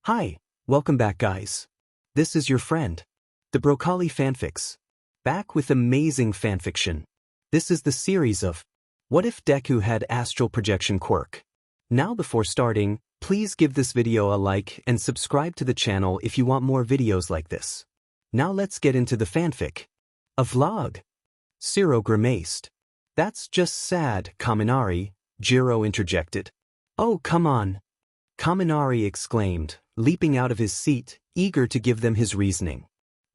Hi, welcome back guys. This is your friend, the Broccoli Fanfics. Back with amazing fanfiction. This is the series of What if Deku had astral projection quirk? Now before starting, please give this video a like and subscribe to the channel if you want more videos like this. Now let's get into the fanfic. A vlog. Siro grimaced. That's just sad, Kaminari, Jiro interjected. Oh come on. Kaminari exclaimed, leaping out of his seat, eager to give them his reasoning.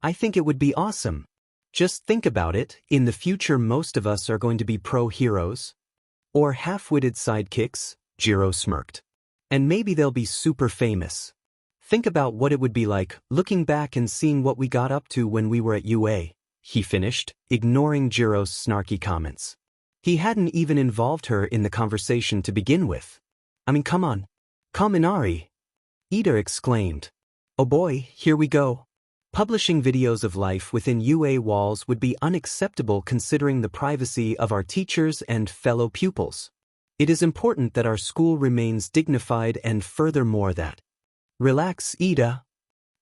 I think it would be awesome. Just think about it, in the future most of us are going to be pro-heroes. Or half-witted sidekicks, Jiro smirked. And maybe they'll be super famous. Think about what it would be like, looking back and seeing what we got up to when we were at UA, he finished, ignoring Jiro's snarky comments. He hadn't even involved her in the conversation to begin with. I mean, come on. Kaminari! Ida exclaimed. Oh boy, here we go. Publishing videos of life within UA walls would be unacceptable considering the privacy of our teachers and fellow pupils. It is important that our school remains dignified and furthermore that. Relax, Ida.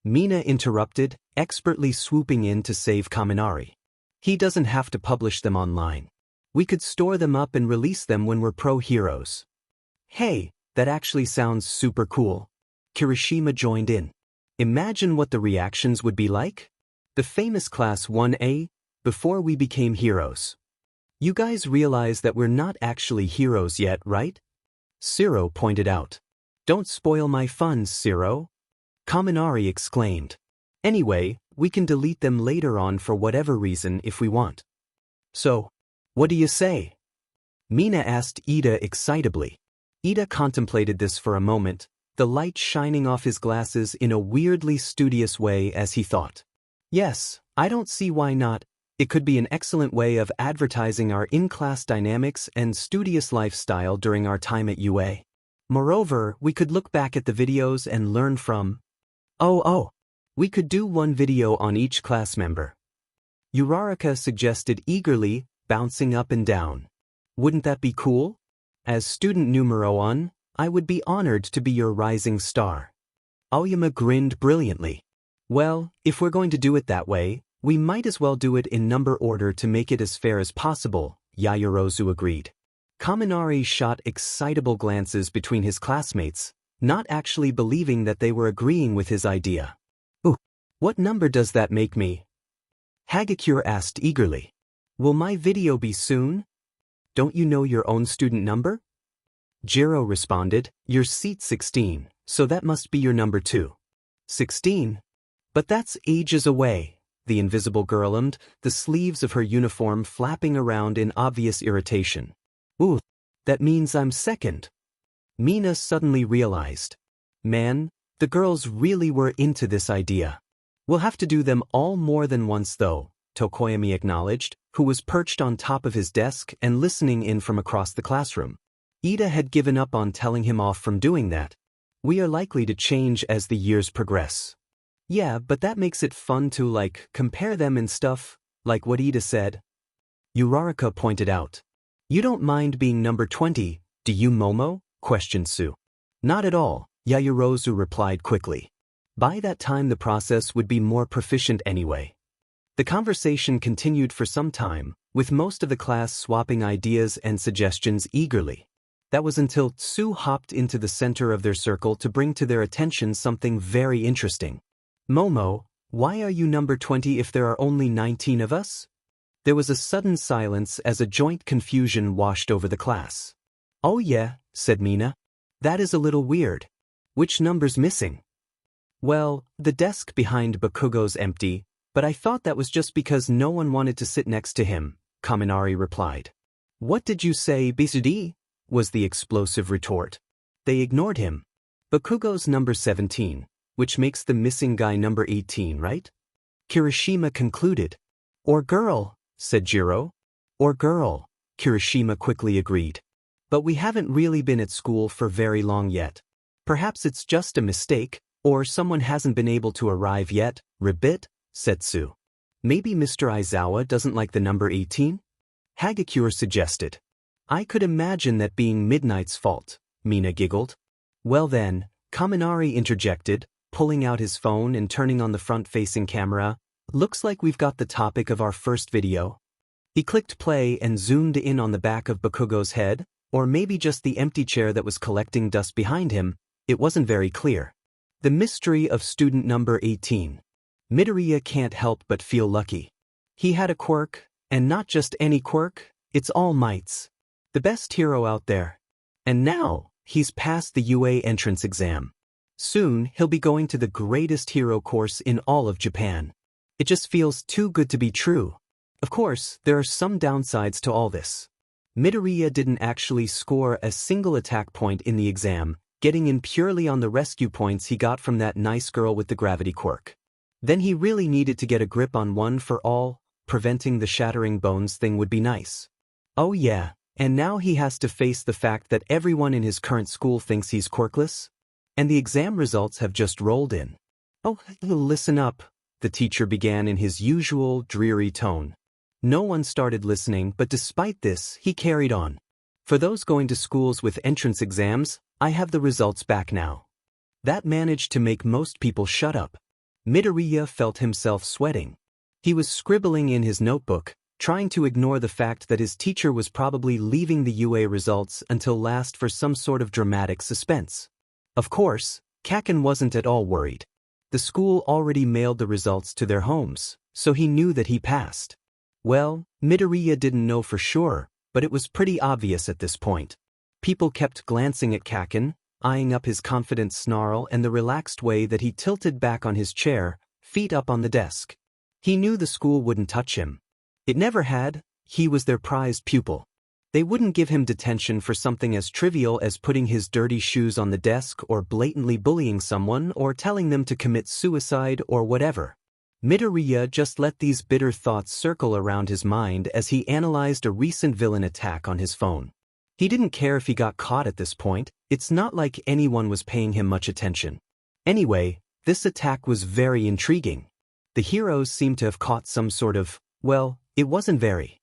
Mina interrupted, expertly swooping in to save Kaminari. He doesn't have to publish them online. We could store them up and release them when we're pro-heroes. Hey, that actually sounds super cool. Kirishima joined in. Imagine what the reactions would be like? The famous Class 1A, before we became heroes. You guys realize that we're not actually heroes yet, right? Siro pointed out. Don't spoil my fun, Siro. Kaminari exclaimed. Anyway, we can delete them later on for whatever reason if we want. So, what do you say? Mina asked Ida excitably. Ida contemplated this for a moment, the light shining off his glasses in a weirdly studious way as he thought. Yes, I don't see why not. It could be an excellent way of advertising our in-class dynamics and studious lifestyle during our time at UA. Moreover, we could look back at the videos and learn from. We could do one video on each class member. Uraraka suggested eagerly, bouncing up and down. Wouldn't that be cool? As student numero 1, I would be honored to be your rising star. Aoyama grinned brilliantly. Well, if we're going to do it that way, we might as well do it in number order to make it as fair as possible, Yaoyorozu agreed. Kaminari shot excitable glances between his classmates, not actually believing that they were agreeing with his idea. Ooh, what number does that make me? Hagakure asked eagerly. Will my video be soon? Don't you know your own student number? Jiro responded, you're seat 16, so that must be your number 2. 16? But that's ages away, the invisible girl ummed, the sleeves of her uniform flapping around in obvious irritation. Ooh, that means I'm second. Mina suddenly realized. Man, the girls really were into this idea. We'll have to do them all more than once though, Tokoyami acknowledged, who was perched on top of his desk and listening in from across the classroom. Ida had given up on telling him off from doing that. We are likely to change as the years progress. Yeah, but that makes it fun to, compare them and stuff, like what Ida said. Uraraka pointed out. You don't mind being number 20, do you, Momo? Questioned Sue. Not at all, Yaoyorozu replied quickly. By that time the process would be more proficient anyway. The conversation continued for some time, with most of the class swapping ideas and suggestions eagerly. That was until Tsu hopped into the center of their circle to bring to their attention something very interesting. Momo, why are you number 20 if there are only 19 of us? There was a sudden silence as a joint confusion washed over the class. Oh yeah, said Mina. That is a little weird. Which number's missing? Well, the desk behind Bakugo's empty, but I thought that was just because no one wanted to sit next to him, Kaminari replied. What did you say, Bisudi? Was the explosive retort. They ignored him. Bakugo's number 17, which makes the missing guy number 18, right? Kirishima concluded. Or girl, said Jiro. Or girl, Kirishima quickly agreed. But we haven't really been at school for very long yet. Perhaps it's just a mistake, or someone hasn't been able to arrive yet, ribbit, said Sue. Maybe Mr. Aizawa doesn't like the number 18? Hagakure suggested. I could imagine that being Midnight's fault, Mina giggled. Well then, Kaminari interjected, pulling out his phone and turning on the front-facing camera. Looks like we've got the topic of our first video. He clicked play and zoomed in on the back of Bakugo's head, or maybe just the empty chair that was collecting dust behind him. It wasn't very clear. The mystery of student number 18. Midoriya can't help but feel lucky. He had a quirk, and not just any quirk, it's All Might's. The best hero out there. And now, he's passed the UA entrance exam. Soon, he'll be going to the greatest hero course in all of Japan. It just feels too good to be true. Of course, there are some downsides to all this. Midoriya didn't actually score a single attack point in the exam, getting in purely on the rescue points he got from that nice girl with the gravity quirk. Then he really needed to get a grip on one for all. Preventing the shattering bones thing would be nice. Oh yeah, and now he has to face the fact that everyone in his current school thinks he's quirkless. And the exam results have just rolled in. Oh, listen up, the teacher began in his usual dreary tone. No one started listening, but despite this, he carried on. For those going to schools with entrance exams, I have the results back now. That managed to make most people shut up. Midoriya felt himself sweating. He was scribbling in his notebook, trying to ignore the fact that his teacher was probably leaving the UA results until last for some sort of dramatic suspense. Of course, Kaken wasn't at all worried. The school already mailed the results to their homes, so he knew that he passed. Well, Midoriya didn't know for sure, but it was pretty obvious at this point. People kept glancing at Kaken, eyeing up his confident snarl and the relaxed way that he tilted back on his chair, feet up on the desk. He knew the school wouldn't touch him. It never had. He was their prized pupil. They wouldn't give him detention for something as trivial as putting his dirty shoes on the desk or blatantly bullying someone or telling them to commit suicide or whatever. Midoriya just let these bitter thoughts circle around his mind as he analyzed a recent villain attack on his phone. He didn't care if he got caught at this point. It's not like anyone was paying him much attention. Anyway, this attack was very intriguing. The heroes seemed to have caught some sort of, well, it wasn't very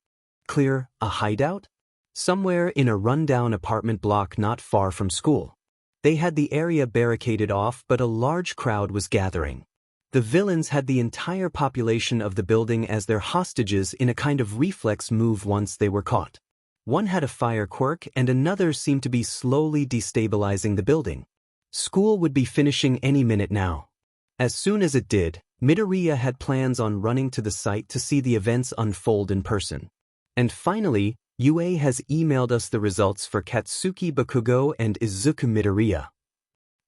clear, a hideout? Somewhere in a rundown apartment block not far from school. They had the area barricaded off, but a large crowd was gathering. The villains had the entire population of the building as their hostages in a kind of reflex move once they were caught. One had a fire quirk and another seemed to be slowly destabilizing the building. School would be finishing any minute now. As soon as it did, Midoriya had plans on running to the site to see the events unfold in person. And finally, UA has emailed us the results for Katsuki Bakugo and Izuku Midoriya.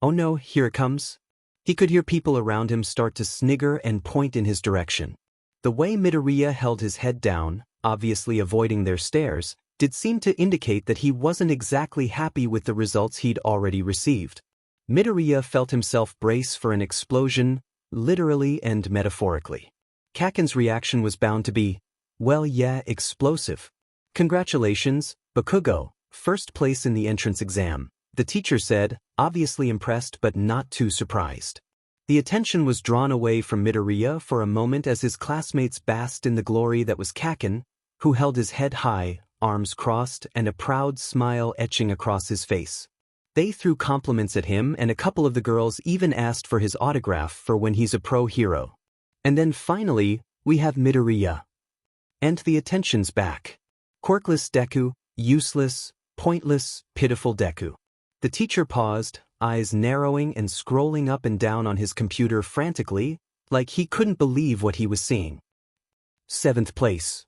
Oh no, here it comes. He could hear people around him start to snigger and point in his direction. The way Midoriya held his head down, obviously avoiding their stares, did seem to indicate that he wasn't exactly happy with the results he'd already received. Midoriya felt himself brace for an explosion, literally and metaphorically. Kaken's reaction was bound to be, well yeah, explosive. Congratulations, Bakugo, first place in the entrance exam, the teacher said, obviously impressed but not too surprised. The attention was drawn away from Midoriya for a moment as his classmates basked in the glory that was Kaken, who held his head high, arms crossed, and a proud smile etching across his face. They threw compliments at him and a couple of the girls even asked for his autograph for when he's a pro hero. And then finally, we have Midoriya. And the attention's back. Quirkless Deku, useless, pointless, pitiful Deku. The teacher paused, eyes narrowing and scrolling up and down on his computer frantically, like he couldn't believe what he was seeing. 7th place.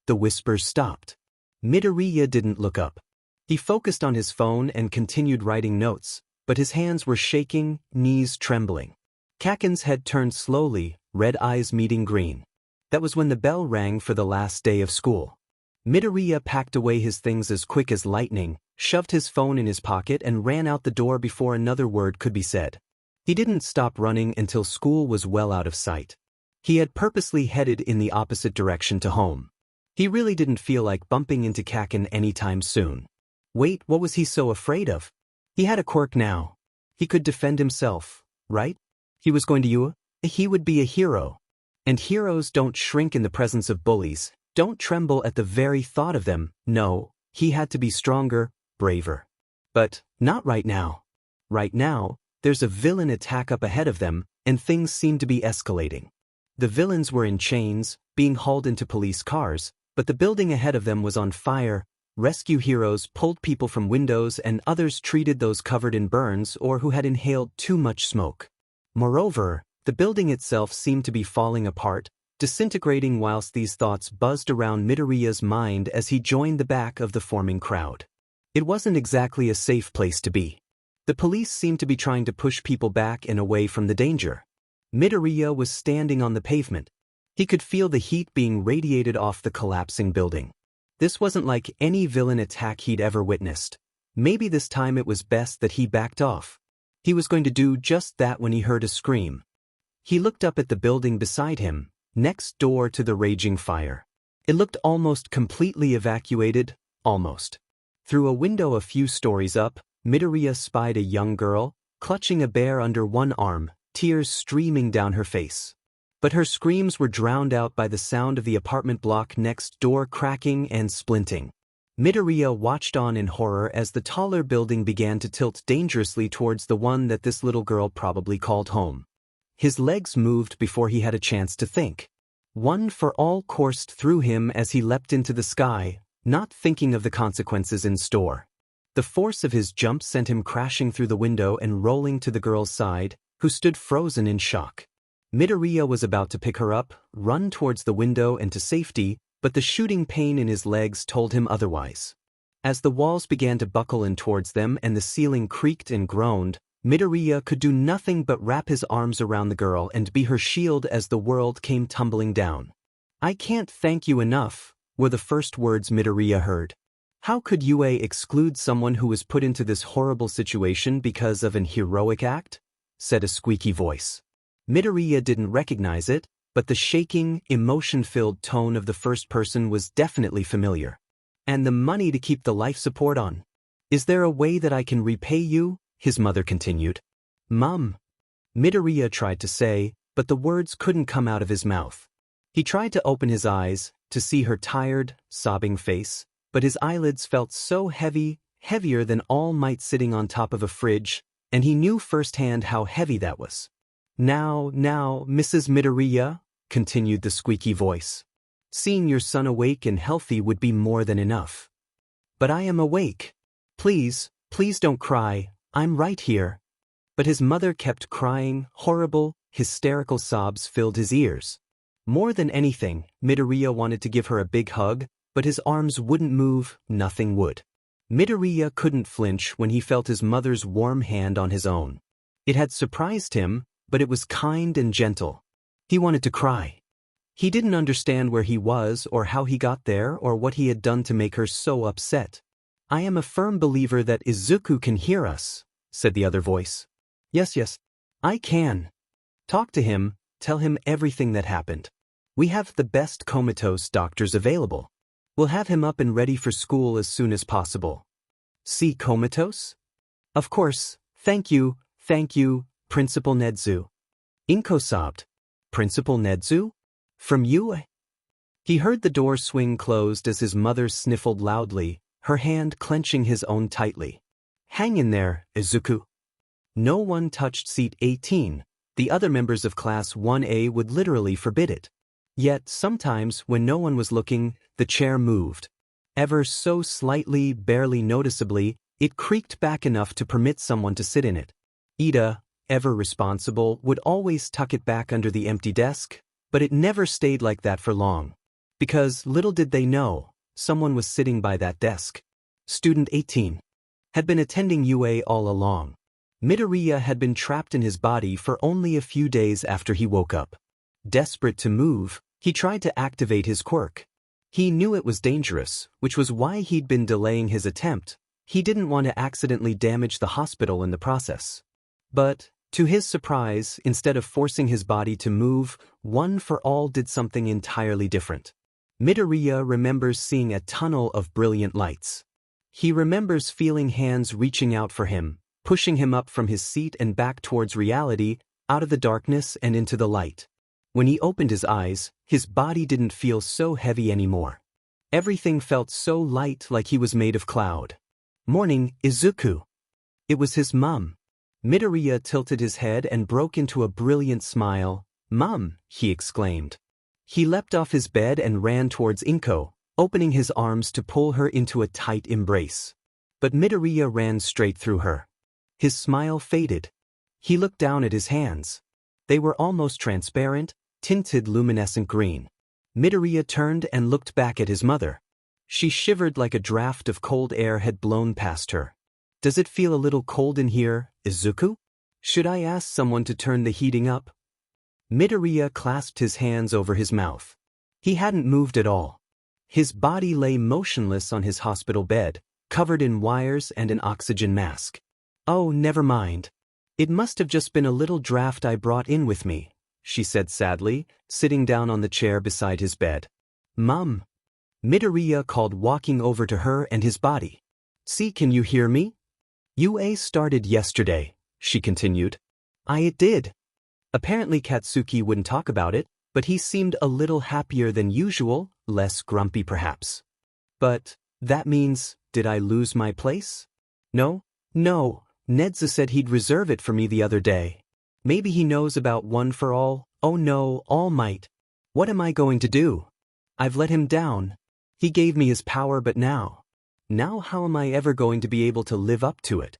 The whispers stopped. Midoriya didn't look up. He focused on his phone and continued writing notes, but his hands were shaking, knees trembling. Kaken's head turned slowly, red eyes meeting green. That was when the bell rang for the last day of school. Midoriya packed away his things as quick as lightning, shoved his phone in his pocket and ran out the door before another word could be said. He didn't stop running until school was well out of sight. He had purposely headed in the opposite direction to home. He really didn't feel like bumping into Kaken anytime soon. Wait, what was he so afraid of? He had a quirk now. He could defend himself, right? He was going to he would be a hero. And heroes don't shrink in the presence of bullies, don't tremble at the very thought of them. No, he had to be stronger, braver. But not right now. Right now, There's a villain attack up ahead of them, and things seem to be escalating. The villains were in chains, being hauled into police cars, but the building ahead of them was on fire. Rescue heroes pulled people from windows and others treated those covered in burns or who had inhaled too much smoke. Moreover, the building itself seemed to be falling apart, disintegrating whilst these thoughts buzzed around Midoriya's mind as he joined the back of the forming crowd. It wasn't exactly a safe place to be. The police seemed to be trying to push people back and away from the danger. Midoriya was standing on the pavement. He could feel the heat being radiated off the collapsing building. This wasn't like any villain attack he'd ever witnessed. Maybe this time it was best that he backed off. He was going to do just that when he heard a scream. He looked up at the building beside him, next door to the raging fire. It looked almost completely evacuated, almost. Through a window a few stories up, Midoriya spied a young girl, clutching a bear under one arm, tears streaming down her face. But her screams were drowned out by the sound of the apartment block next door cracking and splinting. Midoriya watched on in horror as the taller building began to tilt dangerously towards the one that this little girl probably called home. His legs moved before he had a chance to think. One for all coursed through him as he leapt into the sky, not thinking of the consequences in store. The force of his jump sent him crashing through the window and rolling to the girl's side, who stood frozen in shock. Midoriya was about to pick her up, run towards the window and to safety, but the shooting pain in his legs told him otherwise. As the walls began to buckle in towards them and the ceiling creaked and groaned, Midoriya could do nothing but wrap his arms around the girl and be her shield as the world came tumbling down. "I can't thank you enough," were the first words Midoriya heard. How could UA exclude someone who was put into this horrible situation because of an heroic act? Said a squeaky voice. Midoriya didn't recognize it, but the shaking, emotion-filled tone of the first person was definitely familiar. "And the money to keep the life support on. Is there a way that I can repay you?" his mother continued. "Mom," Midoriya tried to say, but the words couldn't come out of his mouth. He tried to open his eyes, to see her tired, sobbing face, but his eyelids felt so heavy, heavier than All Might sitting on top of a fridge, and he knew firsthand how heavy that was. Now, Mrs. Midoriya," continued the squeaky voice. "Seeing your son awake and healthy would be more than enough. But I am awake. Please don't cry, I'm right here." But his mother kept crying, horrible, hysterical sobs filled his ears. More than anything, Midoriya wanted to give her a big hug, but his arms wouldn't move, nothing would. Midoriya couldn't flinch when he felt his mother's warm hand on his own. It had surprised him, but it was kind and gentle. He wanted to cry. He didn't understand where he was or how he got there or what he had done to make her so upset. "I am a firm believer that Izuku can hear us," said the other voice. Yes, I can. Talk to him, tell him everything that happened. We have the best comatose doctors available. We'll have him up and ready for school as soon as possible." "See comatose?" "Of course, thank you, Principal Nedzu." Inko sobbed. "Principal Nedzu? From you?" He heard the door swing closed as his mother sniffled loudly, her hand clenching his own tightly. "Hang in there, Izuku." No one touched seat 18. The other members of Class 1A would literally forbid it. Yet, sometimes, when no one was looking, the chair moved. Ever so slightly, barely noticeably, it creaked back enough to permit someone to sit in it. Ida, ever responsible, would always tuck it back under the empty desk, but it never stayed like that for long. Because, little did they know, someone was sitting by that desk. Student 18 had been attending UA all along. Midoriya had been trapped in his body for only a few days after he woke up. Desperate to move, he tried to activate his quirk. He knew it was dangerous, which was why he'd been delaying his attempt. He didn't want to accidentally damage the hospital in the process. But, to his surprise, instead of forcing his body to move, One for All did something entirely different. Midoriya remembers seeing a tunnel of brilliant lights. He remembers feeling hands reaching out for him, pushing him up from his seat and back towards reality, out of the darkness and into the light. When he opened his eyes, his body didn't feel so heavy anymore. Everything felt so light, like he was made of cloud. "Morning, Izuku." It was his mom. Midoriya tilted his head and broke into a brilliant smile. "Mom!" he exclaimed. He leapt off his bed and ran towards Inko, opening his arms to pull her into a tight embrace. But Midoriya ran straight through her. His smile faded. He looked down at his hands. They were almost transparent, tinted luminescent green. Midoriya turned and looked back at his mother. She shivered like a draft of cold air had blown past her. "Does it feel a little cold in here, Izuku? Should I ask someone to turn the heating up?" Midoriya clasped his hands over his mouth. He hadn't moved at all. His body lay motionless on his hospital bed, covered in wires and an oxygen mask. "Oh, never mind. It must have just been a little draft I brought in with me," she said sadly, sitting down on the chair beside his bed. "Mom," Midoriya called, walking over to her and his body. "See, can you hear me?" "UA started yesterday," she continued. "It did." Apparently Katsuki wouldn't talk about it, but he seemed a little happier than usual, less grumpy perhaps. "But that means, did I lose my place?" No, Nedza said he'd reserve it for me the other day. Maybe he knows about One for All. Oh no, All Might. What am I going to do? I've let him down. He gave me his power, but now how am I ever going to be able to live up to it?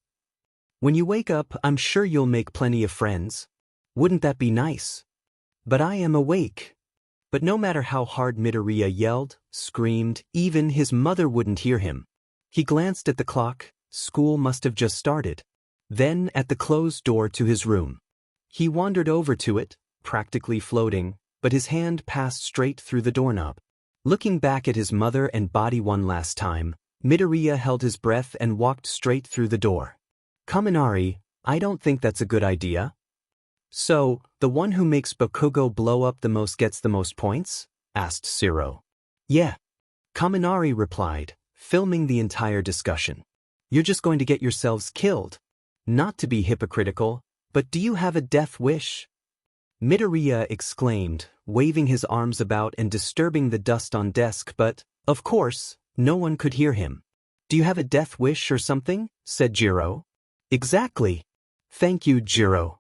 When you wake up, I'm sure you'll make plenty of friends. Wouldn't that be nice? But I am awake. But no matter how hard Midoriya yelled, screamed, even his mother wouldn't hear him. He glanced at the clock. School must have just started. Then at the closed door to his room. He wandered over to it, practically floating, but his hand passed straight through the doorknob. Looking back at his mother and body one last time, Midoriya held his breath and walked straight through the door. "Kaminari, I don't think that's a good idea." "So, the one who makes Bakugo blow up the most gets the most points?" asked Shiro. "Yeah," Kaminari replied, filming the entire discussion. "You're just going to get yourselves killed. Not to be hypocritical, but do you have a death wish?" Midoriya exclaimed, waving his arms about and disturbing the dust on desk, but, of course, no one could hear him. "Do you have a death wish or something?" said Jiro. "Exactly. Thank you, Jiro."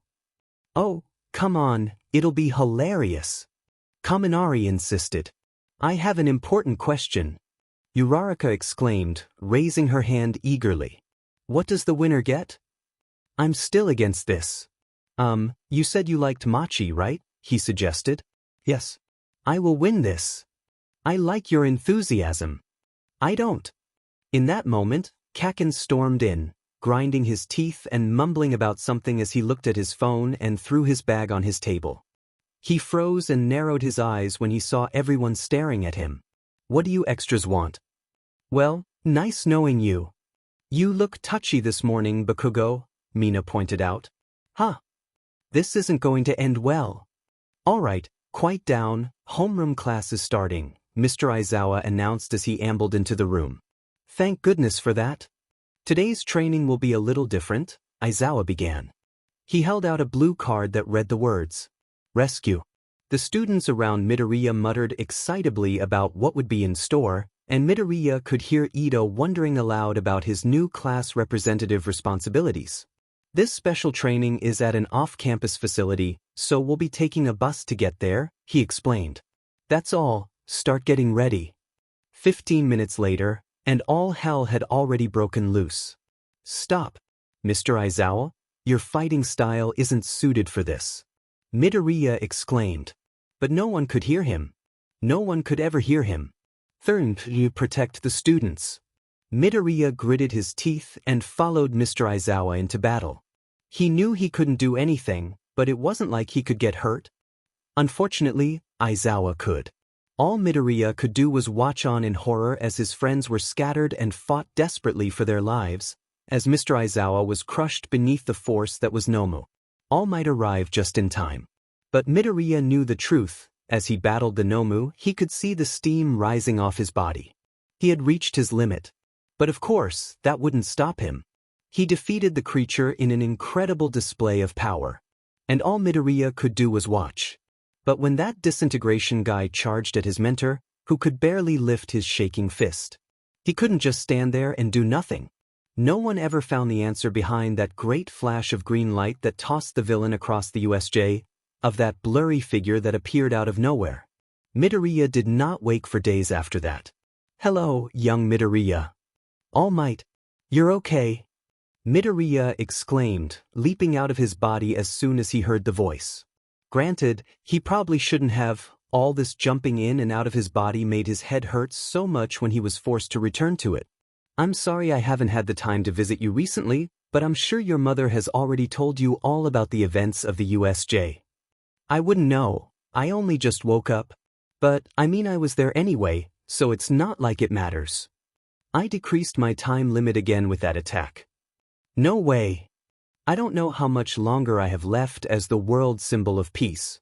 "Oh, come on, it'll be hilarious," Kaminari insisted. "I have an important question," Uraraka exclaimed, raising her hand eagerly. "What does the winner get?" "I'm still against this." You said you liked Machi, right?" he suggested. "Yes. I will win this. I like your enthusiasm." "I don't." In that moment, Kaken stormed in, grinding his teeth and mumbling about something as he looked at his phone and threw his bag on his table. He froze and narrowed his eyes when he saw everyone staring at him. "What do you extras want?" "Well, nice knowing you. You look touchy this morning, Bakugo," Mina pointed out. "Huh. This isn't going to end well." "All right, quiet down, homeroom class is starting," Mr. Aizawa announced as he ambled into the room. "Thank goodness for that. Today's training will be a little different," Aizawa began. He held out a blue card that read the words, "Rescue." The students around Midoriya muttered excitably about what would be in store, and Midoriya could hear Ito wondering aloud about his new class representative responsibilities. "This special training is at an off-campus facility, so we'll be taking a bus to get there," he explained. "That's all, start getting ready." 15 minutes later, and all hell had already broken loose. "Stop, Mr. Aizawa, your fighting style isn't suited for this," Midoriya exclaimed. But no one could hear him. No one could ever hear him. "Third, you protect the students." Midoriya gritted his teeth and followed Mr. Aizawa into battle. He knew he couldn't do anything, but it wasn't like he could get hurt. Unfortunately, Aizawa could. All Midoriya could do was watch on in horror as his friends were scattered and fought desperately for their lives, as Mr. Aizawa was crushed beneath the force that was Nomu. All Might arrive just in time. But Midoriya knew the truth. As he battled the Nomu, he could see the steam rising off his body. He had reached his limit. But of course, that wouldn't stop him. He defeated the creature in an incredible display of power. And all Midoriya could do was watch. But when that disintegration guy charged at his mentor, who could barely lift his shaking fist, he couldn't just stand there and do nothing. No one ever found the answer behind that great flash of green light that tossed the villain across the USJ, of that blurry figure that appeared out of nowhere. Midoriya did not wake for days after that. "Hello, young Midoriya. All Might. You're okay?" Midoriya exclaimed, leaping out of his body as soon as he heard the voice. Granted, he probably shouldn't have. All this jumping in and out of his body made his head hurt so much when he was forced to return to it. "I'm sorry I haven't had the time to visit you recently, but I'm sure your mother has already told you all about the events of the USJ. "I wouldn't know, I only just woke up. But, I mean I was there anyway, so it's not like it matters. I decreased my time limit again with that attack." "No way. I don't know how much longer I have left as the world symbol of peace."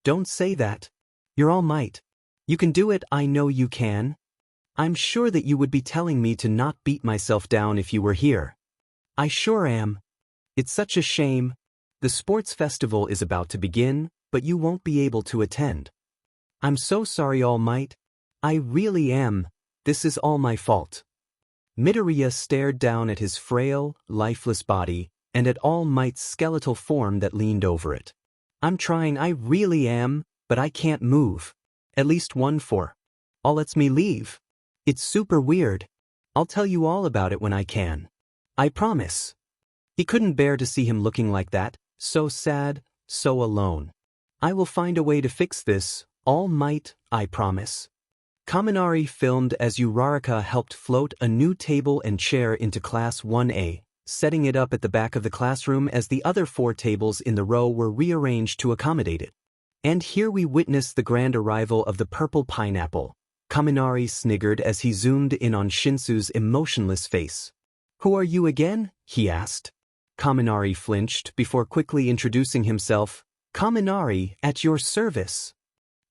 "Don't say that. You're All Might. You can do it, I know you can. I'm sure that you would be telling me to not beat myself down if you were here." "I sure am. It's such a shame. The sports festival is about to begin, but you won't be able to attend." "I'm so sorry, All Might. I really am. This is all my fault." Midoriya stared down at his frail, lifeless body, and at All Might's skeletal form that leaned over it. "I'm trying, I really am, but I can't move. At least 1-4. All lets me leave. It's super weird. I'll tell you all about it when I can. I promise." He couldn't bear to see him looking like that, so sad, so alone. "I will find a way to fix this, All Might, I promise." Kaminari filmed as Uraraka helped float a new table and chair into Class 1A, setting it up at the back of the classroom as the other 4 tables in the row were rearranged to accommodate it. "And here we witness the grand arrival of the purple pineapple," Kaminari sniggered as he zoomed in on Shinsu's emotionless face. "Who are you again?" he asked. Kaminari flinched before quickly introducing himself. "Kaminari, at your service."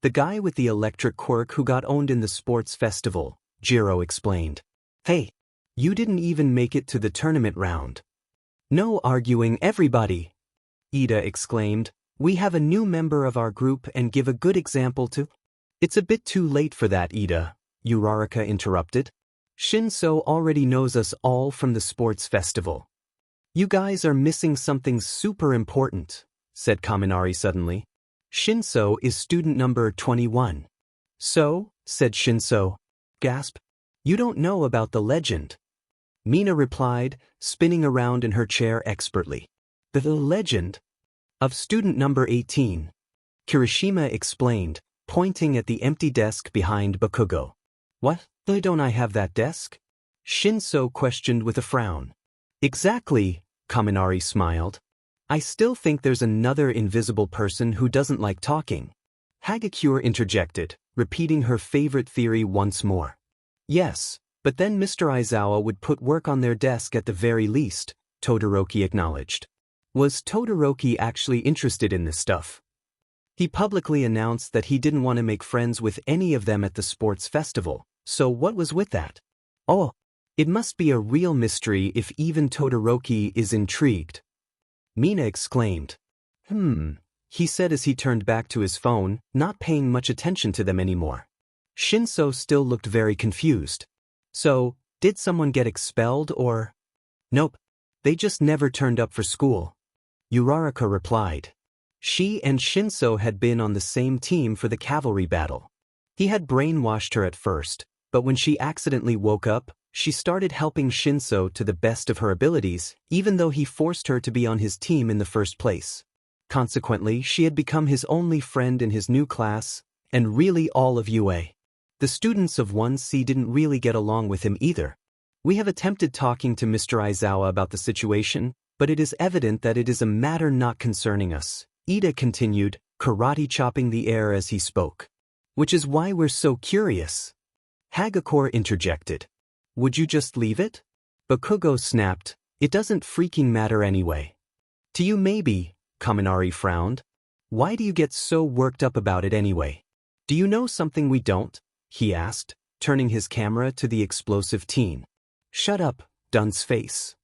"The guy with the electric quirk who got owned in the sports festival," Jiro explained. "Hey, you didn't even make it to the tournament round." "No arguing, everybody," Ida exclaimed. "We have a new member of our group and give a good example to—" "It's a bit too late for that, Ida," Uraraka interrupted. "Shinso already knows us all from the sports festival." "You guys are missing something super important," said Kaminari suddenly. "Shinso is student number 21. "So?" said Shinso. Gasp. "You don't know about the legend." Mina replied, spinning around in her chair expertly. "The legend of student number 18. Kirishima explained, pointing at the empty desk behind Bakugo. "What? Why don't I have that desk?" Shinso questioned with a frown. "Exactly," Kaminari smiled. "I still think there's another invisible person who doesn't like talking." Hagakure interjected, repeating her favorite theory once more. "Yes, but then Mr. Aizawa would put work on their desk at the very least," Todoroki acknowledged. Was Todoroki actually interested in this stuff? He publicly announced that he didn't want to make friends with any of them at the sports festival, so what was with that? Oh, it must be a real mystery if even Todoroki is intrigued. Mina exclaimed. He said as he turned back to his phone, not paying much attention to them anymore. Shinso still looked very confused. "So, did someone get expelled or—" "Nope. They just never turned up for school," Uraraka replied. She and Shinso had been on the same team for the cavalry battle. He had brainwashed her at first, but when she accidentally woke up, she started helping Shinso to the best of her abilities, even though he forced her to be on his team in the first place. Consequently, she had become his only friend in his new class, and really all of UA. The students of 1C didn't really get along with him either. "We have attempted talking to Mr. Aizawa about the situation, but it is evident that it is a matter not concerning us," Ida continued, karate chopping the air as he spoke. "Which is why we're so curious." Hagakure interjected. "Would you just leave it?" Bakugo snapped. "It doesn't freaking matter anyway." "To you maybe," Kaminari frowned. "Why do you get so worked up about it anyway? Do you know something we don't?" he asked, turning his camera to the explosive teen. "Shut up, dunce face."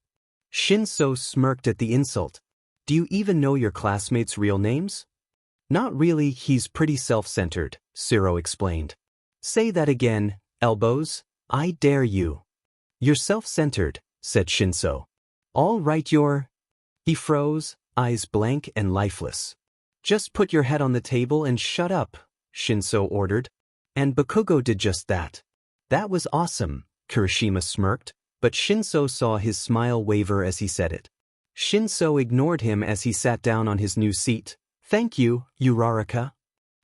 Shinso smirked at the insult. "Do you even know your classmates' real names?" "Not really, he's pretty self-centered," Siro explained. "Say that again, elbows, I dare you." "You're self-centered," said Shinso. All right, He froze, eyes blank and lifeless. Just put your head on the table and shut up, Shinso ordered. And Bakugo did just that. That was awesome, Kirishima smirked, but Shinso saw his smile waver as he said it. Shinso ignored him as he sat down on his new seat. Thank you, Uraraka.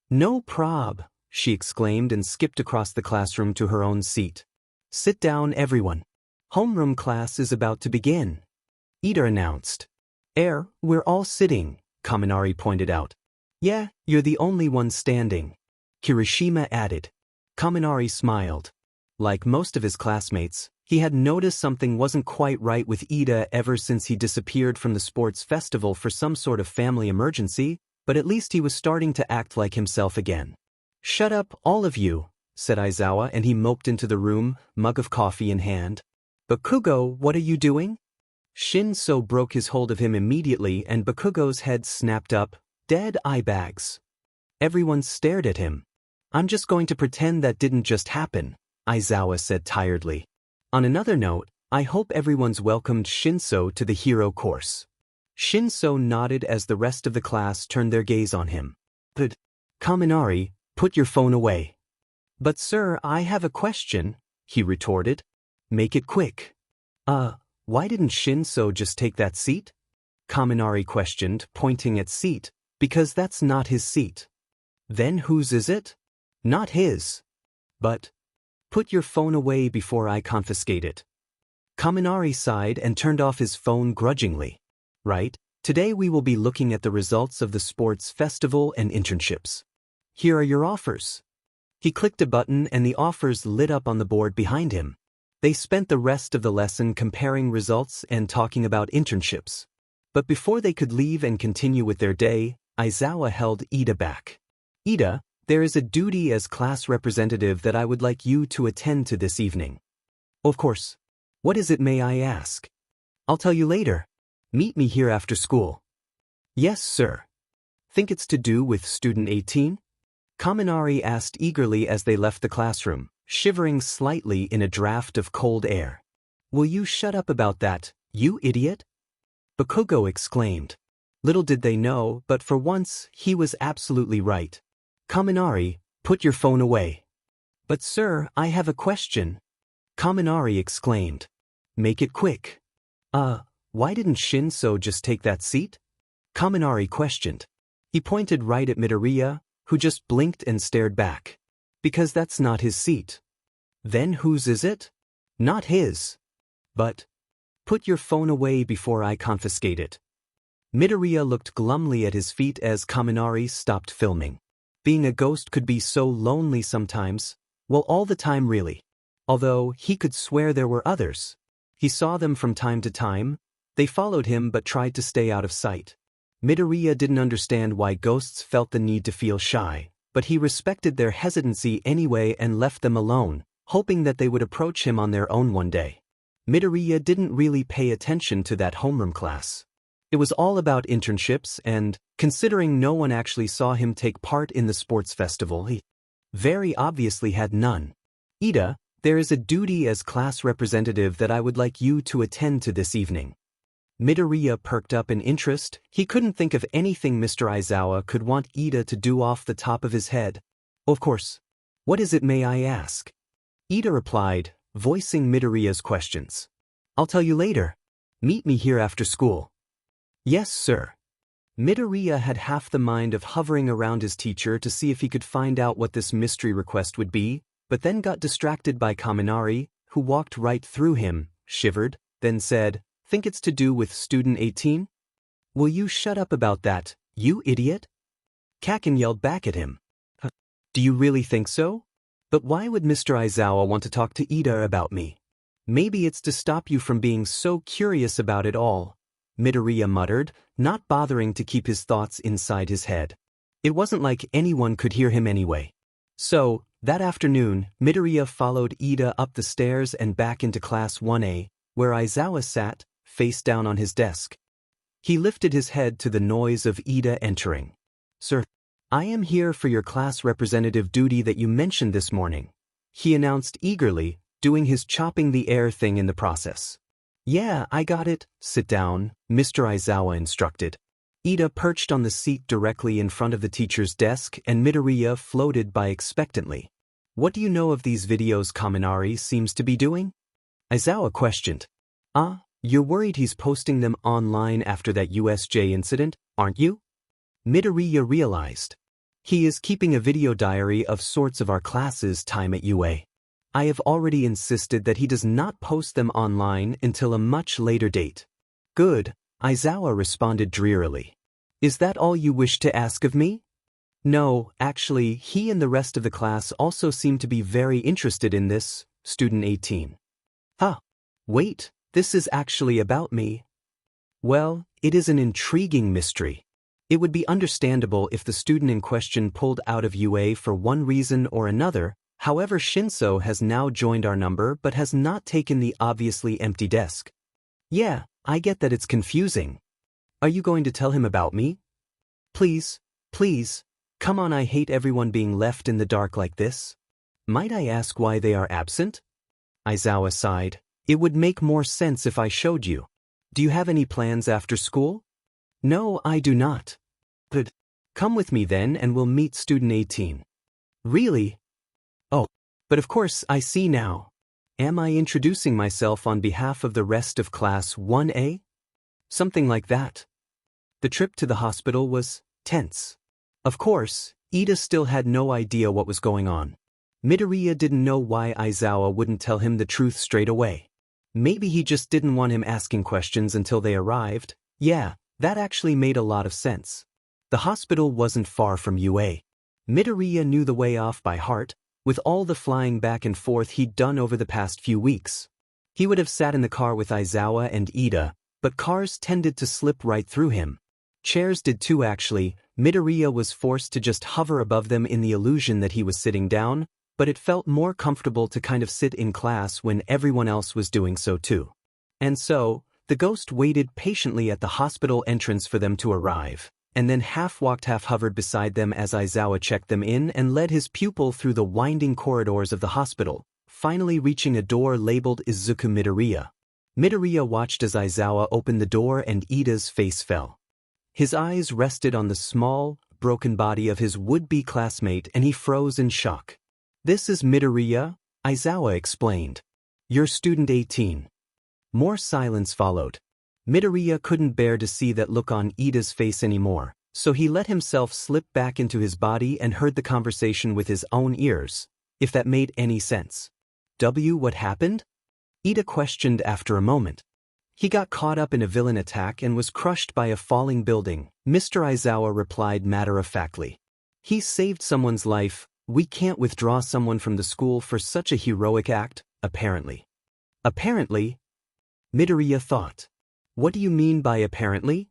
No prob, she exclaimed and skipped across the classroom to her own seat. Sit down, everyone. Homeroom class is about to begin. Ida announced. We're all sitting, Kaminari pointed out. Yeah, you're the only one standing, Kirishima added. Kaminari smiled. Like most of his classmates, he had noticed something wasn't quite right with Ida ever since he disappeared from the sports festival for some sort of family emergency, but at least he was starting to act like himself again. Shut up, all of you, said Aizawa, and he moped into the room, mug of coffee in hand. Bakugo, what are you doing? Shinso broke his hold of him immediately and Bakugo's head snapped up, dead eye bags. Everyone stared at him. I'm just going to pretend that didn't just happen, Aizawa said tiredly. On another note, I hope everyone's welcomed Shinso to the hero course. Shinso nodded as the rest of the class turned their gaze on him. But, Kaminari, put your phone away. But sir, I have a question, he retorted. Make it quick. Why didn't Shinso just take that seat? Kaminari questioned, pointing at seat, because that's not his seat. Then whose is it? Not his. But, put your phone away before I confiscate it. Kaminari sighed and turned off his phone grudgingly. Right, today we will be looking at the results of the sports festival and internships. Here are your offers. He clicked a button and the offers lit up on the board behind him. They spent the rest of the lesson comparing results and talking about internships. But before they could leave and continue with their day, Aizawa held Ida back. Ida, there is a duty as class representative that I would like you to attend to this evening. Of course. What is it, may I ask? I'll tell you later. Meet me here after school. Yes, sir. Think it's to do with student 18? Kaminari asked eagerly as they left the classroom, shivering slightly in a draft of cold air. Will you shut up about that, you idiot? Bakugo exclaimed. Little did they know, but for once, he was absolutely right. Kaminari, put your phone away. But sir, I have a question. Kaminari exclaimed. Make it quick. Why didn't Shinso just take that seat? Kaminari questioned. He pointed right at Midoriya, who just blinked and stared back. Because that's not his seat. Then whose is it? Not his. But, put your phone away before I confiscate it. Midoriya looked glumly at his feet as Kaminari stopped filming. Being a ghost could be so lonely sometimes, well, all the time really. Although he could swear there were others. He saw them from time to time. They followed him but tried to stay out of sight. Midoriya didn't understand why ghosts felt the need to feel shy, but he respected their hesitancy anyway and left them alone, hoping that they would approach him on their own one day. Midoriya didn't really pay attention to that homeroom class. It was all about internships and, considering no one actually saw him take part in the sports festival, he very obviously had none. Ida, there is a duty as class representative that I would like you to attend to this evening. Midoriya perked up in interest. He couldn't think of anything Mr. Aizawa could want Ida to do off the top of his head. Of course. What is it, may I ask? Ida replied, voicing Midoriya's questions. I'll tell you later. Meet me here after school. Yes, sir. Midoriya had half the mind of hovering around his teacher to see if he could find out what this mystery request would be, but then got distracted by Kaminari, who walked right through him, shivered, then said, Think it's to do with student 18? Will you shut up about that, you idiot? Kakin yelled back at him. Do you really think so? But why would Mr. Aizawa want to talk to Ida about me? Maybe it's to stop you from being so curious about it all, Midoriya muttered, not bothering to keep his thoughts inside his head. It wasn't like anyone could hear him anyway. So, that afternoon, Midoriya followed Ida up the stairs and back into Class 1A, where Aizawa sat, face down on his desk. He lifted his head to the noise of Ida entering. Sir, I am here for your class representative duty that you mentioned this morning, he announced eagerly, doing his chopping the air thing in the process. Yeah, I got it. Sit down, Mr. Aizawa instructed. Ida perched on the seat directly in front of the teacher's desk and Midoriya floated by expectantly. What do you know of these videos Kaminari seems to be doing? Aizawa questioned. You're worried he's posting them online after that USJ incident, aren't you? Midoriya realized. He is keeping a video diary of sorts of our classes' time at UA. I have already insisted that he does not post them online until a much later date. Good, Aizawa responded drearily. Is that all you wish to ask of me? No, actually, he and the rest of the class also seem to be very interested in this, student 18. Wait, this is actually about me. Well, it is an intriguing mystery. It would be understandable if the student in question pulled out of UA for one reason or another. However, Shinso has now joined our number but has not taken the obviously empty desk. Yeah, I get that it's confusing. Are you going to tell him about me? Please, come on, I hate everyone being left in the dark like this. Might I ask why they are absent? Aizawa sighed. It would make more sense if I showed you. Do you have any plans after school? No, I do not. Good. Come with me then and we'll meet student 18. Really? Oh, but of course I see now. Am I introducing myself on behalf of the rest of class 1A? Something like that. The trip to the hospital was tense. Of course, Ida still had no idea what was going on. Midoriya didn't know why Aizawa wouldn't tell him the truth straight away. Maybe he just didn't want him asking questions until they arrived. Yeah, that actually made a lot of sense. The hospital wasn't far from UA. Midoriya knew the way off by heart, with all the flying back and forth he'd done over the past few weeks. He would have sat in the car with Aizawa and Ida, but cars tended to slip right through him. Chairs did too actually. Midoriya was forced to just hover above them in the illusion that he was sitting down, but it felt more comfortable to kind of sit in class when everyone else was doing so too. And so, the ghost waited patiently at the hospital entrance for them to arrive, and then half-walked half-hovered beside them as Aizawa checked them in and led his pupil through the winding corridors of the hospital, finally reaching a door labeled Izuku Midoriya. Midoriya watched as Aizawa opened the door and Ida's face fell. His eyes rested on the small, broken body of his would-be classmate and he froze in shock. This is Midoriya, Aizawa explained. You're student 18. More silence followed. Midoriya couldn't bear to see that look on Ida's face anymore, so he let himself slip back into his body and heard the conversation with his own ears, if that made any sense. What happened? Ida questioned after a moment. He got caught up in a villain attack and was crushed by a falling building, Mr. Aizawa replied matter-of-factly. He saved someone's life. We can't withdraw someone from the school for such a heroic act, apparently. Apparently? Midoriya thought. What do you mean by apparently?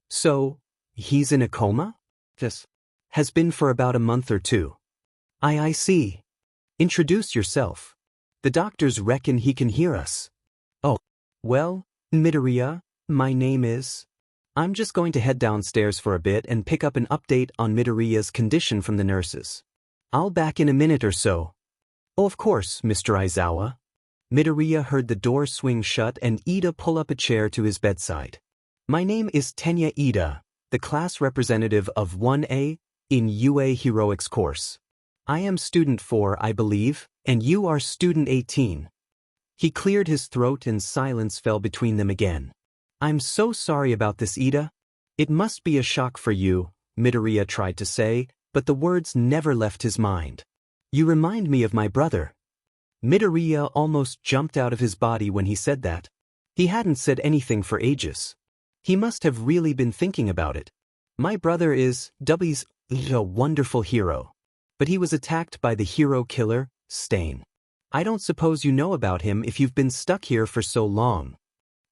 So, he's in a coma? Yes. Has been for about a month or two. I see. Introduce yourself. The doctors reckon he can hear us. Oh, well, Midoriya, my name is... I'm just going to head downstairs for a bit and pick up an update on Midoriya's condition from the nurses. I'll back in a minute or so. Oh, of course, Mr. Aizawa. Midoriya heard the door swing shut and Ida pull up a chair to his bedside. My name is Tenya Ida, the class representative of 1A in UA Heroics course. I am student 4, I believe, and you are student 18. He cleared his throat and silence fell between them again. I'm so sorry about this, Ida. It must be a shock for you, Midoriya tried to say, but the words never left his mind. You remind me of my brother. Midoriya almost jumped out of his body when he said that. He hadn't said anything for ages. He must have really been thinking about it. My brother is W's a wonderful hero. But he was attacked by the hero killer, Stain. I don't suppose you know about him if you've been stuck here for so long.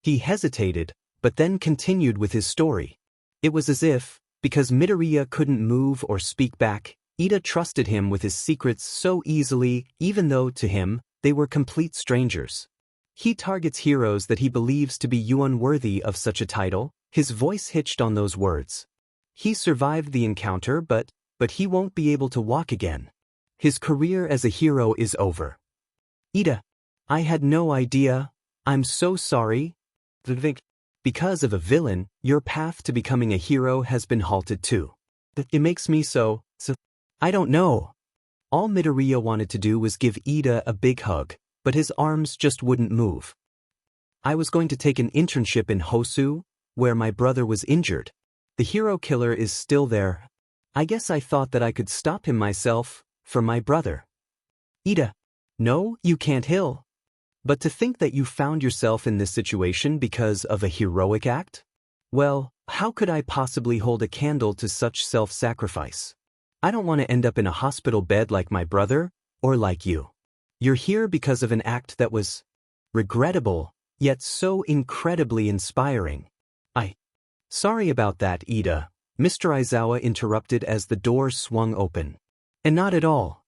He hesitated, but then continued with his story. It was as if, because Midoriya couldn't move or speak back, Ida trusted him with his secrets so easily, even though, to him, they were complete strangers. He targets heroes that he believes to be unworthy of such a title. His voice hitched on those words. He survived the encounter, but he won't be able to walk again. His career as a hero is over. Ida, I had no idea. I'm so sorry. Because of a villain, your path to becoming a hero has been halted too. It makes me so. I don't know. All Midoriya wanted to do was give Ida a big hug, but his arms just wouldn't move. I was going to take an internship in Hosu, where my brother was injured. The hero killer is still there. I guess I thought that I could stop him myself, for my brother. Ida. No, you can't heal. But to think that you found yourself in this situation because of a heroic act? Well, how could I possibly hold a candle to such self-sacrifice? I don't want to end up in a hospital bed like my brother, or like you. You're here because of an act that was regrettable, yet so incredibly inspiring. Sorry about that, Ida, Mr. Aizawa interrupted as the door swung open. And not at all.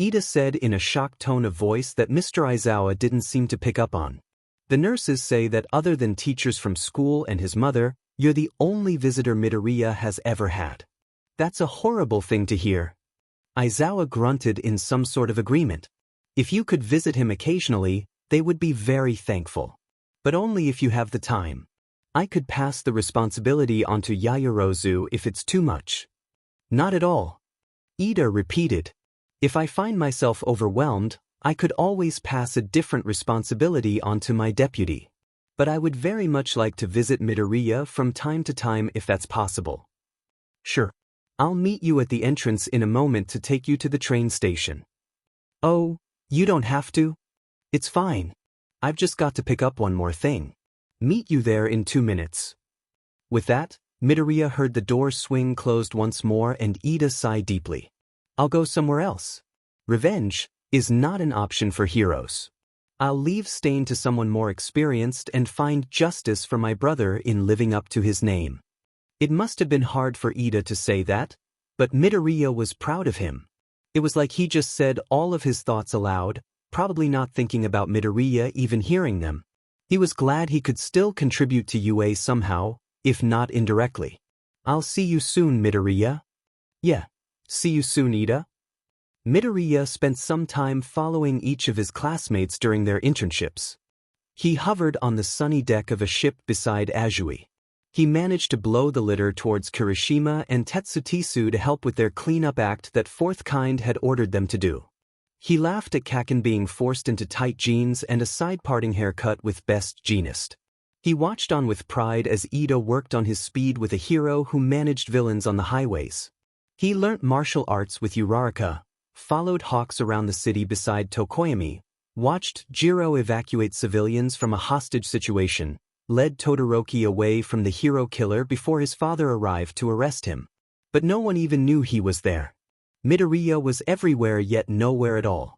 Ida said in a shocked tone of voice that Mr. Aizawa didn't seem to pick up on. The nurses say that other than teachers from school and his mother, you're the only visitor Midoriya has ever had. That's a horrible thing to hear. Aizawa grunted in some sort of agreement. If you could visit him occasionally, they would be very thankful. But only if you have the time. I could pass the responsibility onto Yaoyorozu if it's too much. Not at all. Ida repeated. If I find myself overwhelmed, I could always pass a different responsibility onto my deputy. But I would very much like to visit Midoriya from time to time if that's possible. Sure. I'll meet you at the entrance in a moment to take you to the train station. Oh, you don't have to? It's fine. I've just got to pick up one more thing. Meet you there in 2 minutes. With that, Midoriya heard the door swing closed once more and Ida sigh deeply. I'll go somewhere else. Revenge is not an option for heroes. I'll leave Stain to someone more experienced and find justice for my brother in living up to his name. It must have been hard for Ida to say that, but Midoriya was proud of him. It was like he just said all of his thoughts aloud, probably not thinking about Midoriya even hearing them. He was glad he could still contribute to UA somehow, if not indirectly. I'll see you soon, Midoriya. Yeah, see you soon, Ida. Midoriya spent some time following each of his classmates during their internships. He hovered on the sunny deck of a ship beside Azui. He managed to blow the litter towards Kirishima and Tetsutisu to help with their cleanup act that Fourth Kind had ordered them to do. He laughed at Kaken being forced into tight jeans and a side-parting haircut with Best Jeanist. He watched on with pride as Ida worked on his speed with a hero who managed villains on the highways. He learnt martial arts with Uraraka, followed Hawks around the city beside Tokoyami, watched Jiro evacuate civilians from a hostage situation, led Todoroki away from the hero killer before his father arrived to arrest him. But no one even knew he was there. Midoriya was everywhere yet nowhere at all.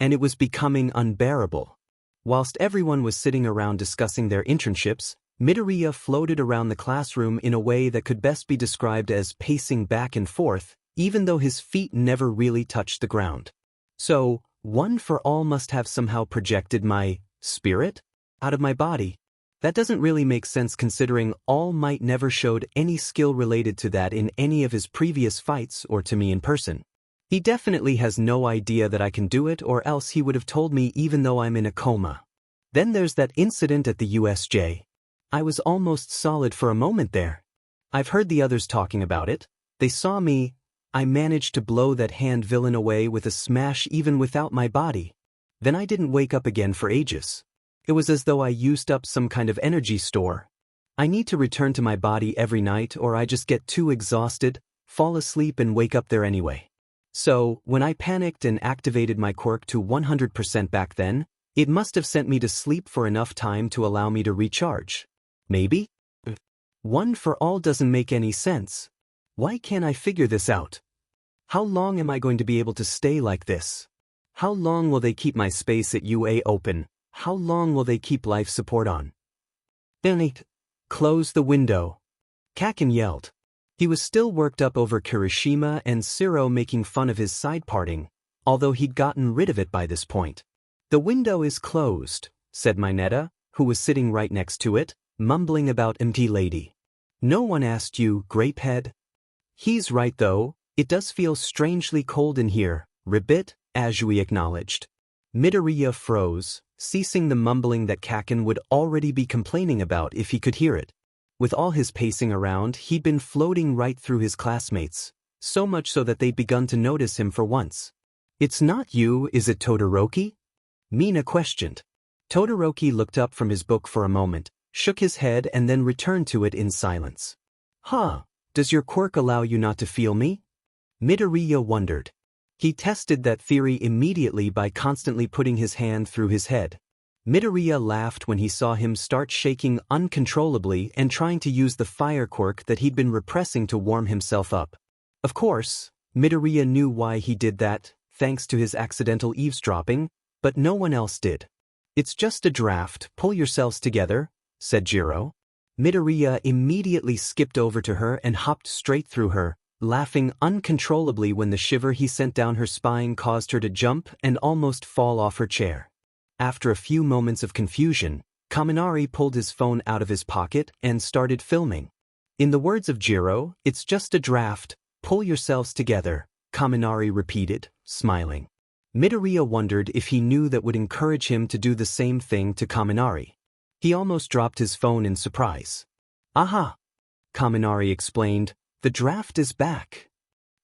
And it was becoming unbearable. Whilst everyone was sitting around discussing their internships, Midoriya floated around the classroom in a way that could best be described as pacing back and forth, even though his feet never really touched the ground. So, One for All must have somehow projected my spirit out of my body. That doesn't really make sense considering All Might never showed any skill related to that in any of his previous fights or to me in person. He definitely has no idea that I can do it, or else he would have told me even though I'm in a coma. Then there's that incident at the USJ. I was almost solid for a moment there. I've heard the others talking about it. They saw me. I managed to blow that hand villain away with a smash even without my body. Then I didn't wake up again for ages. It was as though I used up some kind of energy store. I need to return to my body every night or I just get too exhausted, fall asleep and wake up there anyway. So, when I panicked and activated my quirk to 100% back then, it must have sent me to sleep for enough time to allow me to recharge. Maybe? One for All doesn't make any sense. Why can't I figure this out? How long am I going to be able to stay like this? How long will they keep my space at UA open? How long will they keep life support on? Then close the window. Kaken yelled. He was still worked up over Kirishima and Siro making fun of his side parting, although he'd gotten rid of it by this point. The window is closed, said Mineta, who was sitting right next to it, mumbling about empty lady. No one asked you, Grapehead? He's right though, it does feel strangely cold in here, Ribbit, Azui acknowledged. Midoriya froze, ceasing the mumbling that Kaken would already be complaining about if he could hear it. With all his pacing around, he'd been floating right through his classmates, so much so that they'd begun to notice him for once. "It's not you, is it, Todoroki?" Mina questioned. Todoroki looked up from his book for a moment, shook his head and then returned to it in silence. "Huh, does your quirk allow you not to feel me?" Midoriya wondered. He tested that theory immediately by constantly putting his hand through his head. Midoriya laughed when he saw him start shaking uncontrollably and trying to use the fire quirk that he'd been repressing to warm himself up. Of course, Midoriya knew why he did that, thanks to his accidental eavesdropping, but no one else did. "It's just a draft, pull yourselves together," said Jiro. Midoriya immediately skipped over to her and hopped straight through her, laughing uncontrollably when the shiver he sent down her spine caused her to jump and almost fall off her chair. After a few moments of confusion, Kaminari pulled his phone out of his pocket and started filming. In the words of Jiro, "It's just a draft, pull yourselves together," Kaminari repeated, smiling. Midoriya wondered if he knew that would encourage him to do the same thing to Kaminari. He almost dropped his phone in surprise. "Aha!" Kaminari explained, "the draft is back."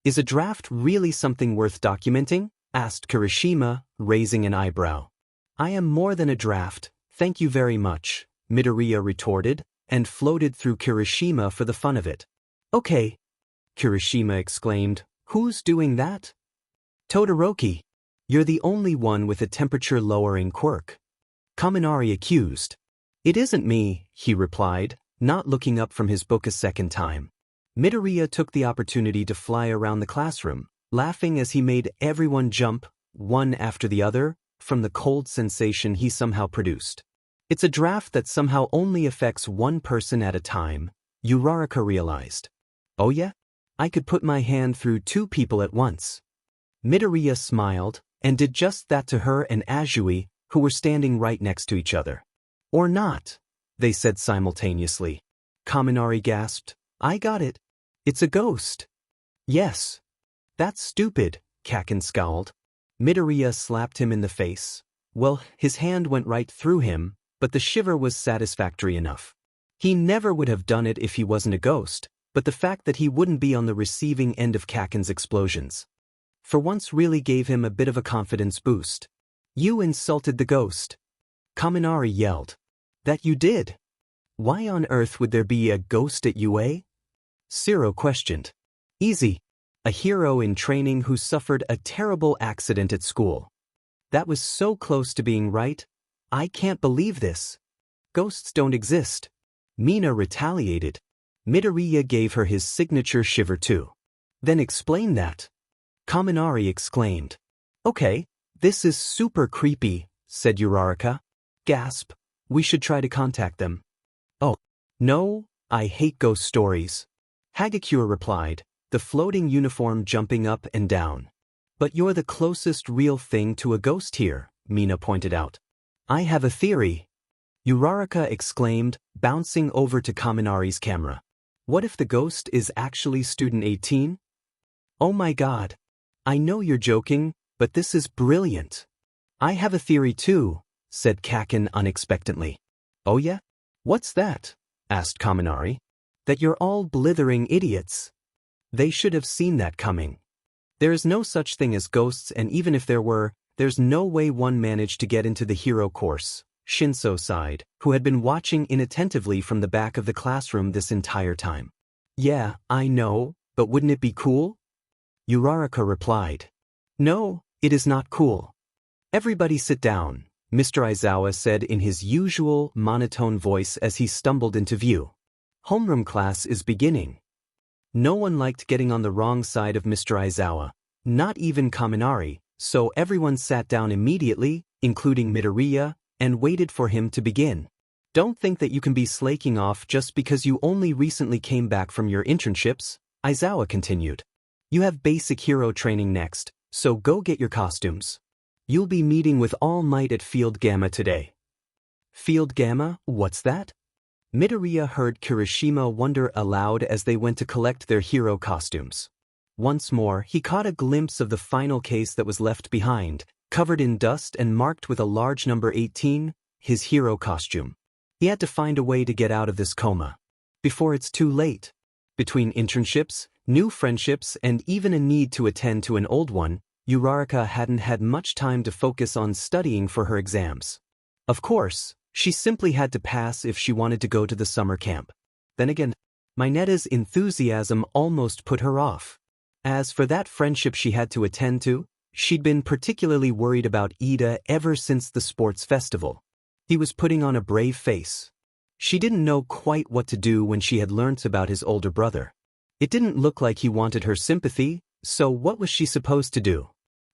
"Is a draft really something worth documenting?" asked Kirishima, raising an eyebrow. "I am more than a draft, thank you very much," Midoriya retorted, and floated through Kirishima for the fun of it. "Okay," Kirishima exclaimed, "who's doing that?" "Todoroki. You're the only one with a temperature-lowering quirk," Kaminari accused. "It isn't me," he replied, not looking up from his book a second time. Midoriya took the opportunity to fly around the classroom, laughing as he made everyone jump, one after the other, from the cold sensation he somehow produced. "It's a draft that somehow only affects one person at a time," Uraraka realized. "Oh yeah? I could put my hand through two people at once." Midoriya smiled, and did just that to her and Azui, who were standing right next to each other. "Or not," they said simultaneously. Kaminari gasped, "I got it. It's a ghost." "Yes. That's stupid," Kaken scowled. Midoriya slapped him in the face. Well, his hand went right through him, but the shiver was satisfactory enough. He never would have done it if he wasn't a ghost, but the fact that he wouldn't be on the receiving end of Kaken's explosions for once really gave him a bit of a confidence boost. "You insulted the ghost," Kaminari yelled. "That you did? Why on earth would there be a ghost at UA?" Zero questioned. "Easy. A hero in training who suffered a terrible accident at school." "That was so close to being right. I can't believe this. Ghosts don't exist." Mina retaliated. Midoriya gave her his signature shiver too. "Then explain that," Kaminari exclaimed. "Okay, this is super creepy," said Uraraka. "Gasp, we should try to contact them." "Oh, no, I hate ghost stories," Hagakure replied, the floating uniform jumping up and down. "But you're the closest real thing to a ghost here," Mina pointed out. "I have a theory," Uraraka exclaimed, bouncing over to Kaminari's camera. "What if the ghost is actually student 18? Oh my god. I know you're joking, but this is brilliant." "I have a theory too," said Kaken unexpectedly. "Oh yeah? What's that?" asked Kaminari. "That you're all blithering idiots." They should have seen that coming. There is no such thing as ghosts, and even if there were, there's no way one managed to get into the hero course, Shinso sighed, who had been watching inattentively from the back of the classroom this entire time. "Yeah, I know, but wouldn't it be cool?" Uraraka replied. "No, it is not cool." "Everybody sit down," Mr. Aizawa said in his usual monotone voice as he stumbled into view. "Homeroom class is beginning." No one liked getting on the wrong side of Mr. Aizawa, not even Kaminari, so everyone sat down immediately, including Midoriya, and waited for him to begin. "Don't think that you can be slaking off just because you only recently came back from your internships," Aizawa continued. "You have basic hero training next, so go get your costumes. You'll be meeting with All Might at Field Gamma today." "Field Gamma, what's that?" Midoriya heard Kirishima wonder aloud as they went to collect their hero costumes. Once more, he caught a glimpse of the final case that was left behind, covered in dust and marked with a large number 18, his hero costume. He had to find a way to get out of this coma before it's too late. Between internships, new friendships, and even a need to attend to an old one, Uraraka hadn't had much time to focus on studying for her exams. Of course, she simply had to pass if she wanted to go to the summer camp. Then again, Mineta's enthusiasm almost put her off. As for that friendship she had to attend to, she'd been particularly worried about Ida ever since the sports festival. He was putting on a brave face. She didn't know quite what to do when she had learnt about his older brother. It didn't look like he wanted her sympathy, so what was she supposed to do?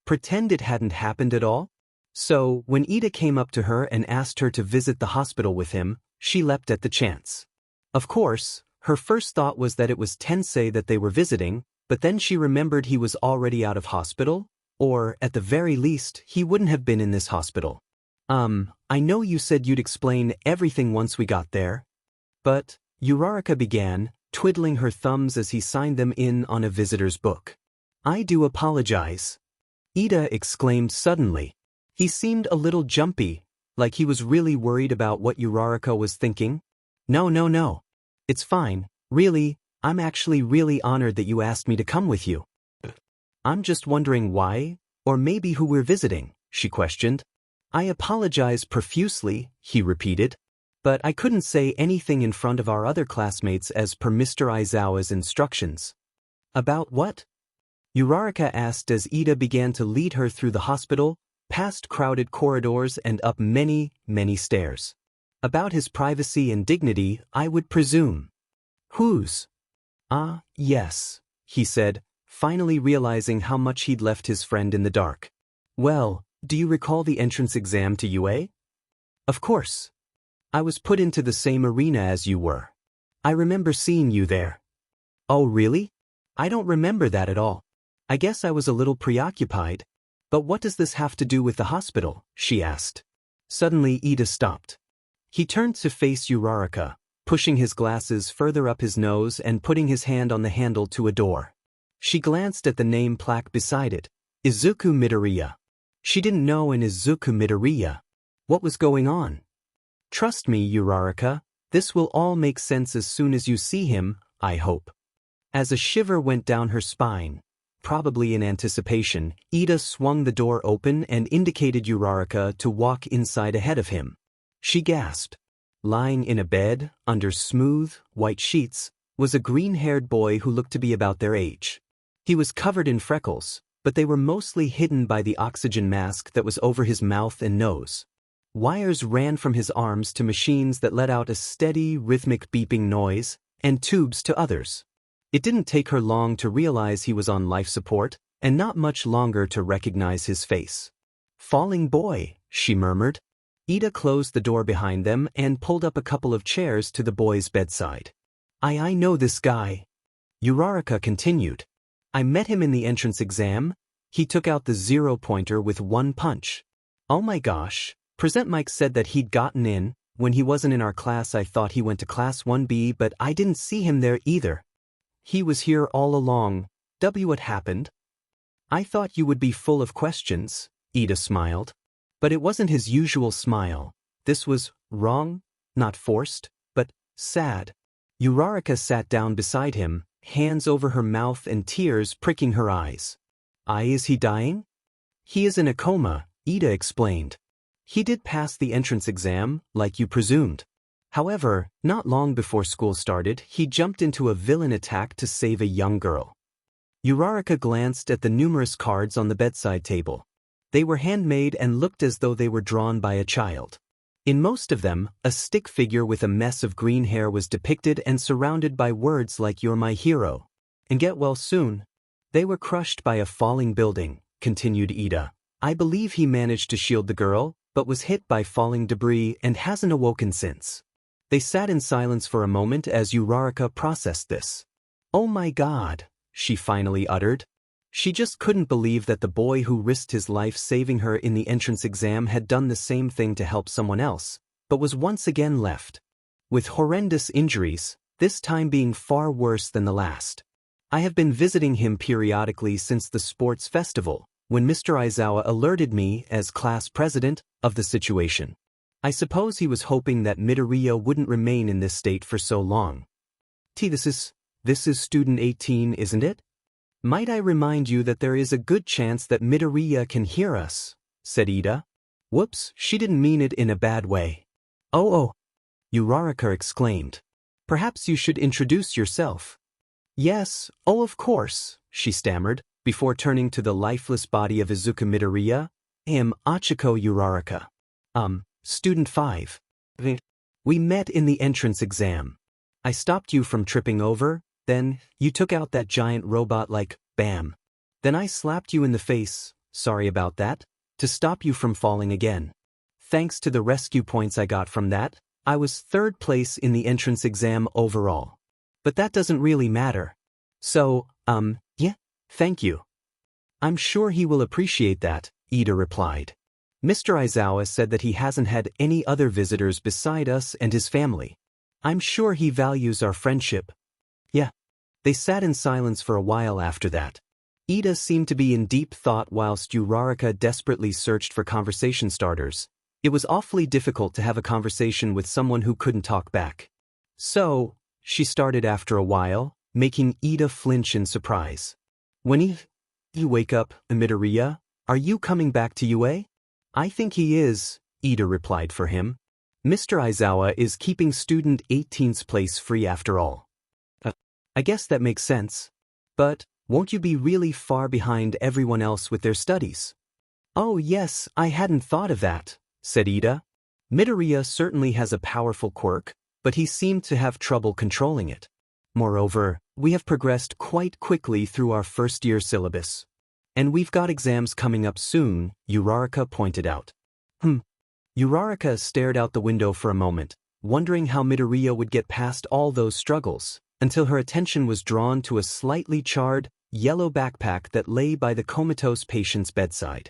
Pretend it hadn't happened at all? So, when Ida came up to her and asked her to visit the hospital with him, she leapt at the chance. Of course, her first thought was that it was Tensei that they were visiting, but then she remembered he was already out of hospital, or, at the very least, he wouldn't have been in this hospital. I know you said you'd explain everything once we got there. But, Uraraka began, twiddling her thumbs as he signed them in on a visitor's book. I do apologize. Ida exclaimed suddenly. He seemed a little jumpy, like he was really worried about what Uraraka was thinking. No. It's fine, really, I'm actually really honored that you asked me to come with you. I'm just wondering why, or maybe who we're visiting, she questioned. I apologize profusely, he repeated. But I couldn't say anything in front of our other classmates as per Mr. Aizawa's instructions. About what? Uraraka asked as Ida began to lead her through the hospital, past crowded corridors and up many, many stairs. About his privacy and dignity, I would presume. Whose? Ah, yes, he said, finally realizing how much he'd left his friend in the dark. Well, do you recall the entrance exam to UA? Of course. I was put into the same arena as you were. I remember seeing you there. Oh, really? I don't remember that at all. I guess I was a little preoccupied. But what does this have to do with the hospital? She asked. Suddenly Ida stopped. He turned to face Uraraka, pushing his glasses further up his nose and putting his hand on the handle to a door. She glanced at the name plaque beside it, Izuku Midoriya. She didn't know an Izuku Midoriya. What was going on? Trust me, Uraraka, this will all make sense as soon as you see him, I hope. As a shiver went down her spine, probably in anticipation, Ida swung the door open and indicated Uraraka to walk inside ahead of him. She gasped. Lying in a bed, under smooth, white sheets, was a green-haired boy who looked to be about their age. He was covered in freckles, but they were mostly hidden by the oxygen mask that was over his mouth and nose. Wires ran from his arms to machines that let out a steady, rhythmic beeping noise, and tubes to others. It didn't take her long to realize he was on life support, and not much longer to recognize his face. Falling boy, she murmured. Ida closed the door behind them and pulled up a couple of chairs to the boy's bedside. I know this guy. Uraraka continued. I met him in the entrance exam. He took out the 0-pointer with one punch. Oh my gosh, Present Mike said that he'd gotten in. When he wasn't in our class I thought he went to class 1B, but I didn't see him there either. He was here all along. What happened? I thought you would be full of questions, Ida smiled. But it wasn't his usual smile. This was wrong, not forced, but sad. Uraraka sat down beside him, hands over her mouth and tears pricking her eyes. Is he dying? He is in a coma, Ida explained. He did pass the entrance exam, like you presumed. However, not long before school started, he jumped into a villain attack to save a young girl. Uraraka glanced at the numerous cards on the bedside table. They were handmade and looked as though they were drawn by a child. In most of them, a stick figure with a mess of green hair was depicted and surrounded by words like "You're my hero" and "Get well soon." They were crushed by a falling building, continued Ida. I believe he managed to shield the girl, but was hit by falling debris and hasn't awoken since. They sat in silence for a moment as Uraraka processed this. Oh my God, she finally uttered. She just couldn't believe that the boy who risked his life saving her in the entrance exam had done the same thing to help someone else, but was once again left with horrendous injuries, this time being far worse than the last. I have been visiting him periodically since the sports festival, when Mr. Aizawa alerted me, as class president, of the situation. I suppose he was hoping that Midoriya wouldn't remain in this state for so long. This is student 18, isn't it? Might I remind you that there is a good chance that Midoriya can hear us, said Ida. Whoops, she didn't mean it in a bad way. Oh, Uraraka exclaimed. Perhaps you should introduce yourself. Yes, oh of course, she stammered, before turning to the lifeless body of Izuku Midoriya. I am Achiko Uraraka. Student 5. We met in the entrance exam. I stopped you from tripping over, then you took out that giant robot like, bam. Then I slapped you in the face, sorry about that, to stop you from falling again. Thanks to the rescue points I got from that, I was 3rd place in the entrance exam overall. But that doesn't really matter. So, yeah, thank you. I'm sure he will appreciate that, Ida replied. Mr. Aizawa said that he hasn't had any other visitors beside us and his family. I'm sure he values our friendship. Yeah. They sat in silence for a while after that. Ida seemed to be in deep thought whilst Uraraka desperately searched for conversation starters. It was awfully difficult to have a conversation with someone who couldn't talk back. So, she started after a while, making Ida flinch in surprise. When you wake up, Midoriya, are you coming back to UA? I think he is, Ida replied for him. Mr. Aizawa is keeping student 18's place free after all. I guess that makes sense. But, won't you be really far behind everyone else with their studies? Oh yes, I hadn't thought of that, said Ida. Midoriya certainly has a powerful quirk, but he seemed to have trouble controlling it. Moreover, we have progressed quite quickly through our first-year syllabus. And we've got exams coming up soon, Uraraka pointed out. Uraraka stared out the window for a moment, wondering how Midoriya would get past all those struggles, until her attention was drawn to a slightly charred, yellow backpack that lay by the comatose patient's bedside.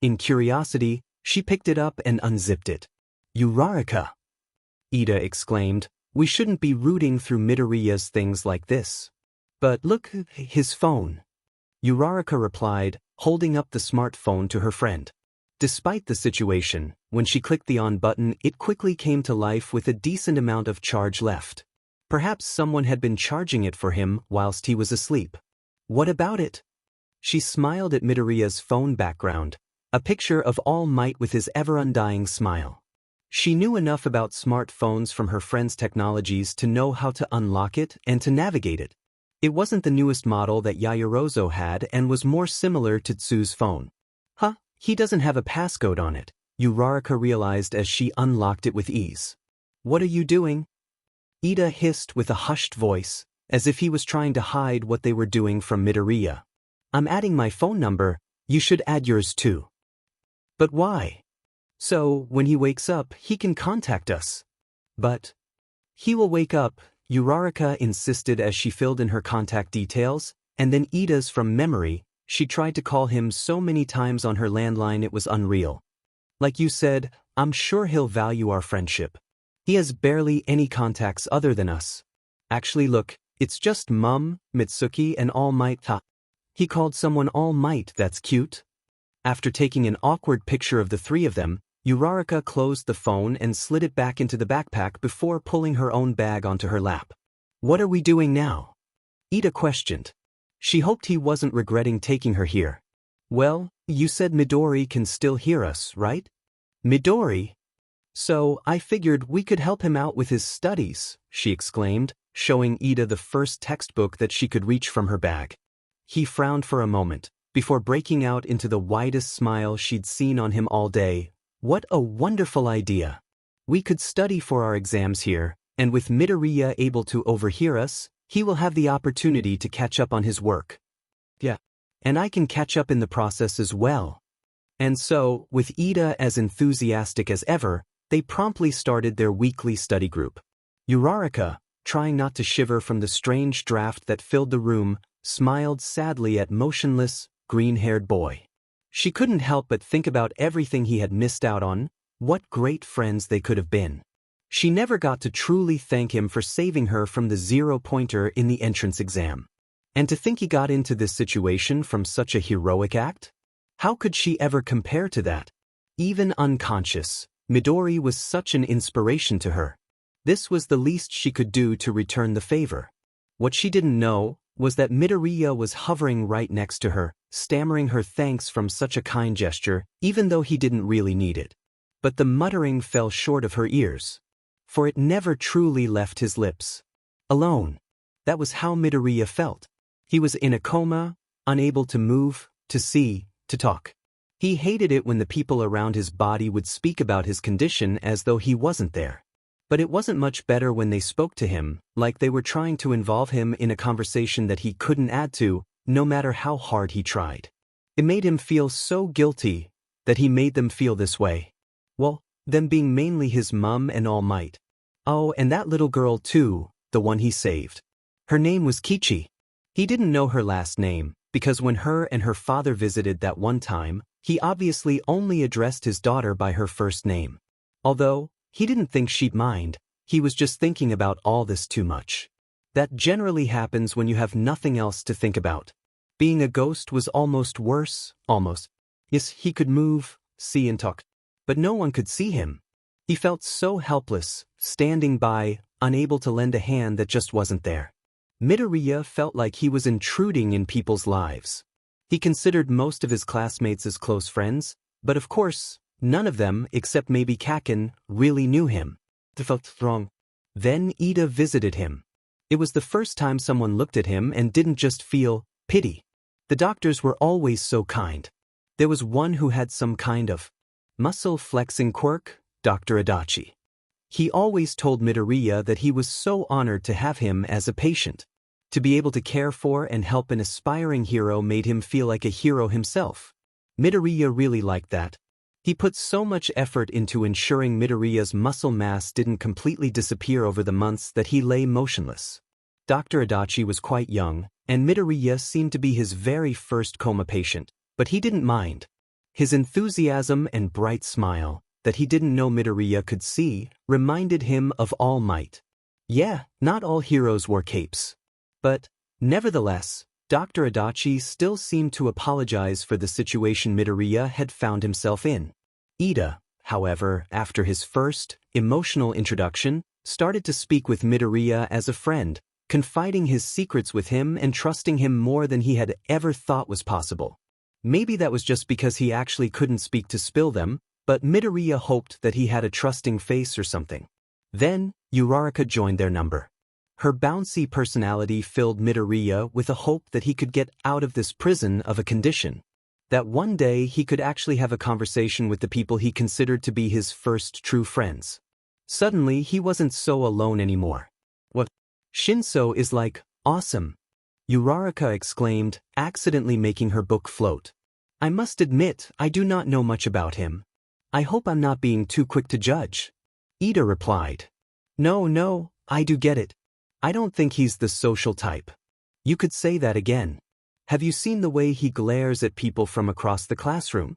In curiosity, she picked it up and unzipped it. Uraraka! Ida exclaimed, we shouldn't be rooting through Midoriya's things like this. But look, his phone. Uraraka replied, holding up the smartphone to her friend. Despite the situation, when she clicked the on button, it quickly came to life with a decent amount of charge left. Perhaps someone had been charging it for him whilst he was asleep. What about it? She smiled at Midoriya's phone background, a picture of All Might with his ever-undying smile. She knew enough about smartphones from her friend's technologies to know how to unlock it and to navigate it. It wasn't the newest model that Yaoyorozu had and was more similar to Tsu's phone. He doesn't have a passcode on it, Uraraka realized as she unlocked it with ease. What are you doing? Ida hissed with a hushed voice, as if he was trying to hide what they were doing from Midoriya. I'm adding my phone number, you should add yours too. But why? So, when he wakes up, he can contact us. But he will wake up, Uraraka insisted as she filled in her contact details, and then Ida's from memory. She tried to call him so many times on her landline it was unreal. Like you said, I'm sure he'll value our friendship. He has barely any contacts other than us. Actually look, it's just Mum, Mitsuki and All Might. He called someone All Might, that's cute. After taking an awkward picture of the three of them, Uraraka closed the phone and slid it back into the backpack before pulling her own bag onto her lap. What are we doing now? Ida questioned. She hoped he wasn't regretting taking her here. Well, you said Midori can still hear us, right? Midori? So, I figured we could help him out with his studies, she exclaimed, showing Ida the first textbook that she could reach from her bag. He frowned for a moment, before breaking out into the widest smile she'd seen on him all day. What a wonderful idea! We could study for our exams here, and with Midoriya able to overhear us, he will have the opportunity to catch up on his work. Yeah. And I can catch up in the process as well. And so, with Ida as enthusiastic as ever, they promptly started their weekly study group. Uraraka, trying not to shiver from the strange draft that filled the room, smiled sadly at motionless, green-haired boy. She couldn't help but think about everything he had missed out on, what great friends they could have been. She never got to truly thank him for saving her from the 0-pointer in the entrance exam. And to think he got into this situation from such a heroic act? How could she ever compare to that? Even unconscious, Midori was such an inspiration to her. This was the least she could do to return the favor. What she didn't know was that Midoriya was hovering right next to her, stammering her thanks from such a kind gesture, even though he didn't really need it. But the muttering fell short of her ears, for it never truly left his lips. Alone. That was how Midoriya felt. He was in a coma, unable to move, to see, to talk. He hated it when the people around his body would speak about his condition as though he wasn't there. But it wasn't much better when they spoke to him, like they were trying to involve him in a conversation that he couldn't add to, no matter how hard he tried. It made him feel so guilty that he made them feel this way. Well, them being mainly his mum and All Might. Oh, and that little girl too, the one he saved. Her name was Kichi. He didn't know her last name, because when her and her father visited that one time, he obviously only addressed his daughter by her first name. Although, he didn't think she'd mind, he was just thinking about all this too much. That generally happens when you have nothing else to think about. Being a ghost was almost worse, almost. Yes, he could move, see and talk, but no one could see him. He felt so helpless, standing by, unable to lend a hand that just wasn't there. Midoriya felt like he was intruding in people's lives. He considered most of his classmates as close friends, but of course, none of them, except maybe Kaken, really knew him. It felt wrong. Then Ida visited him. It was the first time someone looked at him and didn't just feel pity. The doctors were always so kind. There was one who had some kind of muscle-flexing quirk, Dr. Adachi. He always told Midoriya that he was so honored to have him as a patient. To be able to care for and help an aspiring hero made him feel like a hero himself. Midoriya really liked that. He put so much effort into ensuring Midoriya's muscle mass didn't completely disappear over the months that he lay motionless. Dr. Adachi was quite young, and Midoriya seemed to be his very first coma patient, but he didn't mind. His enthusiasm and bright smile, that he didn't know Midoriya could see, reminded him of All Might. Yeah, not all heroes wore capes. But, nevertheless, Dr. Adachi still seemed to apologize for the situation Midoriya had found himself in. Ida, however, after his first, emotional introduction, started to speak with Midoriya as a friend, confiding his secrets with him and trusting him more than he had ever thought was possible. Maybe that was just because he actually couldn't speak to spill them, but Midoriya hoped that he had a trusting face or something. Then, Uraraka joined their number. Her bouncy personality filled Midoriya with a hope that he could get out of this prison of a condition. That one day he could actually have a conversation with the people he considered to be his first true friends. Suddenly he wasn't so alone anymore. What? Shinso is like, awesome! Uraraka exclaimed, accidentally making her book float. I must admit, I do not know much about him. I hope I'm not being too quick to judge. Ida replied. No, I do get it. I don't think he's the social type. You could say that again. Have you seen the way he glares at people from across the classroom?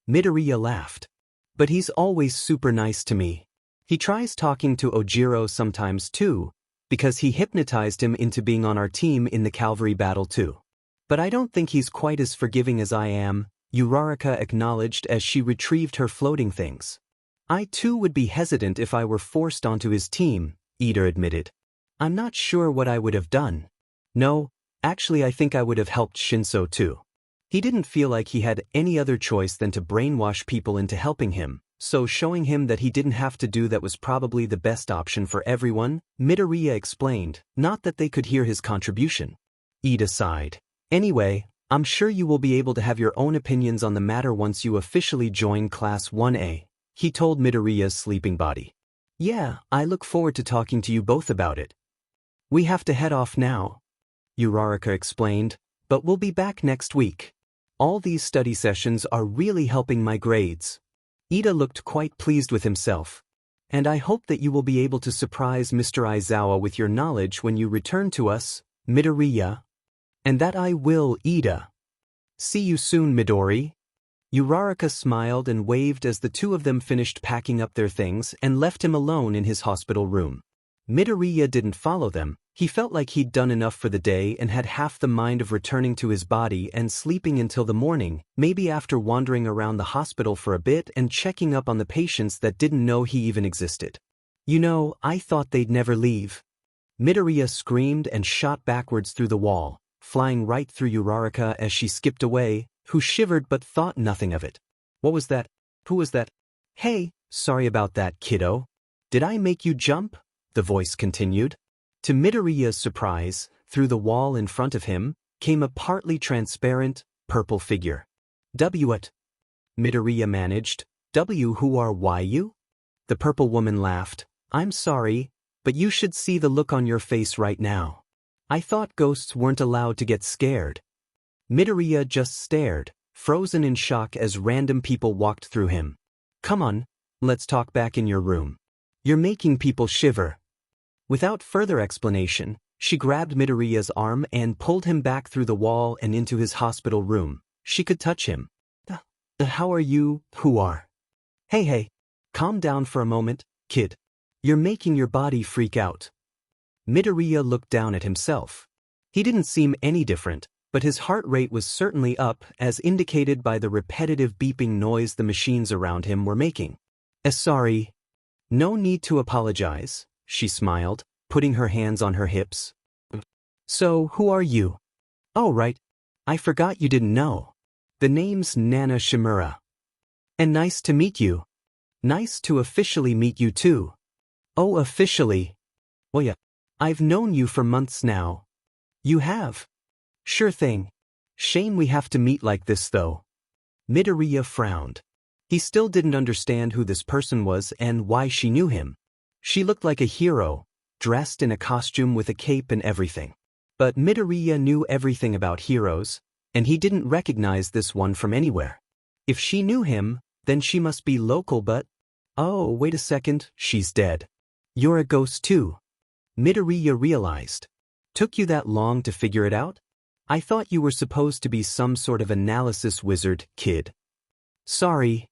Midoriya laughed. But he's always super nice to me. He tries talking to Ojiro sometimes too, because he hypnotized him into being on our team in the cavalry battle too. But I don't think he's quite as forgiving as I am, Uraraka acknowledged as she retrieved her floating things. I too would be hesitant if I were forced onto his team, Ida admitted. I'm not sure what I would have done. No, actually I think I would have helped Shinso too. He didn't feel like he had any other choice than to brainwash people into helping him, so showing him that he didn't have to do that was probably the best option for everyone, Midoriya explained, not that they could hear his contribution. Ida sighed. Anyway, I'm sure you will be able to have your own opinions on the matter once you officially join Class 1A, he told Midoriya's sleeping body. Yeah, I look forward to talking to you both about it. We have to head off now, Uraraka explained, but we'll be back next week. All these study sessions are really helping my grades. Ida looked quite pleased with himself. And I hope that you will be able to surprise Mr. Aizawa with your knowledge when you return to us, Midoriya. And that I will, Ida. See you soon, Midori. Uraraka smiled and waved as the two of them finished packing up their things and left him alone in his hospital room. Midoriya didn't follow them, He felt like he'd done enough for the day and had half the mind of returning to his body and sleeping until the morning, maybe after wandering around the hospital for a bit and checking up on the patients that didn't know he even existed. You know, I thought they'd never leave. Midoriya screamed and shot backwards through the wall, flying right through Uraraka as she skipped away, who shivered but thought nothing of it. What was that? Who was that? Hey, sorry about that, kiddo. Did I make you jump? The voice continued. To Midoriya's surprise, through the wall in front of him, came a partly transparent, purple figure. What? Midoriya managed. Who are you? The purple woman laughed. I'm sorry, but you should see the look on your face right now. I thought ghosts weren't allowed to get scared. Midoriya just stared, frozen in shock as random people walked through him. Come on, let's talk back in your room. You're making people shiver. Without further explanation, she grabbed Midoriya's arm and pulled him back through the wall and into his hospital room. She could touch him. How are you, who are? Hey, calm down for a moment, kid. You're making your body freak out. Midoriya looked down at himself. He didn't seem any different, but his heart rate was certainly up as indicated by the repetitive beeping noise the machines around him were making. Sorry. No need to apologize, she smiled, putting her hands on her hips. So, who are you? Oh right, I forgot you didn't know. The name's Nana Shimura. And nice to meet you. Nice to officially meet you too. Oh, officially? Well yeah, I've known you for months now. You have? Sure thing. Shame we have to meet like this though. Midoriya frowned. He still didn't understand who this person was and why she knew him. She looked like a hero, dressed in a costume with a cape and everything. But Midoriya knew everything about heroes, and he didn't recognize this one from anywhere. If she knew him, then she must be local but… Oh, wait a second, she's dead. You're a ghost too. Midoriya realized. Took you that long to figure it out? I thought you were supposed to be some sort of analysis wizard, kid. Sorry.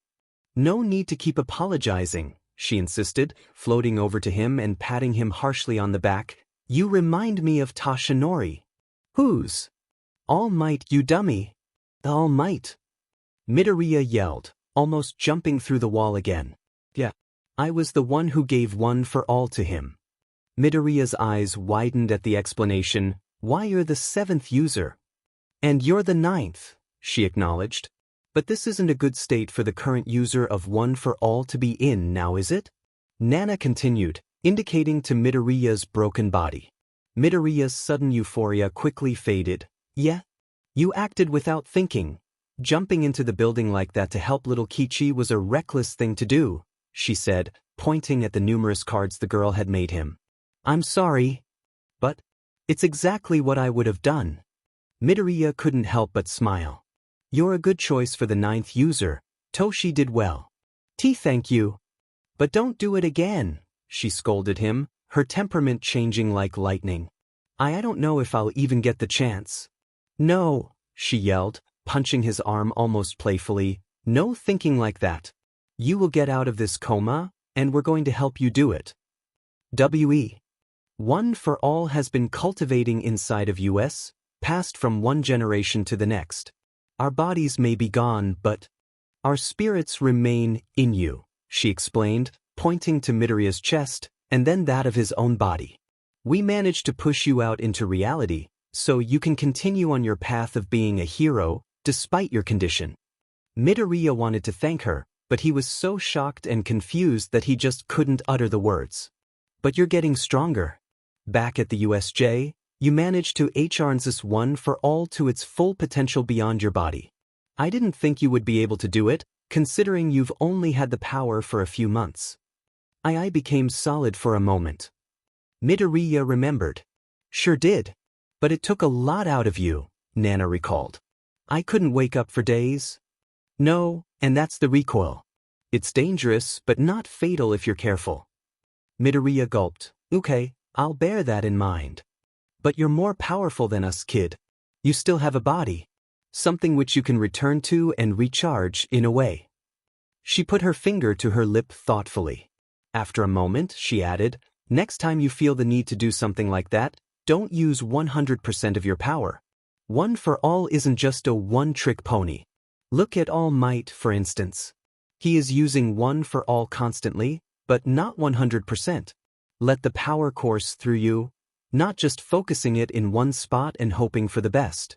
No need to keep apologizing, she insisted, floating over to him and patting him harshly on the back. You remind me of Tashinori. Whose? All Might, you dummy. All Might. Midoriya yelled, almost jumping through the wall again. Yeah, I was the one who gave one for all to him. Midoriya's eyes widened at the explanation. Why, you're the 7th user. And you're the 9th, she acknowledged. But this isn't a good state for the current user of one for all to be in now, is it? Nana continued, indicating to Midoriya's broken body. Midoriya's sudden euphoria quickly faded. Yeah? You acted without thinking. Jumping into the building like that to help little Kichi was a reckless thing to do, she said, pointing at the numerous cards the girl had made him. I'm sorry. But it's exactly what I would have done. Midoriya couldn't help but smile. You're a good choice for the 9th user. Toshi did well. Thank you. But don't do it again, she scolded him, her temperament changing like lightning. I don't know if I'll even get the chance. No, she yelled, punching his arm almost playfully. No thinking like that. You will get out of this coma, and we're going to help you do it. One for all has been cultivating inside of us, passed from one generation to the next. Our bodies may be gone, but our spirits remain in you, she explained, pointing to Midoriya's chest, and then that of his own body. We managed to push you out into reality, so you can continue on your path of being a hero, despite your condition. Midoriya wanted to thank her, but he was so shocked and confused that he just couldn't utter the words. But you're getting stronger. Back at the USJ, you managed to harness this one for all to its full potential beyond your body. I didn't think you would be able to do it, considering you've only had the power for a few months. I became solid for a moment. Midoriya remembered. Sure did. But it took a lot out of you, Nana recalled. I couldn't wake up for days. No, and that's the recoil. It's dangerous, but not fatal if you're careful. Midoriya gulped. Okay, I'll bear that in mind. But you're more powerful than us, kid. You still have a body. Something which you can return to and recharge in a way. She put her finger to her lip thoughtfully. After a moment, she added, next time you feel the need to do something like that, Don't use 100% of your power. One for all isn't just a one-trick pony. Look at All Might, for instance. He is using one for all constantly, but not 100%. Let the power course through you, not just focusing it in one spot and hoping for the best.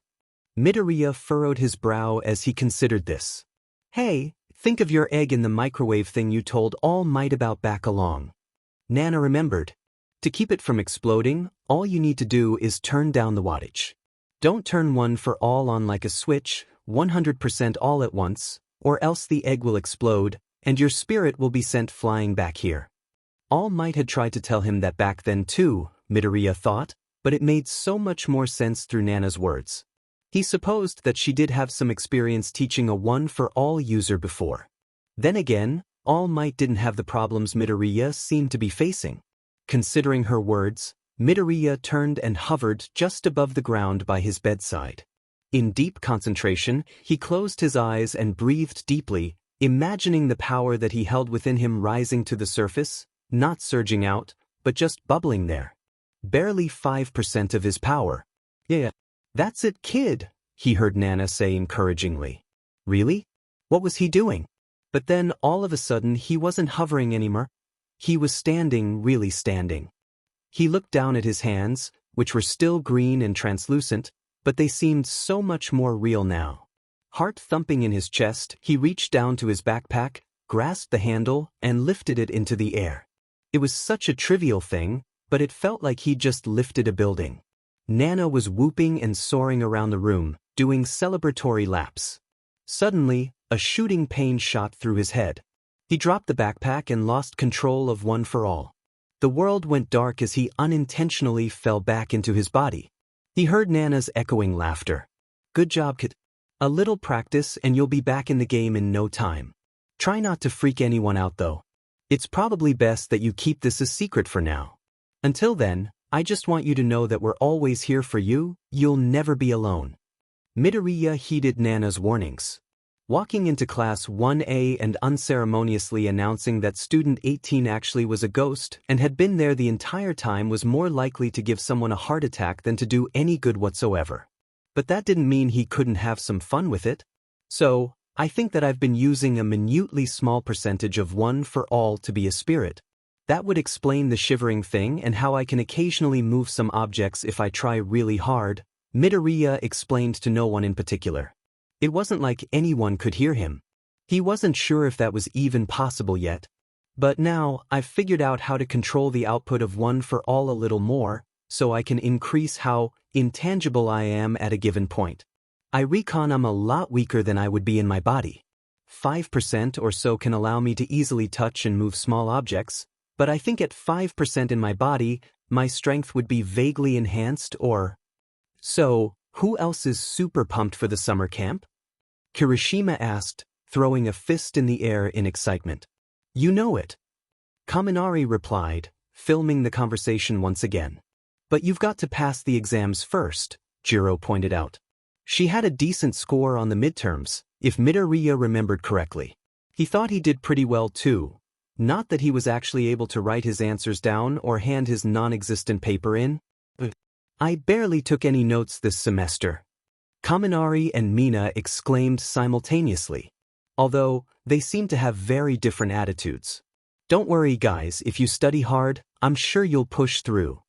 Midoriya furrowed his brow as he considered this. Hey, think of your egg in the microwave thing you told All Might about back along. Nana remembered. To keep it from exploding, all you need to do is turn down the wattage. Don't turn one for all on like a switch, 100% all at once, or else the egg will explode, and your spirit will be sent flying back here. All Might had tried to tell him that back then too, Midoriya thought, but it made so much more sense through Nana's words. He supposed that she did have some experience teaching a one-for-all user before. Then again, All Might didn't have the problems Midoriya seemed to be facing. Considering her words, Midoriya turned and hovered just above the ground by his bedside. In deep concentration, he closed his eyes and breathed deeply, imagining the power that he held within him rising to the surface, not surging out, but just bubbling there. Barely 5% of his power. Yeah, that's it, kid, he heard Nana say encouragingly. Really? What was he doing? But then all of a sudden he wasn't hovering anymore. He was standing, really standing. He looked down at his hands, which were still green and translucent, but they seemed so much more real now. Heart thumping in his chest, he reached down to his backpack, grasped the handle, and lifted it into the air. It was such a trivial thing, but it felt like he'd just lifted a building. Nana was whooping and soaring around the room, doing celebratory laps. Suddenly, a shooting pain shot through his head. He dropped the backpack and lost control of one for all. The world went dark as he unintentionally fell back into his body. He heard Nana's echoing laughter. Good job, kid. A little practice and you'll be back in the game in no time. Try not to freak anyone out though. It's probably best that you keep this a secret for now. Until then, I just want you to know that we're always here for you, you'll never be alone. Midoriya heeded Nana's warnings. Walking into class 1A and unceremoniously announcing that student 18 actually was a ghost and had been there the entire time was more likely to give someone a heart attack than to do any good whatsoever. But that didn't mean he couldn't have some fun with it. So, I think that I've been using a minutely small percentage of one for all to be a spirit. That would explain the shivering thing and how I can occasionally move some objects if I try really hard, Midoriya explained to no one in particular. It wasn't like anyone could hear him. He wasn't sure if that was even possible yet. But now, I've figured out how to control the output of one for all a little more, so I can increase how intangible I am at a given point. I reckon I'm a lot weaker than I would be in my body. 5% or so can allow me to easily touch and move small objects, but I think at 5% in my body, my strength would be vaguely enhanced or... So, who else is super pumped for the summer camp? Kirishima asked, throwing a fist in the air in excitement. You know it. Kaminari replied, filming the conversation once again. But you've got to pass the exams first, Jiro pointed out. She had a decent score on the midterms, if Midoriya remembered correctly. He thought he did pretty well too. Not that he was actually able to write his answers down or hand his non-existent paper in. I barely took any notes this semester. Kaminari and Mina exclaimed simultaneously, although they seemed to have very different attitudes. Don't worry guys, if you study hard, I'm sure you'll push through.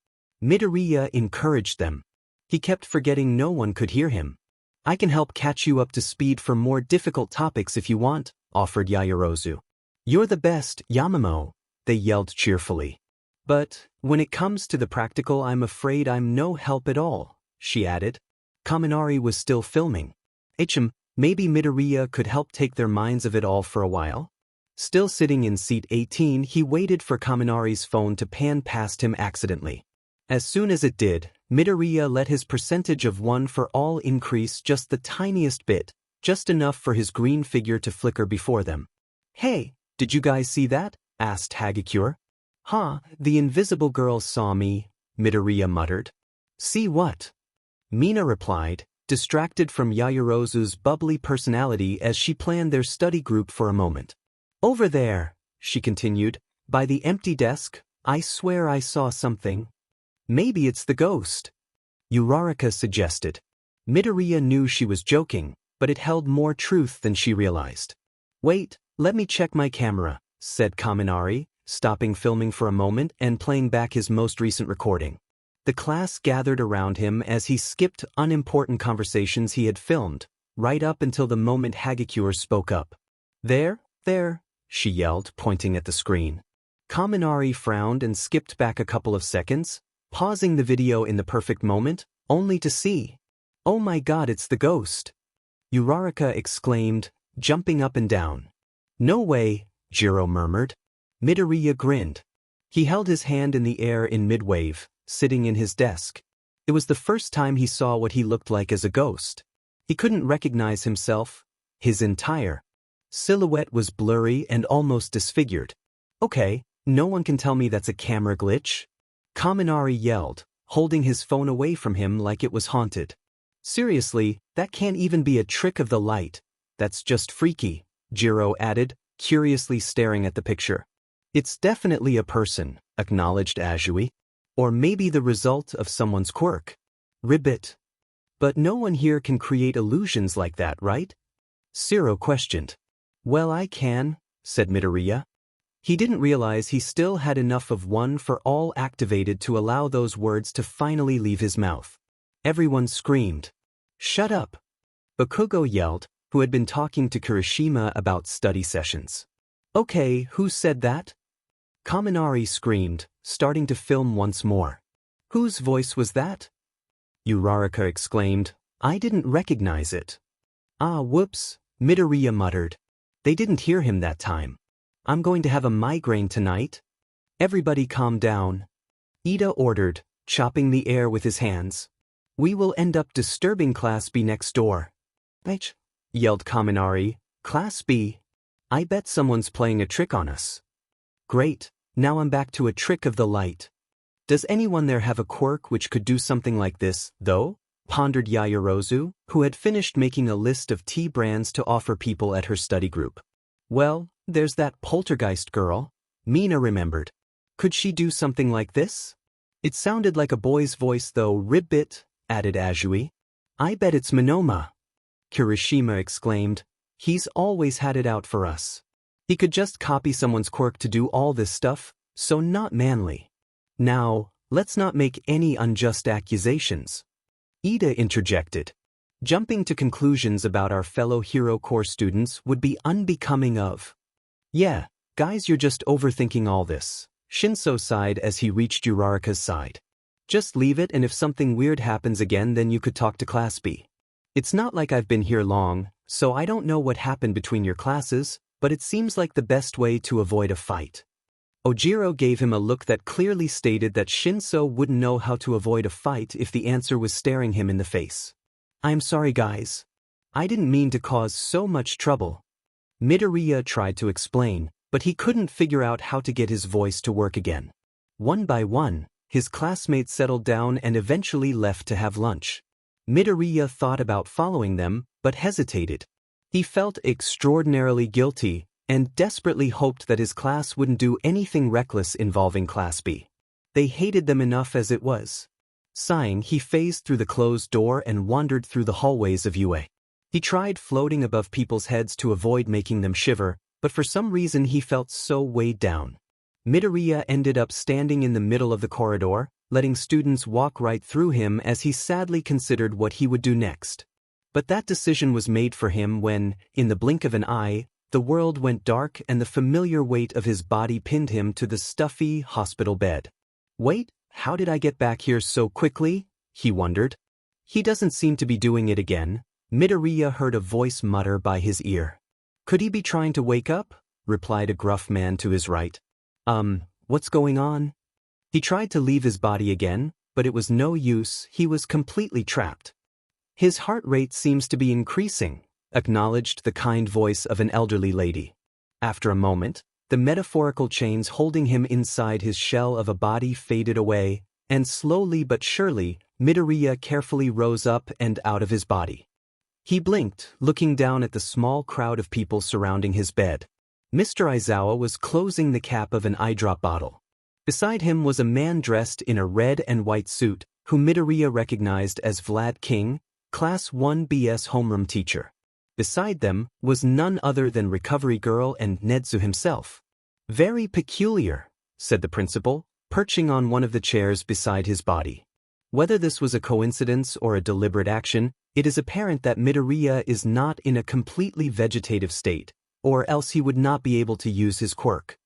Midoriya encouraged them. He kept forgetting no one could hear him. I can help catch you up to speed for more difficult topics if you want, offered Yaoyorozu. You're the best, Yamamoto, they yelled cheerfully. But, when it comes to the practical I'm afraid I'm no help at all, she added. Kaminari was still filming. Maybe Midoriya could help take their minds of it all for a while? Still sitting in seat 18, he waited for Kaminari's phone to pan past him accidentally. As soon as it did, Midoriya let his percentage of one for all increase just the tiniest bit, just enough for his green figure to flicker before them. Hey, did you guys see that? Asked Hagakure. Huh, the invisible girl saw me, Midoriya muttered. See what? Mina replied, distracted from Yaoyorozu's bubbly personality as she planned their study group for a moment. Over there, she continued, by the empty desk, I swear I saw something. Maybe it's the ghost, Uraraka suggested. Midoriya knew she was joking, but it held more truth than she realized. Wait, let me check my camera, said Kaminari, stopping filming for a moment and playing back his most recent recording. The class gathered around him as he skipped unimportant conversations he had filmed, right up until the moment Hagakure spoke up. There, she yelled, pointing at the screen. Kaminari frowned and skipped back a couple of seconds, pausing the video in the perfect moment, only to see. Oh my god, it's the ghost! Uraraka exclaimed, jumping up and down. No way, Jiro murmured. Midoriya grinned. He held his hand in the air in mid-wave, sitting in his desk. It was the first time he saw what he looked like as a ghost. He couldn't recognize himself. His entire silhouette was blurry and almost disfigured. Okay, no one can tell me that's a camera glitch. Kaminari yelled, holding his phone away from him like it was haunted. Seriously, that can't even be a trick of the light. That's just freaky, Jiro added, curiously staring at the picture. It's definitely a person, acknowledged Azui. Or maybe the result of someone's quirk. Ribbit. But no one here can create illusions like that, right? Siro questioned. Well, I can, said Midoriya. He didn't realize he still had enough of one for all activated to allow those words to finally leave his mouth. Everyone screamed. Shut up! Bakugo yelled, who had been talking to Kirishima about study sessions. Okay, who said that? Kaminari screamed, starting to film once more. Whose voice was that? Uraraka exclaimed. I didn't recognize it. Ah, whoops, Midoriya muttered. They didn't hear him that time. I'm going to have a migraine tonight. Everybody calm down. Ida ordered, chopping the air with his hands. We will end up disturbing Class B next door. Bitch, yelled Kaminari. Class B? I bet someone's playing a trick on us. Great, now I'm back to a trick of the light. Does anyone there have a quirk which could do something like this, though? Pondered Yaoyorozu, who had finished making a list of tea brands to offer people at her study group. Well, there's that poltergeist girl, Mina remembered. Could she do something like this? It sounded like a boy's voice though, Ribbit, added Azui. I bet it's Monoma. Kirishima exclaimed. He's always had it out for us. He could just copy someone's quirk to do all this stuff, so not manly. Now, let's not make any unjust accusations. Ida interjected. Jumping to conclusions about our fellow Hero Corps students would be unbecoming of. Yeah, guys, you're just overthinking all this, Shinso sighed as he reached Uraraka's side. Just leave it, and if something weird happens again, then you could talk to Class B. It's not like I've been here long, so I don't know what happened between your classes, but it seems like the best way to avoid a fight. Ojiro gave him a look that clearly stated that Shinso wouldn't know how to avoid a fight if the answer was staring him in the face. I'm sorry, guys. I didn't mean to cause so much trouble. Midoriya tried to explain, but he couldn't figure out how to get his voice to work again. One by one, his classmates settled down and eventually left to have lunch. Midoriya thought about following them, but hesitated. He felt extraordinarily guilty and desperately hoped that his class wouldn't do anything reckless involving Class B. They hated them enough as it was. Sighing, he phased through the closed door and wandered through the hallways of UA. He tried floating above people's heads to avoid making them shiver, but for some reason he felt so weighed down. Midoriya ended up standing in the middle of the corridor, letting students walk right through him as he sadly considered what he would do next. But that decision was made for him when, in the blink of an eye, the world went dark and the familiar weight of his body pinned him to the stuffy hospital bed. Wait, how did I get back here so quickly? He wondered. He doesn't seem to be doing it again. Midoriya heard a voice mutter by his ear. Could he be trying to wake up? Replied a gruff man to his right. What's going on? He tried to leave his body again, but it was no use, he was completely trapped. His heart rate seems to be increasing, acknowledged the kind voice of an elderly lady. After a moment, the metaphorical chains holding him inside his shell of a body faded away, and slowly but surely, Midoriya carefully rose up and out of his body. He blinked, looking down at the small crowd of people surrounding his bed. Mr. Aizawa was closing the cap of an eye drop bottle. Beside him was a man dressed in a red and white suit, whom Midoriya recognized as Vlad King, Class 1 BS homeroom teacher. Beside them was none other than Recovery Girl and Nedzu himself. "Very peculiar," said the principal, perching on one of the chairs beside his body. Whether this was a coincidence or a deliberate action, it is apparent that Midoriya is not in a completely vegetative state, or else he would not be able to use his quirk.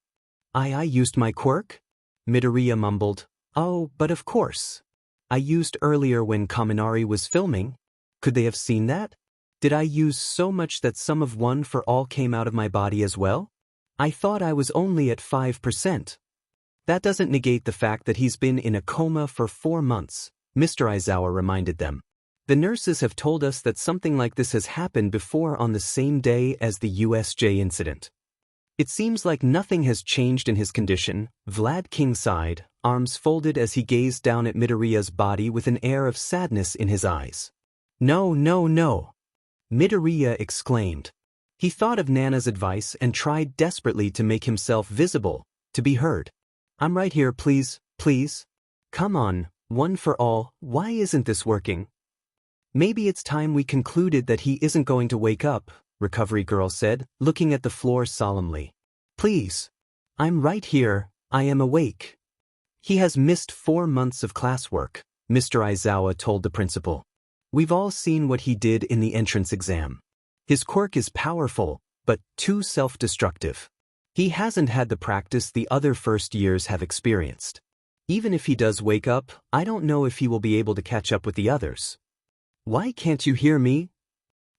I used my quirk?" Midoriya mumbled. "Oh, but of course. I used earlier when Kaminari was filming. Could they have seen that? Did I use so much that some of One for All came out of my body as well? I thought I was only at 5%. That doesn't negate the fact that he's been in a coma for 4 months, Mr. Aizawa reminded them. The nurses have told us that something like this has happened before on the same day as the USJ incident. It seems like nothing has changed in his condition. Vlad King sighed, arms folded as he gazed down at Midoriya's body with an air of sadness in his eyes. "No, no, no," Midoriya exclaimed. He thought of Nana's advice and tried desperately to make himself visible, to be heard. "I'm right here, please, please. Come on, One for All, why isn't this working?" "Maybe it's time we concluded that he isn't going to wake up," Recovery Girl said, looking at the floor solemnly. "Please. I'm right here, I am awake." "He has missed 4 months of classwork," Mr. Aizawa told the principal. "We've all seen what he did in the entrance exam. His quirk is powerful, but too self-destructive. He hasn't had the practice the other first years have experienced. Even if he does wake up, I don't know if he will be able to catch up with the others." "Why can't you hear me?"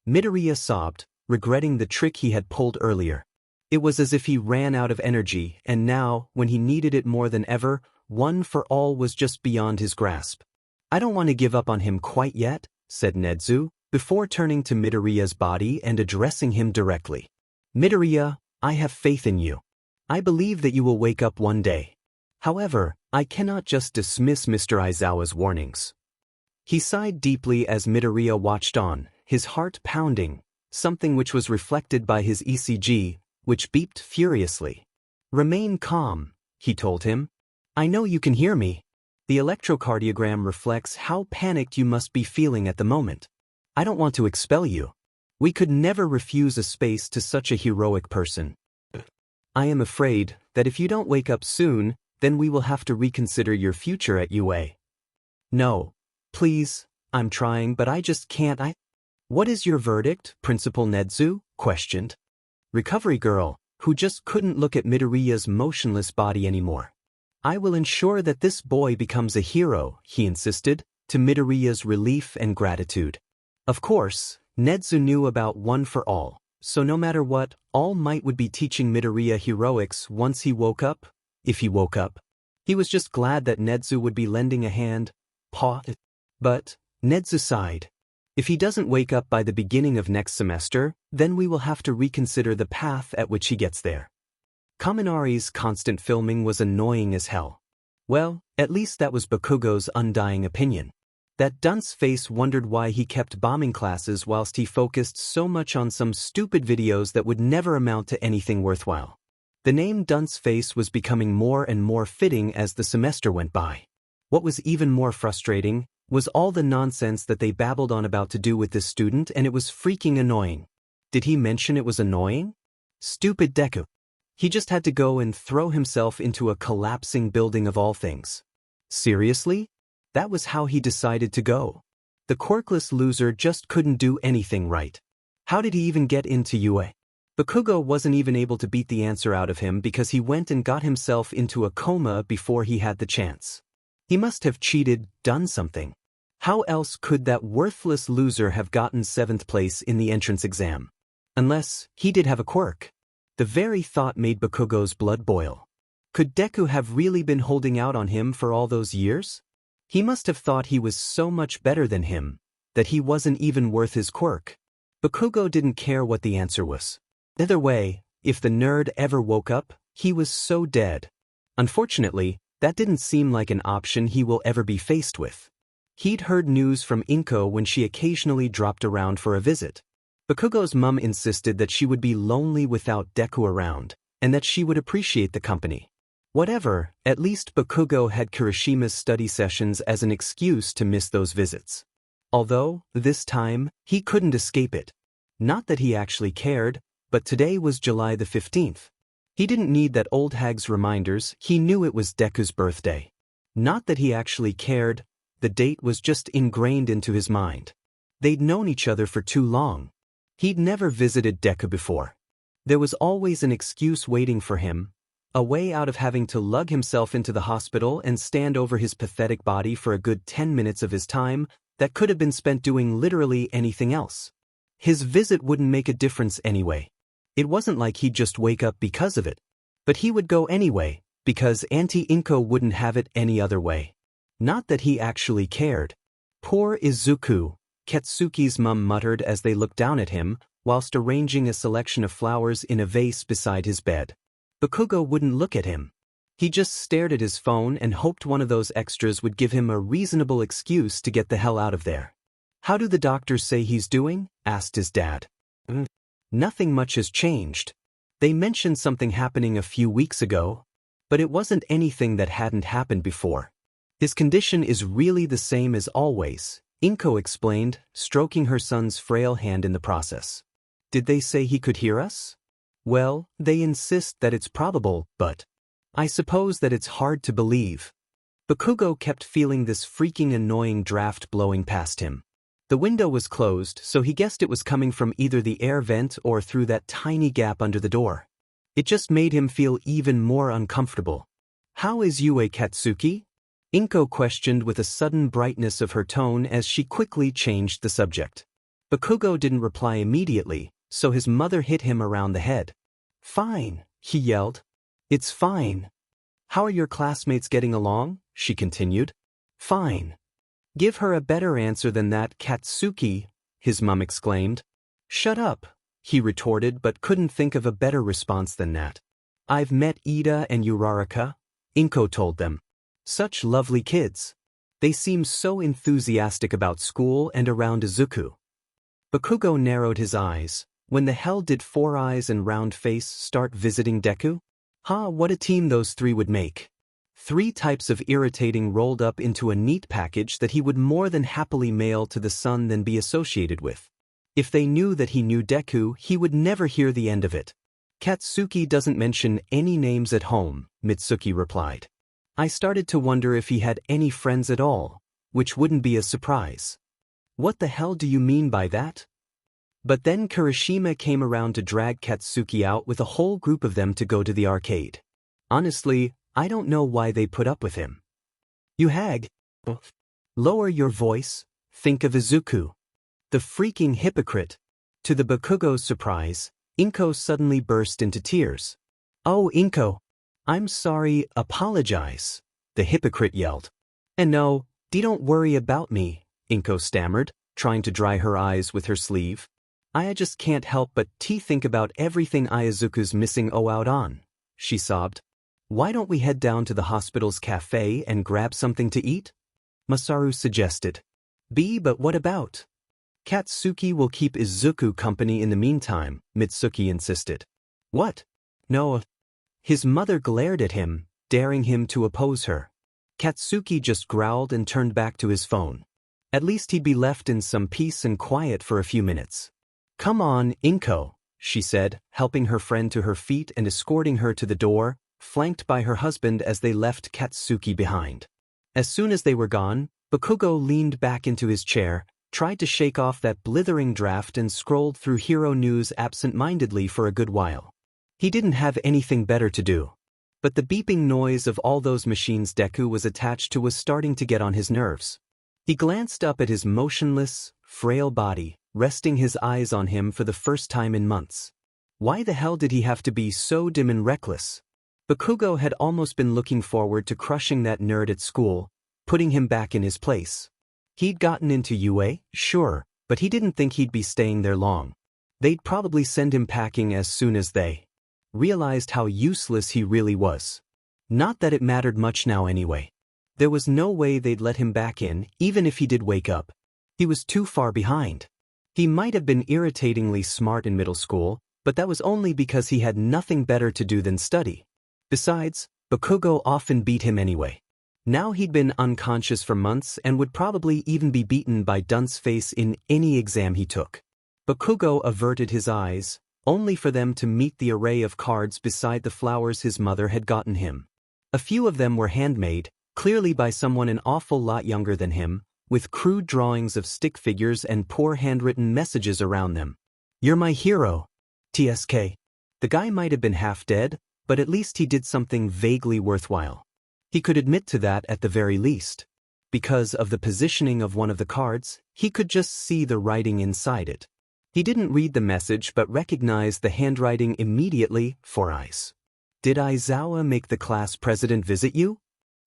Midoriya sobbed, regretting the trick he had pulled earlier. It was as if he ran out of energy, and now, when he needed it more than ever, One for All was just beyond his grasp. "I don't want to give up on him quite yet," said Nedzu, before turning to Midoriya's body and addressing him directly. "Midoriya, I have faith in you. I believe that you will wake up one day. However, I cannot just dismiss Mr. Aizawa's warnings." He sighed deeply as Midoriya watched on, his heart pounding, something which was reflected by his ECG, which beeped furiously. "Remain calm," he told him. "I know you can hear me. The electrocardiogram reflects how panicked you must be feeling at the moment. I don't want to expel you. We could never refuse a space to such a heroic person. I am afraid that if you don't wake up soon, then we will have to reconsider your future at UA." "No. Please, I'm trying, but I just can't. "What is your verdict?" Principal Nedzu questioned. Recovery Girl, who just couldn't look at Midoriya's motionless body anymore. "I will ensure that this boy becomes a hero," he insisted, to Midoriya's relief and gratitude. Of course, Nedzu knew about One for All, so no matter what, All Might would be teaching Midoriya heroics once he woke up, if he woke up. He was just glad that Nedzu would be lending a hand. But, Nedzu sighed. "If he doesn't wake up by the beginning of next semester, then we will have to reconsider the path at which he gets there." Kaminari's constant filming was annoying as hell. Well, at least that was Bakugo's undying opinion. That dunce face wondered why he kept bombing classes whilst he focused so much on some stupid videos that would never amount to anything worthwhile. The name Dunce Face was becoming more and more fitting as the semester went by. What was even more frustrating was all the nonsense that they babbled on about to do with this student, and it was freaking annoying. Did he mention it was annoying? Stupid Deku. He just had to go and throw himself into a collapsing building of all things. Seriously? That was how he decided to go. The quirkless loser just couldn't do anything right. How did he even get into UA? Bakugo wasn't even able to beat the answer out of him because he went and got himself into a coma before he had the chance. He must have cheated, done something. How else could that worthless loser have gotten 7th place in the entrance exam? Unless he did have a quirk. The very thought made Bakugo's blood boil. Could Deku have really been holding out on him for all those years? He must have thought he was so much better than him, that he wasn't even worth his quirk. Bakugo didn't care what the answer was. Either way, if the nerd ever woke up, he was so dead. Unfortunately, that didn't seem like an option he will ever be faced with. He'd heard news from Inko when she occasionally dropped around for a visit. Bakugo's mum insisted that she would be lonely without Deku around, and that she would appreciate the company. Whatever, at least Bakugo had Kirishima's study sessions as an excuse to miss those visits. Although, this time, he couldn't escape it. Not that he actually cared, but today was July the 15th. He didn't need that old hag's reminders, he knew it was Deku's birthday. Not that he actually cared, the date was just ingrained into his mind. They'd known each other for too long. He'd never visited Deku before. There was always an excuse waiting for him, a way out of having to lug himself into the hospital and stand over his pathetic body for a good 10 minutes of his time that could have been spent doing literally anything else. His visit wouldn't make a difference anyway. It wasn't like he'd just wake up because of it. But he would go anyway, because Auntie Inko wouldn't have it any other way. Not that he actually cared. Poor Izuku, Katsuki's mum muttered as they looked down at him, whilst arranging a selection of flowers in a vase beside his bed. Bakugo wouldn't look at him. He just stared at his phone and hoped one of those extras would give him a reasonable excuse to get the hell out of there. "How do the doctors say he's doing?" asked his dad. Nothing much has changed. They mentioned something happening a few weeks ago, but it wasn't anything that hadn't happened before. His condition is really the same as always, Inko explained, stroking her son's frail hand in the process. "Did they say he could hear us?" "Well, they insist that it's probable, but I suppose that it's hard to believe." Bakugo kept feeling this freaking annoying draft blowing past him. The window was closed, so he guessed it was coming from either the air vent or through that tiny gap under the door. It just made him feel even more uncomfortable. "How is Yue Katsuki?" Inko questioned with a sudden brightness of her tone as she quickly changed the subject. Bakugo didn't reply immediately, so his mother hit him around the head. "Fine," he yelled. "It's fine." "How are your classmates getting along?" she continued. "Fine." "Give her a better answer than that, Katsuki," his mum exclaimed. "Shut up," he retorted, but couldn't think of a better response than that. "I've met Ida and Uraraka," Inko told them. "Such lovely kids. They seem so enthusiastic about school and around Izuku." Bakugo narrowed his eyes. When the hell did Four Eyes and Round Face start visiting Deku? What a team those three would make. 3 types of irritating rolled up into a neat package that he would more than happily mail to the son than be associated with. If they knew that he knew Deku, he would never hear the end of it. "Katsuki doesn't mention any names at home," Mitsuki replied. "I started to wonder if he had any friends at all, which wouldn't be a surprise." "What the hell do you mean by that?" But then Kirishima came around to drag Katsuki out with a whole group of them to go to the arcade. Honestly, I don't know why they put up with him. "You hag. Lower your voice, think of Izuku. The freaking hypocrite." To the Bakugo's surprise, Inko suddenly burst into tears. "Oh, Inko. I'm sorry, apologize," the hypocrite yelled. "And no, don't worry about me," Inko stammered, trying to dry her eyes with her sleeve. "I just can't help but think about everything Izuku's missing out on," she sobbed. "Why don't we head down to the hospital's cafe and grab something to eat?" Masaru suggested. But what about? "Katsuki will keep Izuku company in the meantime," Mitsuki insisted. "What? No." His mother glared at him, daring him to oppose her. Katsuki just growled and turned back to his phone. At least he'd be left in some peace and quiet for a few minutes. "Come on, Inko," she said, helping her friend to her feet and escorting her to the door, flanked by her husband as they left Katsuki behind. As soon as they were gone, Bakugo leaned back into his chair, tried to shake off that blithering draft and scrolled through Hero News absent-mindedly for a good while. He didn't have anything better to do. But the beeping noise of all those machines Deku was attached to was starting to get on his nerves. He glanced up at his motionless, frail body, resting his eyes on him for the first time in months. Why the hell did he have to be so dim and reckless? Bakugo had almost been looking forward to crushing that nerd at school, putting him back in his place. He'd gotten into UA, sure, but he didn't think he'd be staying there long. They'd probably send him packing as soon as they realized how useless he really was. Not that it mattered much now anyway. There was no way they'd let him back in, even if he did wake up. He was too far behind. He might have been irritatingly smart in middle school, but that was only because he had nothing better to do than study. Besides, Bakugo often beat him anyway. Now he'd been unconscious for months and would probably even be beaten by Dunce Face in any exam he took. Bakugo averted his eyes, only for them to meet the array of cards beside the flowers his mother had gotten him. A few of them were handmade, clearly by someone an awful lot younger than him, with crude drawings of stick figures and poor handwritten messages around them. "You're my hero, TSK." The guy might have been half dead, but at least he did something vaguely worthwhile. He could admit to that at the very least. Because of the positioning of one of the cards, he could just see the writing inside it. He didn't read the message but recognized the handwriting immediately. "For eyes. Did Aizawa make the class president visit you?"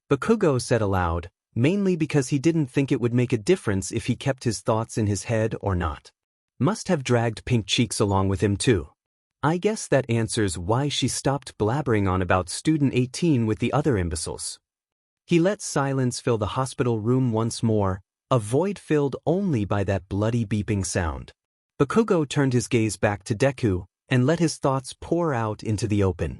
Bakugo said aloud, mainly because he didn't think it would make a difference if he kept his thoughts in his head or not. Must have dragged Pink Cheeks along with him too. I guess that answers why she stopped blabbering on about Student 18 with the other imbeciles. He let silence fill the hospital room once more, a void filled only by that bloody beeping sound. Bakugo turned his gaze back to Deku and let his thoughts pour out into the open.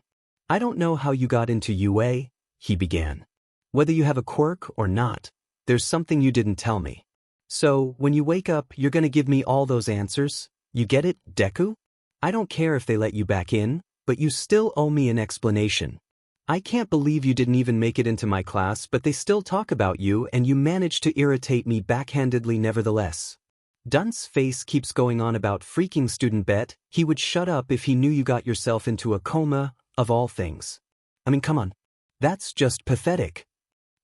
"I don't know how you got into UA," he began. "Whether you have a quirk or not, there's something you didn't tell me. So, when you wake up, you're gonna give me all those answers? You get it, Deku? I don't care if they let you back in, but you still owe me an explanation. I can't believe you didn't even make it into my class, but they still talk about you and you managed to irritate me backhandedly nevertheless. Dunce Face keeps going on about freaking student bet. He would shut up if he knew you got yourself into a coma, of all things. I mean, come on. That's just pathetic."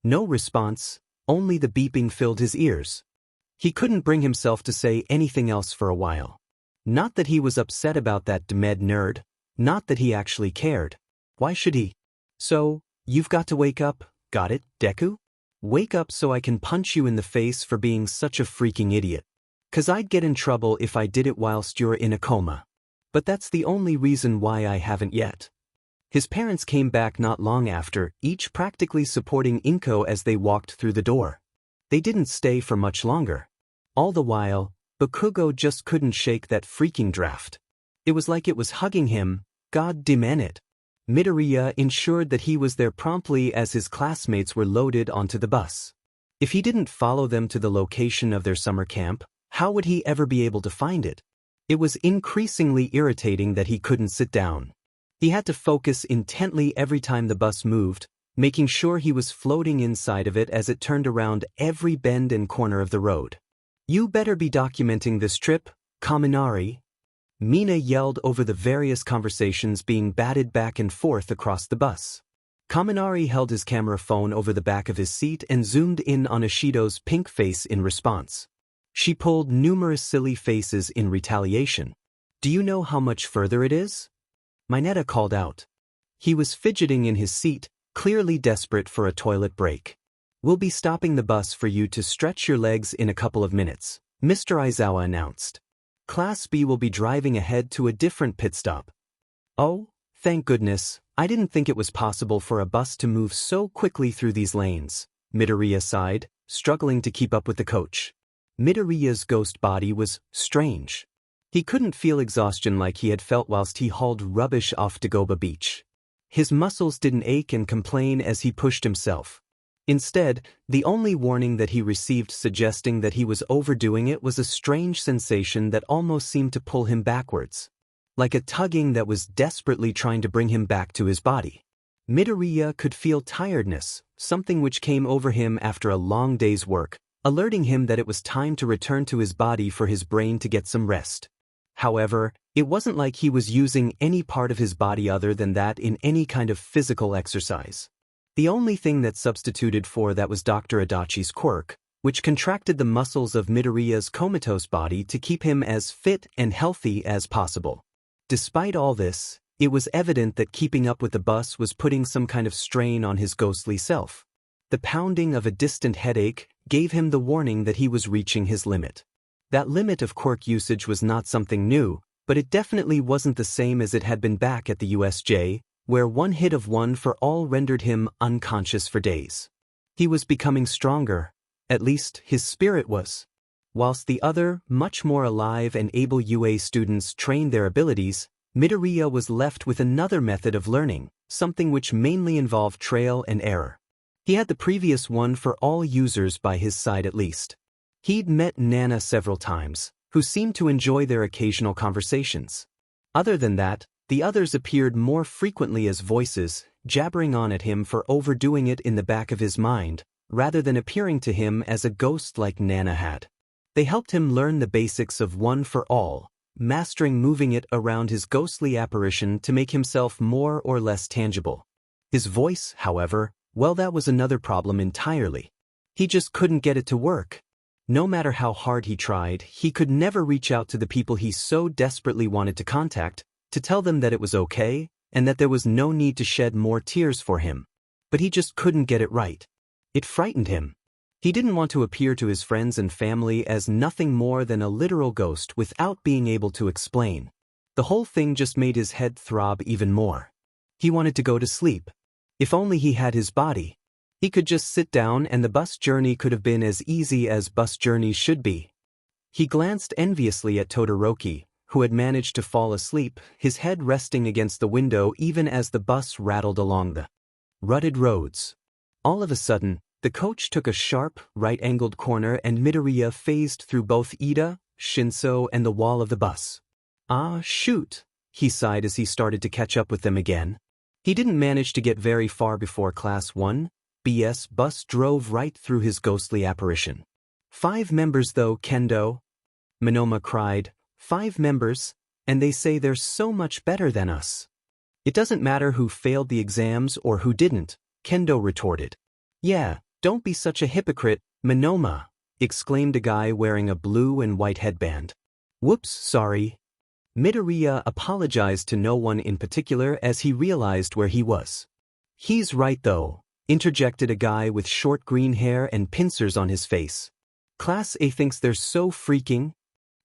No response, only the beeping filled his ears. He couldn't bring himself to say anything else for a while. Not that he was upset about that demed nerd, not that he actually cared. Why should he? "So, you've got to wake up, got it, Deku? Wake up so I can punch you in the face for being such a freaking idiot. 'Cause I'd get in trouble if I did it whilst you're in a coma. But that's the only reason why I haven't yet." His parents came back not long after, each practically supporting Inko as they walked through the door. They didn't stay for much longer. All the while, Bakugo just couldn't shake that freaking draft. It was like it was hugging him, god damn it. Midoriya ensured that he was there promptly as his classmates were loaded onto the bus. If he didn't follow them to the location of their summer camp, how would he ever be able to find it? It was increasingly irritating that he couldn't sit down. He had to focus intently every time the bus moved, making sure he was floating inside of it as it turned around every bend and corner of the road. "You better be documenting this trip, Kaminari." Mina yelled over the various conversations being batted back and forth across the bus. Kaminari held his camera phone over the back of his seat and zoomed in on Ishido's pink face in response. She pulled numerous silly faces in retaliation. "Do you know how much further it is?" Mineta called out. He was fidgeting in his seat, clearly desperate for a toilet break. "We'll be stopping the bus for you to stretch your legs in a couple of minutes," Mr. Aizawa announced. "Class B will be driving ahead to a different pit stop." "Oh, thank goodness, I didn't think it was possible for a bus to move so quickly through these lanes," Midoriya sighed, struggling to keep up with the coach. Midoriya's ghost body was strange. He couldn't feel exhaustion like he had felt whilst he hauled rubbish off Dagoba Beach. His muscles didn't ache and complain as he pushed himself. Instead, the only warning that he received suggesting that he was overdoing it was a strange sensation that almost seemed to pull him backwards. Like a tugging that was desperately trying to bring him back to his body. Midoriya could feel tiredness, something which came over him after a long day's work, alerting him that it was time to return to his body for his brain to get some rest. However, it wasn't like he was using any part of his body other than that in any kind of physical exercise. The only thing that substituted for that was Dr. Adachi's quirk, which contracted the muscles of Midoriya's comatose body to keep him as fit and healthy as possible. Despite all this, it was evident that keeping up with the bus was putting some kind of strain on his ghostly self. The pounding of a distant headache gave him the warning that he was reaching his limit. That limit of quirk usage was not something new, but it definitely wasn't the same as it had been back at the USJ, where one hit of one for all rendered him unconscious for days. He was becoming stronger, at least his spirit was. Whilst the other, much more alive and able UA students trained their abilities, Midoriya was left with another method of learning, something which mainly involved trial and error. He had the previous one for all users by his side at least. He'd met Nana several times, who seemed to enjoy their occasional conversations. Other than that, the others appeared more frequently as voices, jabbering on at him for overdoing it in the back of his mind, rather than appearing to him as a ghost like Nana had. They helped him learn the basics of One for All, mastering moving it around his ghostly apparition to make himself more or less tangible. His voice, however, well, that was another problem entirely. He just couldn't get it to work. No matter how hard he tried, he could never reach out to the people he so desperately wanted to contact, to tell them that it was okay, and that there was no need to shed more tears for him. But he just couldn't get it right. It frightened him. He didn't want to appear to his friends and family as nothing more than a literal ghost without being able to explain. The whole thing just made his head throb even more. He wanted to go to sleep. If only he had his body. He could just sit down and the bus journey could have been as easy as bus journeys should be. He glanced enviously at Todoroki, who had managed to fall asleep, his head resting against the window even as the bus rattled along the rutted roads. All of a sudden, the coach took a sharp, right-angled corner and Midoriya phased through both Ida, Shinso, and the wall of the bus. Ah, shoot, he sighed as he started to catch up with them again. He didn't manage to get very far before Class 1B's bus drove right through his ghostly apparition. 5 members though, Kendo, Monoma cried. 5 members, and they say they're so much better than us. It doesn't matter who failed the exams or who didn't, Kendo retorted. Yeah, don't be such a hypocrite, Monoma, exclaimed a guy wearing a blue and white headband. Whoops, sorry. Midoriya apologized to no one in particular as he realized where he was. He's right though, interjected a guy with short green hair and pincers on his face. Class A thinks they're so freaking.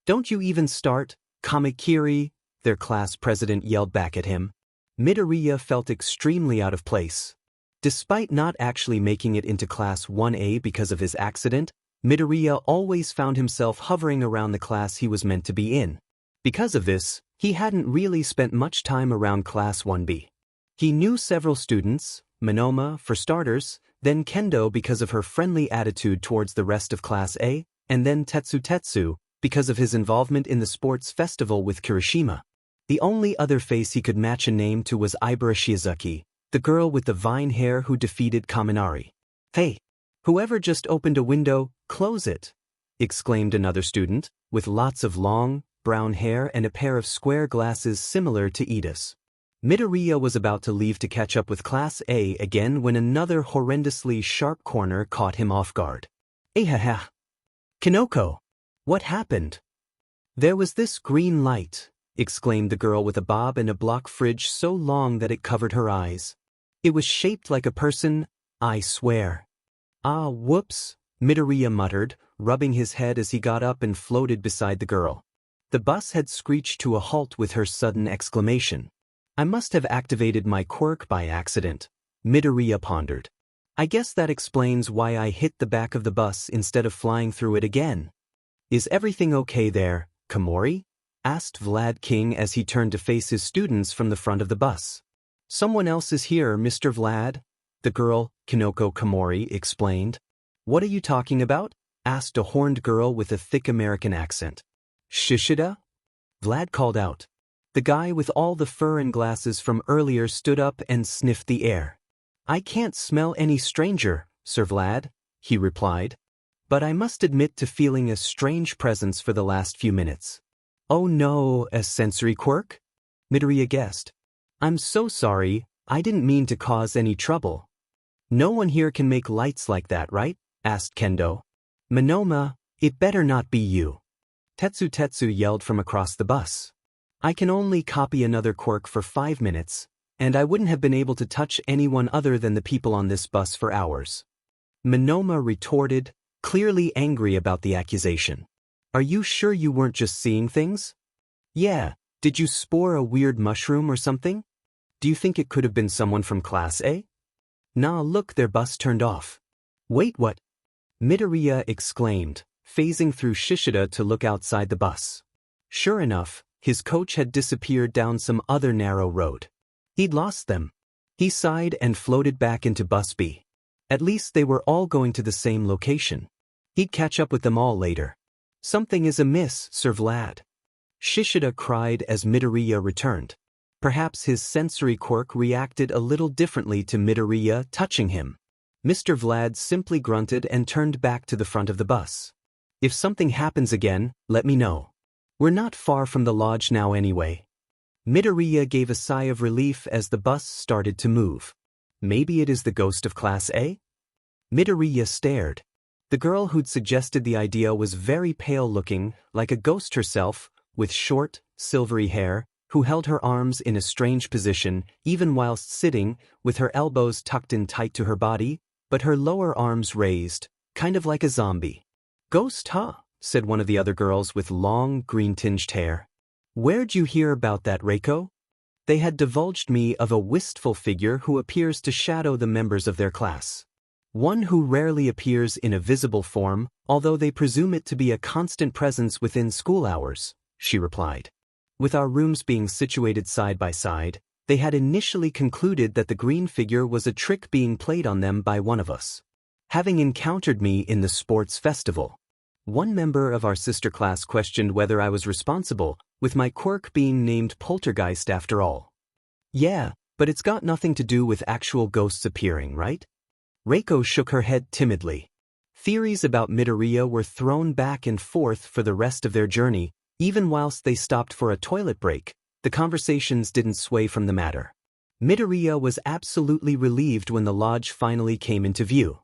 Don't you even start, Kamikiri, their class president yelled back at him. Midoriya felt extremely out of place. Despite not actually making it into Class 1A because of his accident, Midoriya always found himself hovering around the class he was meant to be in. Because of this, he hadn't really spent much time around Class 1B. He knew several students, Monoma, for starters, then Kendo because of her friendly attitude towards the rest of Class A, and then Tetsu because of his involvement in the sports festival with Kirishima. The only other face he could match a name to was Ibara Shizuki, the girl with the vine hair who defeated Kaminari. Hey, whoever just opened a window, close it, exclaimed another student, with lots of long, brown hair and a pair of square glasses similar to Ida's. Midoriya was about to leave to catch up with Class A again when another horrendously sharp corner caught him off guard. Ahaha! Kinoko! What happened? There was this green light, exclaimed the girl with a bob and a block fridge so long that it covered her eyes. It was shaped like a person, I swear. Ah, whoops, Midoriya muttered, rubbing his head as he got up and floated beside the girl. The bus had screeched to a halt with her sudden exclamation. I must have activated my quirk by accident, Midoriya pondered. I guess that explains why I hit the back of the bus instead of flying through it again. Is everything okay there, Komori? Asked Vlad King as he turned to face his students from the front of the bus. Someone else is here, Mr. Vlad, the girl, Kinoko Komori, explained. What are you talking about? Asked a horned girl with a thick American accent. Shishida? Vlad called out. The guy with all the fur and glasses from earlier stood up and sniffed the air. I can't smell any stranger, Sir Vlad, he replied. But I must admit to feeling a strange presence for the last few minutes. Oh no, a sensory quirk? Midoriya guessed. I'm so sorry, I didn't mean to cause any trouble. No one here can make lights like that, right? Asked Kendo. Monoma, it better not be you. Tetsu yelled from across the bus. I can only copy another quirk for 5 minutes, and I wouldn't have been able to touch anyone other than the people on this bus for hours. Monoma retorted, clearly angry about the accusation. Are you sure you weren't just seeing things? Yeah, did you spore a weird mushroom or something? Do you think it could have been someone from Class A? Nah, look, their bus turned off. Wait, what? Midoriya exclaimed, phasing through Shishida to look outside the bus. Sure enough, his coach had disappeared down some other narrow road. He'd lost them. He sighed and floated back into Bus B. At least they were all going to the same location. He'd catch up with them all later. Something is amiss, Sir Vlad. Shishida cried as Midoriya returned. Perhaps his sensory quirk reacted a little differently to Midoriya touching him. Mr. Vlad simply grunted and turned back to the front of the bus. If something happens again, let me know. We're not far from the lodge now anyway. Midoriya gave a sigh of relief as the bus started to move. Maybe it is the ghost of Class A? Midoriya stared. The girl who'd suggested the idea was very pale-looking, like a ghost herself, with short, silvery hair, who held her arms in a strange position, even whilst sitting, with her elbows tucked in tight to her body, but her lower arms raised, kind of like a zombie. Ghost, huh? Said one of the other girls with long, green-tinged hair. Where'd you hear about that, Reiko? They had divulged me of a wistful figure who appears to shadow the members of their class. One who rarely appears in a visible form, although they presume it to be a constant presence within school hours, she replied. With our rooms being situated side by side, they had initially concluded that the green figure was a trick being played on them by one of us. Having encountered me in the sports festival, one member of our sister class questioned whether I was responsible, with my quirk being named Poltergeist after all. Yeah, but it's got nothing to do with actual ghosts appearing, right? Reiko shook her head timidly. Theories about Midoriya were thrown back and forth for the rest of their journey. Even whilst they stopped for a toilet break, the conversations didn't sway from the matter. Midoriya was absolutely relieved when the lodge finally came into view.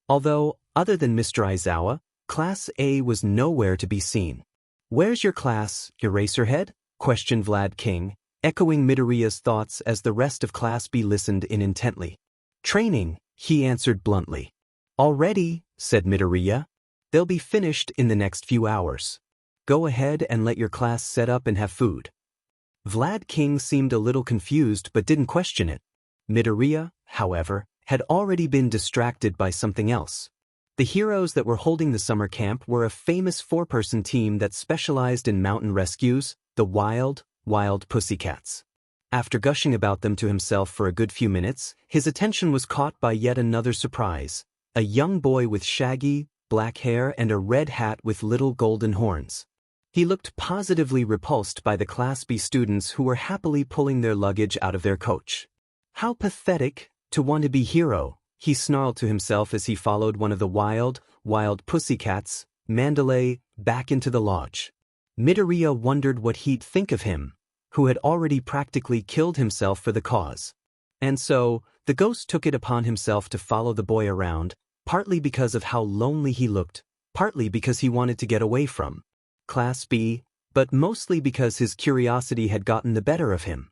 Although, other than Mr. Aizawa, Class A was nowhere to be seen. Where's your class, Eraserhead? Questioned Vlad King, echoing Midoriya's thoughts as the rest of Class B listened in intently. Training, he answered bluntly. Already, said Midoriya. They'll be finished in the next few hours. Go ahead and let your class set up and have food. Vlad King seemed a little confused but didn't question it. Midoriya, however, had already been distracted by something else. The heroes that were holding the summer camp were a famous 4-person team that specialized in mountain rescues, the Wild Pussycats. After gushing about them to himself for a good few minutes, his attention was caught by yet another surprise, a young boy with shaggy, black hair and a red hat with little golden horns. He looked positively repulsed by the Class B students who were happily pulling their luggage out of their coach. How pathetic, to want to be hero, he snarled to himself as he followed one of the Wild Pussycats, Mandalay, back into the lodge. Midoriya wondered what he'd think of him, who had already practically killed himself for the cause. And so, the ghost took it upon himself to follow the boy around, partly because of how lonely he looked, partly because he wanted to get away from Class B, but mostly because his curiosity had gotten the better of him.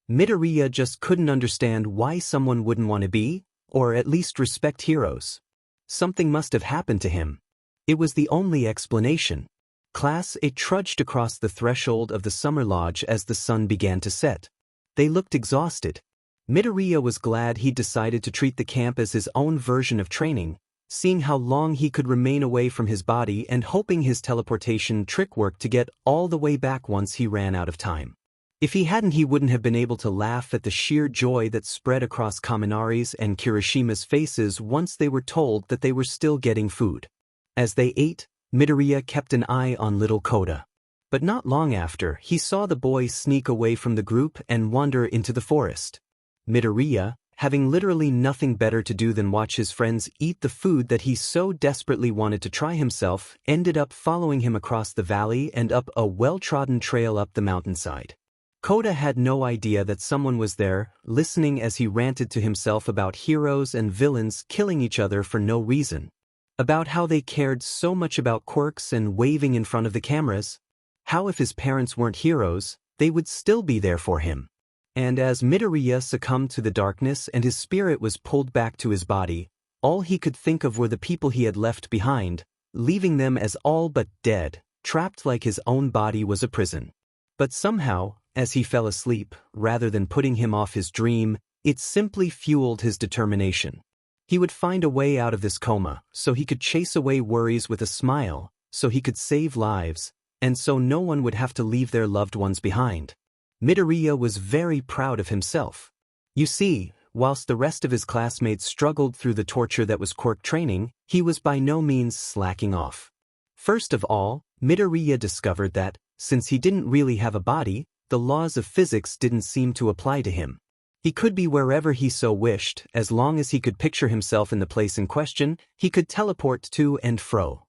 Midoriya just couldn't understand why someone wouldn't want to be, or at least respect heroes. Something must have happened to him. It was the only explanation. Class A trudged across the threshold of the summer lodge as the sun began to set. They looked exhausted. Midoriya was glad he'd decided to treat the camp as his own version of training, seeing how long he could remain away from his body and hoping his teleportation trick worked to get all the way back once he ran out of time. If he hadn't, he wouldn't have been able to laugh at the sheer joy that spread across Kaminari's and Kirishima's faces once they were told that they were still getting food. As they ate, Midoriya kept an eye on little Koda. But not long after, he saw the boy sneak away from the group and wander into the forest. Midoriya, having literally nothing better to do than watch his friends eat the food that he so desperately wanted to try himself, ended up following him across the valley and up a well-trodden trail up the mountainside. Koda had no idea that someone was there, listening as he ranted to himself about heroes and villains killing each other for no reason. About how they cared so much about quirks and waving in front of the cameras. How if his parents weren't heroes, they would still be there for him. And as Midoriya succumbed to the darkness and his spirit was pulled back to his body, all he could think of were the people he had left behind, leaving them as all but dead, trapped like his own body was a prison. But somehow, as he fell asleep, rather than putting him off his dream, it simply fueled his determination. He would find a way out of this coma, so he could chase away worries with a smile, so he could save lives, and so no one would have to leave their loved ones behind. Midoriya was very proud of himself. You see, whilst the rest of his classmates struggled through the torture that was Quirk training, he was by no means slacking off. First of all, Midoriya discovered that, since he didn't really have a body, the laws of physics didn't seem to apply to him. He could be wherever he so wished, as long as he could picture himself in the place in question, he could teleport to and fro.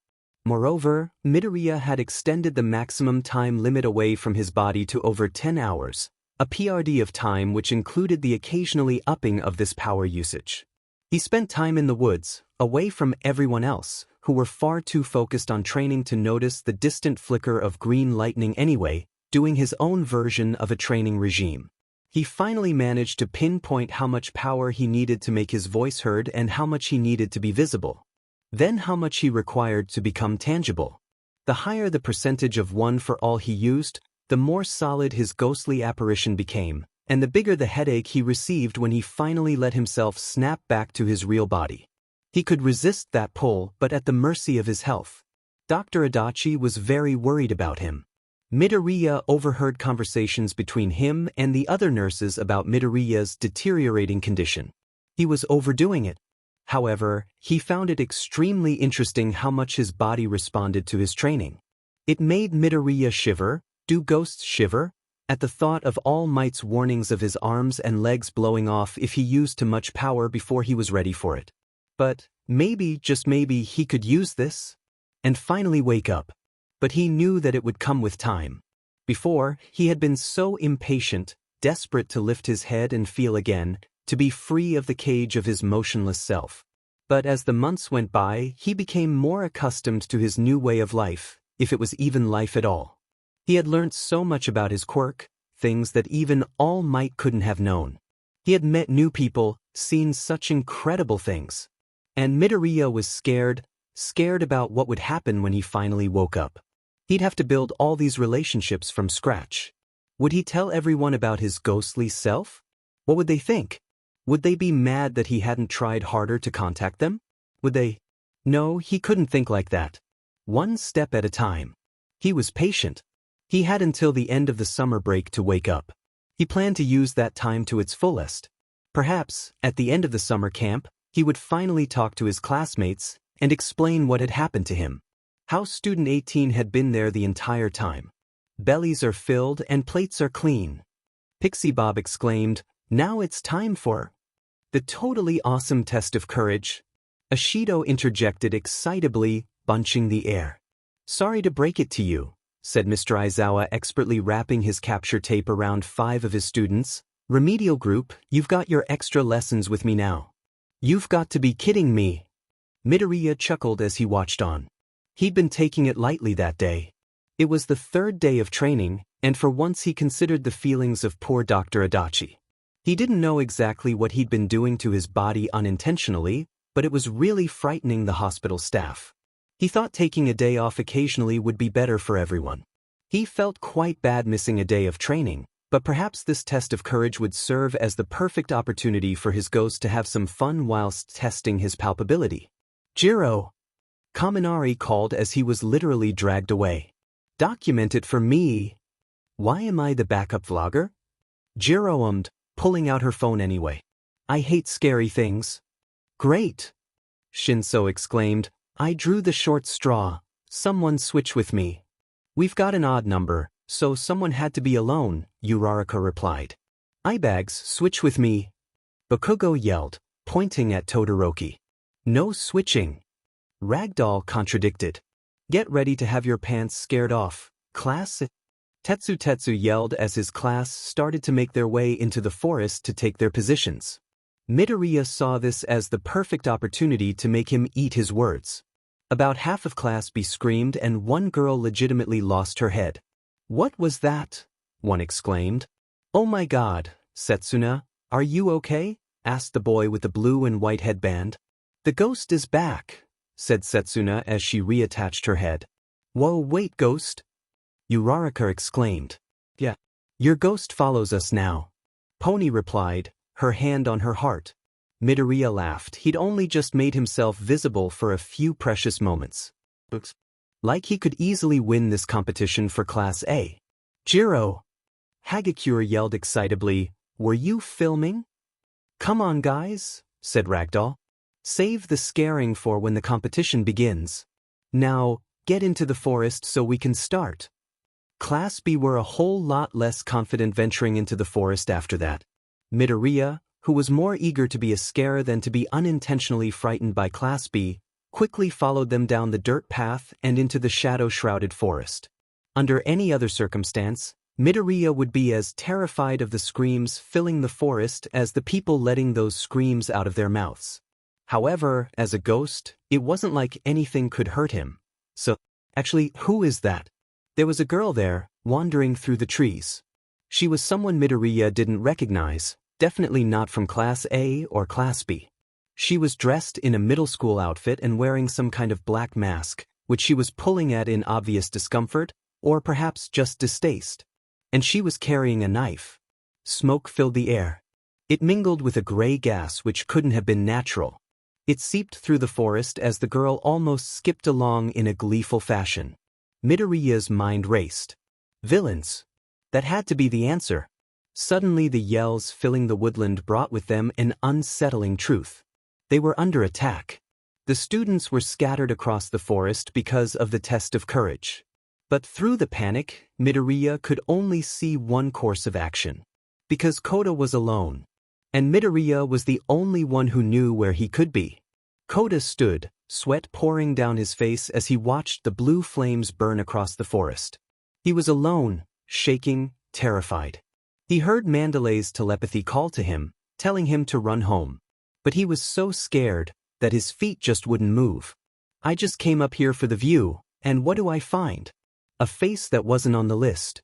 Moreover, Midoriya had extended the maximum time limit away from his body to over 10 hours, a PRD of time which included the occasionally upping of this power usage. He spent time in the woods, away from everyone else, who were far too focused on training to notice the distant flicker of green lightning anyway, doing his own version of a training regime. He finally managed to pinpoint how much power he needed to make his voice heard and how much he needed to be visible. Then how much he required to become tangible. The higher the percentage of one for all he used, the more solid his ghostly apparition became, and the bigger the headache he received when he finally let himself snap back to his real body. He could resist that pull, but at the mercy of his health. Dr. Adachi was very worried about him. Midoriya overheard conversations between him and the other nurses about Midoriya's deteriorating condition. He was overdoing it. However, he found it extremely interesting how much his body responded to his training. It made Midoriya shiver. Do ghosts shiver? At the thought of All Might's warnings of his arms and legs blowing off if he used too much power before he was ready for it. But maybe, just maybe, he could use this and finally wake up. But he knew that it would come with time. Before, he had been so impatient, desperate to lift his head and feel again, to be free of the cage of his motionless self. But as the months went by, he became more accustomed to his new way of life, if it was even life at all. He had learnt so much about his quirk, things that even All Might couldn't have known. He had met new people, seen such incredible things. And Midoriya was scared about what would happen when he finally woke up. He'd have to build all these relationships from scratch. Would he tell everyone about his ghostly self? What would they think? Would they be mad that he hadn't tried harder to contact them? Would they? No, he couldn't think like that. One step at a time. He was patient. He had until the end of the summer break to wake up. He planned to use that time to its fullest. Perhaps, at the end of the summer camp, he would finally talk to his classmates and explain what had happened to him. How Student 18 had been there the entire time. Bellies are filled and plates are clean. Pixie Bob exclaimed, "Now it's time for the totally awesome test of courage." Ashido interjected excitably, bunching the air. "Sorry to break it to you," said Mr. Aizawa, expertly wrapping his capture tape around 5 of his students. "Remedial group, you've got your extra lessons with me now." "You've got to be kidding me." Midoriya chuckled as he watched on. He'd been taking it lightly that day. It was the 3rd day of training, and for once he considered the feelings of poor Dr. Adachi. He didn't know exactly what he'd been doing to his body unintentionally, but it was really frightening the hospital staff. He thought taking a day off occasionally would be better for everyone. He felt quite bad missing a day of training, but perhaps this test of courage would serve as the perfect opportunity for his ghost to have some fun whilst testing his palpability. "Jiro!" Kaminari called as he was literally dragged away. "Document it for me." "Why am I the backup vlogger?" Jiro ummed, pulling out her phone anyway. "I hate scary things." "Great!" Shinso exclaimed. "I drew the short straw. Someone switch with me." "We've got an odd number, so someone had to be alone," Uraraka replied. "Eyebags, switch with me." Bakugo yelled, pointing at Todoroki. "No switching." Ragdoll contradicted. "Get ready to have your pants scared off, class." Tetsu yelled as his class started to make their way into the forest to take their positions. Midoriya saw this as the perfect opportunity to make him eat his words. About half of class B screamed and one girl legitimately lost her head. "What was that?" one exclaimed. "Oh my god, Setsuna, are you okay?" asked the boy with the blue and white headband. "The ghost is back," said Setsuna as she reattached her head. "Whoa, wait, ghost!" Uraraka exclaimed. "Yeah, your ghost follows us now," Pony replied, her hand on her heart. Midoriya laughed. He'd only just made himself visible for a few precious moments. Like he could easily win this competition for Class A. "Jiro!" Hagakure yelled excitably, "Were you filming?" "Come on, guys," said Ragdoll. "Save the scaring for when the competition begins. Now, get into the forest so we can start." Class B were a whole lot less confident venturing into the forest after that. Midoriya, who was more eager to be a scare than to be unintentionally frightened by Class B, quickly followed them down the dirt path and into the shadow-shrouded forest. Under any other circumstance, Midoriya would be as terrified of the screams filling the forest as the people letting those screams out of their mouths. However, as a ghost, it wasn't like anything could hurt him. So, actually, who is that? There was a girl there, wandering through the trees. She was someone Midoriya didn't recognize, definitely not from Class A or Class B. She was dressed in a middle school outfit and wearing some kind of black mask, which she was pulling at in obvious discomfort, or perhaps just distaste. And she was carrying a knife. Smoke filled the air. It mingled with a gray gas which couldn't have been natural. It seeped through the forest as the girl almost skipped along in a gleeful fashion. Midoriya's mind raced. Villains. That had to be the answer. Suddenly the yells filling the woodland brought with them an unsettling truth. They were under attack. The students were scattered across the forest because of the test of courage. But through the panic, Midoriya could only see one course of action. Because Kota was alone. And Midoriya was the only one who knew where he could be. Kota stood, sweat pouring down his face as he watched the blue flames burn across the forest. He was alone, shaking, terrified. He heard Mandalay's telepathy call to him, telling him to run home. But he was so scared that his feet just wouldn't move. "I just came up here for the view, and what do I find? A face that wasn't on the list."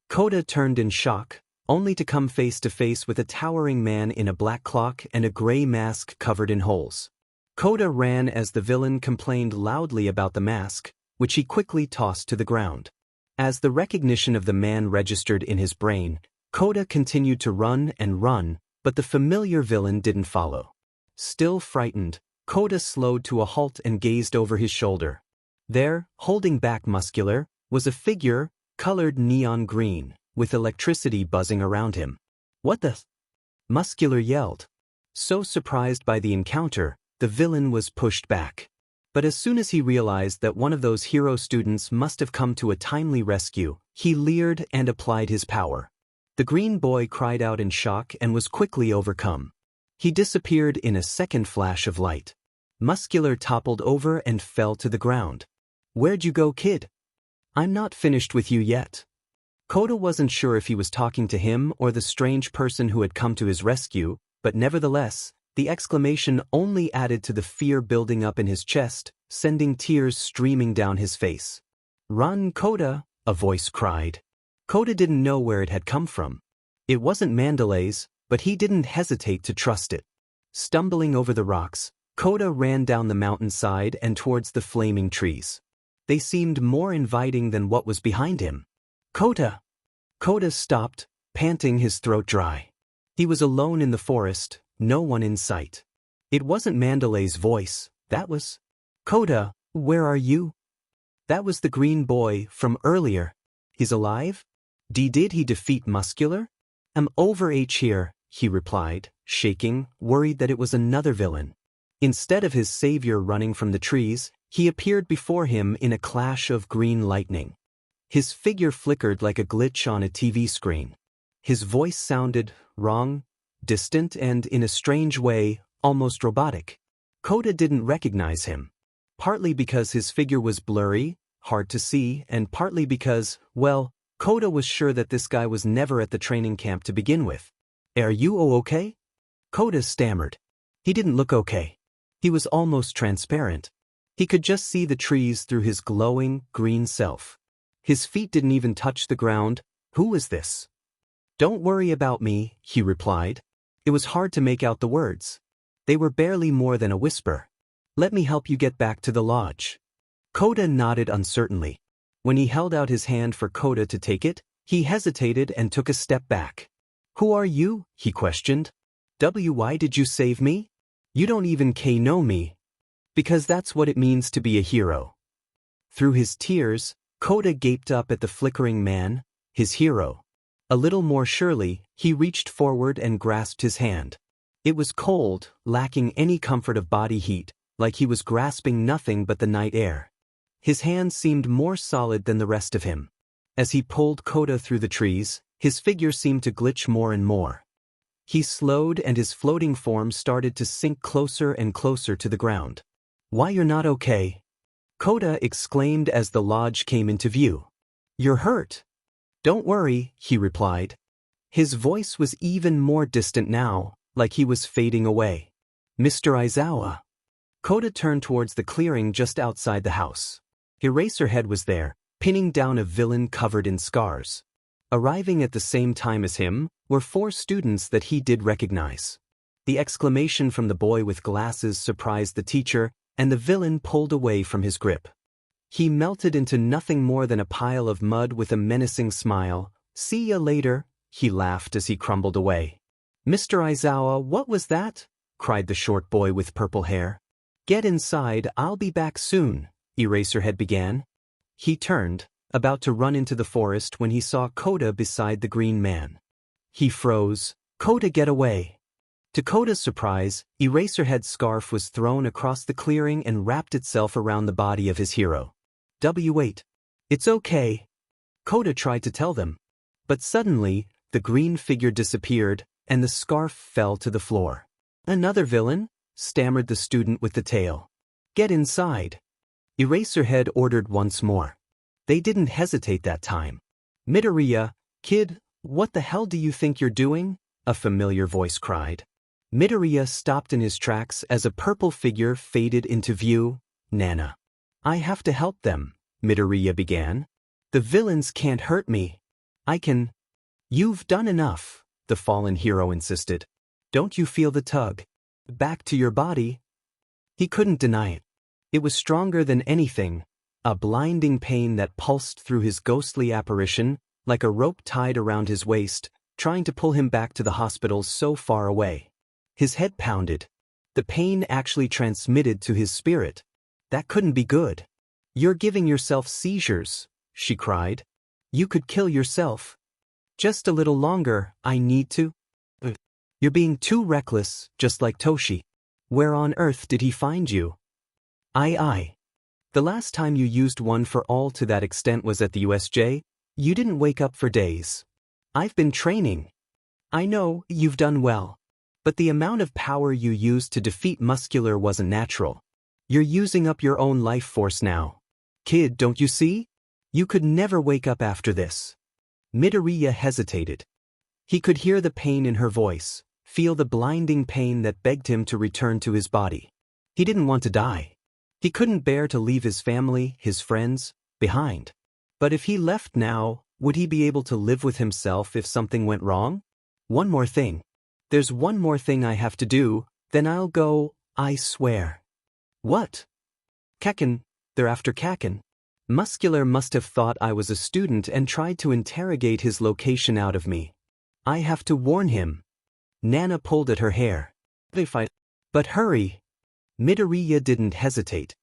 Kota turned in shock, only to come face to face with a towering man in a black cloak and a gray mask covered in holes. Kota ran as the villain complained loudly about the mask, which he quickly tossed to the ground. As the recognition of the man registered in his brain, Kota continued to run and run, but the familiar villain didn't follow. Still frightened, Kota slowed to a halt and gazed over his shoulder. There, holding back Muscular, was a figure, colored neon green, with electricity buzzing around him. "What the?" Muscular yelled. So surprised by the encounter, the villain was pushed back. But as soon as he realized that one of those hero students must have come to a timely rescue, he leered and applied his power. The green boy cried out in shock and was quickly overcome. He disappeared in a second flash of light. Muscular toppled over and fell to the ground. "Where'd you go, kid?" "I'm not finished with you yet." Kota wasn't sure if he was talking to him or the strange person who had come to his rescue, but nevertheless, the exclamation only added to the fear building up in his chest, sending tears streaming down his face. "Run, Kota," a voice cried. Kota didn't know where it had come from. It wasn't Mandalay's, but he didn't hesitate to trust it. Stumbling over the rocks, Kota ran down the mountainside and towards the flaming trees. They seemed more inviting than what was behind him. "Kota!" Kota stopped, panting, his throat dry. He was alone in the forest, no one in sight. It wasn't Mandalay's voice, that was... "Kota, where are you?" That was the green boy from earlier. "He's alive? Did he defeat Muscular?" "I'm over H here," he replied, shaking, worried that it was another villain. Instead of his savior running from the trees, he appeared before him in a clash of green lightning. His figure flickered like a glitch on a TV screen. His voice sounded wrong, distant, and in a strange way, almost robotic. Kota didn't recognize him. Partly because his figure was blurry, hard to see, and partly because, well, Kota was sure that this guy was never at the training camp to begin with. "Are you okay?" Kota stammered. He didn't look okay. He was almost transparent. He could just see the trees through his glowing, green self. His feet didn't even touch the ground. Who was this? "Don't worry about me," he replied. It was hard to make out the words. They were barely more than a whisper. "Let me help you get back to the lodge." Kota nodded uncertainly. When he held out his hand for Kota to take it, he hesitated and took a step back. "Who are you?" he questioned. "Why did you save me? You don't even know me." "Because that's what it means to be a hero." Through his tears, Kota gaped up at the flickering man, his hero. A little more surely, he reached forward and grasped his hand. It was cold, lacking any comfort of body heat, like he was grasping nothing but the night air. His hands seemed more solid than the rest of him. As he pulled Kota through the trees, his figure seemed to glitch more and more. He slowed and his floating form started to sink closer and closer to the ground. "Why, you're not okay?" Kota exclaimed as the lodge came into view. "You're hurt." "Don't worry," he replied. His voice was even more distant now, like he was fading away. "Mr. Aizawa." Kota turned towards the clearing just outside the house. Eraserhead was there, pinning down a villain covered in scars. Arriving at the same time as him were 4 students that he did recognize. The exclamation from the boy with glasses surprised the teacher, and the villain pulled away from his grip. He melted into nothing more than a pile of mud with a menacing smile. "See ya later," he laughed as he crumbled away. "Mr. Aizawa, what was that?" cried the short boy with purple hair. "Get inside, I'll be back soon," Eraserhead began. He turned, about to run into the forest when he saw Kota beside the green man. He froze. "Kota, get away!" To Kota's surprise, Eraserhead's scarf was thrown across the clearing and wrapped itself around the body of his hero. "Wait. It's okay," Kota tried to tell them. But suddenly, the green figure disappeared, and the scarf fell to the floor. "Another villain?" stammered the student with the tail. "Get inside," Eraserhead ordered once more. They didn't hesitate that time. "Midoriya, kid, what the hell do you think you're doing?" a familiar voice cried. Midoriya stopped in his tracks as a purple figure faded into view. "Nana. I have to help them," Midoriya began. "The villains can't hurt me. I can." "You've done enough," the fallen hero insisted. "Don't you feel the tug back to your body?" He couldn't deny it. It was stronger than anything, a blinding pain that pulsed through his ghostly apparition, like a rope tied around his waist, trying to pull him back to the hospital so far away. His head pounded. The pain actually transmitted to his spirit. That couldn't be good. "You're giving yourself seizures," she cried. "You could kill yourself. Just a little longer, I need to." "You're being too reckless, just like Toshi. Where on earth did he find you?" I. "The last time you used one for all to that extent was at the USJ. You didn't wake up for days." "I've been training." "I know, you've done well. But the amount of power you used to defeat Muscular wasn't natural. You're using up your own life force now. Kid, don't you see? You could never wake up after this." Midoriya hesitated. He could hear the pain in her voice, feel the blinding pain that begged him to return to his body. He didn't want to die. He couldn't bear to leave his family, his friends, behind. But if he left now, would he be able to live with himself if something went wrong? "One more thing. There's one more thing I have to do, then I'll go, I swear." "What?" "Kaken. They're after Kaken. Muscular must have thought I was a student and tried to interrogate his location out of me. I have to warn him." Nana pulled at her hair. "They fight. But hurry." Midoriya didn't hesitate.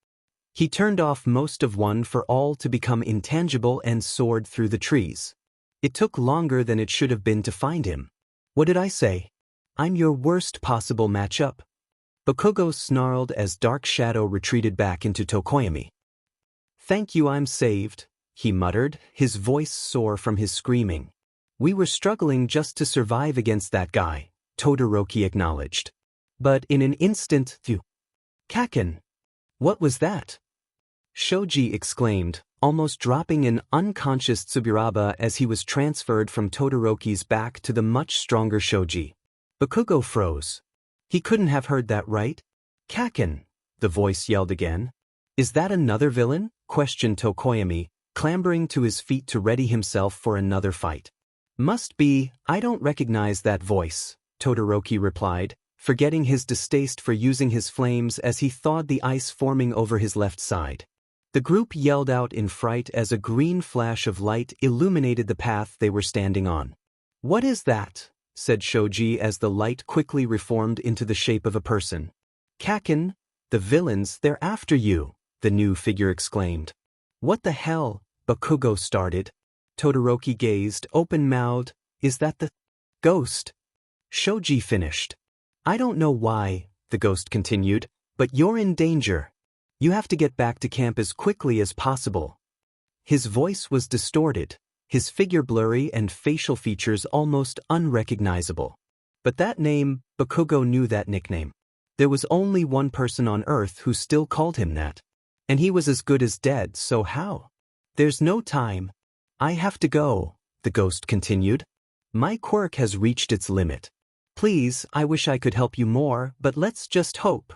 He turned off most of One for All to become intangible and soared through the trees. It took longer than it should have been to find him. "What did I say? I'm your worst possible matchup." Bakugo snarled as Dark Shadow retreated back into Tokoyami. "Thank you, I'm saved," he muttered, his voice sore from his screaming. "We were struggling just to survive against that guy," Todoroki acknowledged. But in an instant, "Kaken! What was that?" Shoji exclaimed, almost dropping an unconscious Tsuburaba as he was transferred from Todoroki's back to the much stronger Shoji. Bakugo froze. He couldn't have heard that right. "Kaken!" the voice yelled again. "Is that another villain?" questioned Tokoyami, clambering to his feet to ready himself for another fight. "Must be, I don't recognize that voice," Todoroki replied, forgetting his distaste for using his flames as he thawed the ice forming over his left side. The group yelled out in fright as a green flash of light illuminated the path they were standing on. "What is that?" said Shoji as the light quickly reformed into the shape of a person. "Kaken, the villains, they're after you," the new figure exclaimed. "What the hell?" Bakugo started. Todoroki gazed, open-mouthed. "Is that the ghost?" Shoji finished. I don't know why, the ghost continued, but you're in danger. You have to get back to camp as quickly as possible. His voice was distorted, his figure blurry and facial features almost unrecognizable. But that name, Bakugo knew that nickname. There was only one person on Earth who still called him that. And he was as good as dead, so how? There's no time. I have to go, the ghost continued. My quirk has reached its limit. Please, I wish I could help you more, but let's just hope,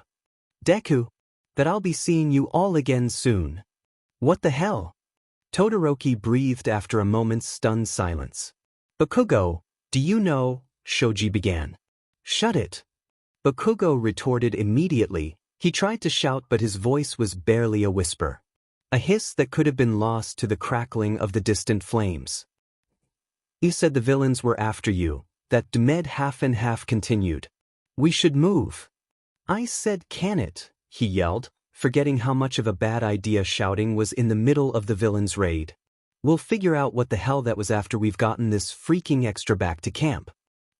Deku, that I'll be seeing you all again soon. What the hell? Todoroki breathed after a moment's stunned silence. Bakugo, do you know? Shoji began. Shut it. Bakugo retorted immediately. He tried to shout, but his voice was barely a whisper. A hiss that could have been lost to the crackling of the distant flames. You said the villains were after you, that Demed half and half continued. We should move. I said can it, he yelled, forgetting how much of a bad idea shouting was in the middle of the villains' raid. We'll figure out what the hell that was after we've gotten this freaking extra back to camp,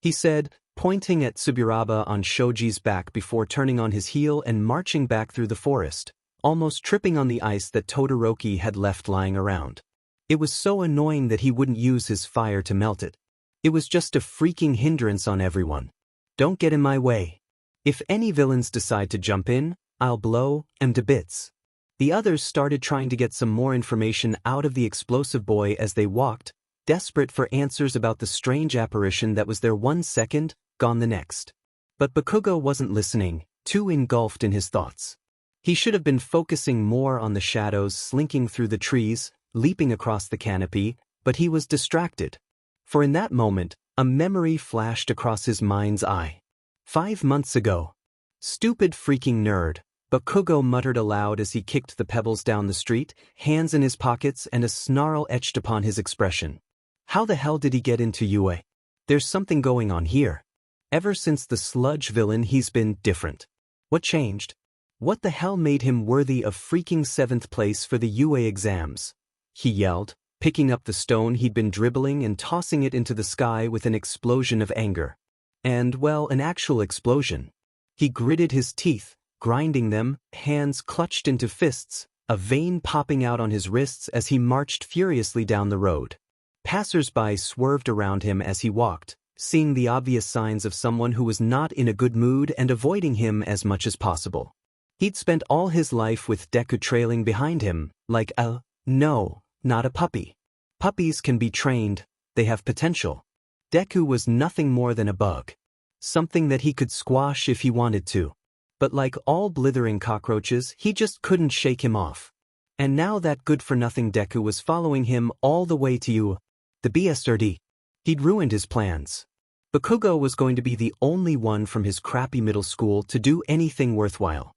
he said, pointing at Tsuburaba on Shoji's back before turning on his heel and marching back through the forest, almost tripping on the ice that Todoroki had left lying around. It was so annoying that he wouldn't use his fire to melt it. It was just a freaking hindrance on everyone. Don't get in my way. If any villains decide to jump in, I'll blow them to bits. The others started trying to get some more information out of the explosive boy as they walked, desperate for answers about the strange apparition that was there 1 second, gone the next. But Bakugo wasn't listening, too engulfed in his thoughts. He should have been focusing more on the shadows slinking through the trees, leaping across the canopy, but he was distracted. For in that moment, a memory flashed across his mind's eye. 5 months ago. Stupid freaking nerd, Bakugo muttered aloud as he kicked the pebbles down the street, hands in his pockets and a snarl etched upon his expression. How the hell did he get into UA? There's something going on here. Ever since the sludge villain he's been different. What changed? What the hell made him worthy of freaking 7th place for the UA exams? He yelled, picking up the stone he'd been dribbling and tossing it into the sky with an explosion of anger. And, well, an actual explosion. He gritted his teeth, grinding them, hands clutched into fists, a vein popping out on his wrists as he marched furiously down the road. Passers-by swerved around him as he walked, seeing the obvious signs of someone who was not in a good mood and avoiding him as much as possible. He'd spent all his life with Deku trailing behind him, like no, not a puppy. Puppies can be trained, they have potential. Deku was nothing more than a bug. Something that he could squash if he wanted to. But like all blithering cockroaches, he just couldn't shake him off. And now that good-for-nothing Deku was following him all the way to the BSRD. He'd ruined his plans. Bakugo was going to be the only one from his crappy middle school to do anything worthwhile.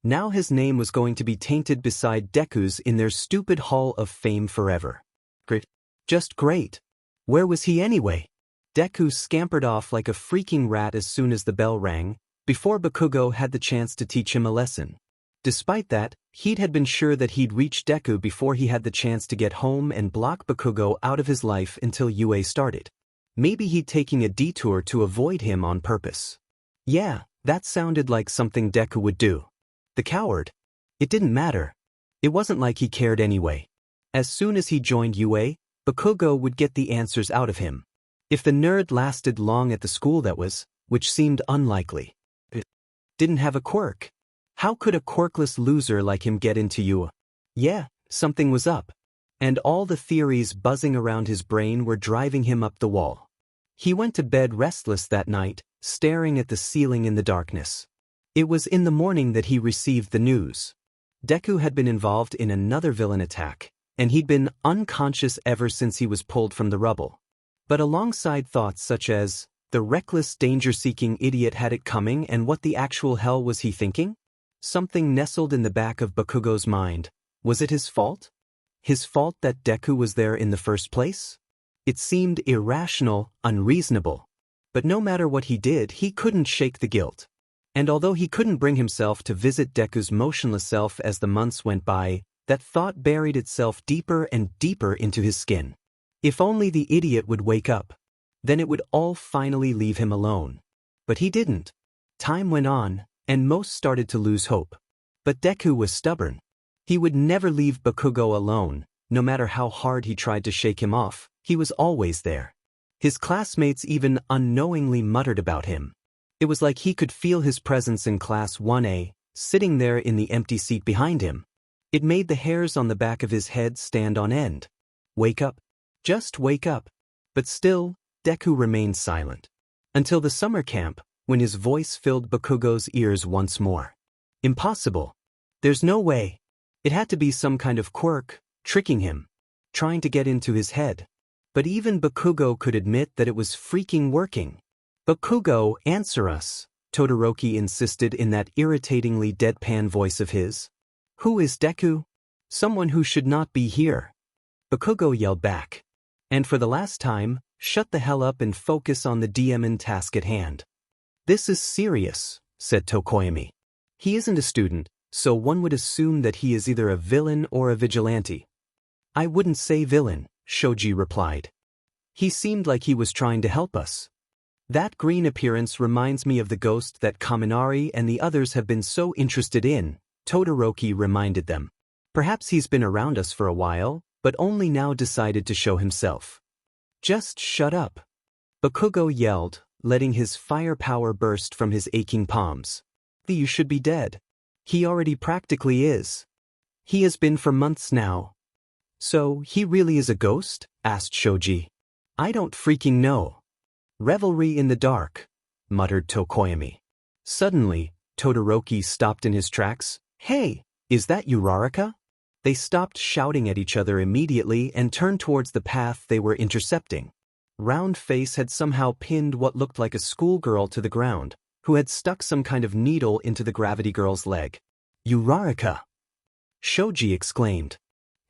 Now his name was going to be tainted beside Deku's in their stupid Hall of Fame forever. Great. Just great. Where was he anyway? Deku scampered off like a freaking rat as soon as the bell rang, before Bakugo had the chance to teach him a lesson. Despite that, he had been sure that he'd reach Deku before he had the chance to get home and block Bakugo out of his life until UA started. Maybe he'd taking a detour to avoid him on purpose. Yeah, that sounded like something Deku would do. The coward. It didn't matter. It wasn't like he cared anyway. As soon as he joined UA, Bakugo would get the answers out of him. If the nerd lasted long at the school that was, which seemed unlikely. It didn't have a quirk. How could a quirkless loser like him get into UA? Yeah, something was up. And all the theories buzzing around his brain were driving him up the wall. He went to bed restless that night, staring at the ceiling in the darkness. It was in the morning that he received the news. Deku had been involved in another villain attack, and he'd been unconscious ever since he was pulled from the rubble. But alongside thoughts such as, the reckless danger-seeking idiot had it coming and what the actual hell was he thinking? Something nestled in the back of Bakugo's mind. Was it his fault? His fault that Deku was there in the first place? It seemed irrational, unreasonable. But no matter what he did, he couldn't shake the guilt. And although he couldn't bring himself to visit Deku's motionless self as the months went by, that thought buried itself deeper and deeper into his skin. If only the idiot would wake up. Then it would all finally leave him alone. But he didn't. Time went on, and most started to lose hope. But Deku was stubborn. He would never leave Bakugo alone, no matter how hard he tried to shake him off, he was always there. His classmates even unknowingly muttered about him. It was like he could feel his presence in Class 1A, sitting there in the empty seat behind him. It made the hairs on the back of his head stand on end. Wake up. Just wake up. But still, Deku remained silent. Until the summer camp, when his voice filled Bakugo's ears once more. Impossible. There's no way. It had to be some kind of quirk, tricking him, trying to get into his head. But even Bakugo could admit that it was freaking working. Bakugo, answer us, Todoroki insisted in that irritatingly deadpan voice of his. Who is Deku? Someone who should not be here. Bakugo yelled back. And for the last time, shut the hell up and focus on the DMN task at hand. This is serious, said Tokoyami. He isn't a student, so one would assume that he is either a villain or a vigilante. I wouldn't say villain, Shoji replied. He seemed like he was trying to help us. That green appearance reminds me of the ghost that Kaminari and the others have been so interested in, Todoroki reminded them. Perhaps he's been around us for a while, but only now decided to show himself. Just shut up. Bakugo yelled, letting his firepower burst from his aching palms. You should be dead. He already practically is. He has been for months now. So, he really is a ghost? Asked Shoji. I don't freaking know. Revelry in the dark, muttered Tokoyami. Suddenly, Todoroki stopped in his tracks. Hey, is that Uraraka? They stopped shouting at each other immediately and turned towards the path they were intercepting. Round Face had somehow pinned what looked like a schoolgirl to the ground, who had stuck some kind of needle into the gravity girl's leg. Uraraka! Shoji exclaimed.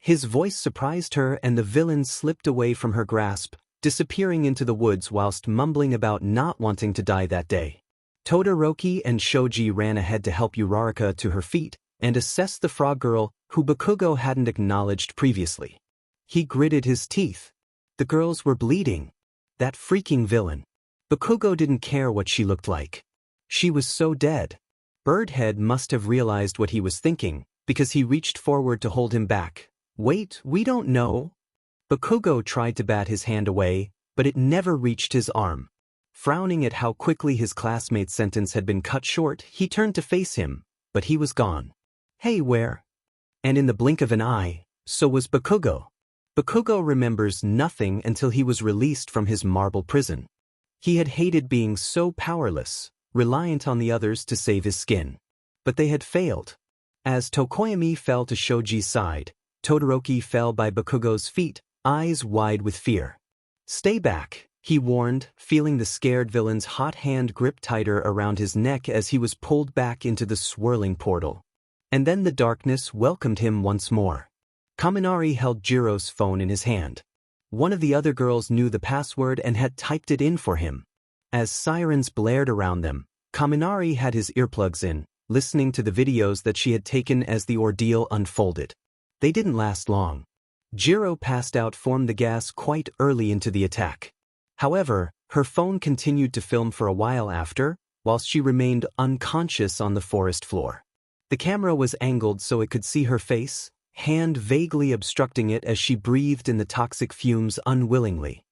His voice surprised her and the villain slipped away from her grasp, disappearing into the woods whilst mumbling about not wanting to die that day. Todoroki and Shoji ran ahead to help Uraraka to her feet and assess the frog girl, who Bakugo hadn't acknowledged previously. He gritted his teeth. The girls were bleeding. That freaking villain. Bakugo didn't care what she looked like. She was so dead. Birdhead must have realized what he was thinking, because he reached forward to hold him back. Wait, we don't know. Bakugo tried to bat his hand away, but it never reached his arm. Frowning at how quickly his classmate's sentence had been cut short, he turned to face him, but he was gone. Hey, where? And in the blink of an eye, so was Bakugo. Bakugo remembers nothing until he was released from his marble prison. He had hated being so powerless, reliant on the others to save his skin. But they had failed. As Tokoyami fell to Shoji's side, Todoroki fell by Bakugo's feet, eyes wide with fear. Stay back, he warned, feeling the scared villain's hot hand grip tighter around his neck as he was pulled back into the swirling portal. And then the darkness welcomed him once more. Kaminari held Jiro's phone in his hand. One of the other girls knew the password and had typed it in for him. As sirens blared around them, Kaminari had his earplugs in, listening to the videos that she had taken as the ordeal unfolded. They didn't last long. Jiro passed out from the gas quite early into the attack. However, her phone continued to film for a while after, whilst she remained unconscious on the forest floor. The camera was angled so it could see her face, hand vaguely obstructing it as she breathed in the toxic fumes unwillingly.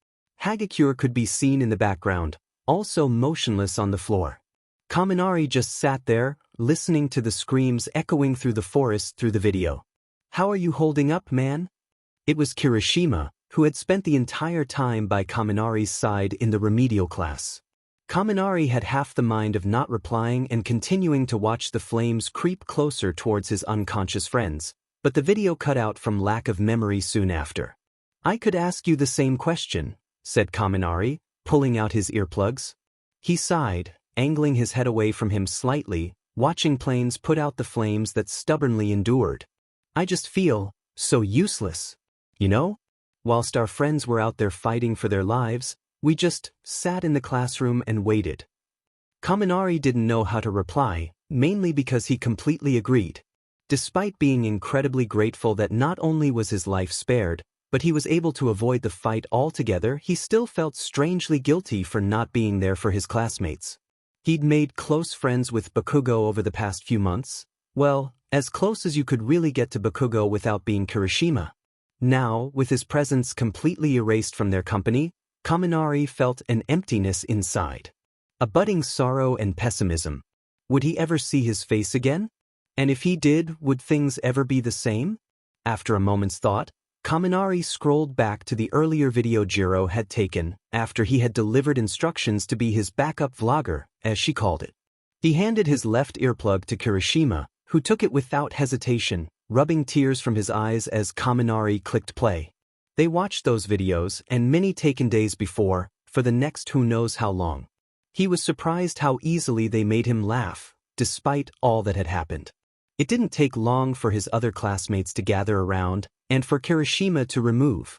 Hagakure could be seen in the background, also motionless on the floor. Kaminari just sat there, listening to the screams echoing through the forest through the video. How are you holding up, man? It was Kirishima, who had spent the entire time by Kaminari's side in the remedial class. Kaminari had half the mind of not replying and continuing to watch the flames creep closer towards his unconscious friends, but the video cut out from lack of memory soon after. I could ask you the same question, said Kaminari, pulling out his earplugs. He sighed, angling his head away from him slightly, watching planes put out the flames that stubbornly endured. I just feel so useless. You know? Whilst our friends were out there fighting for their lives, we just sat in the classroom and waited. Kaminari didn't know how to reply, mainly because he completely agreed. Despite being incredibly grateful that not only was his life spared, but he was able to avoid the fight altogether, he still felt strangely guilty for not being there for his classmates. He'd made close friends with Bakugo over the past few months. Well, as close as you could really get to Bakugo without being Kirishima. Now, with his presence completely erased from their company, Kaminari felt an emptiness inside. A budding sorrow and pessimism. Would he ever see his face again? And if he did, would things ever be the same? After a moment's thought, Kaminari scrolled back to the earlier video Jiro had taken after he had delivered instructions to be his backup vlogger, as she called it. He handed his left earplug to Kirishima, who took it without hesitation, rubbing tears from his eyes as Kaminari clicked play. They watched those videos and many taken days before, for the next who knows how long. He was surprised how easily they made him laugh, despite all that had happened. It didn't take long for his other classmates to gather around, and for Kirishima to remove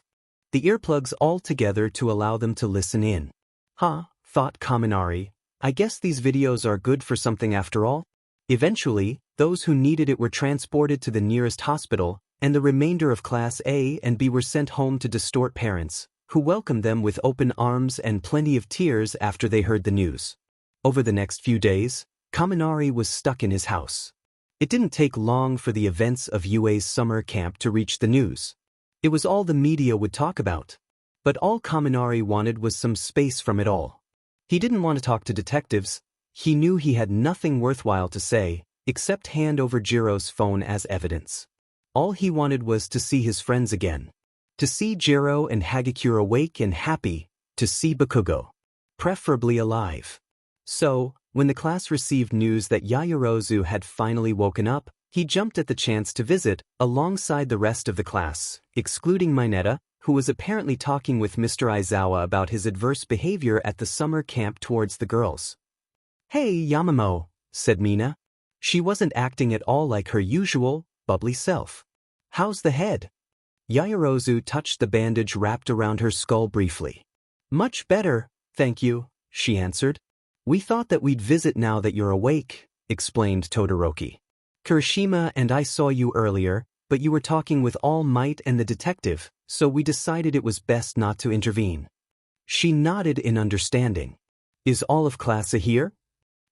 the earplugs altogether to allow them to listen in. Huh, thought Kaminari, I guess these videos are good for something after all. Eventually, those who needed it were transported to the nearest hospital, and the remainder of Class A and B were sent home to Distort parents, who welcomed them with open arms and plenty of tears after they heard the news. Over the next few days, Kaminari was stuck in his house. It didn't take long for the events of UA's summer camp to reach the news. It was all the media would talk about. But all Kaminari wanted was some space from it all. He didn't want to talk to detectives. He knew he had nothing worthwhile to say, except hand over Jiro's phone as evidence. All he wanted was to see his friends again. To see Jiro and Hagakure awake and happy, to see Bakugo. Preferably alive. So, when the class received news that Yaoyorozu had finally woken up, he jumped at the chance to visit, alongside the rest of the class, excluding Mineta, who was apparently talking with Mr. Aizawa about his adverse behavior at the summer camp towards the girls. "Hey, Yamamo," said Mina. She wasn't acting at all like her usual, bubbly self. "How's the head?" Yaoyorozu touched the bandage wrapped around her skull briefly. "Much better, thank you," she answered. "We thought that we'd visit now that you're awake," explained Todoroki. "Kirishima and I saw you earlier, but you were talking with All Might and the detective, so we decided it was best not to intervene." She nodded in understanding. "Is all of class here?"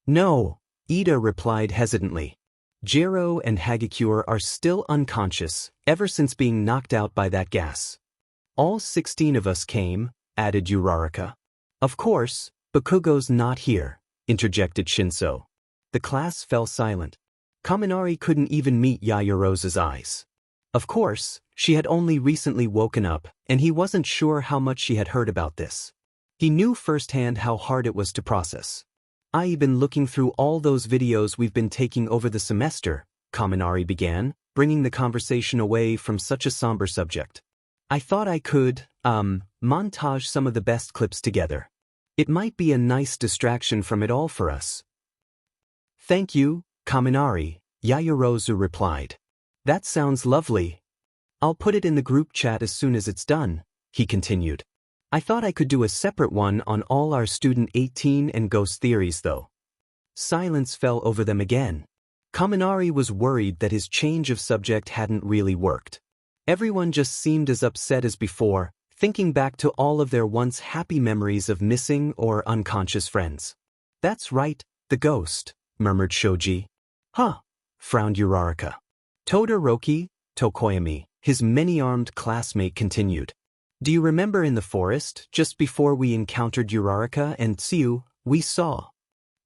"No," Ida replied hesitantly. "Jiro and Hagakure are still unconscious, ever since being knocked out by that gas." "All 16 of us came," added Uraraka. "Of course, Bakugo's not here," interjected Shinso. The class fell silent. Kaminari couldn't even meet Yaoyorozu's eyes. Of course, she had only recently woken up, and he wasn't sure how much she had heard about this. He knew firsthand how hard it was to process. "I've been looking through all those videos we've been taking over the semester," Kaminari began, bringing the conversation away from such a somber subject. "I thought I could, montage some of the best clips together. It might be a nice distraction from it all for us." "Thank you, Kaminari," Yaoyorozu replied. "That sounds lovely. I'll put it in the group chat as soon as it's done," he continued. "I thought I could do a separate one on all our Student 18 and Ghost theories though." Silence fell over them again. Kaminari was worried that his change of subject hadn't really worked. Everyone just seemed as upset as before, thinking back to all of their once happy memories of missing or unconscious friends. "That's right, the ghost," murmured Shoji. "Huh," frowned Uraraka. Todoroki, Tokoyami, his many-armed classmate, continued. "Do you remember in the forest, just before we encountered Uraraka and Tsuyu, we saw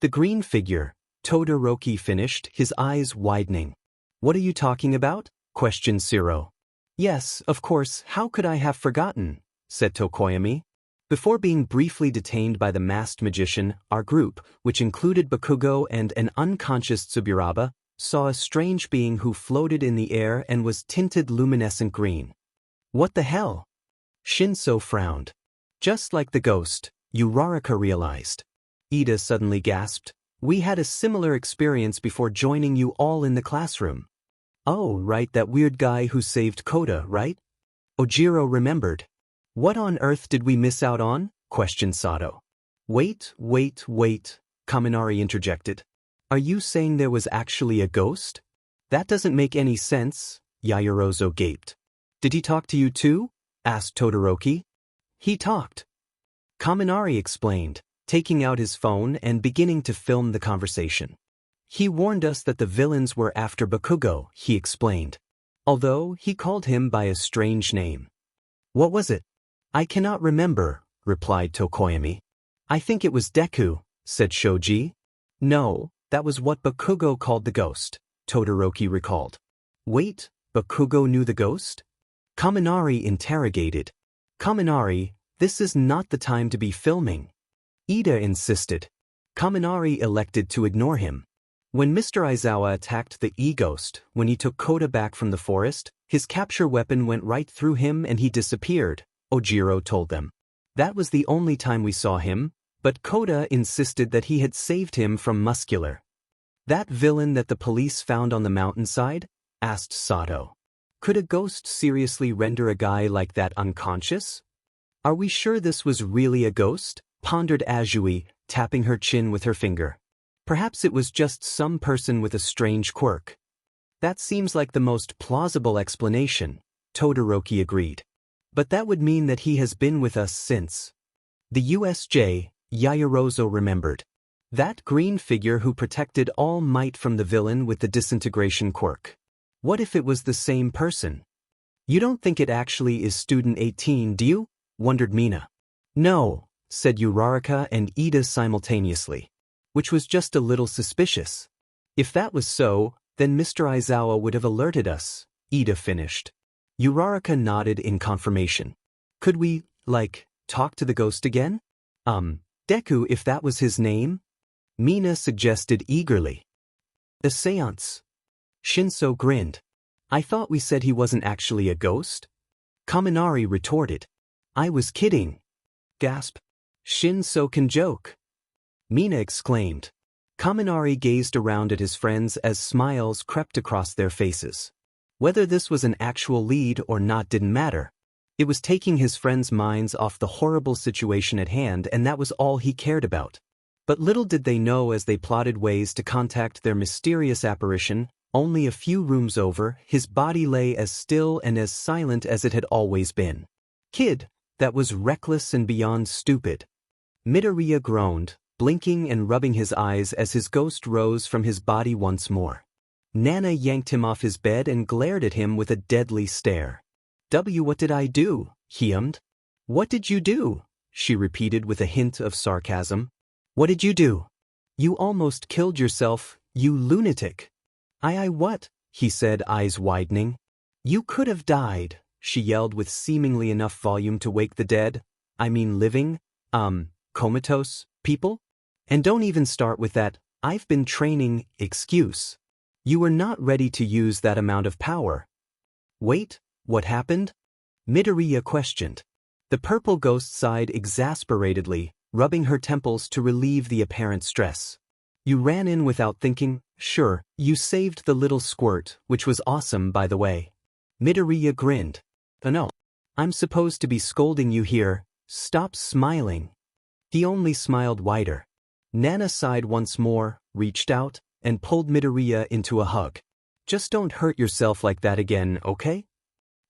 the green figure?" Todoroki finished, his eyes widening. "What are you talking about?" questioned Shiro. "Yes, of course, how could I have forgotten?" said Tokoyami. Before being briefly detained by the masked magician, our group, which included Bakugo and an unconscious Tsuburaba, saw a strange being who floated in the air and was tinted luminescent green. "What the hell?" Shinso frowned. "Just like the ghost," Uraraka realized. Ida suddenly gasped. "We had a similar experience before joining you all in the classroom." "Oh, right, that weird guy who saved Koda, right?" Ojiro remembered. "What on earth did we miss out on?" questioned Sato. Wait, Kaminari interjected. "Are you saying there was actually a ghost?" "That doesn't make any sense," Yaoyorozu gaped. "Did he talk to you too?" asked Todoroki. "He talked." Kaminari explained. taking out his phone and beginning to film the conversation. He warned us that the villains were after Bakugo, he explained. Although he called him by a strange name. What was it? I cannot remember, replied Tokoyami. I think it was Deku, said Shoji. No, that was what Bakugo called the ghost, Todoroki recalled. Wait, Bakugo knew the ghost? Kaminari interrogated. Kaminari, this is not the time to be filming. Ida insisted. Kaminari elected to ignore him. When Mr. Aizawa attacked the E-ghost, when he took Kota back from the forest, his capture weapon went right through him and he disappeared, Ojiro told them. That was the only time we saw him, but Kota insisted that he had saved him from Muscular. That villain that the police found on the mountainside? Asked Sato. Could a ghost seriously render a guy like that unconscious? Are we sure this was really a ghost? Pondered Azui, tapping her chin with her finger. Perhaps it was just some person with a strange quirk. That seems like the most plausible explanation, Todoroki agreed. But that would mean that he has been with us since. The USJ, Yaoyorozu remembered. That green figure who protected All Might from the villain with the disintegration quirk. What if it was the same person? You don't think it actually is Student 18, do you? Wondered Mina. No, said Uraraka and Ida simultaneously. Which was just a little suspicious. If that was so, then Mr. Aizawa would have alerted us, Ida finished. Uraraka nodded in confirmation. Could we, talk to the ghost again? Deku if that was his name? Mina suggested eagerly. A seance. Shinso grinned. I thought we said he wasn't actually a ghost? Kaminari retorted. I was kidding. Gasp. Shinso can joke. Mina exclaimed. Kaminari gazed around at his friends as smiles crept across their faces. Whether this was an actual lead or not didn't matter. It was taking his friends' minds off the horrible situation at hand, and that was all he cared about. But little did they know as they plotted ways to contact their mysterious apparition, only a few rooms over, his body lay as still and as silent as it had always been. Kid, that was reckless and beyond stupid. Midoriya groaned, blinking and rubbing his eyes as his ghost rose from his body once more. Nana yanked him off his bed and glared at him with a deadly stare. What did I do? He hummed. What did you do? She repeated with a hint of sarcasm. What did you do? You almost killed yourself, you lunatic. I what? He said, eyes widening. You could have died, she yelled with seemingly enough volume to wake the dead. I mean living, comatose, people? And don't even start with that, I've been training, excuse. You were not ready to use that amount of power. Wait, what happened? Midoriya questioned. The purple ghost sighed exasperatedly, rubbing her temples to relieve the apparent stress. You ran in without thinking, sure, you saved the little squirt, which was awesome by the way. Midoriya grinned. No. I'm supposed to be scolding you here, stop smiling. He only smiled wider. Nana sighed once more, reached out, and pulled Midoriya into a hug. Just don't hurt yourself like that again, okay?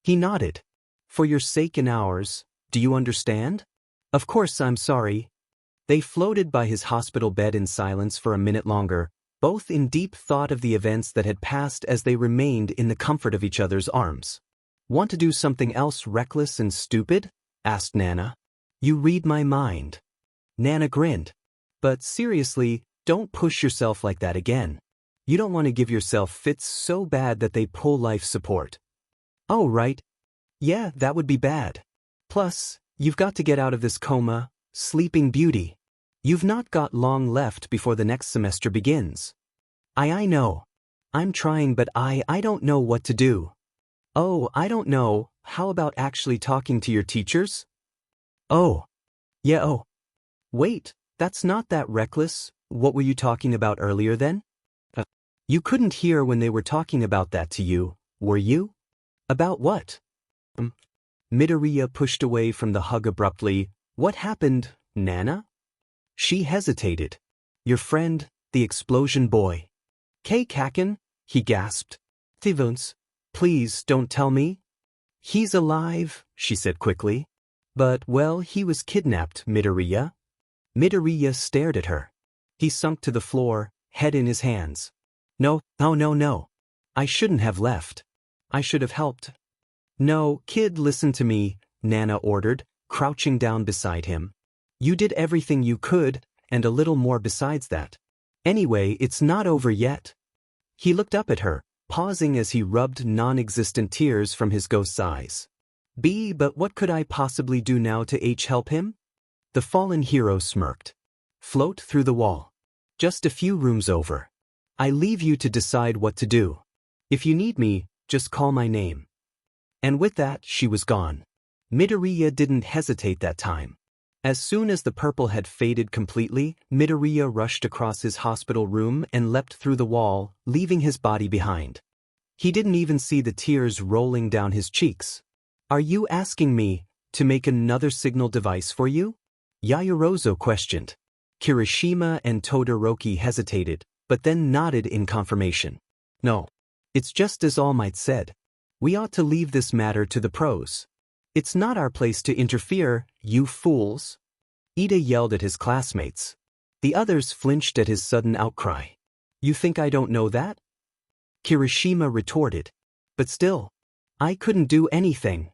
He nodded. For your sake and ours, do you understand? Of course I'm sorry. They floated by his hospital bed in silence for a minute longer, both in deep thought of the events that had passed as they remained in the comfort of each other's arms. Want to do something else reckless and stupid? Asked Nana. You read my mind. Nana grinned. But seriously, don't push yourself like that again. You don't want to give yourself fits so bad that they pull life support. Oh, right. Yeah, that would be bad. Plus, you've got to get out of this coma, sleeping beauty. You've not got long left before the next semester begins. I know. I'm trying but I don't know what to do. Oh, I don't know, how about actually talking to your teachers? Oh. Yeah, oh. Wait, that's not that reckless. What were you talking about earlier then? You couldn't hear when they were talking about that to you, were you? About what? Midoriya pushed away from the hug abruptly. What happened, Nana? She hesitated. Your friend, the explosion boy. Kei Kaken? He gasped. Tivuns, please don't tell me. He's alive, she said quickly. But, well, he was kidnapped, Midoriya. Midoriya stared at her. He sunk to the floor, head in his hands. No, oh no no. I shouldn't have left. I should have helped. No, kid, listen to me, Nana ordered, crouching down beside him. You did everything you could, and a little more besides that. Anyway, it's not over yet. He looked up at her, pausing as he rubbed non-existent tears from his ghost's eyes. But what could I possibly do now to help him? The fallen hero smirked. Float through the wall. Just a few rooms over. I leave you to decide what to do. If you need me, just call my name. And with that, she was gone. Midoriya didn't hesitate that time. As soon as the purple had faded completely, Midoriya rushed across his hospital room and leapt through the wall, leaving his body behind. He didn't even see the tears rolling down his cheeks. Are you asking me to make another signal device for you? Yaoyorozu questioned. Kirishima and Todoroki hesitated, but then nodded in confirmation. No. It's just as All Might said. We ought to leave this matter to the pros. It's not our place to interfere, you fools. Ida yelled at his classmates. The others flinched at his sudden outcry. You think I don't know that? Kirishima retorted. But still, I couldn't do anything.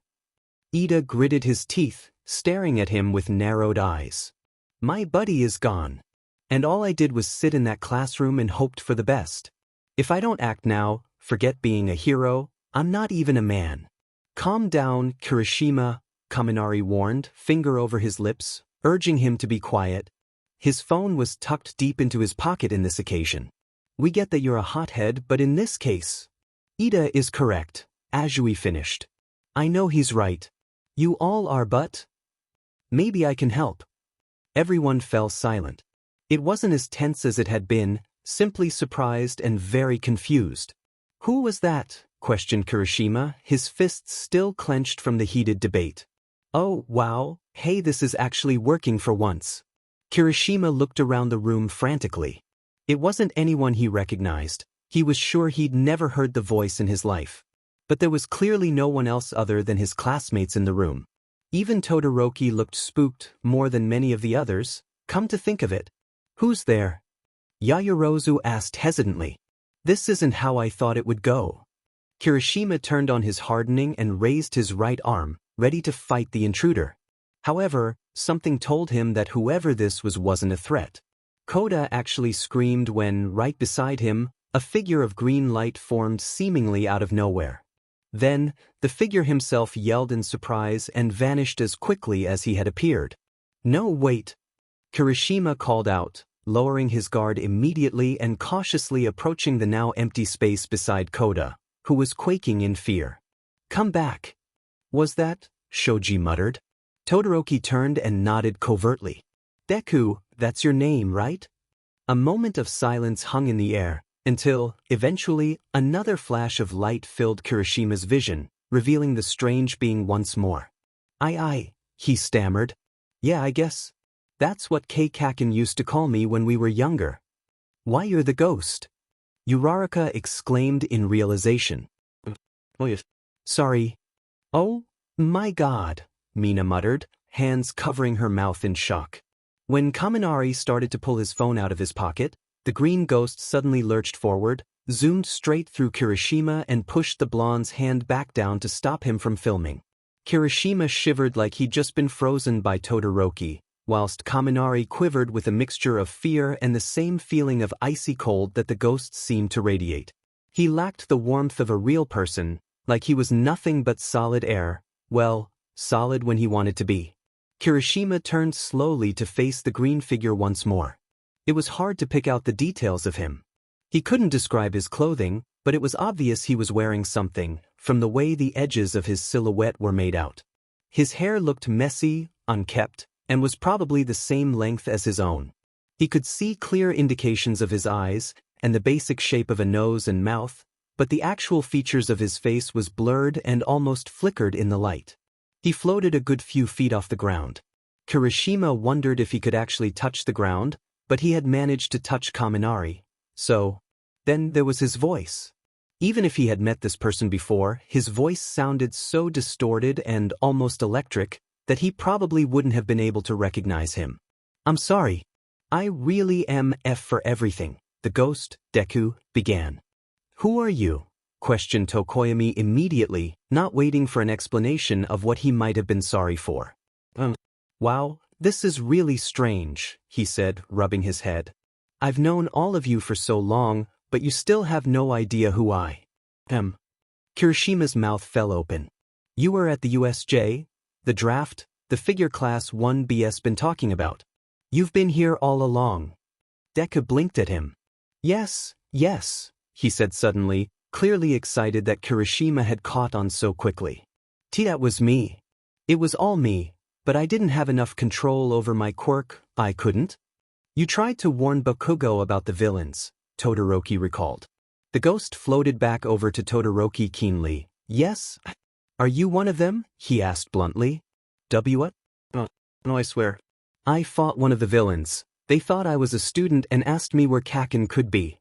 Ida gritted his teeth, staring at him with narrowed eyes. My buddy is gone. And all I did was sit in that classroom and hoped for the best. If I don't act now, forget being a hero, I'm not even a man. Calm down, Kirishima, Kaminari warned, finger over his lips, urging him to be quiet. His phone was tucked deep into his pocket in this occasion. We get that you're a hothead, but in this case, Ida is correct, Azui finished. I know he's right. You all are, but maybe I can help. Everyone fell silent. It wasn't as tense as it had been, simply surprised and very confused. Who was that? Questioned Kirishima, his fists still clenched from the heated debate. Oh, wow, hey, this is actually working for once. Kirishima looked around the room frantically. It wasn't anyone he recognized. He was sure he'd never heard the voice in his life. But there was clearly no one else other than his classmates in the room. Even Todoroki looked spooked more than many of the others. Come to think of it. Who's there? Yaoyorozu asked hesitantly. This isn't how I thought it would go. Kirishima turned on his hardening and raised his right arm, ready to fight the intruder. However, something told him that whoever this was wasn't a threat. Koda actually screamed when, right beside him, a figure of green light formed seemingly out of nowhere. Then, the figure himself yelled in surprise and vanished as quickly as he had appeared. No, wait. Kirishima called out, lowering his guard immediately and cautiously approaching the now empty space beside Koda, who was quaking in fear. Come back. Was that? Shoji muttered. Todoroki turned and nodded covertly. Deku, that's your name, right? A moment of silence hung in the air, until, eventually, another flash of light filled Kirishima's vision, revealing the strange being once more. He stammered. Yeah, I guess. That's what Kaken used to call me when we were younger. Why, you're the ghost. Uraraka exclaimed in realization. Oh yes. Sorry. Oh, my God, Mina muttered, hands covering her mouth in shock. When Kaminari started to pull his phone out of his pocket, the green ghost suddenly lurched forward, zoomed straight through Kirishima and pushed the blonde's hand back down to stop him from filming. Kirishima shivered like he'd just been frozen by Todoroki, whilst Kaminari quivered with a mixture of fear and the same feeling of icy cold that the ghost seemed to radiate. He lacked the warmth of a real person, like he was nothing but solid air, well, solid when he wanted to be. Kirishima turned slowly to face the green figure once more. It was hard to pick out the details of him. He couldn't describe his clothing, but it was obvious he was wearing something, from the way the edges of his silhouette were made out. His hair looked messy, unkempt, and was probably the same length as his own. He could see clear indications of his eyes, and the basic shape of a nose and mouth, but the actual features of his face was blurred and almost flickered in the light. He floated a good few feet off the ground. Kirishima wondered if he could actually touch the ground, but he had managed to touch Kaminari. So, then there was his voice. Even if he had met this person before, his voice sounded so distorted and almost electric that he probably wouldn't have been able to recognize him. I'm sorry. I really am F for everything, the ghost, Deku, began. Who are you? Questioned Tokoyami immediately, not waiting for an explanation of what he might have been sorry for. Wow, this is really strange, he said, rubbing his head. I've known all of you for so long, but you still have no idea who I am. Kirishima's mouth fell open. You were at the USJ, the draft, the figure class 1BS been talking about. You've been here all along. Deku blinked at him. Yes, he said suddenly, clearly excited that Kirishima had caught on so quickly. That was me. It was all me, but I didn't have enough control over my quirk, I couldn't. You tried to warn Bakugo about the villains, Todoroki recalled. The ghost floated back over to Todoroki keenly. Yes? Are you one of them? He asked bluntly. What? No, I swear. I fought one of the villains. They thought I was a student and asked me where Kaken could be.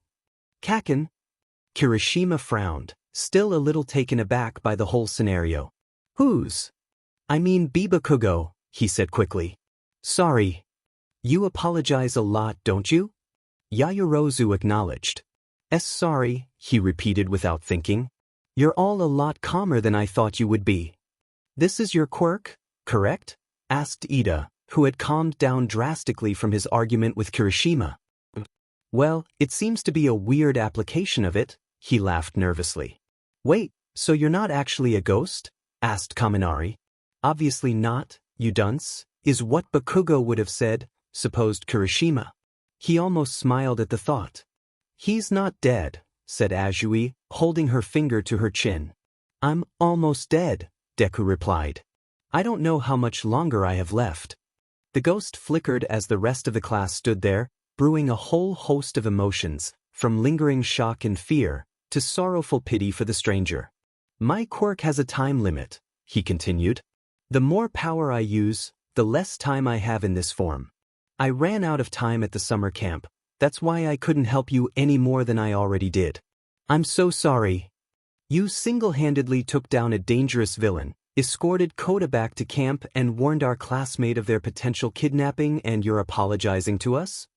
Kaken? Kirishima frowned, still a little taken aback by the whole scenario. Whose? I mean Bakugo, he said quickly. Sorry. You apologize a lot, don't you? Yaoyorozu acknowledged. Sorry, he repeated without thinking. You're all a lot calmer than I thought you would be. This is your quirk, correct? Asked Ida, who had calmed down drastically from his argument with Kirishima. Well, it seems to be a weird application of it, he laughed nervously. Wait, so you're not actually a ghost? Asked Kaminari. Obviously not, you dunce, is what Bakugo would have said, supposed Kirishima. He almost smiled at the thought. He's not dead, said Azui, holding her finger to her chin. I'm almost dead, Deku replied. I don't know how much longer I have left. The ghost flickered as the rest of the class stood there, brewing a whole host of emotions, from lingering shock and fear, to sorrowful pity for the stranger. My quirk has a time limit, he continued. The more power I use, the less time I have in this form. I ran out of time at the summer camp, that's why I couldn't help you any more than I already did. I'm so sorry. You single-handedly took down a dangerous villain, escorted Koda back to camp and warned our classmate of their potential kidnapping, and you're apologizing to us?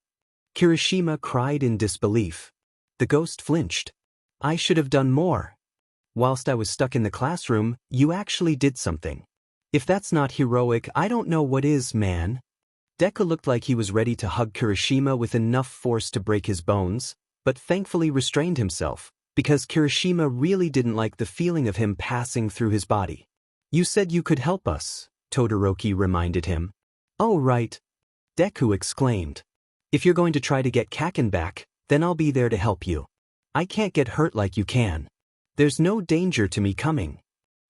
Kirishima cried in disbelief. The ghost flinched. I should have done more. Whilst I was stuck in the classroom, you actually did something. If that's not heroic, I don't know what is, man. Deku looked like he was ready to hug Kirishima with enough force to break his bones, but thankfully restrained himself, because Kirishima really didn't like the feeling of him passing through his body. You said you could help us, Todoroki reminded him. Oh right. Deku exclaimed. If you're going to try to get Kaken back, then I'll be there to help you. I can't get hurt like you can. There's no danger to me coming.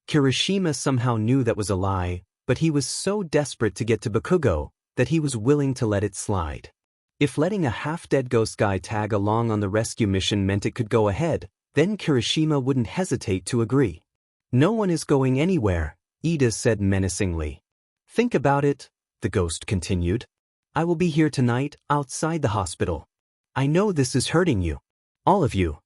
Kirishima somehow knew that was a lie, but he was so desperate to get to Bakugo that he was willing to let it slide. If letting a half-dead ghost guy tag along on the rescue mission meant it could go ahead, then Kirishima wouldn't hesitate to agree. No one is going anywhere, Ida said menacingly. Think about it, the ghost continued. I will be here tonight, outside the hospital. I know this is hurting you. All of you.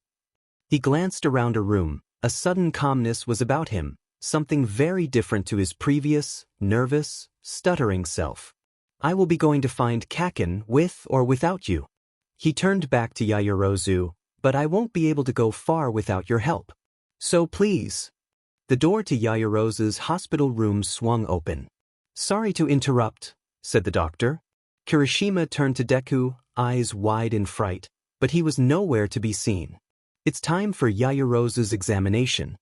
He glanced around a room. A sudden calmness was about him, something very different to his previous, nervous, stuttering self. I will be going to find Kaken with or without you. He turned back to Yaoyorozu, but I won't be able to go far without your help. So please. The door to Yaoyorozu's hospital room swung open. Sorry to interrupt, said the doctor. Kirishima turned to Deku, eyes wide in fright, but he was nowhere to be seen. It's time for Yaoyorozu's examination.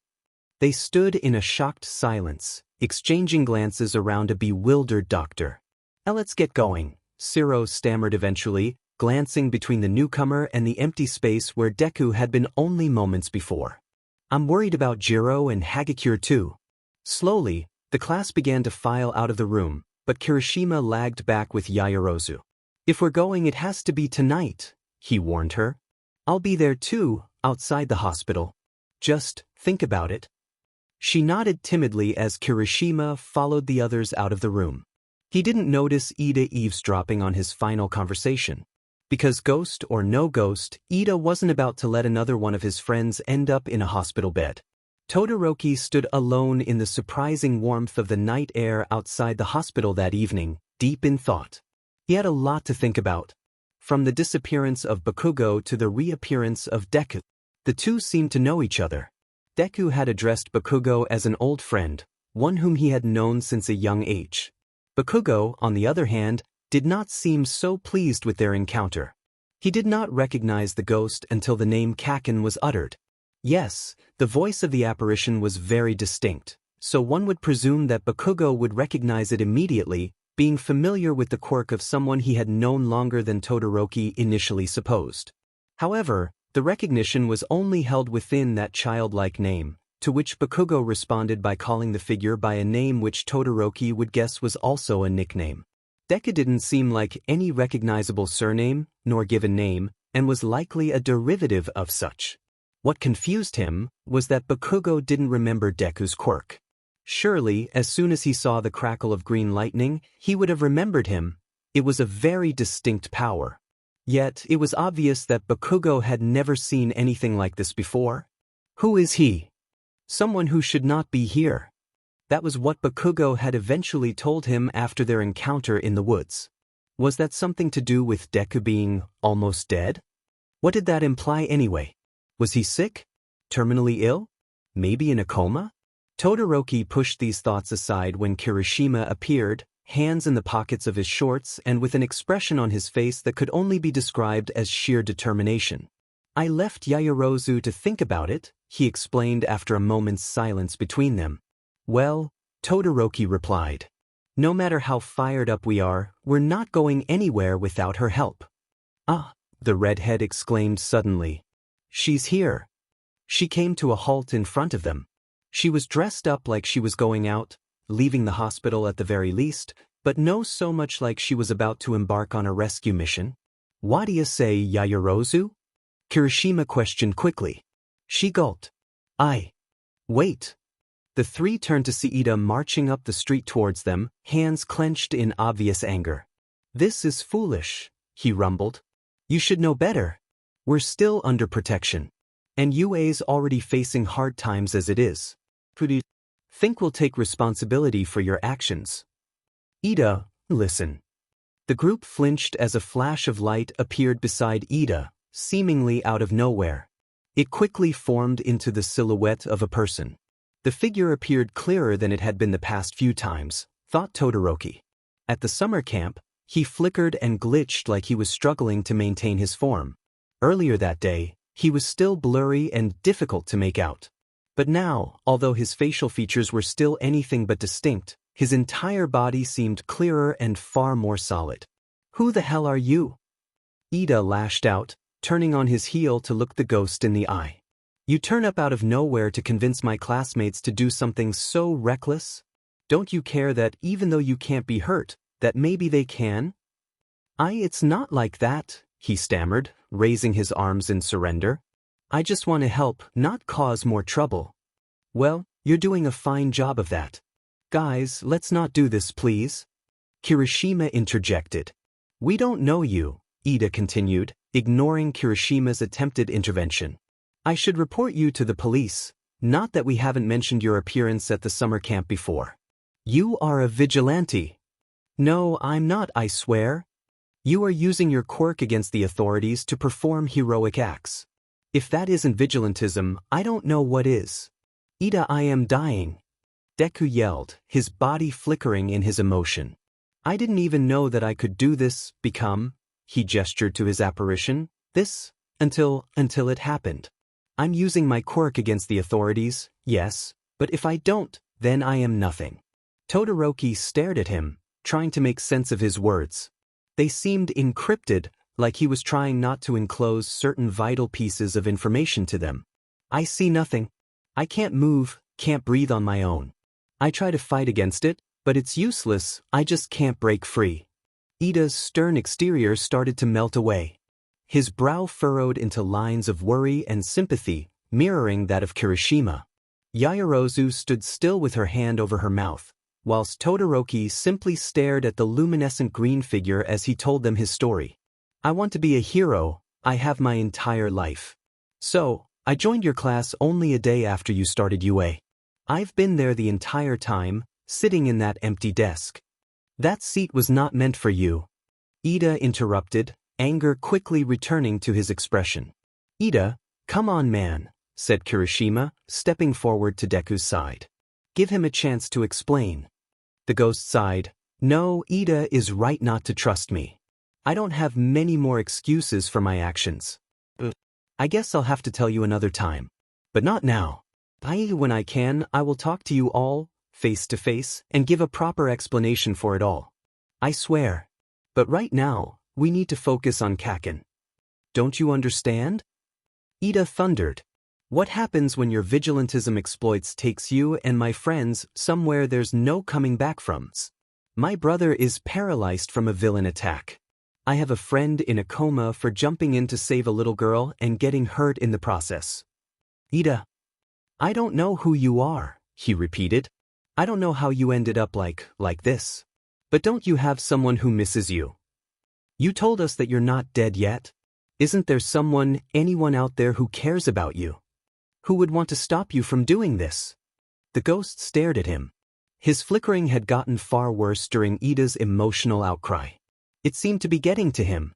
They stood in a shocked silence, exchanging glances around a bewildered doctor. Let's get going, Siro stammered eventually, glancing between the newcomer and the empty space where Deku had been only moments before. I'm worried about Jiro and Hagakure too. Slowly, the class began to file out of the room, but Kirishima lagged back with Yaoyorozu. If we're going, it has to be tonight, he warned her. I'll be there too, outside the hospital. Just think about it. She nodded timidly as Kirishima followed the others out of the room. He didn't notice Ida eavesdropping on his final conversation. Because ghost or no ghost, Ida wasn't about to let another one of his friends end up in a hospital bed. Todoroki stood alone in the surprising warmth of the night air outside the hospital that evening, deep in thought. He had a lot to think about. From the disappearance of Bakugo to the reappearance of Deku. The two seemed to know each other. Deku had addressed Bakugo as an old friend, one whom he had known since a young age. Bakugo, on the other hand, did not seem so pleased with their encounter. He did not recognize the ghost until the name Kaken was uttered. Yes, the voice of the apparition was very distinct, so one would presume that Bakugo would recognize it immediately, being familiar with the quirk of someone he had known longer than Todoroki initially supposed. However, the recognition was only held within that childlike name, to which Bakugo responded by calling the figure by a name which Todoroki would guess was also a nickname. Deku didn't seem like any recognizable surname, nor given name, and was likely a derivative of such. What confused him was that Bakugo didn't remember Deku's quirk. Surely, as soon as he saw the crackle of green lightning, he would have remembered him. It was a very distinct power. Yet, it was obvious that Bakugo had never seen anything like this before. Who is he? Someone who should not be here. That was what Bakugo had eventually told him after their encounter in the woods. Was that something to do with Deku being almost dead? What did that imply anyway? Was he sick? Terminally ill? Maybe in a coma? Todoroki pushed these thoughts aside when Kirishima appeared, hands in the pockets of his shorts and with an expression on his face that could only be described as sheer determination. I left Yaoyorozu to think about it, he explained after a moment's silence between them. Well, Todoroki replied. No matter how fired up we are, we're not going anywhere without her help. Ah, the redhead exclaimed suddenly. She's here. She came to a halt in front of them. She was dressed up like she was going out, leaving the hospital at the very least, but no so much like she was about to embark on a rescue mission. What do you say, Yaoyorozu? Kirishima questioned quickly. She gulped. Wait. The three turned to see Ida marching up the street towards them, hands clenched in obvious anger. This is foolish, he rumbled. You should know better. We're still under protection. And UA's already facing hard times as it is. Think we'll take responsibility for your actions. Ida, listen. The group flinched as a flash of light appeared beside Ida, seemingly out of nowhere. It quickly formed into the silhouette of a person. The figure appeared clearer than it had been the past few times, thought Todoroki. At the summer camp, he flickered and glitched like he was struggling to maintain his form. Earlier that day, he was still blurry and difficult to make out. But now, although his facial features were still anything but distinct, his entire body seemed clearer and far more solid. Who the hell are you? Ida lashed out, turning on his heel to look the ghost in the eye. You turn up out of nowhere to convince my classmates to do something so reckless? Don't you care that even though you can't be hurt, that maybe they can? It's not like that, he stammered, raising his arms in surrender. I just want to help, not cause more trouble. Well, you're doing a fine job of that. Guys, let's not do this, please. Kirishima interjected. We don't know you, Ida continued, ignoring Kirishima's attempted intervention. I should report you to the police, not that we haven't mentioned your appearance at the summer camp before. You are a vigilante. No, I'm not, I swear. You are using your quirk against the authorities to perform heroic acts. If that isn't vigilantism, I don't know what is. Ida, I am dying. Deku yelled, his body flickering in his emotion. I didn't even know that I could do this, he gestured to his apparition, until it happened. I'm using my quirk against the authorities, yes, but if I don't, then I am nothing. Todoroki stared at him, trying to make sense of his words. They seemed encrypted, like he was trying not to enclose certain vital pieces of information to them. I see nothing. I can't move, can't breathe on my own. I try to fight against it, but it's useless, I just can't break free. Ida's stern exterior started to melt away. His brow furrowed into lines of worry and sympathy, mirroring that of Kirishima. Yaoyorozu stood still with her hand over her mouth, whilst Todoroki simply stared at the luminescent green figure as he told them his story. I want to be a hero, I have my entire life. So, I joined your class only a day after you started UA. I've been there the entire time, sitting in that empty desk. That seat was not meant for you. Ida interrupted, anger quickly returning to his expression. Ida, come on man, said Kirishima, stepping forward to Deku's side. Give him a chance to explain. The ghost sighed. No, Ida is right not to trust me. I don't have many more excuses for my actions. I guess I'll have to tell you another time. But not now. When I can, I will talk to you all, face to face, and give a proper explanation for it all. I swear. But right now, we need to focus on Kaken. Don't you understand? Ida thundered. What happens when your vigilantism exploits takes you and my friends somewhere there's no coming back from? My brother is paralyzed from a villain attack. I have a friend in a coma for jumping in to save a little girl and getting hurt in the process. Ida. I don't know who you are, he repeated. I don't know how you ended up like this. But don't you have someone who misses you? You told us that you're not dead yet. Isn't there anyone out there who cares about you? Who would want to stop you from doing this? The ghost stared at him. His flickering had gotten far worse during Ida's emotional outcry. It seemed to be getting to him.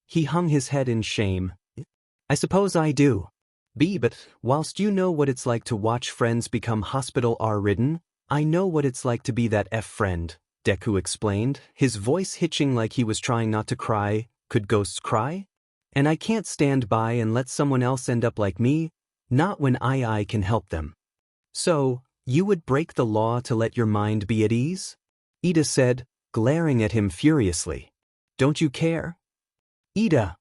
He hung his head in shame. I suppose I do. But whilst you know what it's like to watch friends become hospital-ridden, I know what it's like to be that friend, Deku explained, his voice hitching like he was trying not to cry. Could ghosts cry? And I can't stand by and let someone else end up like me, not when I can help them. So, you would break the law to let your mind be at ease? Ida said, glaring at him furiously. Don't you care? Ida.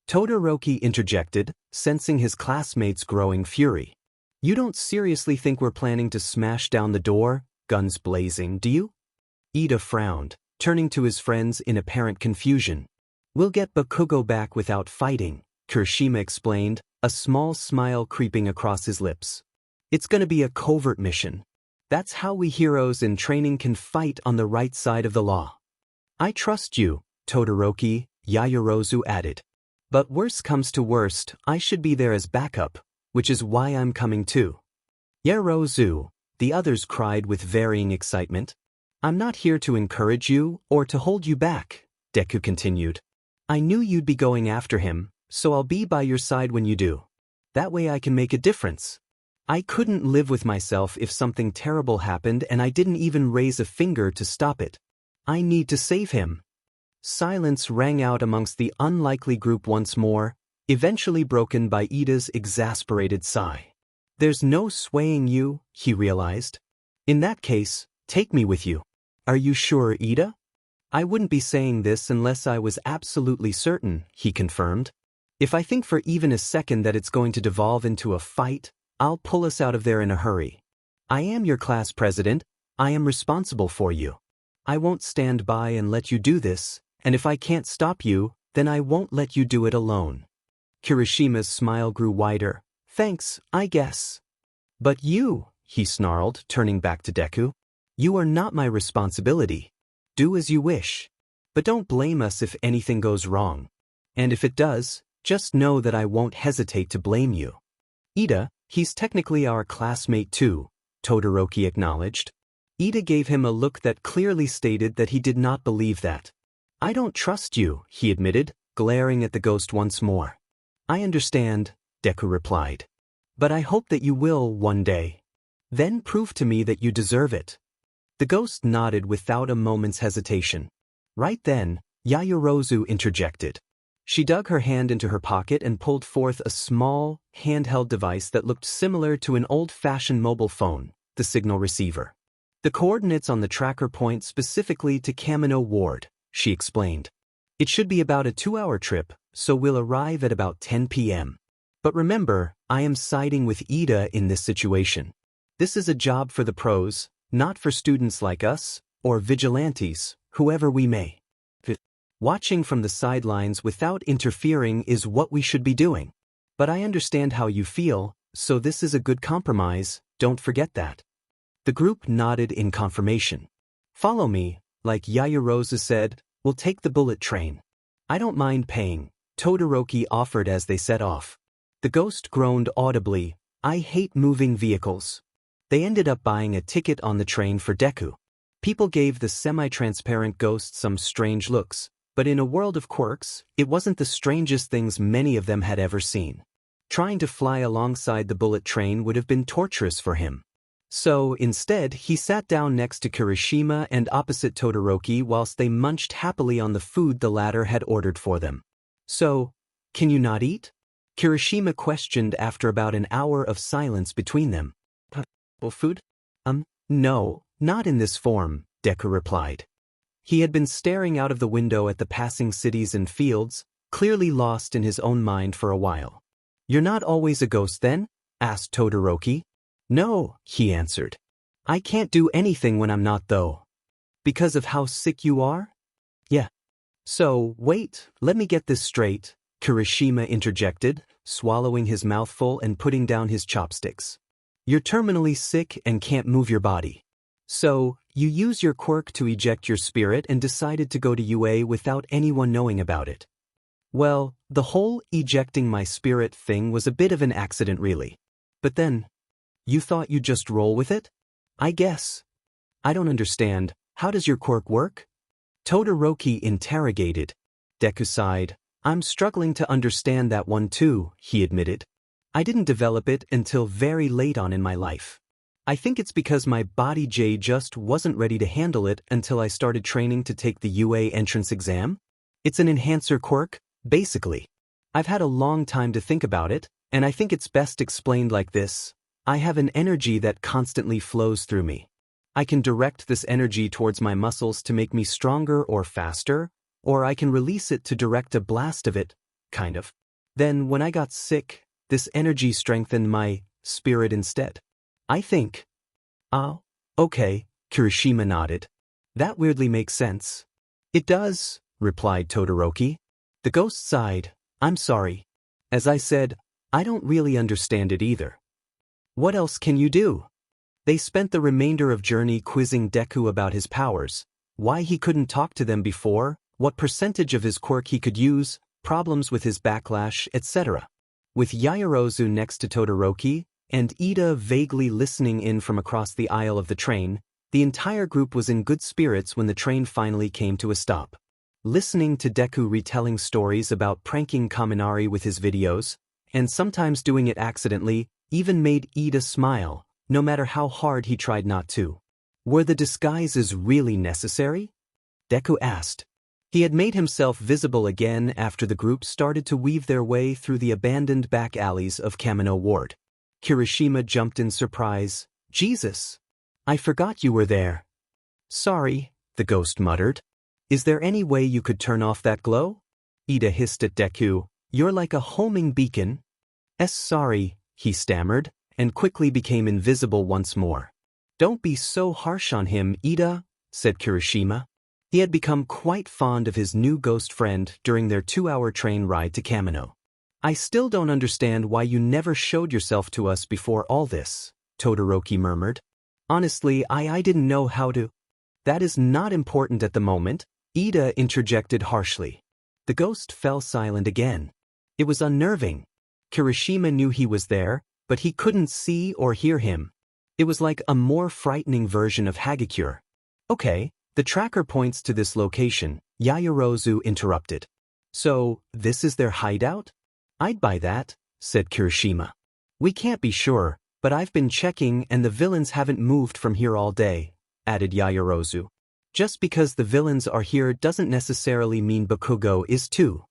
Todoroki interjected, sensing his classmates' growing fury. You don't seriously think we're planning to smash down the door, guns blazing, do you? Ida frowned, turning to his friends in apparent confusion. We'll get Bakugo back without fighting, Kirishima explained, a small smile creeping across his lips. It's gonna be a covert mission. That's how we heroes in training can fight on the right side of the law. I trust you, Todoroki, Yaoyorozu added. But worst comes to worst, I should be there as backup, which is why I'm coming too. Yaoyorozu, the others cried with varying excitement. I'm not here to encourage you or to hold you back, Deku continued. I knew you'd be going after him, so I'll be by your side when you do. That way I can make a difference. I couldn't live with myself if something terrible happened and I didn't even raise a finger to stop it. I need to save him. Silence rang out amongst the unlikely group once more, eventually broken by Ida's exasperated sigh. There's no swaying you, he realized. In that case, take me with you. Are you sure, Ida? I wouldn't be saying this unless I was absolutely certain, he confirmed. If I think for even a second that it's going to devolve into a fight, I'll pull us out of there in a hurry. I am your class president. I am responsible for you. I won't stand by and let you do this, and if I can't stop you, then I won't let you do it alone. Kirishima's smile grew wider. Thanks, I guess. But you, he snarled, turning back to Deku. You are not my responsibility. Do as you wish. But don't blame us if anything goes wrong. And if it does, just know that I won't hesitate to blame you. Ida, he's technically our classmate too, Todoroki acknowledged. Ida gave him a look that clearly stated that he did not believe that. I don't trust you, he admitted, glaring at the ghost once more. I understand, Deku replied. But I hope that you will one day. Then prove to me that you deserve it. The ghost nodded without a moment's hesitation. Right then, Yaoyorozu interjected. She dug her hand into her pocket and pulled forth a small, handheld device that looked similar to an old-fashioned mobile phone, the signal receiver. The coordinates on the tracker point specifically to Kamino Ward, she explained. It should be about a 2-hour trip, so we'll arrive at about 10 p.m. But remember, I am siding with Ida in this situation. This is a job for the pros, not for students like us, or vigilantes, whoever we may. Watching from the sidelines without interfering is what we should be doing. But I understand how you feel, so this is a good compromise, don't forget that. The group nodded in confirmation. Follow me, like Yaoyorozu said, we'll take the bullet train. I don't mind paying, Todoroki offered as they set off. The ghost groaned audibly, I hate moving vehicles. They ended up buying a ticket on the train for Deku. People gave the semi-transparent ghost some strange looks, But in a world of quirks, it wasn't the strangest things many of them had ever seen. Trying to fly alongside the bullet train would have been torturous for him. So, instead, he sat down next to Kirishima and opposite Todoroki whilst they munched happily on the food the latter had ordered for them. "So, can you not eat?" Kirishima questioned after about an hour of silence between them. Food? No, not in this form," Deku replied. He had been staring out of the window at the passing cities and fields, clearly lost in his own mind for a while. "You're not always a ghost then?" asked Todoroki. "No," he answered. "I can't do anything when I'm not though." "Because of how sick you are?" "Yeah." "So, wait, let me get this straight," Kirishima interjected, swallowing his mouthful and putting down his chopsticks. "You're terminally sick and can't move your body. So, you use your quirk to eject your spirit and decided to go to UA without anyone knowing about it." "Well, the whole ejecting my spirit thing was a bit of an accident really. But then, you thought you'd just roll with it? I guess." "I don't understand, how does your quirk work?" Todoroki interrogated. Deku sighed. "I'm struggling to understand that one too," he admitted. "I didn't develop it until very late on in my life. I think it's because my body just wasn't ready to handle it until I started training to take the UA entrance exam. It's an enhancer quirk, basically. I've had a long time to think about it, and I think it's best explained like this. I have an energy that constantly flows through me. I can direct this energy towards my muscles to make me stronger or faster, or I can release it to direct a blast of it, kind of. Then when I got sick, this energy strengthened my spirit instead. I think." "Oh, okay," Kirishima nodded. "That weirdly makes sense." "It does," replied Todoroki. The ghost sighed. "I'm sorry. As I said, I don't really understand it either." "What else can you do?" They spent the remainder of journey quizzing Deku about his powers, why he couldn't talk to them before, what percentage of his quirk he could use, problems with his backlash, etc. With Yaoyorozu next to Todoroki, and Ida vaguely listening in from across the aisle of the train, the entire group was in good spirits when the train finally came to a stop. Listening to Deku retelling stories about pranking Kaminari with his videos, and sometimes doing it accidentally, even made Ida smile, no matter how hard he tried not to. Were the disguises really necessary? Deku asked. He had made himself visible again after the group started to weave their way through the abandoned back alleys of Kamino Ward. Kirishima jumped in surprise. "Jesus! I forgot you were there." "Sorry," the ghost muttered. "Is there any way you could turn off that glow?" Ida hissed at Deku. "You're like a homing beacon." Sorry," he stammered, and quickly became invisible once more. "Don't be so harsh on him, Ida," said Kirishima. He had become quite fond of his new ghost friend during their 2-hour train ride to Kamino. "I still don't understand why you never showed yourself to us before all this," Todoroki murmured. "Honestly, I didn't know how to." "That is not important at the moment," Ida interjected harshly. The ghost fell silent again. It was unnerving. Kirishima knew he was there, but he couldn't see or hear him. It was like a more frightening version of Hagakure. "Okay, the tracker points to this location," Yaoyorozu interrupted. "So, this is their hideout?" "I'd buy that," said Kirishima. "We can't be sure, but I've been checking and the villains haven't moved from here all day," added Yaoyorozu. "Just because the villains are here doesn't necessarily mean Bakugo is too.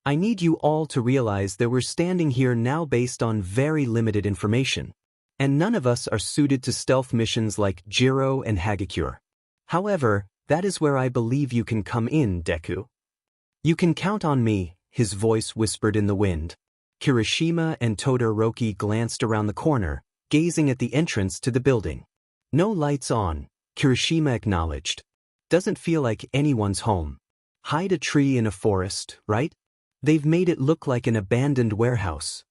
I need you all to realize that we're standing here now based on very limited information, and none of us are suited to stealth missions like Jiro and Hagakure. However, that is where I believe you can come in, Deku. You can count on me," his voice whispered in the wind. Kirishima and Todoroki glanced around the corner, gazing at the entrance to the building. "No lights on," Kirishima acknowledged. "Doesn't feel like anyone's home. Hide a tree in a forest, right? They've made it look like an abandoned warehouse."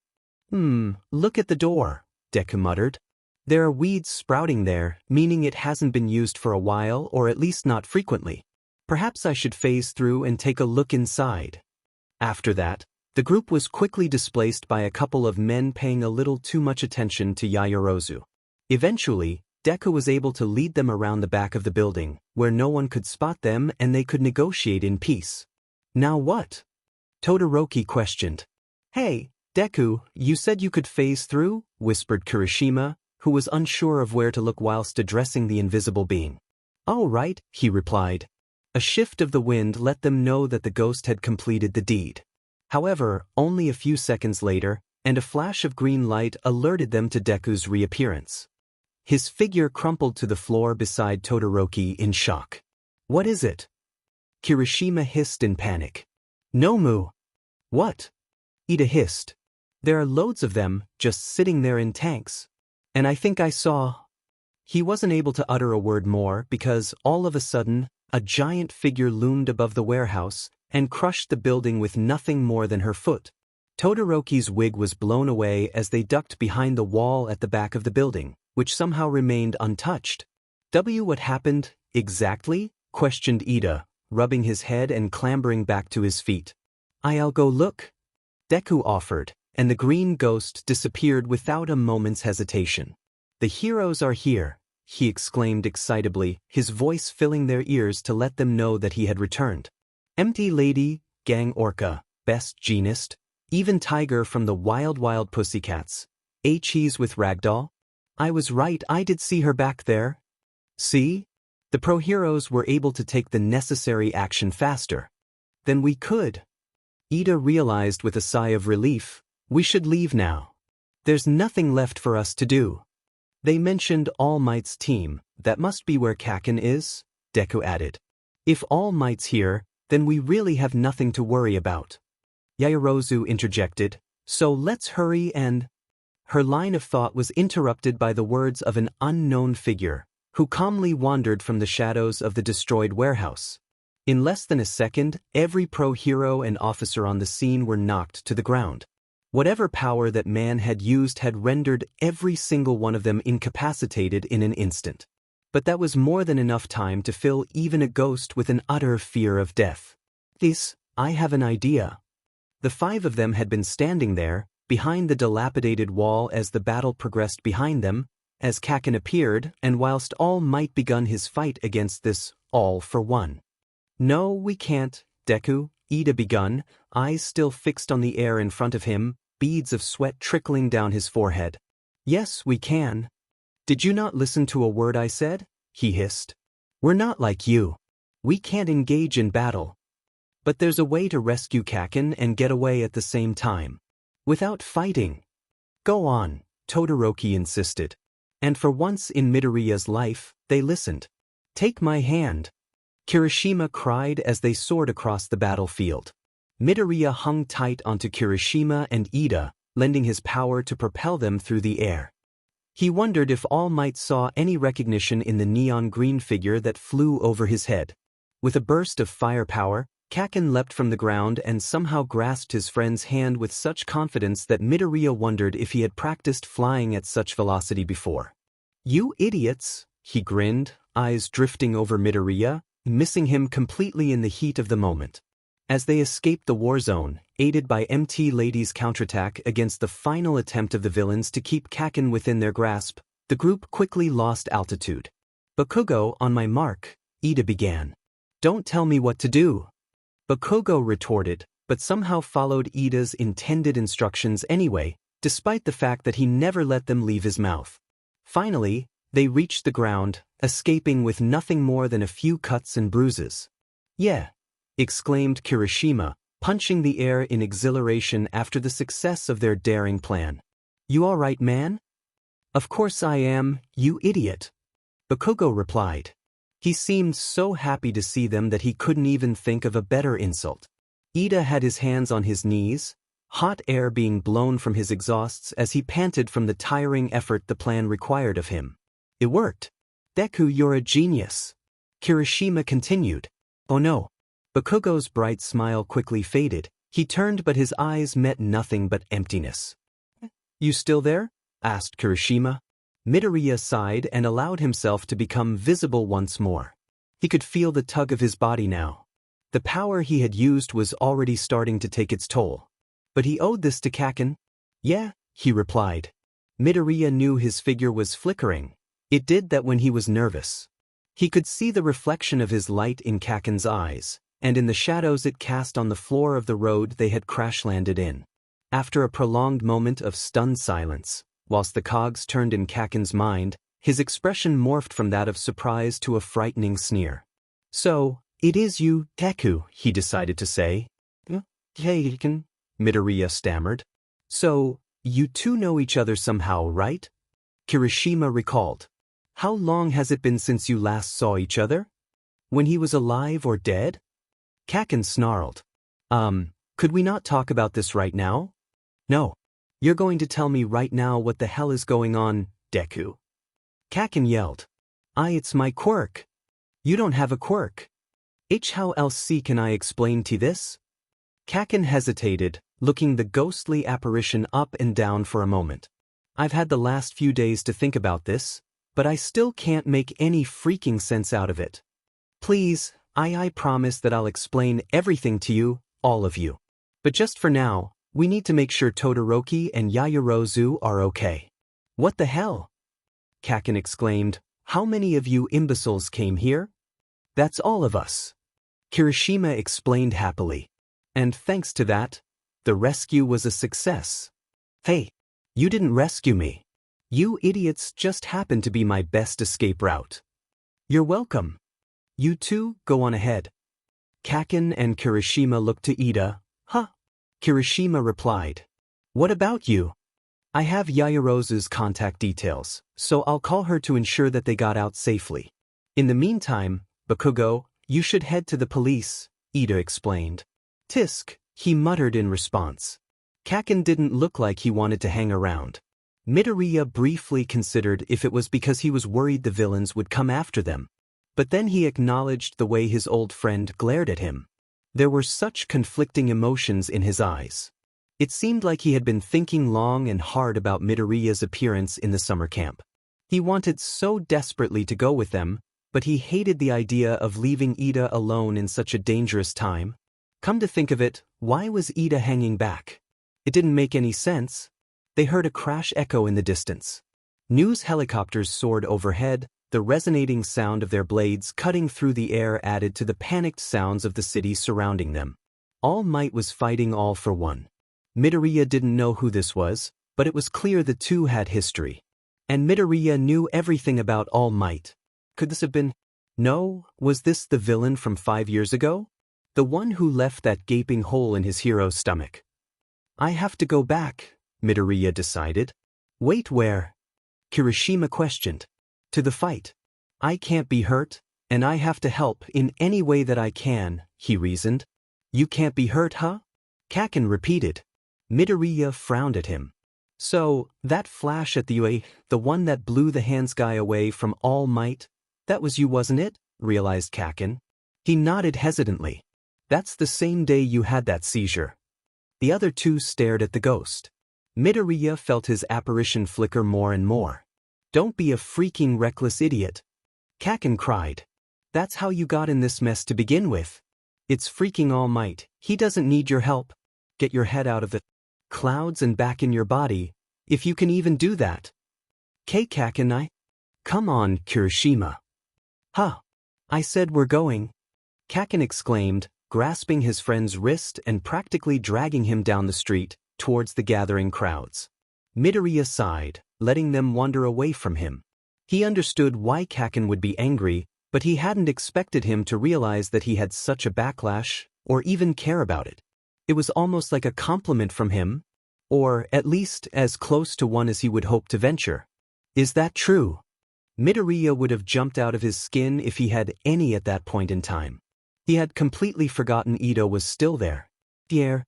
Look at the door," Deku muttered. "There are weeds sprouting there, meaning it hasn't been used for a while or at least not frequently. Perhaps I should phase through and take a look inside." After that, the group was quickly displaced by a couple of men paying a little too much attention to Yaoyorozu. Eventually, Deku was able to lead them around the back of the building, where no one could spot them and they could negotiate in peace. Now what? Todoroki questioned. Hey, Deku, you said you could phase through, whispered Kirishima, who was unsure of where to look whilst addressing the invisible being. All right, he replied. A shift of the wind let them know that the ghost had completed the deed. However, only a few seconds later, and a flash of green light alerted them to Deku's reappearance. His figure crumpled to the floor beside Todoroki in shock. What is it? Kirishima hissed in panic. Nomu! What? Ida hissed. There are loads of them, just sitting there in tanks. And I think I saw… He wasn't able to utter a word more because, all of a sudden, a giant figure loomed above the warehouse and crushed the building with nothing more than her foot. Todoroki's wig was blown away as they ducked behind the wall at the back of the building, which somehow remained untouched. What happened, exactly? Questioned Ida, rubbing his head and clambering back to his feet. I'll go look, Deku offered, and the green ghost disappeared without a moment's hesitation. The heroes are here, he exclaimed excitably, his voice filling their ears to let them know that he had returned. Empty Lady, Gang Orca, Best Jeanist, even Tiger from the Wild Pussycats. Cheese with Ragdoll? I was right, I did see her back there. See? The pro-heroes were able to take the necessary action faster than we could. Ida realized with a sigh of relief, we should leave now. There's nothing left for us to do. They mentioned All Might's team, that must be where Kaken is, Deku added. If All Might's here, then we really have nothing to worry about. Yaoyorozu interjected, so let's hurry and… Her line of thought was interrupted by the words of an unknown figure, who calmly wandered from the shadows of the destroyed warehouse. In less than a second, every pro-hero and officer on the scene were knocked to the ground. Whatever power that man had used had rendered every single one of them incapacitated in an instant. But that was more than enough time to fill even a ghost with an utter fear of death. I have an idea. The 5 of them had been standing there, behind the dilapidated wall as the battle progressed behind them, as Kaken appeared, and whilst All Might begun his fight against this All for One. No, we can't, Deku, Ida begun, eyes still fixed on the air in front of him, beads of sweat trickling down his forehead. Yes, we can. Did you not listen to a word I said? He hissed. We're not like you. We can't engage in battle. But there's a way to rescue Kaken and get away at the same time. Without fighting. Go on, Todoroki insisted. And for once in Midoriya's life, they listened. Take my hand. Kirishima cried as they soared across the battlefield. Midoriya hung tight onto Kirishima and Ida, lending his power to propel them through the air. He wondered if All Might saw any recognition in the neon green figure that flew over his head. With a burst of firepower, Kaken leapt from the ground and somehow grasped his friend's hand with such confidence that Midoriya wondered if he had practiced flying at such velocity before. You idiots, he grinned, eyes drifting over Midoriya, missing him completely in the heat of the moment. As they escaped the war zone, aided by MT Lady's counterattack against the final attempt of the villains to keep Kaken within their grasp, the group quickly lost altitude. Bakugo, on my mark, Ida began. Don't tell me what to do. Bakugo retorted, but somehow followed Ida's intended instructions anyway, despite the fact that he never let them leave his mouth. Finally, they reached the ground, escaping with nothing more than a few cuts and bruises. Yeah, exclaimed Kirishima, punching the air in exhilaration after the success of their daring plan. You all right, man? Of course I am, you idiot. Bakugo replied. He seemed so happy to see them that he couldn't even think of a better insult. Ida had his hands on his knees, hot air being blown from his exhausts as he panted from the tiring effort the plan required of him. It worked. Deku, you're a genius. Kirishima continued. Oh no. Bakugo's bright smile quickly faded. He turned but his eyes met nothing but emptiness. You still there? Asked Kirishima. Midoriya sighed and allowed himself to become visible once more. He could feel the tug of his body now. The power he had used was already starting to take its toll. But he owed this to Kaken? Yeah, he replied. Midoriya knew his figure was flickering. It did that when he was nervous. He could see the reflection of his light in Kaken's eyes, and in the shadows it cast on the floor of the road they had crash-landed in. After a prolonged moment of stunned silence, whilst the cogs turned in Kaken's mind, his expression morphed from that of surprise to a frightening sneer. "So, it is you, Deku," he decided to say. "Hey, Midoriya stammered. "So, you two know each other somehow, right?" Kirishima recalled. "How long has it been since you last saw each other? When he was alive or dead?" Kaken snarled. Could we not talk about this right now?" "No. You're going to tell me right now what the hell is going on, Deku." Kaken yelled. It's my quirk." "You don't have a quirk." How else can I explain to this?" Kaken hesitated, looking the ghostly apparition up and down for a moment. "I've had the last few days to think about this, but I still can't make any freaking sense out of it. Please, I promise that I'll explain everything to you, all of you. But just for now, we need to make sure Todoroki and Yaoyorozu are okay." "What the hell?" Kaken exclaimed. "How many of you imbeciles came here?" "That's all of us," Kirishima explained happily. "And thanks to that, the rescue was a success." "Hey, you didn't rescue me. You idiots just happened to be my best escape route." "You're welcome. You two, go on ahead." Kaken and Kirishima looked to Ida. "Huh?" Kirishima replied. "What about you?" "I have Yaoyorozu's contact details, so I'll call her to ensure that they got out safely. In the meantime, Bakugo, you should head to the police," Ida explained. "Tisk," he muttered in response. Kaken didn't look like he wanted to hang around. Midoriya briefly considered if it was because he was worried the villains would come after them. But then he acknowledged the way his old friend glared at him. There were such conflicting emotions in his eyes. It seemed like he had been thinking long and hard about Midoriya's appearance in the summer camp. He wanted so desperately to go with them, but he hated the idea of leaving Ida alone in such a dangerous time. Come to think of it, why was Ida hanging back? It didn't make any sense. They heard a crash echo in the distance. News helicopters soared overhead, the resonating sound of their blades cutting through the air added to the panicked sounds of the city surrounding them. All Might was fighting all for one. Midoriya didn't know who this was, but it was clear the two had history. And Midoriya knew everything about All Might. Could this have been? No, was this the villain from 5 years ago? The one who left that gaping hole in his hero's stomach. "I have to go back," Midoriya decided. "Wait, where?" Kirishima questioned. "To the fight. I can't be hurt, and I have to help in any way that I can," he reasoned. "You can't be hurt, huh?" Kaken repeated. Midoriya frowned at him. "So, that flash at the UA, the one that blew the hands guy away from All Might, that was you, wasn't it?" realized Kaken. He nodded hesitantly. "That's the same day you had that seizure." The other two stared at the ghost. Midoriya felt his apparition flicker more and more. "Don't be a freaking reckless idiot," Kaken cried. "That's how you got in this mess to begin with. It's freaking All Might, he doesn't need your help. Get your head out of the clouds and back in your body, if you can even do that." Kaken, Come on, Kirishima." "Huh. I said we're going," Kaken exclaimed, grasping his friend's wrist and practically dragging him down the street, towards the gathering crowds. Midoriya sighed, letting them wander away from him. He understood why Kaken would be angry, but he hadn't expected him to realize that he had such a backlash, or even care about it. It was almost like a compliment from him, or at least as close to one as he would hope to venture. Is that true? Midoriya would have jumped out of his skin if he had any at that point in time. He had completely forgotten Ito was still there. "Dear.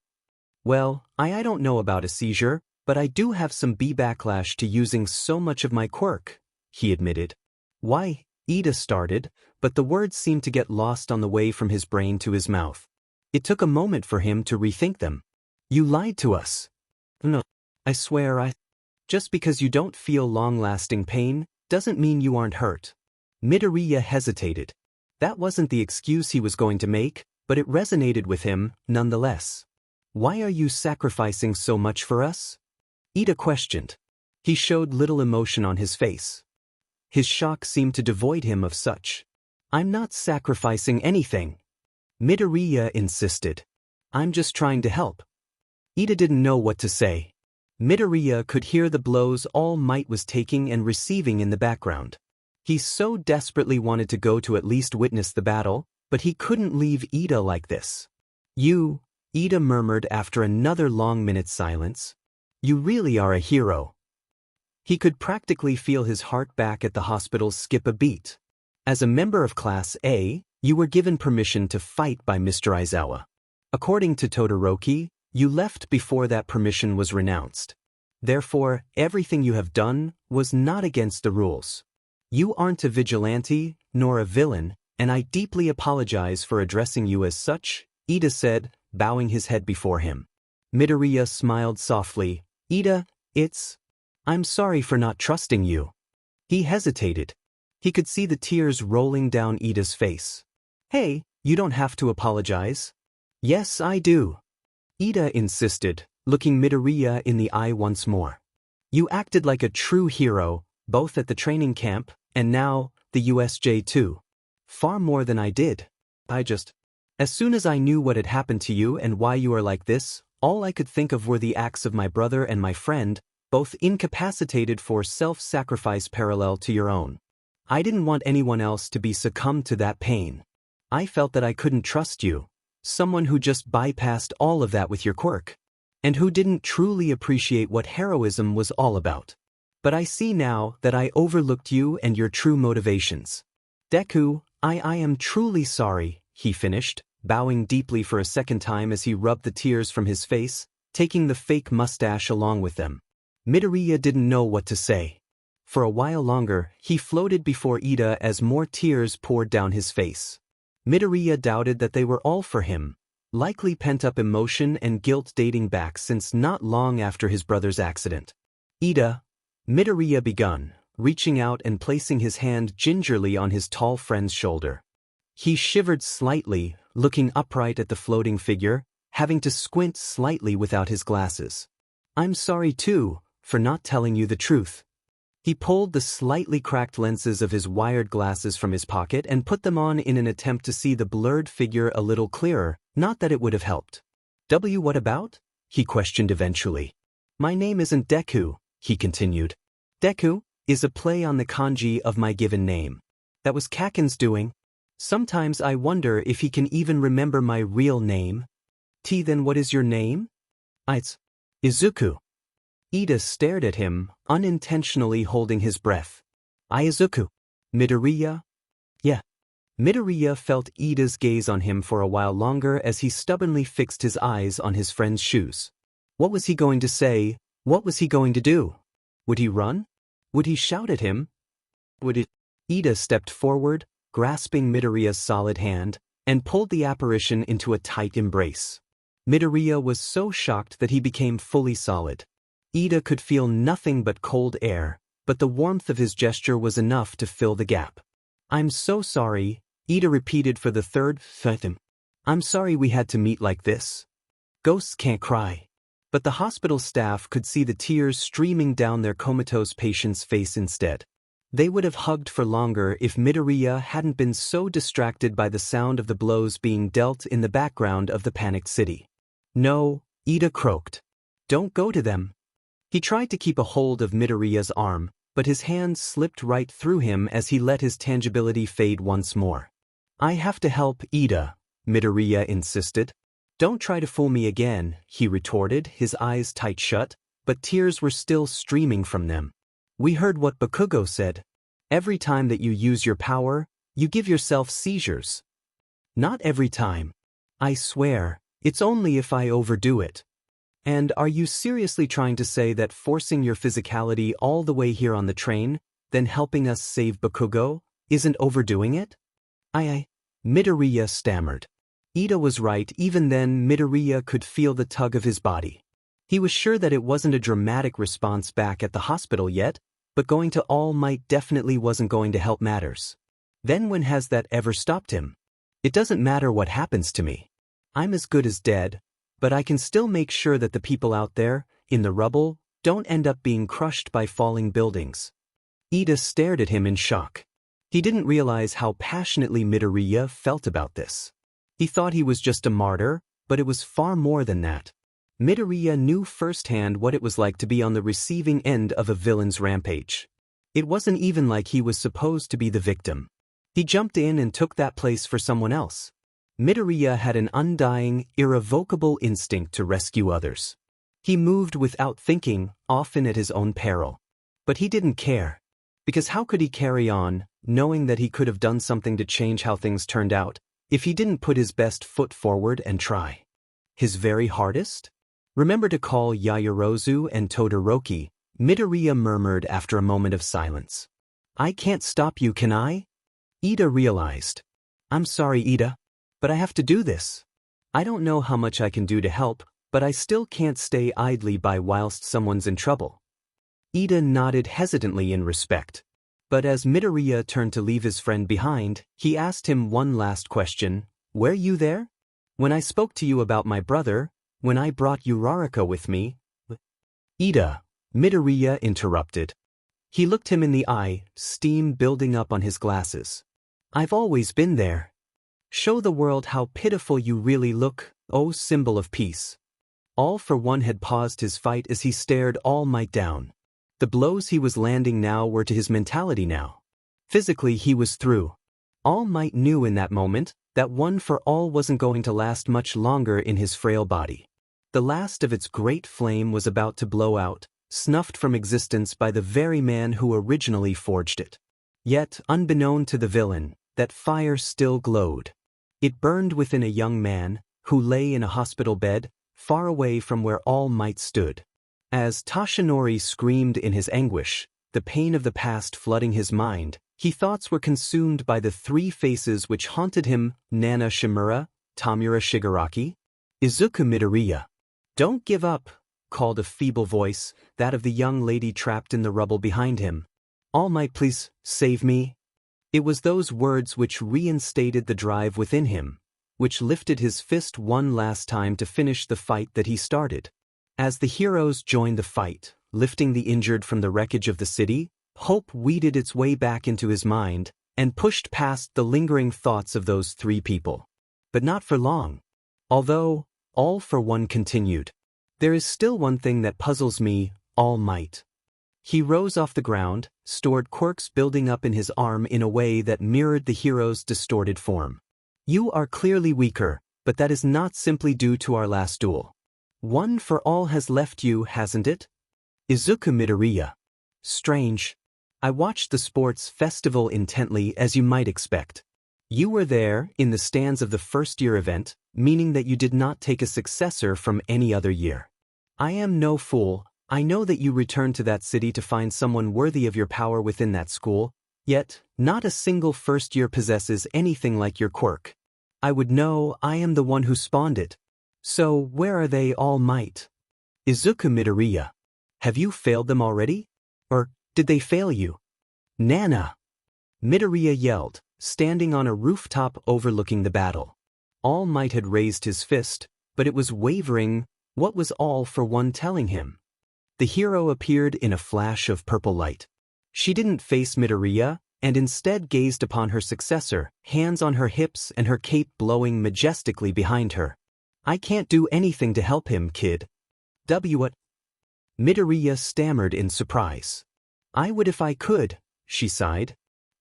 Well, I don't know about a seizure, but I do have some backlash to using so much of my quirk," he admitted. "Why?" Ida started, but the words seemed to get lost on the way from his brain to his mouth. It took a moment for him to rethink them. "You lied to us." "No, I swear Just because you don't feel long-lasting pain, doesn't mean you aren't hurt." Midoriya hesitated. That wasn't the excuse he was going to make, but it resonated with him, nonetheless. "Why are you sacrificing so much for us?" Ida questioned. He showed little emotion on his face. His shock seemed to devoid him of such. "I'm not sacrificing anything." Midoriya insisted. I'm just trying to help. Ida didn't know what to say. Midoriya could hear the blows All Might was taking and receiving in the background. He so desperately wanted to go to at least witness the battle, but he couldn't leave Ida like this. You, Ida murmured after another long minute's silence. You really are a hero. He could practically feel his heart back at the hospital skip a beat. As a member of Class A, you were given permission to fight by Mr. Aizawa. According to Todoroki, you left before that permission was renounced. Therefore, everything you have done was not against the rules. You aren't a vigilante, nor a villain, and I deeply apologize for addressing you as such, Ida said, bowing his head before him. Midoriya smiled softly. Ida, I'm sorry for not trusting you. He hesitated. He could see the tears rolling down Ida's face. Hey, you don't have to apologize. Yes, I do. Ida insisted, looking Midoriya in the eye once more. You acted like a true hero, both at the training camp, and now, the USJ too. Far more than I did. As soon as I knew what had happened to you and why you are like this, all I could think of were the acts of my brother and my friend, both incapacitated for self-sacrifice parallel to your own. I didn't want anyone else to be succumbed to that pain. I felt that I couldn't trust you, someone who just bypassed all of that with your quirk, and who didn't truly appreciate what heroism was all about. But I see now that I overlooked you and your true motivations. Deku, I am truly sorry, he finished, bowing deeply for a second time as he rubbed the tears from his face, taking the fake mustache along with them. Midoriya didn't know what to say. For a while longer, he floated before Ida as more tears poured down his face. Midoriya doubted that they were all for him, likely pent-up emotion and guilt dating back since not long after his brother's accident. Ida, Midoriya begun, reaching out and placing his hand gingerly on his tall friend's shoulder. He shivered slightly, looking upright at the floating figure, having to squint slightly without his glasses. I'm sorry too, for not telling you the truth. He pulled the slightly cracked lenses of his wired glasses from his pocket and put them on in an attempt to see the blurred figure a little clearer, not that it would have helped. What about? He questioned eventually. My name isn't Deku, he continued. Deku is a play on the kanji of my given name. That was Kaken's doing. Sometimes I wonder if he can even remember my real name. Then what is your name? It's Izuku. Ida stared at him, unintentionally holding his breath. Izuku. Midoriya? Yeah. Midoriya felt Ida's gaze on him for a while longer as he stubbornly fixed his eyes on his friend's shoes. What was he going to say? What was he going to do? Would he run? Would he shout at him? Ida stepped forward, grasping Midoriya's solid hand, and pulled the apparition into a tight embrace. Midoriya was so shocked that he became fully solid. Ida could feel nothing but cold air, but the warmth of his gesture was enough to fill the gap. I'm so sorry, Ida repeated for the third time. I'm sorry we had to meet like this. Ghosts can't cry. But the hospital staff could see the tears streaming down their comatose patient's face instead. They would have hugged for longer if Midoriya hadn't been so distracted by the sound of the blows being dealt in the background of the panicked city. No, Ida croaked. Don't go to them. He tried to keep a hold of Midoriya's arm, but his hand slipped right through him as he let his tangibility fade once more. I have to help Ida, Midoriya insisted. Don't try to fool me again, he retorted, his eyes tight shut, but tears were still streaming from them. We heard what Bakugo said. Every time that you use your power, you give yourself seizures. Not every time. I swear, it's only if I overdo it. And are you seriously trying to say that forcing your physicality all the way here on the train, then helping us save Bakugo, isn't overdoing it? Midoriya stammered. Ida was right. Even then Midoriya could feel the tug of his body. He was sure that it wasn't a dramatic response back at the hospital yet, but going to All Might definitely wasn't going to help matters. Then when has that ever stopped him? It doesn't matter what happens to me. I'm as good as dead, but I can still make sure that the people out there, in the rubble, don't end up being crushed by falling buildings. Ida stared at him in shock. He didn't realize how passionately Midoriya felt about this. He thought he was just a martyr, but it was far more than that. Midoriya knew firsthand what it was like to be on the receiving end of a villain's rampage. It wasn't even like he was supposed to be the victim. He jumped in and took that place for someone else. Midoriya had an undying, irrevocable instinct to rescue others. He moved without thinking, often at his own peril. But he didn't care. Because how could he carry on, knowing that he could have done something to change how things turned out, if he didn't put his best foot forward and try? His very hardest? Remember to call Yaoyorozu and Todoroki, Midoriya murmured after a moment of silence. I can't stop you, can I? Ida realized. I'm sorry, Ida, but I have to do this. I don't know how much I can do to help, but I still can't stay idly by whilst someone's in trouble. Ida nodded hesitantly in respect. But as Midoriya turned to leave his friend behind, he asked him one last question. Were you there? When I spoke to you about my brother, when I brought Uraraka with me? Ida, Midoriya interrupted. He looked him in the eye, steam building up on his glasses. I've always been there. Show the world how pitiful you really look, O symbol of peace. All for One had paused his fight as he stared All Might down. The blows he was landing now were to his mentality now. Physically he was through. All Might knew in that moment that One for All wasn't going to last much longer in his frail body. The last of its great flame was about to blow out, snuffed from existence by the very man who originally forged it. Yet, unbeknown to the villain, that fire still glowed. It burned within a young man, who lay in a hospital bed, far away from where All Might stood. As Toshinori screamed in his anguish, the pain of the past flooding his mind, his thoughts were consumed by the three faces which haunted him: Nana Shimura, Tamura Shigaraki, Izuku Midoriya. Don't give up, called a feeble voice, that of the young lady trapped in the rubble behind him. All Might, please, save me. It was those words which reinstated the drive within him, which lifted his fist one last time to finish the fight that he started. As the heroes joined the fight, lifting the injured from the wreckage of the city, hope weeded its way back into his mind and pushed past the lingering thoughts of those three people. But not for long. Although, All for One continued. There is still one thing that puzzles me, All Might. He rose off the ground, stored quirks building up in his arm in a way that mirrored the hero's distorted form. You are clearly weaker, but that is not simply due to our last duel. One for All has left you, hasn't it? Izuku Midoriya. Strange. I watched the sports festival intently, as you might expect. You were there, in the stands of the first-year event, meaning that you did not take a successor from any other year. I am no fool. I know that you returned to that city to find someone worthy of your power within that school, yet, not a single first year possesses anything like your quirk. I would know. I am the one who spawned it. So, where are they, All Might? Izuku Midoriya. Have you failed them already? Or, did they fail you? Nana! Midoriya yelled, standing on a rooftop overlooking the battle. All Might had raised his fist, but it was wavering. What was All for One telling him? The hero appeared in a flash of purple light. She didn't face Midoriya, and instead gazed upon her successor, hands on her hips and her cape blowing majestically behind her. I can't do anything to help him, kid. What? Midoriya stammered in surprise. I would if I could, she sighed.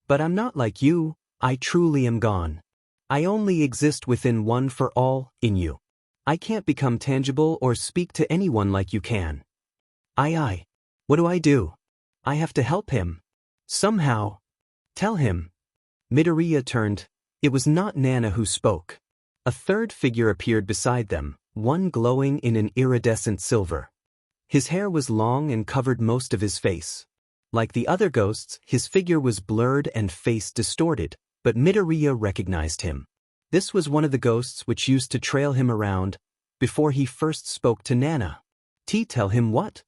But I'm not like you. I truly am gone. I only exist within One for All, in you. I can't become tangible or speak to anyone like you can. What do I do? I have to help him. Somehow. Tell him. Midoriya turned. It was not Nana who spoke. A third figure appeared beside them, one glowing in an iridescent silver. His hair was long and covered most of his face. Like the other ghosts, his figure was blurred and face distorted, but Midoriya recognized him. This was one of the ghosts which used to trail him around before he first spoke to Nana. Tell him what?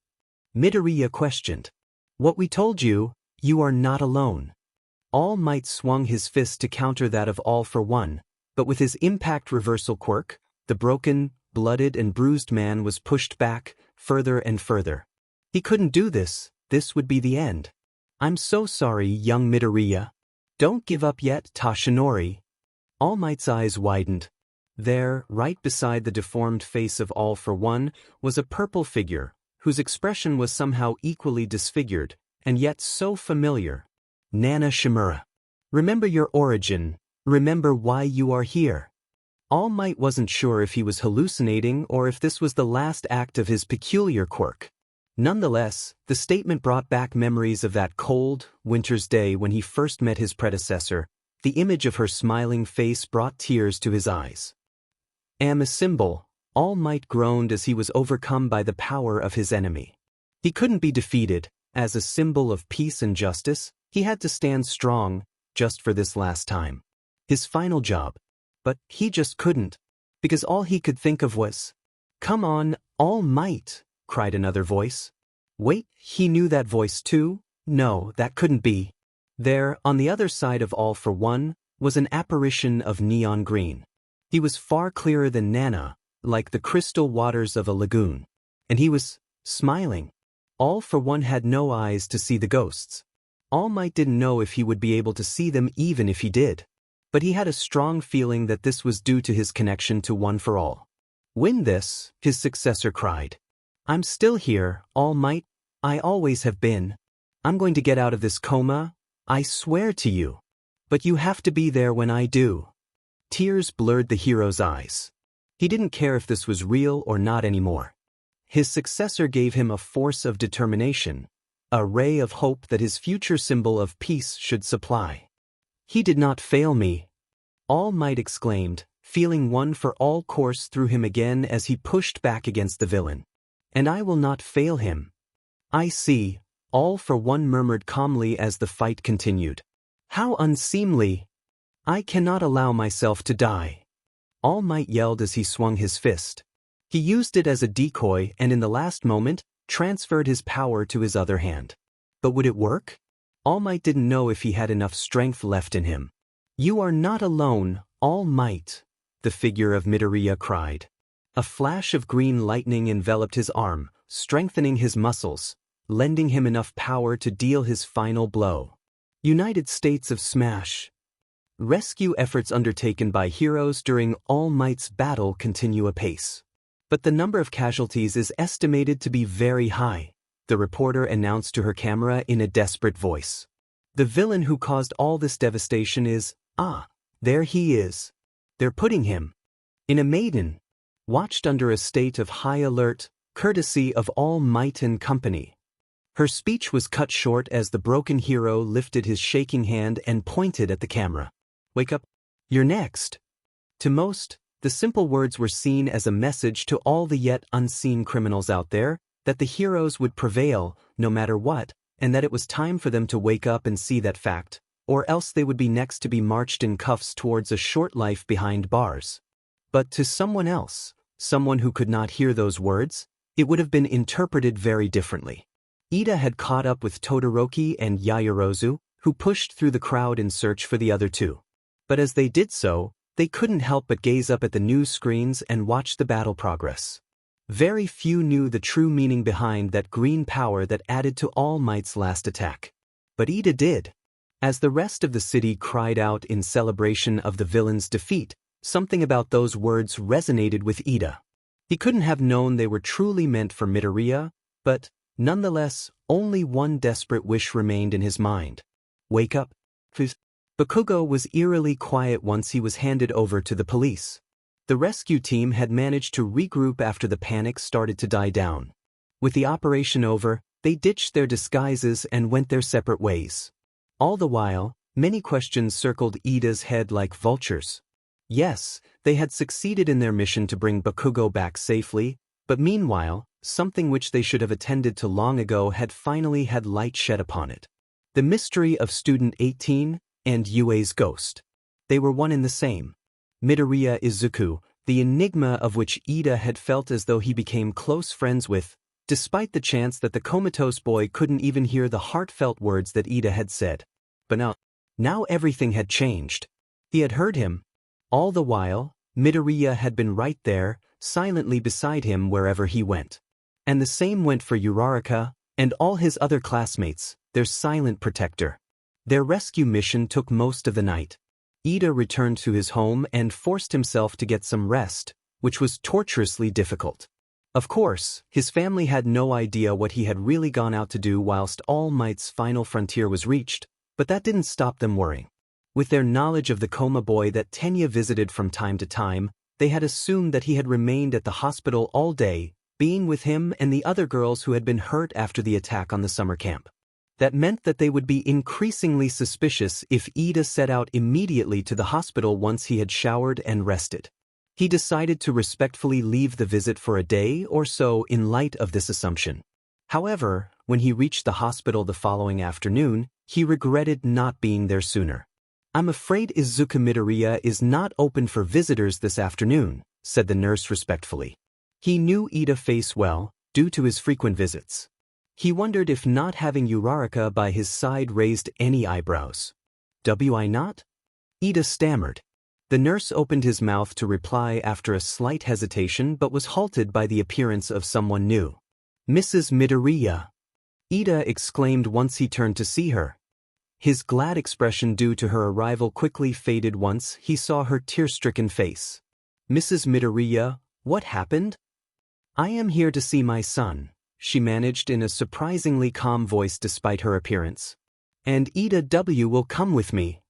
Midoriya questioned. What we told you, you are not alone. All Might swung his fist to counter that of All for One, but with his impact reversal quirk, the broken, blooded and bruised man was pushed back, further and further. He couldn't do this. This would be the end. I'm so sorry, young Midoriya. Don't give up yet, Toshinori. All Might's eyes widened. There, right beside the deformed face of All for One, was a purple figure, whose expression was somehow equally disfigured, and yet so familiar. Nana Shimura. Remember your origin, remember why you are here. All Might wasn't sure if he was hallucinating or if this was the last act of his peculiar quirk. Nonetheless, the statement brought back memories of that cold, winter's day when he first met his predecessor. The image of her smiling face brought tears to his eyes. Am a symbol, All Might groaned as he was overcome by the power of his enemy. He couldn't be defeated. As a symbol of peace and justice, he had to stand strong, just for this last time. His final job. But he just couldn't, because all he could think of was, "Come on, All Might," cried another voice. Wait, he knew that voice too? No, that couldn't be. There, on the other side of All for One, was an apparition of neon green. He was far clearer than Nana, like the crystal waters of a lagoon. And he was smiling. All for One had no eyes to see the ghosts. All Might didn't know if he would be able to see them even if he did. But he had a strong feeling that this was due to his connection to One for All. Win this, his successor cried. I'm still here, All Might. I always have been. I'm going to get out of this coma, I swear to you. But you have to be there when I do. Tears blurred the hero's eyes. He didn't care if this was real or not anymore. His successor gave him a force of determination, a ray of hope that his future symbol of peace should supply. He did not fail me, All Might exclaimed, feeling One for All course through him again as he pushed back against the villain. And I will not fail him. I see, All for One murmured calmly as the fight continued. How unseemly! I cannot allow myself to die. All Might yelled as he swung his fist. He used it as a decoy and in the last moment, transferred his power to his other hand. But would it work? All Might didn't know if he had enough strength left in him. You are not alone, All Might, the figure of Midoriya cried. A flash of green lightning enveloped his arm, strengthening his muscles, lending him enough power to deal his final blow. United States of Smash. Rescue efforts undertaken by heroes during All Might's battle continue apace. But the number of casualties is estimated to be very high, the reporter announced to her camera in a desperate voice. The villain who caused all this devastation is, there he is. They're putting him in a maiden, watched under a state of high alert, courtesy of All Might and Company. Her speech was cut short as the broken hero lifted his shaking hand and pointed at the camera. Wake up, you're next. To most, the simple words were seen as a message to all the yet unseen criminals out there, that the heroes would prevail, no matter what, and that it was time for them to wake up and see that fact, or else they would be next to be marched in cuffs towards a short life behind bars. But to someone else, someone who could not hear those words, it would have been interpreted very differently. Ida had caught up with Todoroki and Yaoyorozu, who pushed through the crowd in search for the other two. But as they did so, they couldn't help but gaze up at the news screens and watch the battle progress. Very few knew the true meaning behind that green power that added to All Might's last attack. But Ida did. As the rest of the city cried out in celebration of the villain's defeat, something about those words resonated with Ida. He couldn't have known they were truly meant for Midoriya, but, nonetheless, only one desperate wish remained in his mind. Wake up. Bakugo was eerily quiet once he was handed over to the police. The rescue team had managed to regroup after the panic started to die down. With the operation over, they ditched their disguises and went their separate ways. All the while, many questions circled Ida's head like vultures. Yes, they had succeeded in their mission to bring Bakugo back safely, but meanwhile, something which they should have attended to long ago had finally had light shed upon it. The mystery of Student 18 and Yue's ghost. They were one and the same. Midoriya Izuku, the enigma of which Ida had felt as though he became close friends with, despite the chance that the comatose boy couldn't even hear the heartfelt words that Ida had said. But now everything had changed. He had heard him. All the while, Midoriya had been right there, silently beside him wherever he went. And the same went for Uraraka and all his other classmates, their silent protector. Their rescue mission took most of the night. Ida returned to his home and forced himself to get some rest, which was torturously difficult. Of course, his family had no idea what he had really gone out to do whilst All Might's final frontier was reached, but that didn't stop them worrying. With their knowledge of the coma boy that Tenya visited from time to time, they had assumed that he had remained at the hospital all day, being with him and the other girls who had been hurt after the attack on the summer camp. That meant that they would be increasingly suspicious if Ida set out immediately to the hospital once he had showered and rested. He decided to respectfully leave the visit for a day or so in light of this assumption. However, when he reached the hospital the following afternoon, he regretted not being there sooner. "I'm afraid Izuku Midoriya is not open for visitors this afternoon," said the nurse respectfully. He knew Ida's face well, due to his frequent visits. He wondered if not having Uraraka by his side raised any eyebrows. "Why not?" Ida stammered. The nurse opened his mouth to reply after a slight hesitation but was halted by the appearance of someone new. "Mrs. Midoriya!" Ida exclaimed once he turned to see her. His glad expression due to her arrival quickly faded once he saw her tear-stricken face. "Mrs. Midoriya, what happened?" "I am here to see my son," she managed in a surprisingly calm voice despite her appearance. "And Ida W. will come with me."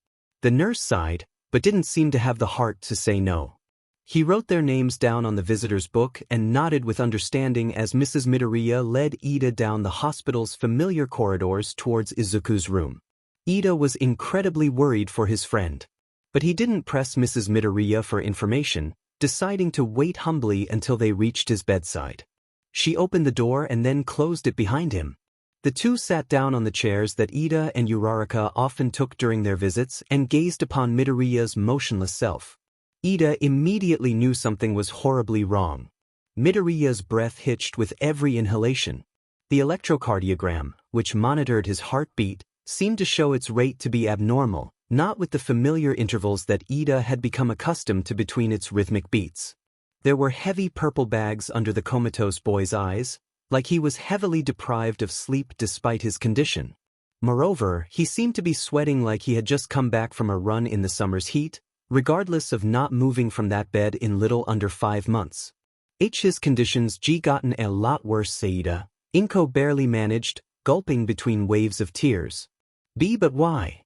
The nurse sighed, but didn't seem to have the heart to say no. He wrote their names down on the visitor's book and nodded with understanding as Mrs. Midoriya led Ida down the hospital's familiar corridors towards Izuku's room. Ida was incredibly worried for his friend. But he didn't press Mrs. Midoriya for information, deciding to wait humbly until they reached his bedside. She opened the door and then closed it behind him. The two sat down on the chairs that Ida and Uraraka often took during their visits and gazed upon Midoriya's motionless self. Ida immediately knew something was horribly wrong. Midoriya's breath hitched with every inhalation. The electrocardiogram, which monitored his heartbeat, seemed to show its rate to be abnormal, not with the familiar intervals that Ida had become accustomed to between its rhythmic beats. There were heavy purple bags under the comatose boy's eyes, like he was heavily deprived of sleep despite his condition. Moreover, he seemed to be sweating like he had just come back from a run in the summer's heat, regardless of not moving from that bed in little under 5 months. His conditions gotten a lot worse, Saida. Inko barely managed, gulping between waves of tears. But why?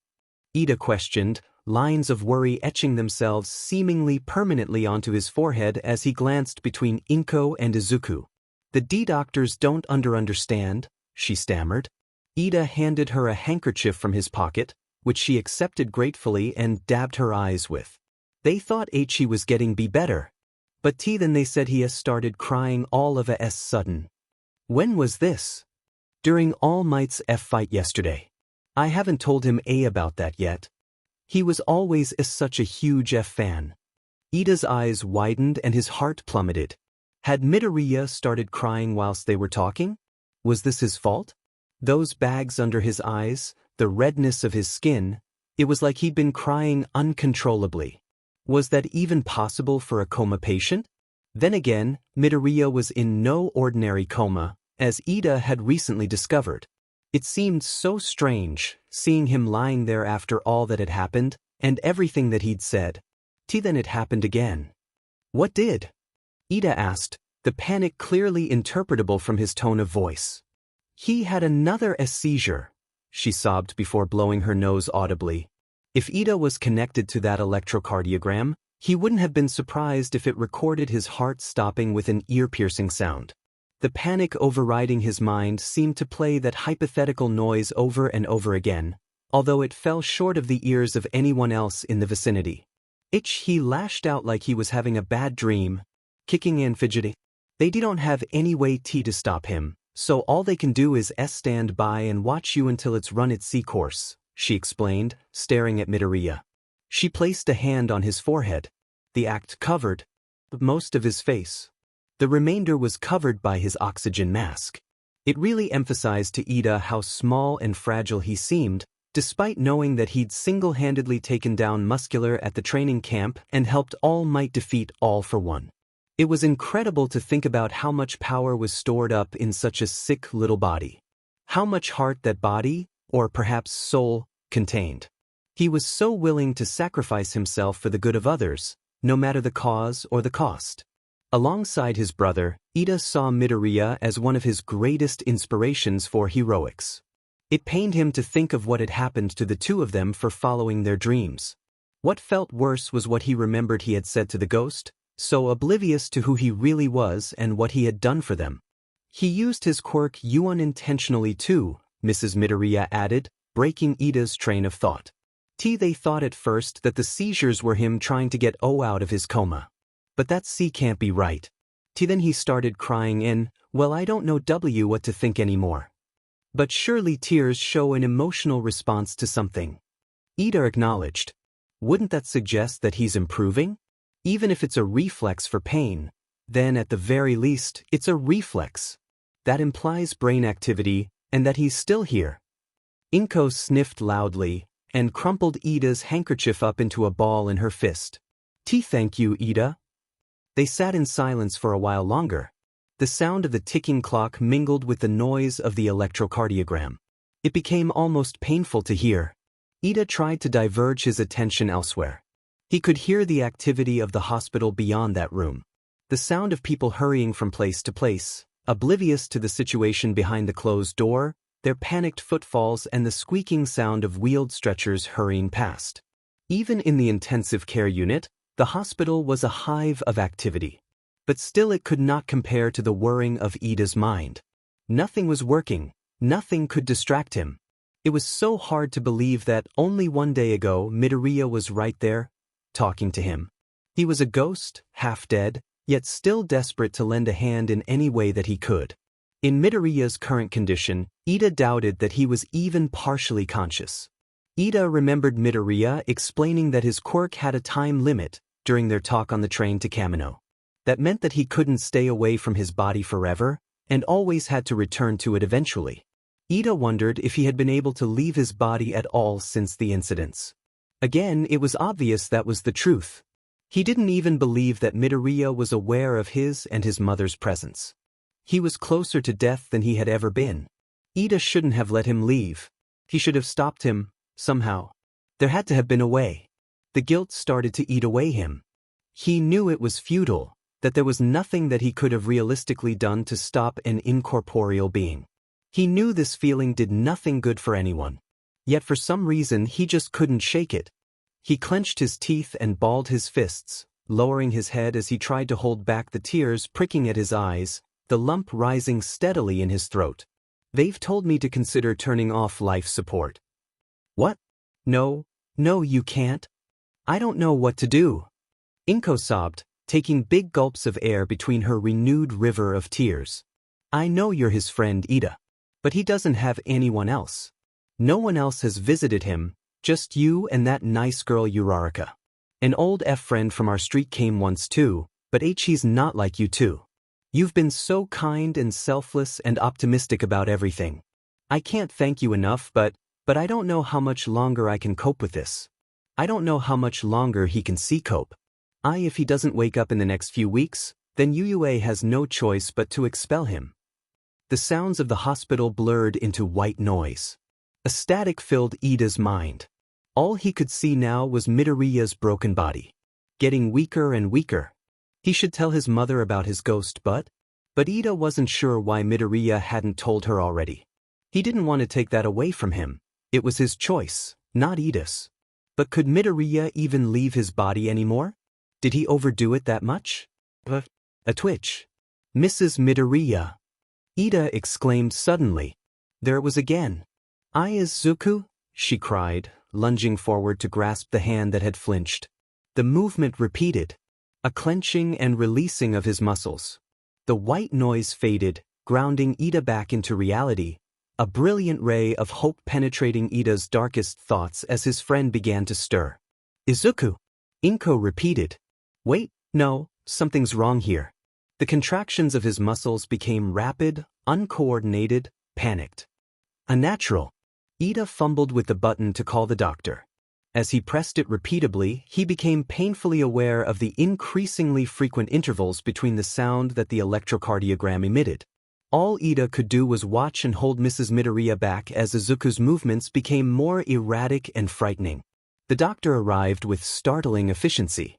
Ida questioned, lines of worry etching themselves seemingly permanently onto his forehead as he glanced between Inko and Izuku. "The doctors don't understand," she stammered. Ida handed her a handkerchief from his pocket, which she accepted gratefully and dabbed her eyes with. "They thought he was getting better. But then they said he started crying all of a sudden." "When was this?" "During All Might's fight yesterday. I haven't told him about that yet. He was always such a huge fan." Ida's eyes widened and his heart plummeted. Had Midoriya started crying whilst they were talking? Was this his fault? Those bags under his eyes, the redness of his skin, it was like he'd been crying uncontrollably. Was that even possible for a coma patient? Then again, Midoriya was in no ordinary coma, as Ida had recently discovered. It seemed so strange, seeing him lying there after all that had happened, and everything that he'd said. Then it happened again. "What did?" Ida asked, the panic clearly interpretable from his tone of voice. "He had another seizure," she sobbed before blowing her nose audibly. If Ida was connected to that electrocardiogram, he wouldn't have been surprised if it recorded his heart stopping with an ear-piercing sound. The panic overriding his mind seemed to play that hypothetical noise over and over again, although it fell short of the ears of anyone else in the vicinity. He lashed out like he was having a bad dream, kicking and fidgeting. "They don't have any way to stop him, so all they can do is stand by and watch you until it's run its course," she explained, staring at Midoriya. She placed a hand on his forehead. The act covered most of his face. The remainder was covered by his oxygen mask. It really emphasized to Ida how small and fragile he seemed, despite knowing that he'd single-handedly taken down Muscular at the training camp and helped All Might defeat All for One. It was incredible to think about how much power was stored up in such a sick little body. How much heart that body, or perhaps soul, contained. He was so willing to sacrifice himself for the good of others, no matter the cause or the cost. Alongside his brother, Ida saw Midoriya as one of his greatest inspirations for heroics. It pained him to think of what had happened to the two of them for following their dreams. What felt worse was what he remembered he had said to the ghost, so oblivious to who he really was and what he had done for them. He used his quirk unintentionally too, Mrs. Midoriya added, breaking Ida's train of thought. They thought at first that the seizures were him trying to get O out of his coma. But that C can't be right. Then he started crying in, well, I don't know what to think anymore. But surely tears show an emotional response to something. Ida acknowledged. Wouldn't that suggest that he's improving? Even if it's a reflex for pain, then at the very least, it's a reflex. That implies brain activity, and that he's still here. Inko sniffed loudly, and crumpled Ida's handkerchief up into a ball in her fist. Thank you, Ida. They sat in silence for a while longer. The sound of the ticking clock mingled with the noise of the electrocardiogram. It became almost painful to hear. Ida tried to diverge his attention elsewhere. He could hear the activity of the hospital beyond that room. The sound of people hurrying from place to place, oblivious to the situation behind the closed door, their panicked footfalls and the squeaking sound of wheeled stretchers hurrying past. Even in the intensive care unit, the hospital was a hive of activity. But still it could not compare to the whirring of Ida's mind. Nothing was working, nothing could distract him. It was so hard to believe that only one day ago Midoriya was right there, talking to him. He was a ghost, half dead, yet still desperate to lend a hand in any way that he could. In Midoriya's current condition, Ida doubted that he was even partially conscious. Ida remembered Midoriya explaining that his quirk had a time limit during their talk on the train to Kamino. That meant that he couldn't stay away from his body forever, and always had to return to it eventually. Ida wondered if he had been able to leave his body at all since the incidents. Again, it was obvious that was the truth. He didn't even believe that Midoriya was aware of his and his mother's presence. He was closer to death than he had ever been. Ida shouldn't have let him leave. He should have stopped him, somehow. There had to have been a way. The guilt started to eat away him. He knew it was futile, that there was nothing that he could have realistically done to stop an incorporeal being. He knew this feeling did nothing good for anyone. Yet for some reason he just couldn't shake it. He clenched his teeth and balled his fists, lowering his head as he tried to hold back the tears pricking at his eyes, the lump rising steadily in his throat. They've told me to consider turning off life support. What? No, you can't. I don't know what to do. Inko sobbed, taking big gulps of air between her renewed river of tears. I know you're his friend, Ida. But he doesn't have anyone else. No one else has visited him, just you and that nice girl Uraraka. An old friend from our street came once too, but he's not like you too. You've been so kind and selfless and optimistic about everything. I can't thank you enough, but I don't know how much longer I can cope with this. I don't know how much longer he can cope. If he doesn't wake up in the next few weeks, then UUA has no choice but to expel him. The sounds of the hospital blurred into white noise. A static filled Ida's mind. All he could see now was Midoriya's broken body, getting weaker and weaker. He should tell his mother about his ghost, but Ida wasn't sure why Midoriya hadn't told her already. He didn't want to take that away from him. It was his choice, not Ida's. But could Midoriya even leave his body anymore? Did he overdo it that much? A twitch. Mrs. Midoriya. Ida exclaimed suddenly. There it was again. Zuku, she cried, lunging forward to grasp the hand that had flinched. The movement repeated. A clenching and releasing of his muscles. The white noise faded, grounding Ida back into reality, a brilliant ray of hope penetrating Ida's darkest thoughts as his friend began to stir. Izuku, Inko repeated. Wait, no, something's wrong here. The contractions of his muscles became rapid, uncoordinated, panicked. Unnatural. Ida fumbled with the button to call the doctor. As he pressed it repeatedly, he became painfully aware of the increasingly frequent intervals between the sound that the electrocardiogram emitted. All Ida could do was watch and hold Mrs. Midoriya back as Izuku's movements became more erratic and frightening. The doctor arrived with startling efficiency.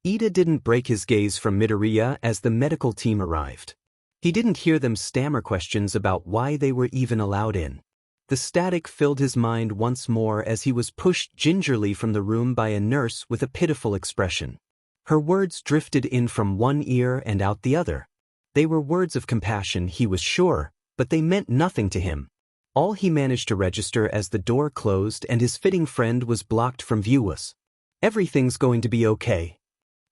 Ida didn't break his gaze from Midoriya as the medical team arrived. He didn't hear them stammer questions about why they were even allowed in. The static filled his mind once more as he was pushed gingerly from the room by a nurse with a pitiful expression. Her words drifted in from one ear and out the other. They were words of compassion, he was sure, but they meant nothing to him. All he managed to register as the door closed and his fitting friend was blocked from view was, "Everything's going to be okay."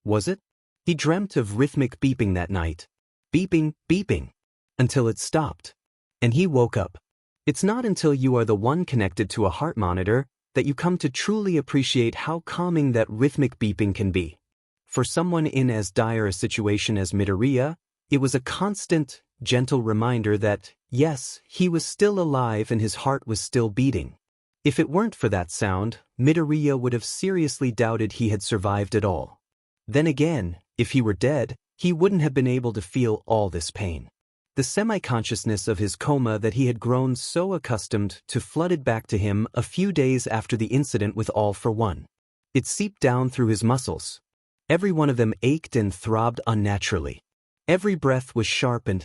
Was it? He dreamt of rhythmic beeping that night. Beeping, beeping. Until it stopped. And he woke up. It's not until you are the one connected to a heart monitor that you come to truly appreciate how calming that rhythmic beeping can be. For someone in as dire a situation as Midoriya, it was a constant, gentle reminder that, yes, he was still alive and his heart was still beating. If it weren't for that sound, Midoriya would have seriously doubted he had survived at all. Then again, if he were dead, he wouldn't have been able to feel all this pain. The semi-consciousness of his coma that he had grown so accustomed to flooded back to him a few days after the incident with All for One. It seeped down through his muscles. Every one of them ached and throbbed unnaturally. Every breath was sharp and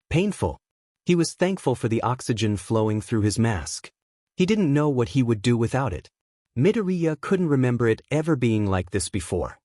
painful. He was thankful for the oxygen flowing through his mask. He didn't know what he would do without it. Midoriya couldn't remember it ever being like this before.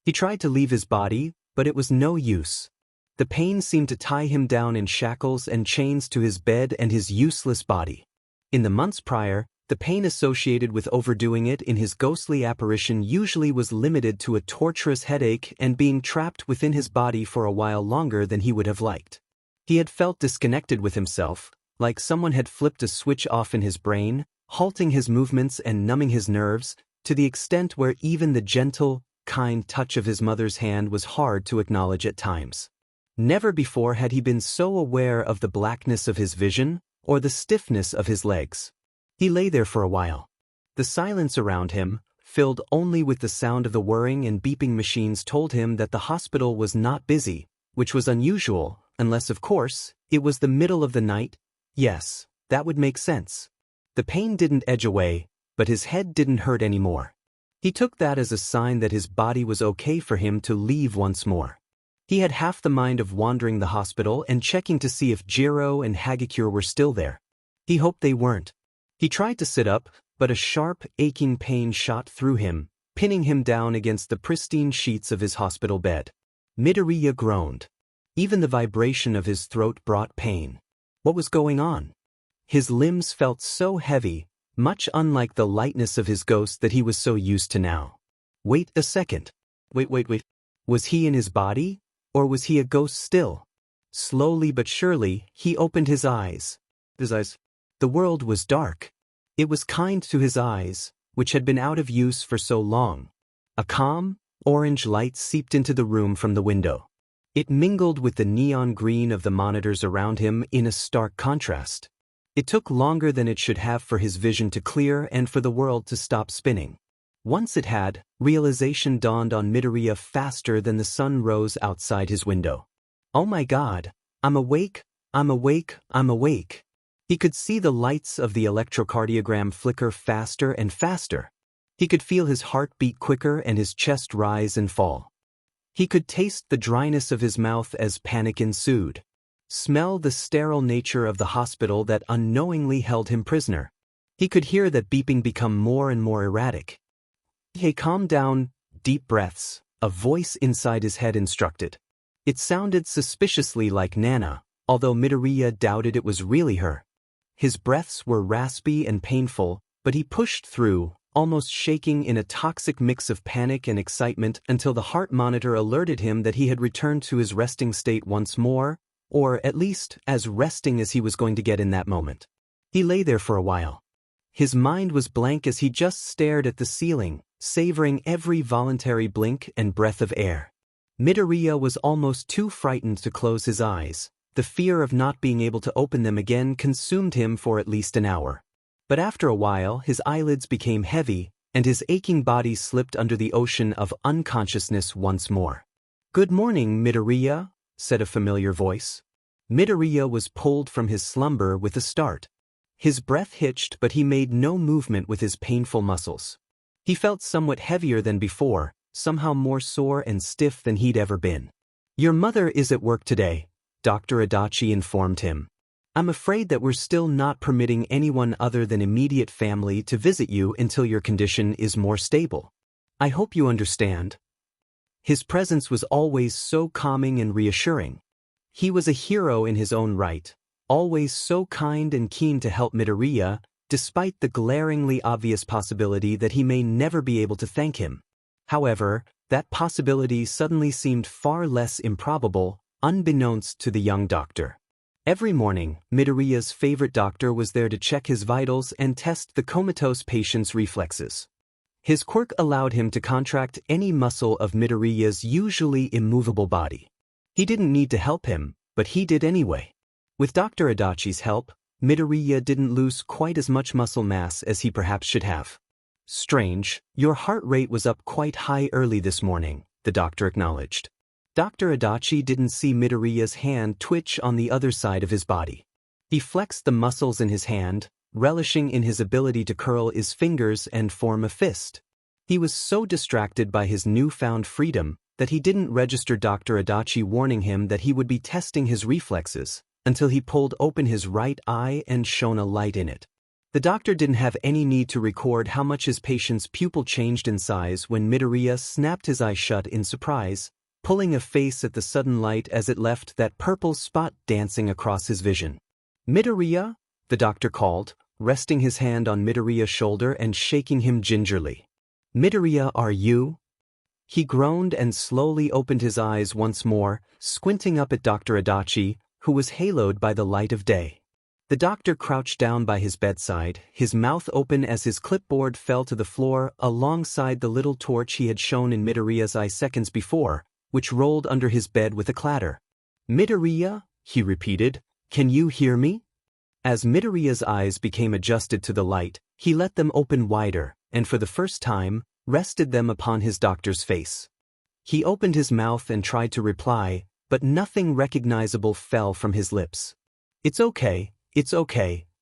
He tried to leave his body, but it was no use. The pain seemed to tie him down in shackles and chains to his bed and his useless body. In the months prior, the pain associated with overdoing it in his ghostly apparition usually was limited to a torturous headache and being trapped within his body for a while longer than he would have liked. He had felt disconnected with himself, like someone had flipped a switch off in his brain, halting his movements and numbing his nerves, to the extent where even the gentle, kind touch of his mother's hand was hard to acknowledge at times. Never before had he been so aware of the blackness of his vision, or the stiffness of his legs. He lay there for a while. The silence around him, filled only with the sound of the whirring and beeping machines, told him that the hospital was not busy, which was unusual, unless of course, it was the middle of the night. Yes, that would make sense. The pain didn't edge away, but his head didn't hurt anymore. He took that as a sign that his body was okay for him to leave once more. He had half the mind of wandering the hospital and checking to see if Jiro and Hagakure were still there. He hoped they weren't. He tried to sit up, but a sharp, aching pain shot through him, pinning him down against the pristine sheets of his hospital bed. Midoriya groaned. Even the vibration of his throat brought pain. What was going on? His limbs felt so heavy, much unlike the lightness of his ghost that he was so used to now. Wait a second. Wait. Was he in his body? Or was he a ghost still? Slowly but surely, he opened his eyes. The world was dark. It was kind to his eyes, which had been out of use for so long. A calm, orange light seeped into the room from the window. It mingled with the neon green of the monitors around him in a stark contrast. It took longer than it should have for his vision to clear and for the world to stop spinning. Once it had, realization dawned on Midoriya faster than the sun rose outside his window. Oh my God, I'm awake. He could see the lights of the electrocardiogram flicker faster and faster. He could feel his heart beat quicker and his chest rise and fall. He could taste the dryness of his mouth as panic ensued. Smell the sterile nature of the hospital that unknowingly held him prisoner. He could hear that beeping become more and more erratic. Hey, calm down, deep breaths, a voice inside his head instructed. It sounded suspiciously like Nana, although Midoriya doubted it was really her. His breaths were raspy and painful, but he pushed through, almost shaking in a toxic mix of panic and excitement until the heart monitor alerted him that he had returned to his resting state once more, or at least as resting as he was going to get in that moment. He lay there for a while. His mind was blank as he just stared at the ceiling, savoring every voluntary blink and breath of air. Midoriya was almost too frightened to close his eyes. The fear of not being able to open them again consumed him for at least an hour. But after a while, his eyelids became heavy, and his aching body slipped under the ocean of unconsciousness once more. "Good morning, Midoriya," said a familiar voice. Midoriya was pulled from his slumber with a start. His breath hitched, but he made no movement with his painful muscles. He felt somewhat heavier than before, somehow more sore and stiff than he'd ever been. "Your mother is at work today," Dr. Adachi informed him. "I'm afraid that we're still not permitting anyone other than immediate family to visit you until your condition is more stable. I hope you understand." His presence was always so calming and reassuring. He was a hero in his own right, always so kind and keen to help Midoriya, despite the glaringly obvious possibility that he may never be able to thank him. However, that possibility suddenly seemed far less improbable, unbeknownst to the young doctor. Every morning, Midoriya's favorite doctor was there to check his vitals and test the comatose patient's reflexes. His quirk allowed him to contract any muscle of Midoriya's usually immovable body. He didn't need to help him, but he did anyway. With Dr. Adachi's help, Midoriya didn't lose quite as much muscle mass as he perhaps should have. "Strange, your heart rate was up quite high early this morning," the doctor acknowledged. Dr. Adachi didn't see Midoriya's hand twitch on the other side of his body. He flexed the muscles in his hand, relishing in his ability to curl his fingers and form a fist. He was so distracted by his newfound freedom that he didn't register Dr. Adachi warning him that he would be testing his reflexes until he pulled open his right eye and shone a light in it. The doctor didn't have any need to record how much his patient's pupil changed in size when Midoriya snapped his eye shut in surprise, pulling a face at the sudden light as it left that purple spot dancing across his vision. "Midoriya?" the doctor called, resting his hand on Midoriya's shoulder and shaking him gingerly. "Midoriya, are you?" He groaned and slowly opened his eyes once more, squinting up at Dr. Adachi, who was haloed by the light of day. The doctor crouched down by his bedside, his mouth open as his clipboard fell to the floor alongside the little torch he had shown in Midoriya's eye seconds before, which rolled under his bed with a clatter. "Midoriya?" he repeated. "Can you hear me?" As Midoriya's eyes became adjusted to the light, he let them open wider, and for the first time, rested them upon his doctor's face. He opened his mouth and tried to reply, but nothing recognizable fell from his lips. It's okay,"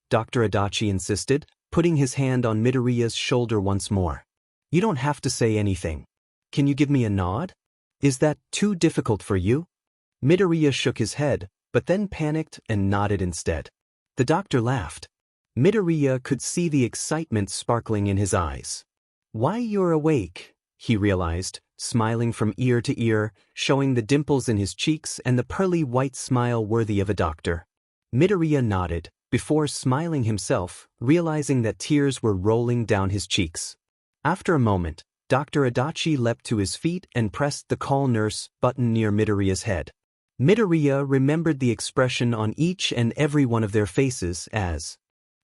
Dr. Adachi insisted, putting his hand on Midoriya's shoulder once more. "You don't have to say anything. Can you give me a nod? Is that too difficult for you?" Midoriya shook his head, but then panicked and nodded instead. The doctor laughed. Midoriya could see the excitement sparkling in his eyes. "Why, you're awake," he realized, smiling from ear to ear, showing the dimples in his cheeks and the pearly white smile worthy of a doctor. Midoriya nodded, before smiling himself, realizing that tears were rolling down his cheeks. After a moment, Dr. Adachi leapt to his feet and pressed the call nurse button near Midoriya's head. Midoriya remembered the expression on each and every one of their faces as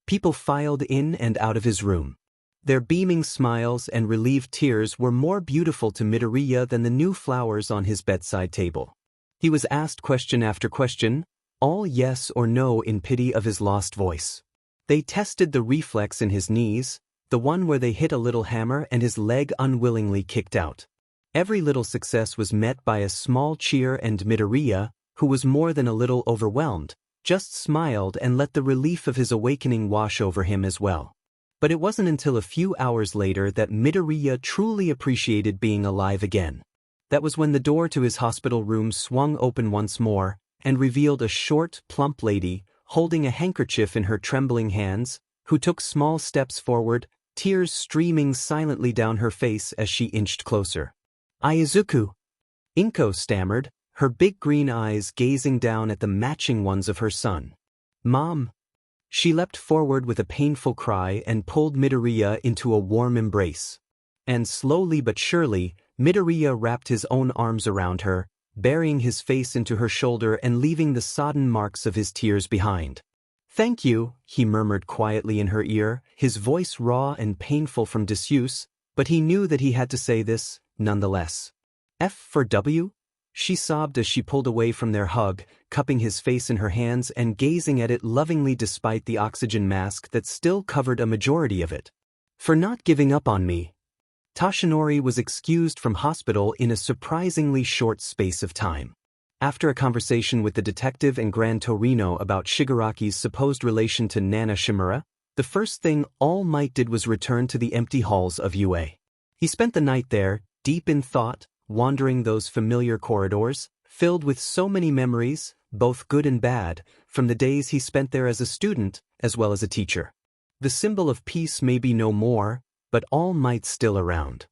people filed in and out of his room. Their beaming smiles and relieved tears were more beautiful to Midoriya than the new flowers on his bedside table. He was asked question after question, all yes or no in pity of his lost voice. They tested the reflex in his knees, the one where they hit a little hammer and his leg unwillingly kicked out. Every little success was met by a small cheer, and Midoriya, who was more than a little overwhelmed, just smiled and let the relief of his awakening wash over him as well. But it wasn't until a few hours later that Midoriya truly appreciated being alive again. That was when the door to his hospital room swung open once more and revealed a short, plump lady, holding a handkerchief in her trembling hands, who took small steps forward, tears streaming silently down her face as she inched closer. "Aizuku," Inko stammered, her big green eyes gazing down at the matching ones of her son. "Mom." She leapt forward with a painful cry and pulled Midoriya into a warm embrace. And slowly but surely, Midoriya wrapped his own arms around her, burying his face into her shoulder and leaving the sodden marks of his tears behind. "Thank you," he murmured quietly in her ear, his voice raw and painful from disuse, but he knew that he had to say this, nonetheless. "F for W?" she sobbed as she pulled away from their hug, cupping his face in her hands and gazing at it lovingly despite the oxygen mask that still covered a majority of it. "For not giving up on me." Toshinori was excused from hospital in a surprisingly short space of time. After a conversation with the detective and Grand Torino about Shigaraki's supposed relation to Nana Shimura, the first thing All Might did was return to the empty halls of UA. He spent the night there, deep in thought, wandering those familiar corridors, filled with so many memories, both good and bad, from the days he spent there as a student, as well as a teacher. The symbol of peace may be no more, but All Might's still around.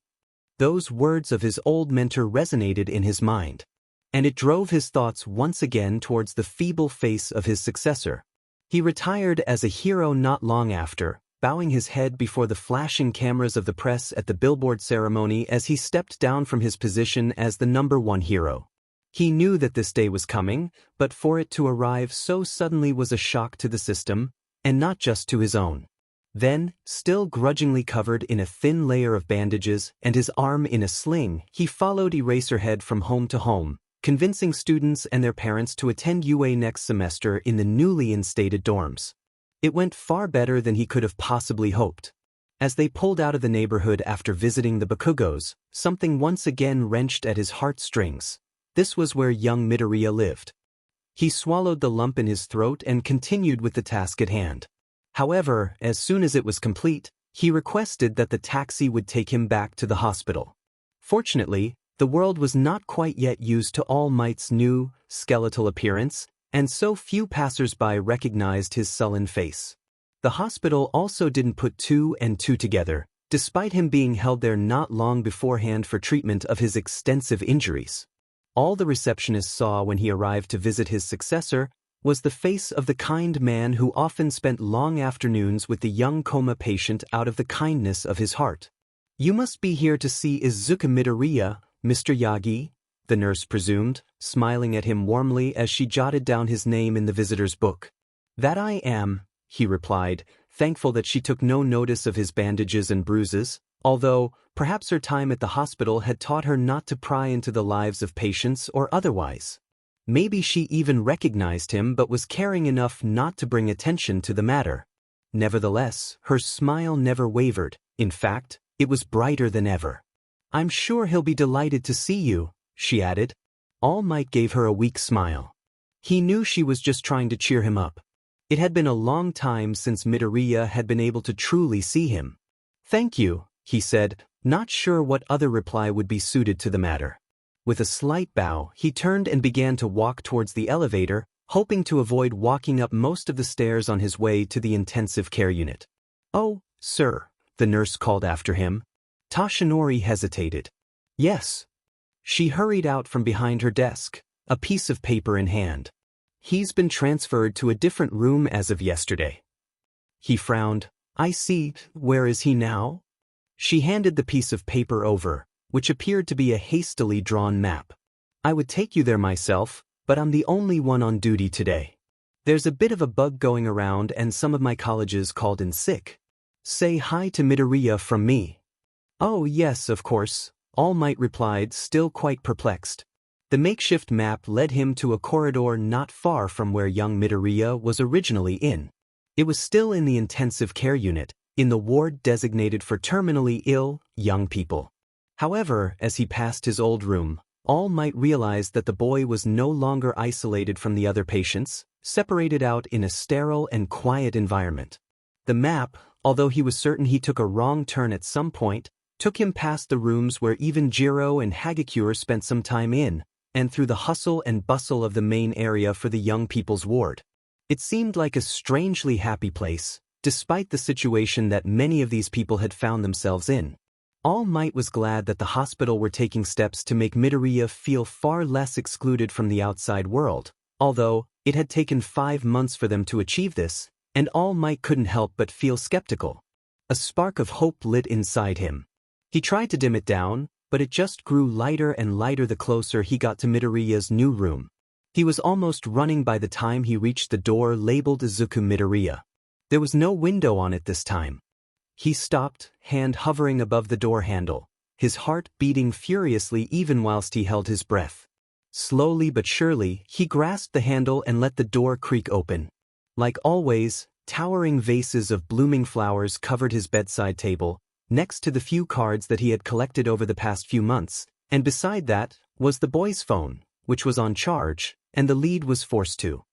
Those words of his old mentor resonated in his mind, and it drove his thoughts once again towards the feeble face of his successor. He retired as a hero not long after, bowing his head before the flashing cameras of the press at the billboard ceremony as he stepped down from his position as the #1 hero. He knew that this day was coming, but for it to arrive so suddenly was a shock to the system, and not just to his own. Then, still grudgingly covered in a thin layer of bandages and his arm in a sling, he followed Eraserhead from home to home, convincing students and their parents to attend UA next semester in the newly instated dorms. It went far better than he could have possibly hoped. As they pulled out of the neighborhood after visiting the Bakugos, something once again wrenched at his heartstrings. This was where young Midoriya lived. He swallowed the lump in his throat and continued with the task at hand. However, as soon as it was complete, he requested that the taxi would take him back to the hospital. Fortunately, the world was not quite yet used to All Might's new, skeletal appearance, and so few passers-by recognized his sullen face. The hospital also didn't put two and two together, despite him being held there not long beforehand for treatment of his extensive injuries. All the receptionist saw when he arrived to visit his successor was the face of the kind man who often spent long afternoons with the young coma patient out of the kindness of his heart. "You must be here to see Izuku Midoriya, Mr. Yagi," the nurse presumed, smiling at him warmly as she jotted down his name in the visitor's book. "That I am," he replied, thankful that she took no notice of his bandages and bruises, although perhaps her time at the hospital had taught her not to pry into the lives of patients or otherwise. Maybe she even recognized him but was caring enough not to bring attention to the matter. Nevertheless, her smile never wavered. In fact, it was brighter than ever. "I'm sure he'll be delighted to see you," she added. All Might gave her a weak smile. He knew she was just trying to cheer him up. It had been a long time since Midoriya had been able to truly see him. "Thank you," he said, not sure what other reply would be suited to the matter. With a slight bow, he turned and began to walk towards the elevator, hoping to avoid walking up most of the stairs on his way to the intensive care unit. "Oh, sir," the nurse called after him. Tashinori hesitated. "Yes." She hurried out from behind her desk, a piece of paper in hand. "He's been transferred to a different room as of yesterday." He frowned. "I see. Where is he now?" She handed the piece of paper over, which appeared to be a hastily drawn map. "I would take you there myself, but I'm the only one on duty today. There's a bit of a bug going around and some of my colleges called in sick. Say hi to Midoriya from me." "Oh yes, of course," All Might replied, still quite perplexed. The makeshift map led him to a corridor not far from where young Midoriya was originally in. It was still in the intensive care unit, in the ward designated for terminally ill, young people. However, as he passed his old room, All Might realized that the boy was no longer isolated from the other patients, separated out in a sterile and quiet environment. The map, although he was certain he took a wrong turn at some point, took him past the rooms where even Jiro and Hagakure spent some time in, and through the hustle and bustle of the main area for the young people's ward. It seemed like a strangely happy place, despite the situation that many of these people had found themselves in. All Might was glad that the hospital were taking steps to make Midoriya feel far less excluded from the outside world, although it had taken 5 months for them to achieve this, and All Might couldn't help but feel skeptical. A spark of hope lit inside him. He tried to dim it down, but it just grew lighter and lighter the closer he got to Midoriya's new room. He was almost running by the time he reached the door labeled Izuku Midoriya. There was no window on it this time. He stopped, hand hovering above the door handle, his heart beating furiously even whilst he held his breath. Slowly but surely, he grasped the handle and let the door creak open. Like always, towering vases of blooming flowers covered his bedside table, next to the few cards that he had collected over the past few months, and beside that was the boy's phone, which was on charge, and the lead was forced to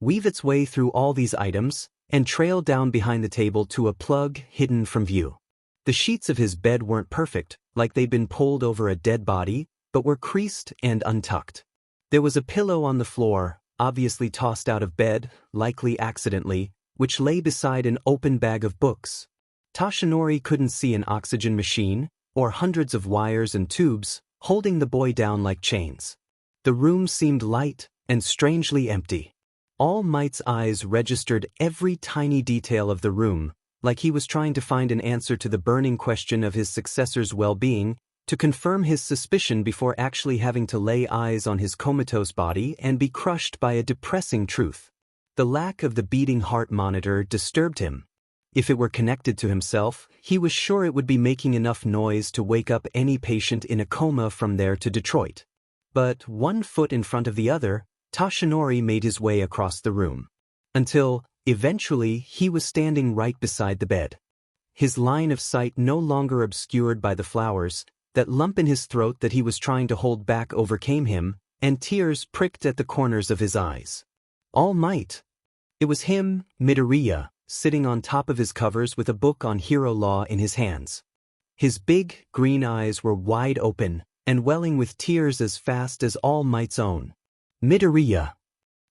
weave its way through all these items, and trail down behind the table to a plug hidden from view. The sheets of his bed weren't perfect, like they'd been pulled over a dead body, but were creased and untucked. There was a pillow on the floor, obviously tossed out of bed, likely accidentally, which lay beside an open bag of books. Toshinori couldn't see an oxygen machine, or hundreds of wires and tubes, holding the boy down like chains. The room seemed light and strangely empty. All Might's eyes registered every tiny detail of the room, like he was trying to find an answer to the burning question of his successor's well-being, to confirm his suspicion before actually having to lay eyes on his comatose body and be crushed by a depressing truth. The lack of the beating heart monitor disturbed him. If it were connected to himself, he was sure it would be making enough noise to wake up any patient in a coma from there to Detroit. But one foot in front of the other, Toshinori made his way across the room. Until, eventually, he was standing right beside the bed. His line of sight no longer obscured by the flowers, that lump in his throat that he was trying to hold back overcame him, and tears pricked at the corners of his eyes. All Might. It was him, Midoriya, sitting on top of his covers with a book on hero law in his hands. His big, green eyes were wide open, and welling with tears as fast as All Might's own. Midoriya.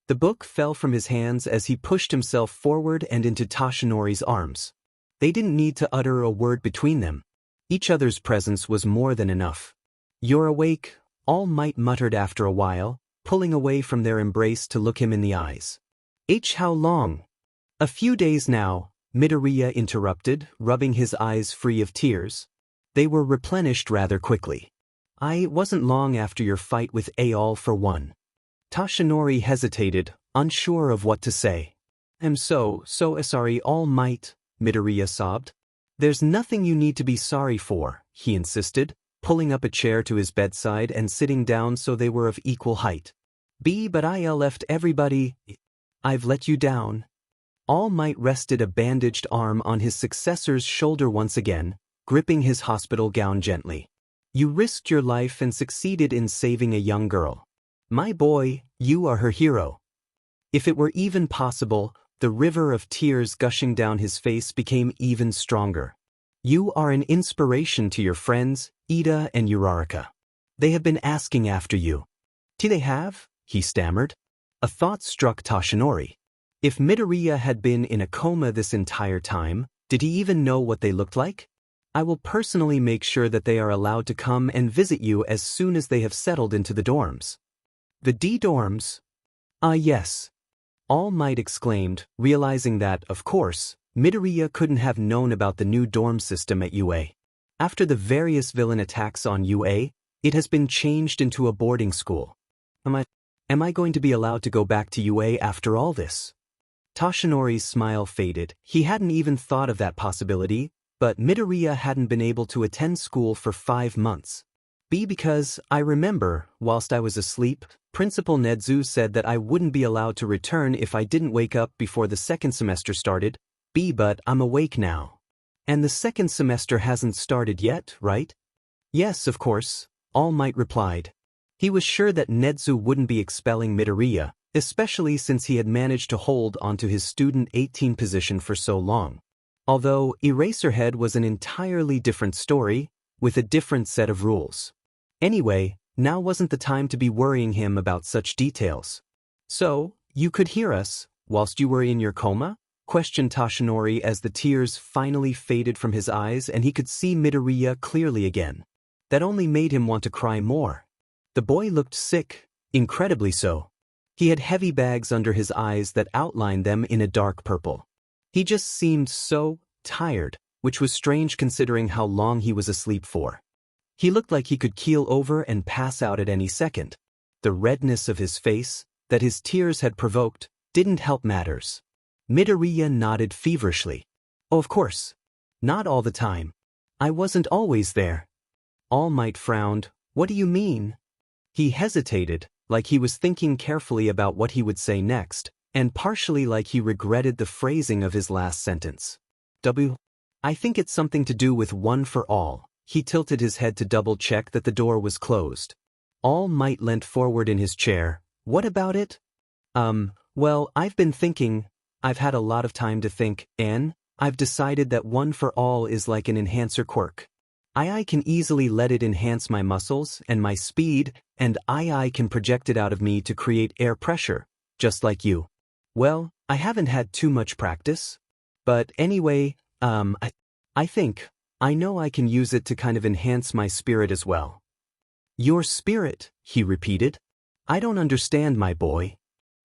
The book fell from his hands as he pushed himself forward and into Toshinori's arms. They didn't need to utter a word between them. Each other's presence was more than enough. "You're awake," All Might muttered after a while, pulling away from their embrace to look him in the eyes. How long?" "A few days now," Midoriya interrupted, rubbing his eyes free of tears. They were replenished rather quickly. "I wasn't long after your fight with Aol for one." Toshinori hesitated, unsure of what to say. "I'm so sorry, All Might," Midoriya sobbed. "There's nothing you need to be sorry for," he insisted, pulling up a chair to his bedside and sitting down so they were of equal height. But I left everybody. I've let you down." All Might rested a bandaged arm on his successor's shoulder once again, gripping his hospital gown gently. "You risked your life and succeeded in saving a young girl. My boy, you are her hero." If it were even possible, the river of tears gushing down his face became even stronger. "You are an inspiration to your friends, Ida and Uraraka. They have been asking after you." "They have?" he stammered. A thought struck Toshinori. If Midoriya had been in a coma this entire time, did he even know what they looked like? "I will personally make sure that they are allowed to come and visit you as soon as they have settled into the dorms." "The D dorms?" Yes." All Might exclaimed, realizing that, of course, Midoriya couldn't have known about the new dorm system at UA. After the various villain attacks on UA, it has been changed into a boarding school. Am I going to be allowed to go back to UA after all this?" Toshinori's smile faded. He hadn't even thought of that possibility, but Midoriya hadn't been able to attend school for 5 months. Because, I remember, whilst I was asleep, Principal Nedzu said that I wouldn't be allowed to return if I didn't wake up before the second semester started. But I'm awake now. And the second semester hasn't started yet, right? "Yes, of course," All Might replied. He was sure that Nedzu wouldn't be expelling Midoriya, especially since he had managed to hold onto his student 18 position for so long. Although Eraserhead was an entirely different story, with a different set of rules. Anyway, now wasn't the time to be worrying him about such details. "So, you could hear us, whilst you were in your coma?" questioned Toshinori as the tears finally faded from his eyes and he could see Midoriya clearly again. That only made him want to cry more. The boy looked sick, incredibly so. He had heavy bags under his eyes that outlined them in a dark purple. He just seemed so tired, which was strange considering how long he was asleep for. He looked like he could keel over and pass out at any second. The redness of his face, that his tears had provoked, didn't help matters. Midoriya nodded feverishly. "Oh, of course. Not all the time. I wasn't always there." All Might frowned. "What do you mean?" He hesitated, like he was thinking carefully about what he would say next, and partially like he regretted the phrasing of his last sentence. "I think it's something to do with One for All." He tilted his head to double-check that the door was closed. All Might leant forward in his chair. "What about it?" Well, I've been thinking. I've had a lot of time to think, and I've decided that one for all is like an enhancer quirk. I can easily let it enhance my muscles and my speed, and I can project it out of me to create air pressure, just like you. Well, I haven't had too much practice. But anyway, I think, I know I can use it to kind of enhance my spirit as well. Your spirit, he repeated. I don't understand, my boy.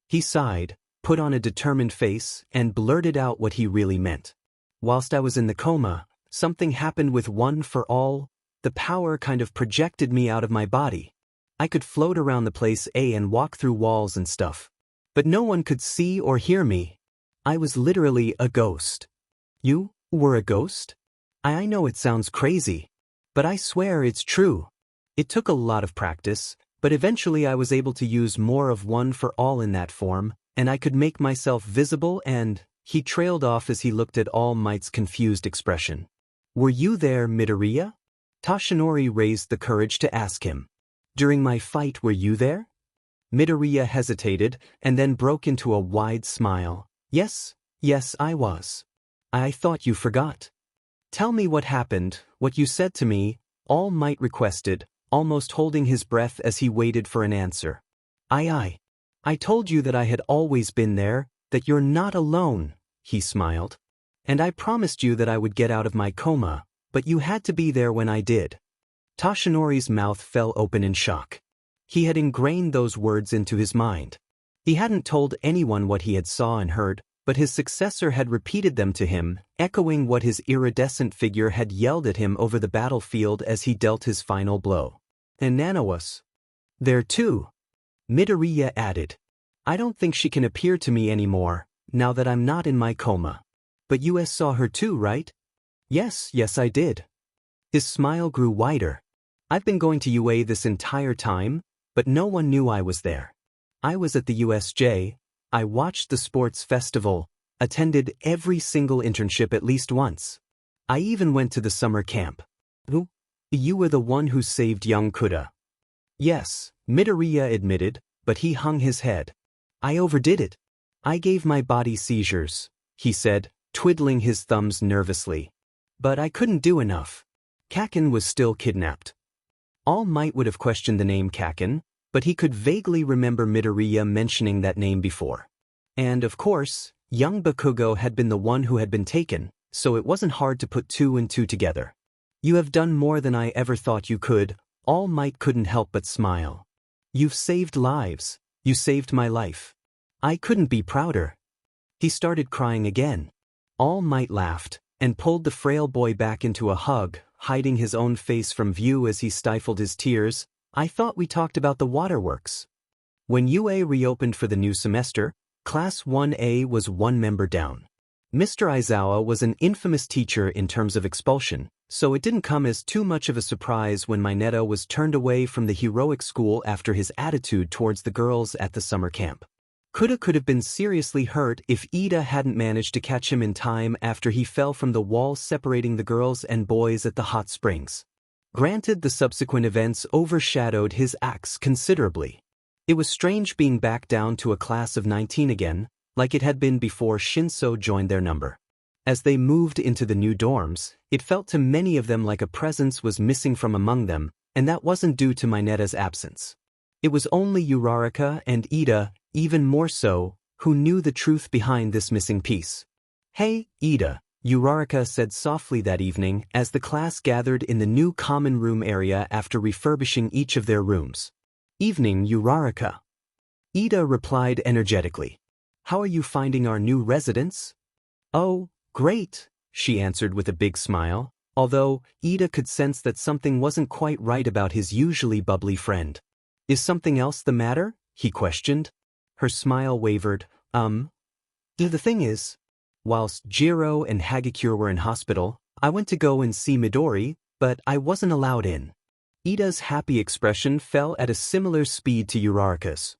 He sighed, put on a determined face, and blurted out what he really meant. Whilst I was in the coma, something happened with one for all. The power kind of projected me out of my body. I could float around the place and walk through walls and stuff. But no one could see or hear me. I was literally a ghost. You were a ghost? I know it sounds crazy, but I swear it's true. It took a lot of practice, but eventually I was able to use more of one for all in that form, and I could make myself visible and... He trailed off as he looked at All Might's confused expression. Were you there, Midoriya? Toshinori raised the courage to ask him. During my fight, were you there? Midoriya hesitated, and then broke into a wide smile. Yes, I was. I thought you forgot. Tell me what happened, what you said to me, All Might requested, almost holding his breath as he waited for an answer. I told you that I had always been there, that you're not alone, he smiled. And I promised you that I would get out of my coma, but you had to be there when I did. Toshinori's mouth fell open in shock. He had ingrained those words into his mind. He hadn't told anyone what he had saw and heard, but his successor had repeated them to him, echoing what his iridescent figure had yelled at him over the battlefield as he dealt his final blow. And Nana was there too. Midoriya added. I don't think she can appear to me anymore, now that I'm not in my coma. But you saw her too, right? Yes, I did. His smile grew wider. I've been going to UA this entire time, but no one knew I was there. I was at the USJ, I watched the sports festival, attended every single internship at least once. I even went to the summer camp. Who? You were the one who saved young Kuda. Yes, Midoriya admitted, but he hung his head. I overdid it. I gave my body seizures, he said, twiddling his thumbs nervously. But I couldn't do enough. Kaken was still kidnapped. All Might would have questioned the name Kaken, but he could vaguely remember Midoriya mentioning that name before. And of course, young Bakugo had been the one who had been taken, so it wasn't hard to put two and two together. You have done more than I ever thought you could. All Might couldn't help but smile. You've saved lives. You saved my life. I couldn't be prouder. He started crying again. All Might laughed, and pulled the frail boy back into a hug, hiding his own face from view as he stifled his tears. I thought we talked about the waterworks. When UA reopened for the new semester, Class 1A was one member down. Mr. Aizawa was an infamous teacher in terms of expulsion, so it didn't come as too much of a surprise when Mineta was turned away from the heroic school after his attitude towards the girls at the summer camp. Kuda could have been seriously hurt if Ida hadn't managed to catch him in time after he fell from the wall separating the girls and boys at the hot springs. Granted, the subsequent events overshadowed his acts considerably. It was strange being back down to a class of 19 again, like it had been before Shinso joined their number. As they moved into the new dorms, it felt to many of them like a presence was missing from among them, and that wasn't due to Mineta's absence. It was only Uraraka and Ida, even more so, who knew the truth behind this missing piece. Hey, Ida, Uraraka said softly that evening as the class gathered in the new common room area after refurbishing each of their rooms. Evening, Uraraka. Ida replied energetically. How are you finding our new residence? Oh, great, she answered with a big smile, although Ida could sense that something wasn't quite right about his usually bubbly friend. Is something else the matter? He questioned. Her smile wavered. The thing is, whilst Jiro and Hagakure were in hospital, I went to go and see Midori, but I wasn't allowed in. Ida's happy expression fell at a similar speed to Uraraka's.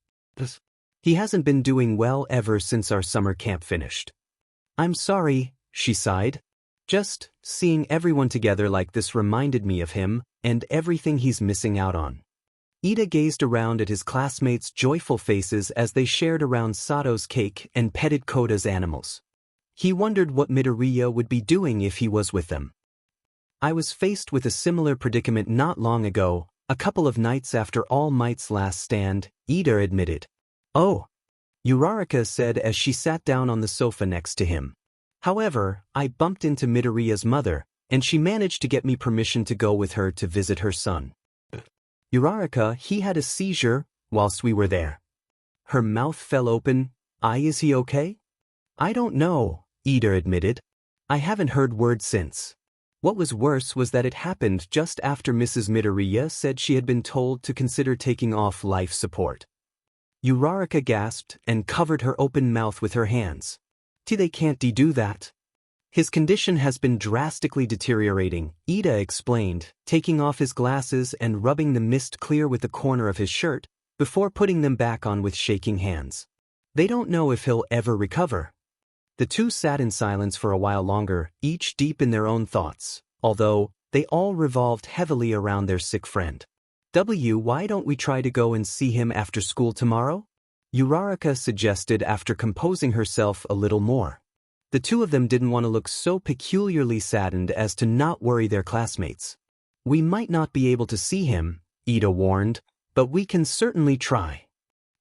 He hasn't been doing well ever since our summer camp finished. I'm sorry, she sighed. Just seeing everyone together like this reminded me of him and everything he's missing out on. Ida gazed around at his classmates' joyful faces as they shared around Sato's cake and petted Koda's animals. He wondered what Midoriya would be doing if he was with them. I was faced with a similar predicament not long ago, a couple of nights after All Might's last stand, Ida admitted. Oh, Uraraka said as she sat down on the sofa next to him. However, I bumped into Midoriya's mother, and she managed to get me permission to go with her to visit her son. Uraraka, he had a seizure whilst we were there. Her mouth fell open. Is he okay? I don't know, Ida admitted. I haven't heard word since. What was worse was that it happened just after Mrs. Midoriya said she had been told to consider taking off life support. Uraraka gasped and covered her open mouth with her hands. They can't do that. His condition has been drastically deteriorating, Ida explained, taking off his glasses and rubbing the mist clear with the corner of his shirt, before putting them back on with shaking hands. They don't know if he'll ever recover. The two sat in silence for a while longer, each deep in their own thoughts, although they all revolved heavily around their sick friend. Why don't we try to go and see him after school tomorrow? Uraraka suggested after composing herself a little more. The two of them didn't want to look so peculiarly saddened as to not worry their classmates. We might not be able to see him, Ida warned, but we can certainly try.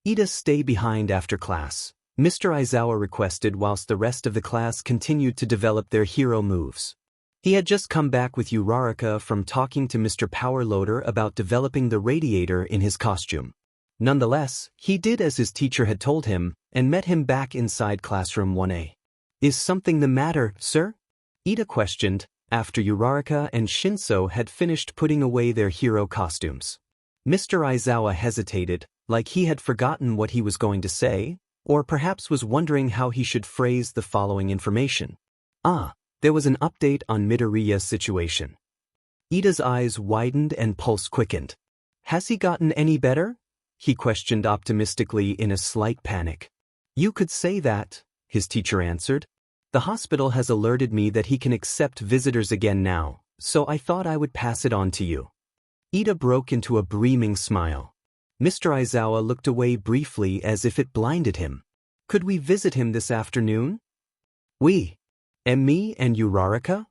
Ida, stay behind after class, Mr. Aizawa requested whilst the rest of the class continued to develop their hero moves. He had just come back with Uraraka from talking to Mr. Powerloader about developing the radiator in his costume. Nonetheless, he did as his teacher had told him, and met him back inside classroom 1A. Is something the matter, sir? Ida questioned, after Uraraka and Shinso had finished putting away their hero costumes. Mr. Aizawa hesitated, like he had forgotten what he was going to say, or perhaps was wondering how he should phrase the following information. There was an update on Midoriya's situation. Ida's eyes widened and pulse quickened. Has he gotten any better? He questioned optimistically in a slight panic. You could say that, his teacher answered. The hospital has alerted me that he can accept visitors again now, so I thought I would pass it on to you. Ida broke into a beaming smile. Mr. Aizawa looked away briefly as if it blinded him. Could we visit him this afternoon? We? And me and Uraraka?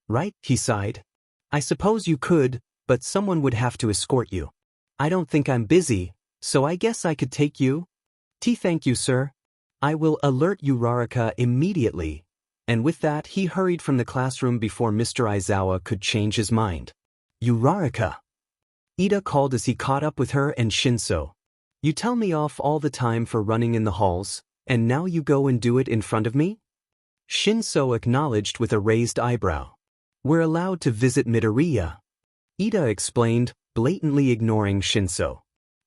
Right, he sighed. I suppose you could, but someone would have to escort you. I don't think I'm busy, so I guess I could take you. Thank you, sir. I will alert Uraraka immediately. And with that he hurried from the classroom before Mr. Aizawa could change his mind. Uraraka! Ida called as he caught up with her and Shinso. You tell me off all the time for running in the halls, and now you go and do it in front of me? Shinso acknowledged with a raised eyebrow. We're allowed to visit Midoriya. Ida explained, blatantly ignoring Shinso.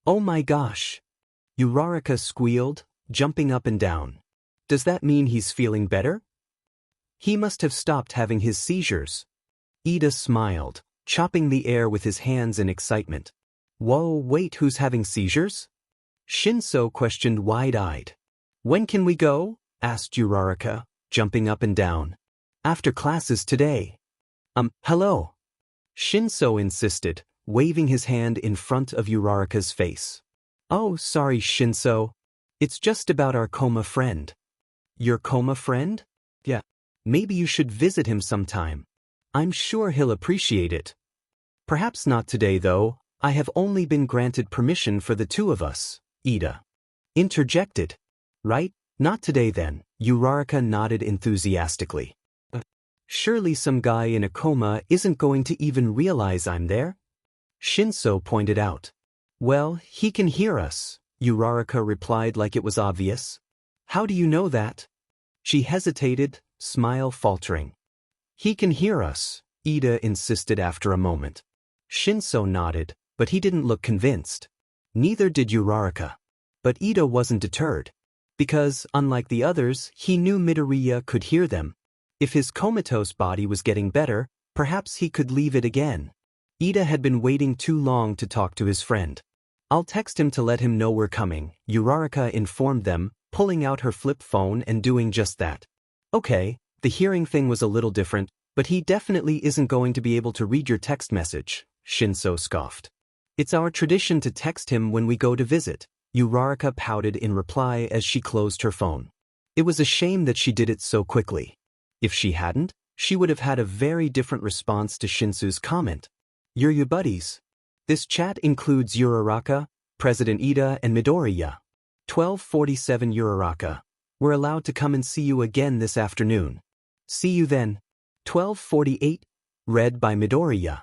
Oh my gosh! Uraraka squealed, jumping up and down. Does that mean he's feeling better? He must have stopped having his seizures. Ida smiled, chopping the air with his hands in excitement. Whoa, wait, who's having seizures? Shinso questioned wide-eyed. When can we go? Asked Uraraka, jumping up and down. After classes today. Hello. Shinso insisted, waving his hand in front of Uraraka's face. Oh, sorry, Shinso. It's just about our coma friend. Your coma friend? Yeah. Maybe you should visit him sometime. I'm sure he'll appreciate it. Perhaps not today, though. I have only been granted permission for the two of us, Ida interjected. Right? Not today then, Uraraka nodded enthusiastically. Surely some guy in a coma isn't going to even realize I'm there? Shinso pointed out. Well, he can hear us, Uraraka replied like it was obvious. How do you know that? She hesitated, smile faltering. He can hear us, Ida insisted after a moment. Shinso nodded, but he didn't look convinced. Neither did Uraraka. But Ida wasn't deterred. Because, unlike the others, he knew Midoriya could hear them. If his comatose body was getting better, perhaps he could leave it again. Ida had been waiting too long to talk to his friend. I'll text him to let him know we're coming, Uraraka informed them, pulling out her flip phone and doing just that. Okay, the hearing thing was a little different, but he definitely isn't going to be able to read your text message, Shinso scoffed. It's our tradition to text him when we go to visit, Uraraka pouted in reply as she closed her phone. It was a shame that she did it so quickly. If she hadn't, she would have had a very different response to Shinsu's comment. You're your buddies. This chat includes Uraraka, President Ida and Midoriya. 12:47 Uraraka. We're allowed to come and see you again this afternoon. See you then. 12:48. Read by Midoriya.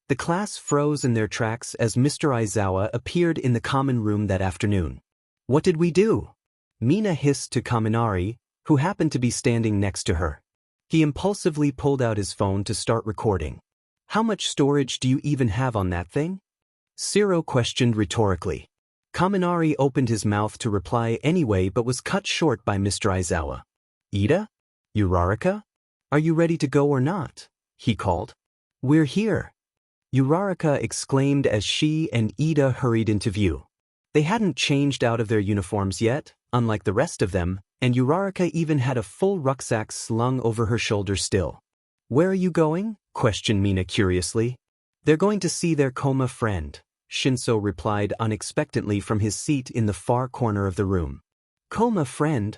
The class froze in their tracks as Mr. Aizawa appeared in the common room that afternoon. What did we do? Mina hissed to Kaminari, who happened to be standing next to her. He impulsively pulled out his phone to start recording. How much storage do you even have on that thing? Shiro questioned rhetorically. Kaminari opened his mouth to reply anyway but was cut short by Mr. Aizawa. Ida? Uraraka? Are you ready to go or not? He called. We're here. Uraraka exclaimed as she and Ida hurried into view. They hadn't changed out of their uniforms yet, unlike the rest of them, and Uraraka even had a full rucksack slung over her shoulder still. Where are you going? Questioned Mina curiously. They're going to see their coma friend, Shinso replied unexpectedly from his seat in the far corner of the room. Coma friend?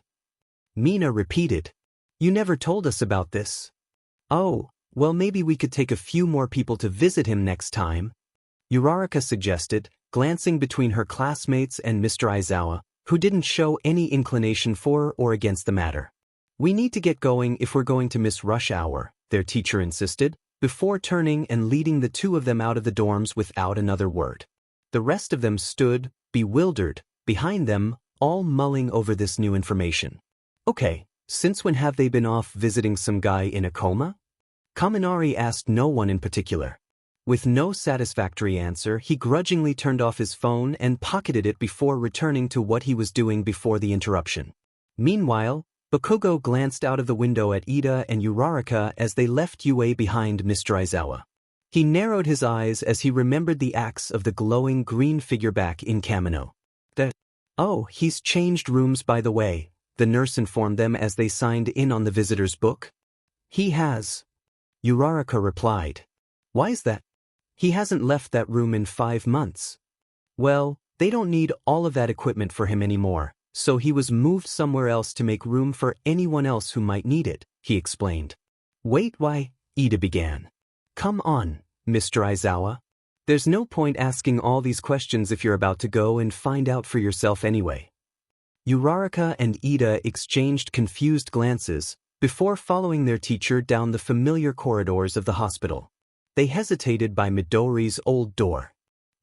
Mina repeated. You never told us about this. Oh, well maybe we could take a few more people to visit him next time, Uraraka suggested, glancing between her classmates and Mr. Aizawa, who didn't show any inclination for or against the matter. We need to get going if we're going to miss rush hour, their teacher insisted, before turning and leading the two of them out of the dorms without another word. The rest of them stood, bewildered, behind them, all mulling over this new information. Okay, since when have they been off visiting some guy in a coma? Kaminari asked no one in particular. With no satisfactory answer, he grudgingly turned off his phone and pocketed it before returning to what he was doing before the interruption. Meanwhile, Bakugo glanced out of the window at Ida and Uraraka as they left UA behind Mr. Aizawa. He narrowed his eyes as he remembered the acts of the glowing green figure back in Kamino. Oh, he's changed rooms by the way, the nurse informed them as they signed in on the visitor's book. He has. Uraraka replied. Why's that? He hasn't left that room in 5 months. Well, they don't need all of that equipment for him anymore, so he was moved somewhere else to make room for anyone else who might need it, he explained. Wait, why? Ida began. Come on, Mr. Aizawa. There's no point asking all these questions if you're about to go and find out for yourself anyway. Uraraka and Ida exchanged confused glances before following their teacher down the familiar corridors of the hospital. They hesitated by Midori's old door.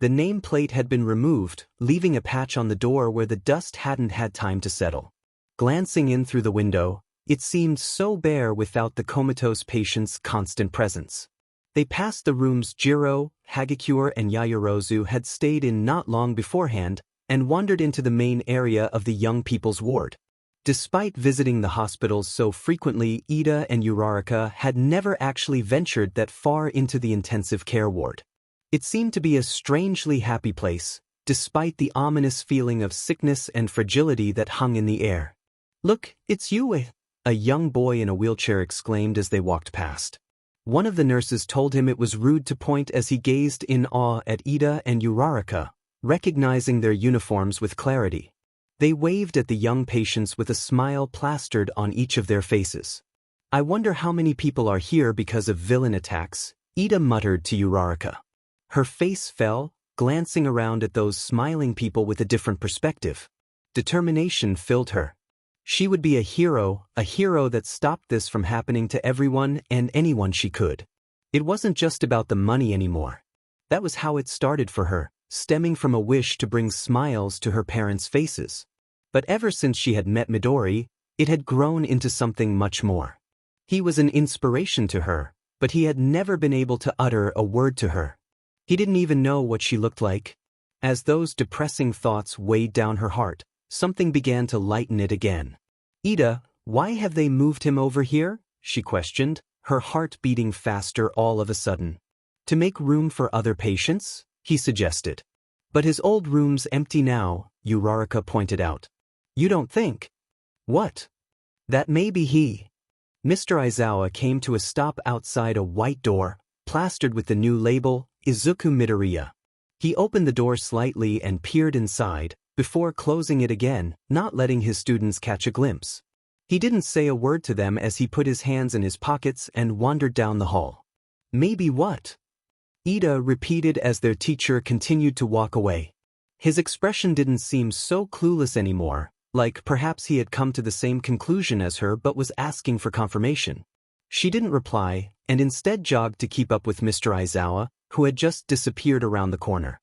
The nameplate had been removed, leaving a patch on the door where the dust hadn't had time to settle. Glancing in through the window, it seemed so bare without the comatose patient's constant presence. They passed the rooms Jiro, Hagakure and Yaoyorozu had stayed in not long beforehand and wandered into the main area of the young people's ward. Despite visiting the hospitals so frequently, Ida and Uraraka had never actually ventured that far into the intensive care ward. It seemed to be a strangely happy place, despite the ominous feeling of sickness and fragility that hung in the air. Look, it's you, a young boy in a wheelchair exclaimed as they walked past. One of the nurses told him it was rude to point as he gazed in awe at Ida and Uraraka, recognizing their uniforms with clarity. They waved at the young patients with a smile plastered on each of their faces. I wonder how many people are here because of villain attacks, Ida muttered to Uraraka. Her face fell, glancing around at those smiling people with a different perspective. Determination filled her. She would be a hero that stopped this from happening to everyone and anyone she could. It wasn't just about the money anymore. That was how it started for her, stemming from a wish to bring smiles to her parents' faces. But ever since she had met Midori, it had grown into something much more. He was an inspiration to her, but he had never been able to utter a word to her. He didn't even know what she looked like. As those depressing thoughts weighed down her heart, something began to lighten it again. Ida, why have they moved him over here? She questioned, her heart beating faster all of a sudden. To make room for other patients? He suggested. But his old room's empty now, Uraraka pointed out. You don't think? What? That may be he. Mr. Aizawa came to a stop outside a white door, plastered with the new label, Izuku Midoriya. He opened the door slightly and peered inside, before closing it again, not letting his students catch a glimpse. He didn't say a word to them as he put his hands in his pockets and wandered down the hall. Maybe what? Ida repeated as their teacher continued to walk away. His expression didn't seem so clueless anymore, like perhaps he had come to the same conclusion as her but was asking for confirmation. She didn't reply, and instead jogged to keep up with Mr. Aizawa, who had just disappeared around the corner.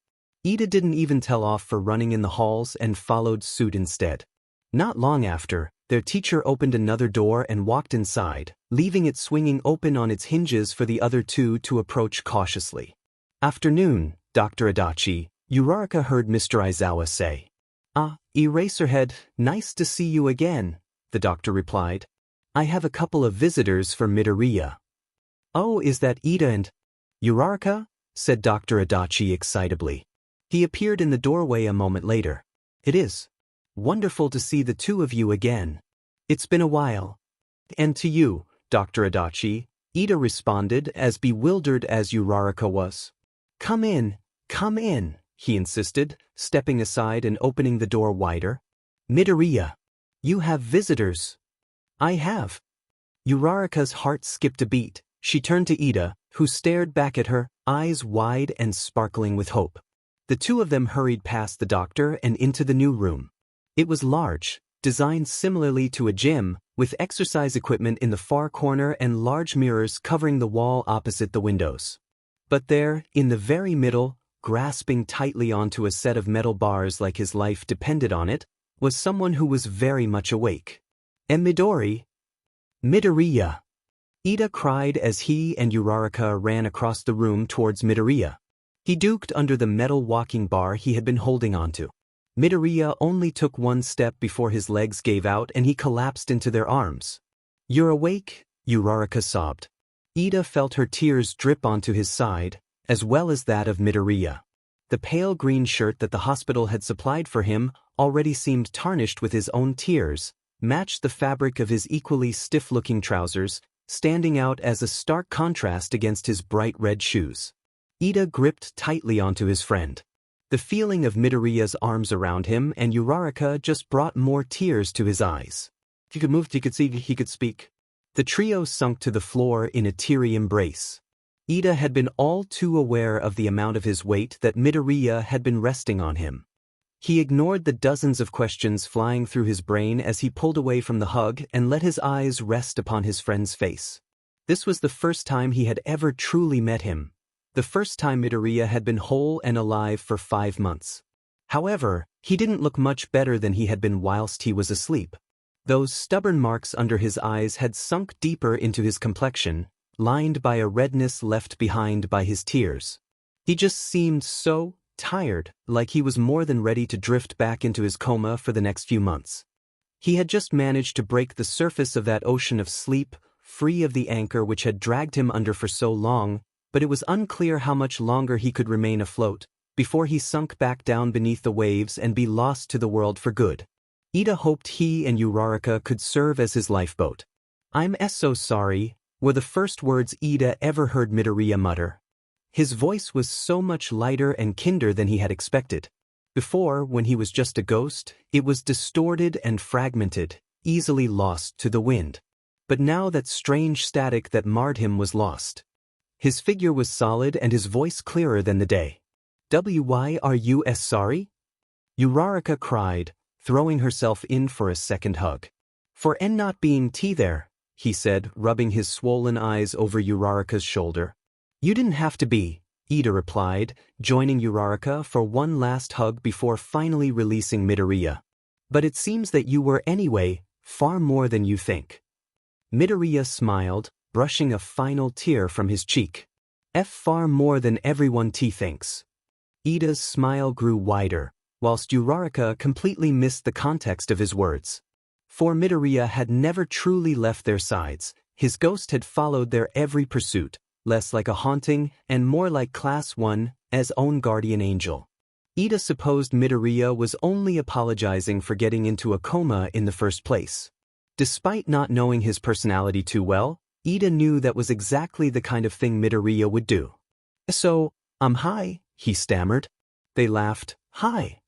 Ida didn't even tell off for running in the halls and followed suit instead. Not long after, their teacher opened another door and walked inside, leaving it swinging open on its hinges for the other two to approach cautiously. "Afternoon, Dr. Adachi," Uraraka heard Mr. Aizawa say. "Ah, Eraserhead, nice to see you again," the doctor replied. "I have a couple of visitors for Midoriya." "Oh, is that Ida and Uraraka?" said Dr. Adachi excitably. He appeared in the doorway a moment later. "It is wonderful to see the two of you again. It's been a while." "And to you, Dr. Adachi," Ida responded, as bewildered as Uraraka was. Come in," he insisted, stepping aside and opening the door wider. "Midoriya, you have visitors." "I have." Uraraka's heart skipped a beat. She turned to Ida, who stared back at her, eyes wide and sparkling with hope. The two of them hurried past the doctor and into the new room. It was large, designed similarly to a gym, with exercise equipment in the far corner and large mirrors covering the wall opposite the windows. But there, in the very middle, grasping tightly onto a set of metal bars like his life depended on it, was someone who was very much awake. "And Midoriya!" Ida cried as he and Uraraka ran across the room towards Midoriya. He duked under the metal walking bar he had been holding onto. Midoriya only took one step before his legs gave out and he collapsed into their arms. "You're awake?" Uraraka sobbed. Ida felt her tears drip onto his side, as well as that of Midoriya. The pale green shirt that the hospital had supplied for him already seemed tarnished with his own tears, matched the fabric of his equally stiff-looking trousers, standing out as a stark contrast against his bright red shoes. Ida gripped tightly onto his friend. The feeling of Midoriya's arms around him and Uraraka just brought more tears to his eyes. He could move, he could see, he could speak. The trio sunk to the floor in a teary embrace. Ida had been all too aware of the amount of his weight that Midoriya had been resting on him. He ignored the dozens of questions flying through his brain as he pulled away from the hug and let his eyes rest upon his friend's face. This was the first time he had ever truly met him. The first time Midoriya had been whole and alive for 5 months. However, he didn't look much better than he had been whilst he was asleep. Those stubborn marks under his eyes had sunk deeper into his complexion, lined by a redness left behind by his tears. He just seemed so tired, like he was more than ready to drift back into his coma for the next few months. He had just managed to break the surface of that ocean of sleep, free of the anchor which had dragged him under for so long, but it was unclear how much longer he could remain afloat, before he sunk back down beneath the waves and be lost to the world for good. Ida hoped he and Uraraka could serve as his lifeboat. "I'm so sorry," were the first words Ida ever heard Midoriya mutter. His voice was so much lighter and kinder than he had expected. Before, when he was just a ghost, it was distorted and fragmented, easily lost to the wind. But now that strange static that marred him was lost. His figure was solid and his voice clearer than the day. "Why are you sorry?" Uraraka cried, throwing herself in for a second hug. "For not being there," he said, rubbing his swollen eyes over Uraraka's shoulder. "You didn't have to be," Ida replied, joining Uraraka for one last hug before finally releasing Midoriya. "But it seems that you were anyway, far more than you think." Midoriya smiled, brushing a final tear from his cheek. Far more than everyone thinks." Ida's smile grew wider, whilst Uraraka completely missed the context of his words. For Midoriya had never truly left their sides. His ghost had followed their every pursuit, less like a haunting and more like Class 1, as own guardian angel. Ida supposed Midoriya was only apologizing for getting into a coma in the first place. Despite not knowing his personality too well, Ida knew that was exactly the kind of thing Midoriya would do. "So, hi," he stammered. They laughed. "Hi."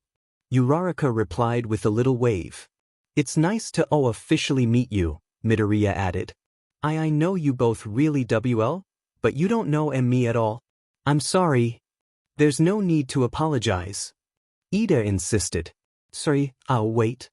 Uraraka replied with a little wave. It's nice to officially meet you, Midoriya added. I know you both really WL, but you don't know me at all. I'm sorry. There's no need to apologize. Ida insisted. Sorry, I'll wait.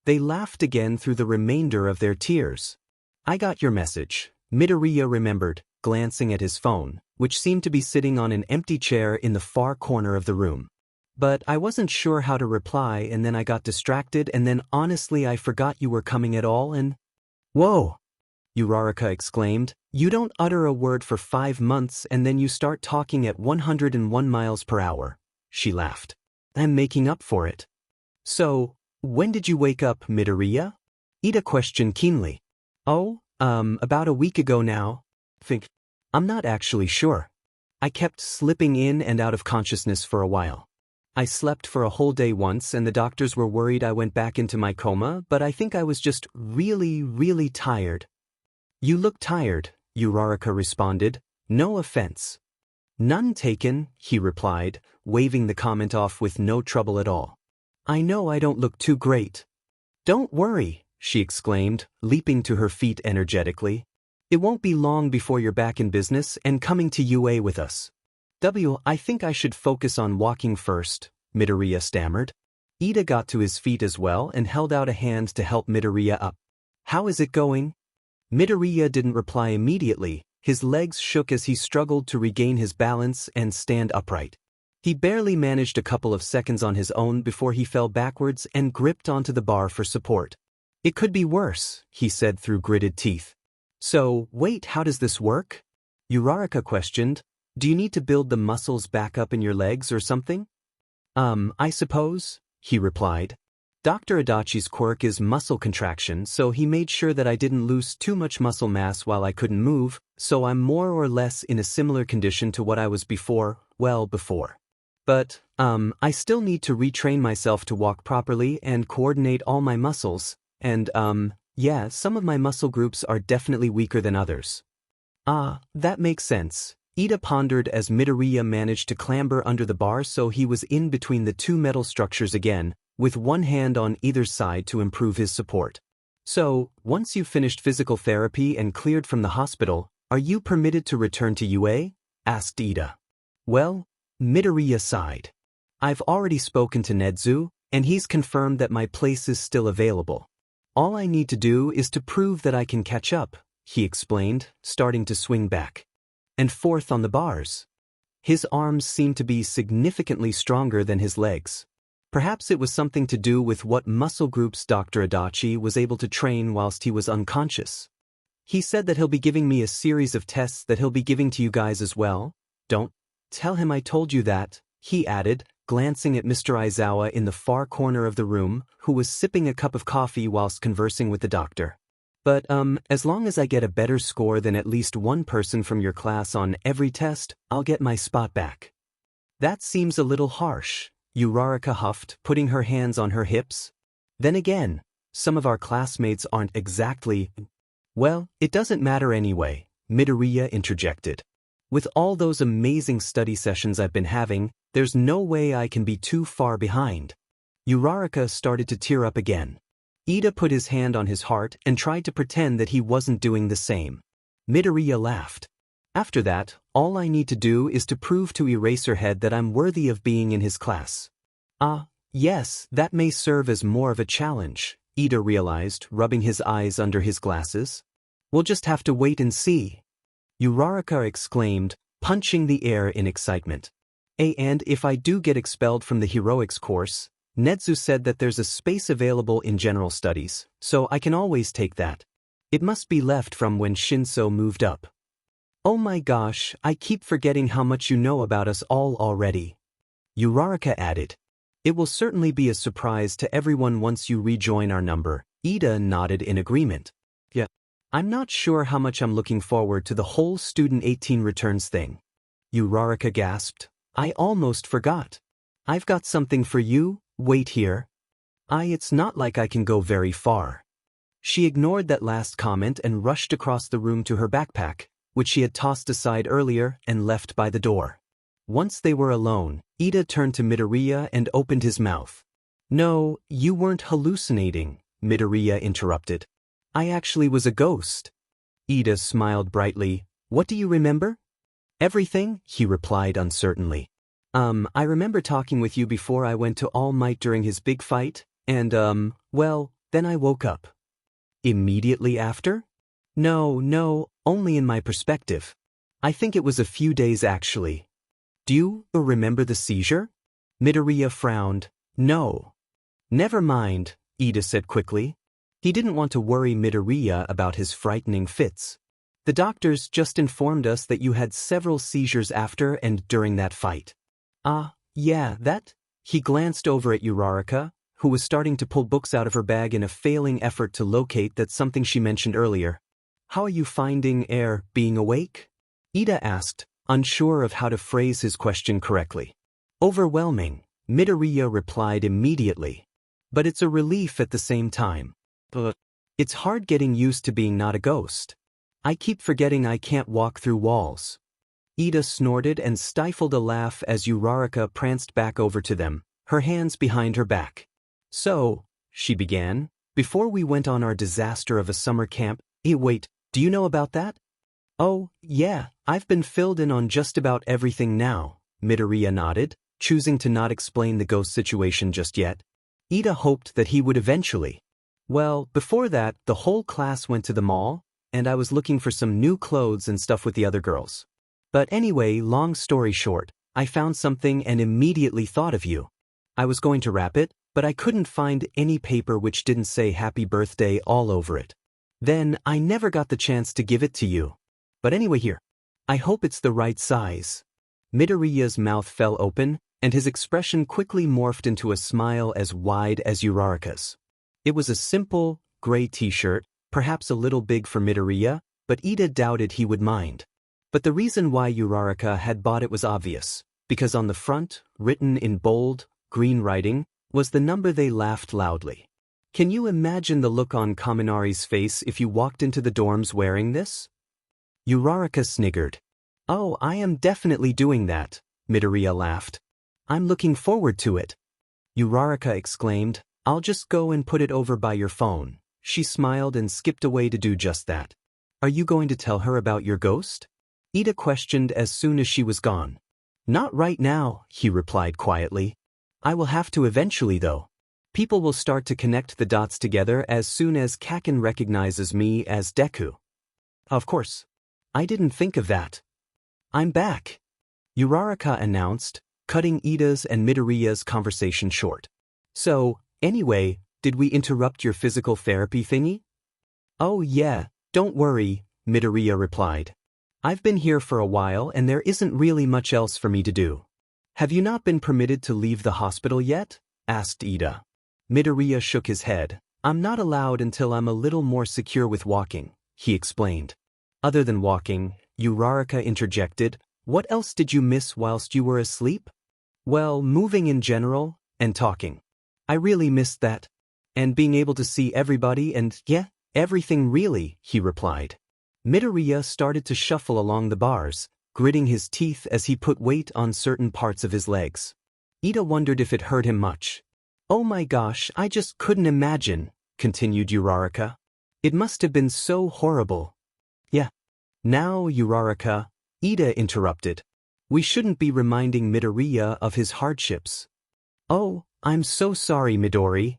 They laughed again through the remainder of their tears. I got your message, Midoriya remembered, glancing at his phone, which seemed to be sitting on an empty chair in the far corner of the room. But I wasn't sure how to reply, and then I got distracted, and then honestly I forgot you were coming at all, and… Whoa! Uraraka exclaimed. You don't utter a word for 5 months and then you start talking at 101 miles per hour. She laughed. I'm making up for it. So, when did you wake up, Midoriya? Ida questioned keenly. Oh, about a week ago now. I'm not actually sure. I kept slipping in and out of consciousness for a while. I slept for a whole day once and the doctors were worried I went back into my coma, but I think I was just really tired. You look tired, Uraraka responded. No offense. None taken, he replied, waving the comment off with no trouble at all. I know I don't look too great. Don't worry, she exclaimed, leaping to her feet energetically. It won't be long before you're back in business and coming to UA with us. I think I should focus on walking first, Midoriya stammered. Ida got to his feet as well and held out a hand to help Midoriya up. How is it going? Midoriya didn't reply immediately. His legs shook as he struggled to regain his balance and stand upright. He barely managed a couple of seconds on his own before he fell backwards and gripped onto the bar for support. It could be worse, he said through gritted teeth. So, wait, how does this work? Uraraka questioned. Do you need to build the muscles back up in your legs or something? I suppose, he replied. Dr. Adachi's quirk is muscle contraction, so he made sure that I didn't lose too much muscle mass while I couldn't move, so I'm more or less in a similar condition to what I was before. But, I still need to retrain myself to walk properly and coordinate all my muscles, and, yeah, some of my muscle groups are definitely weaker than others. That makes sense. Ida pondered as Midoriya managed to clamber under the bar so he was in between the two metal structures again, with one hand on either side to improve his support. So, once you've finished physical therapy and cleared from the hospital, are you permitted to return to UA? Asked Ida. Well, Midoriya sighed. I've already spoken to Nedzu, and he's confirmed that my place is still available. All I need to do is to prove that I can catch up, he explained, starting to swing back and forth on the bars. His arms seemed to be significantly stronger than his legs. Perhaps it was something to do with what muscle groups Dr. Adachi was able to train whilst he was unconscious. He said that he'll be giving me a series of tests that he'll be giving to you guys as well. Don't tell him I told you that, he added, glancing at Mr. Aizawa in the far corner of the room, who was sipping a cup of coffee whilst conversing with the doctor. But, as long as I get a better score than at least one person from your class on every test, I'll get my spot back. That seems a little harsh, Uraraka huffed, putting her hands on her hips. Then again, some of our classmates aren't exactly… Well, it doesn't matter anyway, Midoriya interjected. With all those amazing study sessions I've been having, there's no way I can be too far behind. Uraraka started to tear up again. Ida put his hand on his heart and tried to pretend that he wasn't doing the same. Midoriya laughed. After that, all I need to do is to prove to Eraserhead that I'm worthy of being in his class. Yes, that may serve as more of a challenge, Ida realized, rubbing his eyes under his glasses. We'll just have to wait and see. Uraraka exclaimed, punching the air in excitement. And if I do get expelled from the heroics course, Nedzu said that there's a space available in general studies, so I can always take that. It must be left from when Shinso moved up. Oh my gosh, I keep forgetting how much you know about us all already. Uraraka added. It will certainly be a surprise to everyone once you rejoin our number. Ida nodded in agreement. Yeah. I'm not sure how much I'm looking forward to the whole Student 18 returns thing. Uraraka gasped. I almost forgot. I've got something for you. Wait here. It's not like I can go very far. She ignored that last comment and rushed across the room to her backpack, which she had tossed aside earlier and left by the door. Once they were alone, Ida turned to Midoriya and opened his mouth. No, you weren't hallucinating, Midoriya interrupted. I actually was a ghost. Ida smiled brightly. What do you remember? Everything, he replied uncertainly. I remember talking with you before I went to All Might during his big fight, and well, then I woke up. Immediately after? No, only in my perspective. I think it was a few days actually. Do you remember the seizure? Midoriya frowned. No. Never mind, Ida said quickly. He didn't want to worry Midoriya about his frightening fits. The doctors just informed us that you had several seizures after and during that fight. Yeah, that? He glanced over at Uraraka, who was starting to pull books out of her bag in a failing effort to locate that something she mentioned earlier. How are you finding being awake? Ida asked, unsure of how to phrase his question correctly. Overwhelming, Midoriya replied immediately. But it's a relief at the same time. But it's hard getting used to being not a ghost. I keep forgetting I can't walk through walls. Ida snorted and stifled a laugh as Uraraka pranced back over to them, her hands behind her back. So, she began, before we went on our disaster of a summer camp, wait, do you know about that? Oh, yeah, I've been filled in on just about everything now, Midoriya nodded, choosing to not explain the ghost situation just yet. Ida hoped that he would eventually. Well, before that, the whole class went to the mall, and I was looking for some new clothes and stuff with the other girls. But anyway, long story short, I found something and immediately thought of you. I was going to wrap it, but I couldn't find any paper which didn't say happy birthday all over it. Then I never got the chance to give it to you. But anyway here. I hope it's the right size. Midoriya's mouth fell open, and his expression quickly morphed into a smile as wide as Uraraka's. It was a simple, gray t-shirt, perhaps a little big for Midoriya, but Ida doubted he would mind. But the reason why Uraraka had bought it was obvious, because on the front, written in bold, green writing, was the number. They laughed loudly. Can you imagine the look on Kaminari's face if you walked into the dorms wearing this? Uraraka sniggered. Oh, I am definitely doing that, Midoriya laughed. I'm looking forward to it. Uraraka exclaimed, I'll just go and put it over by your phone. She smiled and skipped away to do just that. Are you going to tell her about your ghost? Ida questioned as soon as she was gone. Not right now, he replied quietly. I will have to eventually though. People will start to connect the dots together as soon as Kaken recognizes me as Deku. Of course. I didn't think of that. I'm back, Uraraka announced, cutting Ida's and Midoriya's conversation short. So, anyway, did we interrupt your physical therapy thingy? Oh yeah, don't worry, Midoriya replied. I've been here for a while and there isn't really much else for me to do. Have you not been permitted to leave the hospital yet? Asked Ida. Midoriya shook his head. I'm not allowed until I'm a little more secure with walking, he explained. Other than walking, Uraraka interjected, what else did you miss whilst you were asleep? Well, moving in general, and talking. I really missed that. And being able to see everybody and, yeah, everything really, he replied. Midoriya started to shuffle along the bars, gritting his teeth as he put weight on certain parts of his legs. Ida wondered if it hurt him much. Oh my gosh, I just couldn't imagine, continued Uraraka. It must have been so horrible. Yeah. Now, Uraraka, Ida interrupted. We shouldn't be reminding Midoriya of his hardships. Oh, I'm so sorry, Midori.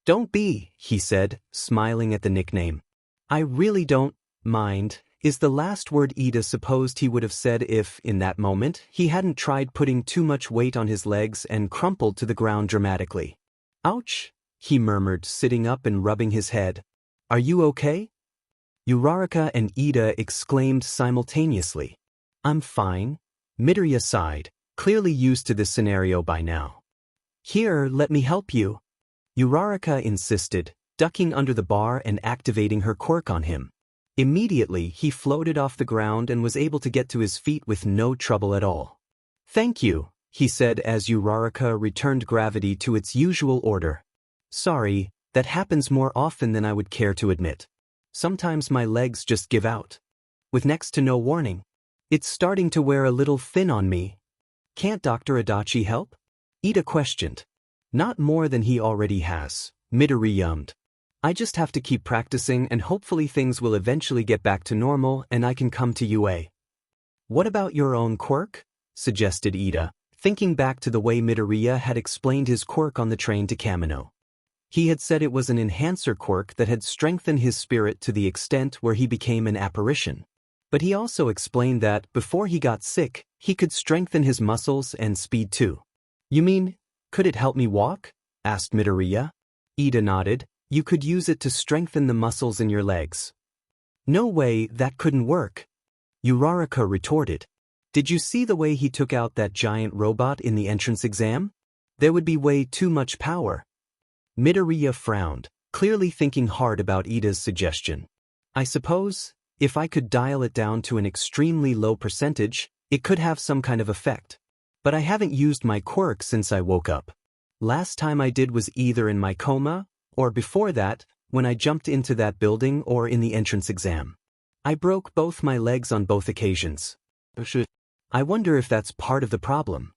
Don't be, he said, smiling at the nickname. I really don't mind, is the last word Ida supposed he would have said if, in that moment, he hadn't tried putting too much weight on his legs and crumpled to the ground dramatically. Ouch, he murmured, sitting up and rubbing his head. Are you okay? Uraraka and Ida exclaimed simultaneously. I'm fine. Midoriya sighed, clearly used to this scenario by now. Here, let me help you. Uraraka insisted, ducking under the bar and activating her quirk on him. Immediately, he floated off the ground and was able to get to his feet with no trouble at all. Thank you, he said as Uraraka returned gravity to its usual order. Sorry, that happens more often than I would care to admit. Sometimes my legs just give out. With next to no warning. It's starting to wear a little thin on me. Can't Dr. Adachi help? Ida questioned. Not more than he already has, Midori yummed. I just have to keep practicing and hopefully things will eventually get back to normal and I can come to UA. What about your own quirk? Suggested Ida, thinking back to the way Midoriya had explained his quirk on the train to Kamino. He had said it was an enhancer quirk that had strengthened his spirit to the extent where he became an apparition. But he also explained that, before he got sick, he could strengthen his muscles and speed too. You mean, could it help me walk? Asked Midoriya. Ida nodded. You could use it to strengthen the muscles in your legs. No way, that couldn't work. Uraraka retorted. Did you see the way he took out that giant robot in the entrance exam? There would be way too much power. Midoriya frowned, clearly thinking hard about Ida's suggestion. I suppose, if I could dial it down to an extremely low percentage, it could have some kind of effect. But I haven't used my quirk since I woke up. Last time I did was either in my coma, or before that, when I jumped into that building or in the entrance exam. I broke both my legs on both occasions. I wonder if that's part of the problem.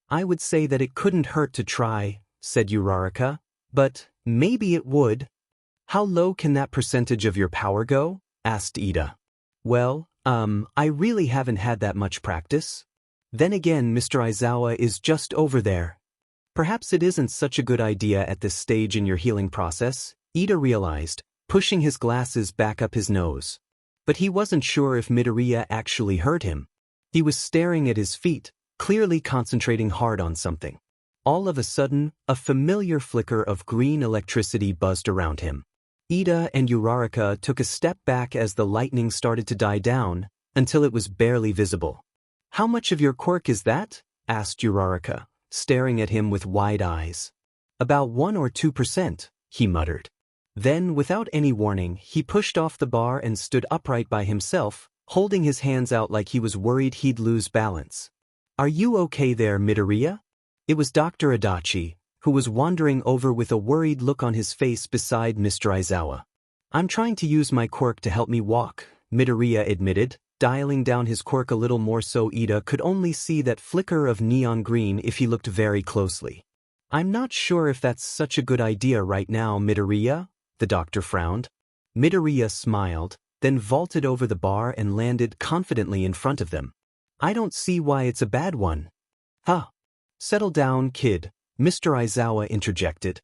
I would say that it couldn't hurt to try, said Uraraka, but maybe it would. How low can that percentage of your power go? Asked Ida. Well, I really haven't had that much practice. Then again, Mr. Aizawa is just over there. Perhaps it isn't such a good idea at this stage in your healing process, Ida realized, pushing his glasses back up his nose. But he wasn't sure if Midoriya actually heard him. He was staring at his feet, clearly concentrating hard on something. All of a sudden, a familiar flicker of green electricity buzzed around him. Ida and Uraraka took a step back as the lightning started to die down, until it was barely visible. How much of your quirk is that? Asked Uraraka, staring at him with wide eyes. About 1 or 2%, he muttered. Then, without any warning, he pushed off the bar and stood upright by himself, holding his hands out like he was worried he'd lose balance. Are you okay there, Midoriya? It was Dr. Adachi, who was wandering over with a worried look on his face beside Mr. Aizawa. I'm trying to use my quirk to help me walk, Midoriya admitted, dialing down his quirk a little more so Ida could only see that flicker of neon green if he looked very closely. I'm not sure if that's such a good idea right now, Midoriya, the doctor frowned. Midoriya smiled, then vaulted over the bar and landed confidently in front of them. I don't see why it's a bad one. Huh. Settle down, kid, Mr. Aizawa interjected.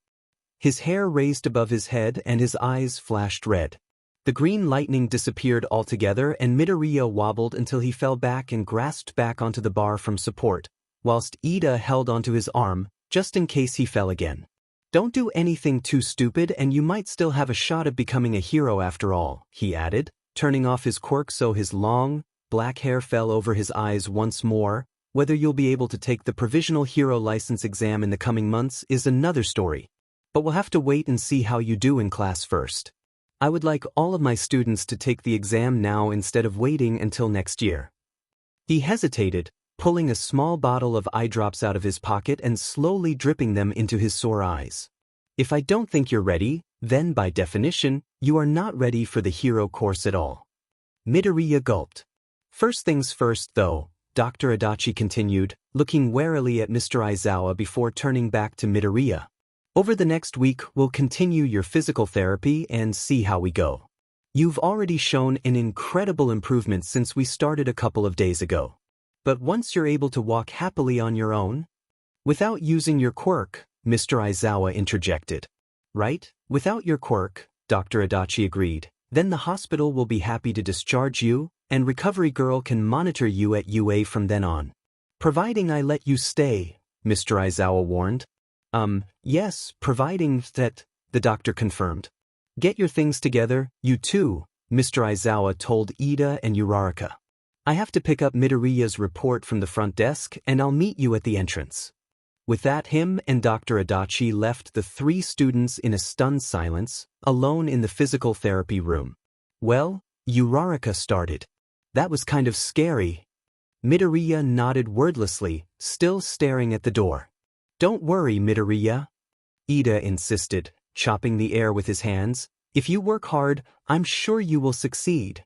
His hair raised above his head and his eyes flashed red. The green lightning disappeared altogether and Midoriya wobbled until he fell back and grasped back onto the bar from support, whilst Ida held onto his arm, just in case he fell again. Don't do anything too stupid and you might still have a shot of becoming a hero after all, he added, turning off his quirk so his long, black hair fell over his eyes once more. Whether you'll be able to take the provisional hero license exam in the coming months is another story. But we'll have to wait and see how you do in class first. I would like all of my students to take the exam now instead of waiting until next year. He hesitated, pulling a small bottle of eye drops out of his pocket and slowly dripping them into his sore eyes. If I don't think you're ready, then by definition, you are not ready for the hero course at all. Midoriya gulped. First things first though, Dr. Adachi continued, looking warily at Mr. Aizawa before turning back to Midoriya. Over the next week, we'll continue your physical therapy and see how we go. You've already shown an incredible improvement since we started a couple of days ago. But once you're able to walk happily on your own, without using your quirk, Mr. Aizawa interjected. Right? Without your quirk, Dr. Adachi agreed. Then the hospital will be happy to discharge you, and Recovery Girl can monitor you at UA from then on. Providing I let you stay, Mr. Aizawa warned. Yes, providing that, the doctor confirmed. Get your things together, you too, Mr. Aizawa told Ida and Uraraka. I have to pick up Midoriya's report from the front desk and I'll meet you at the entrance. With that, him and Dr. Adachi left the 3 students in a stunned silence, alone in the physical therapy room. Well, Uraraka started. That was kind of scary. Midoriya nodded wordlessly, still staring at the door. Don't worry, Midoriya, Ida insisted, chopping the air with his hands. If you work hard, I'm sure you will succeed.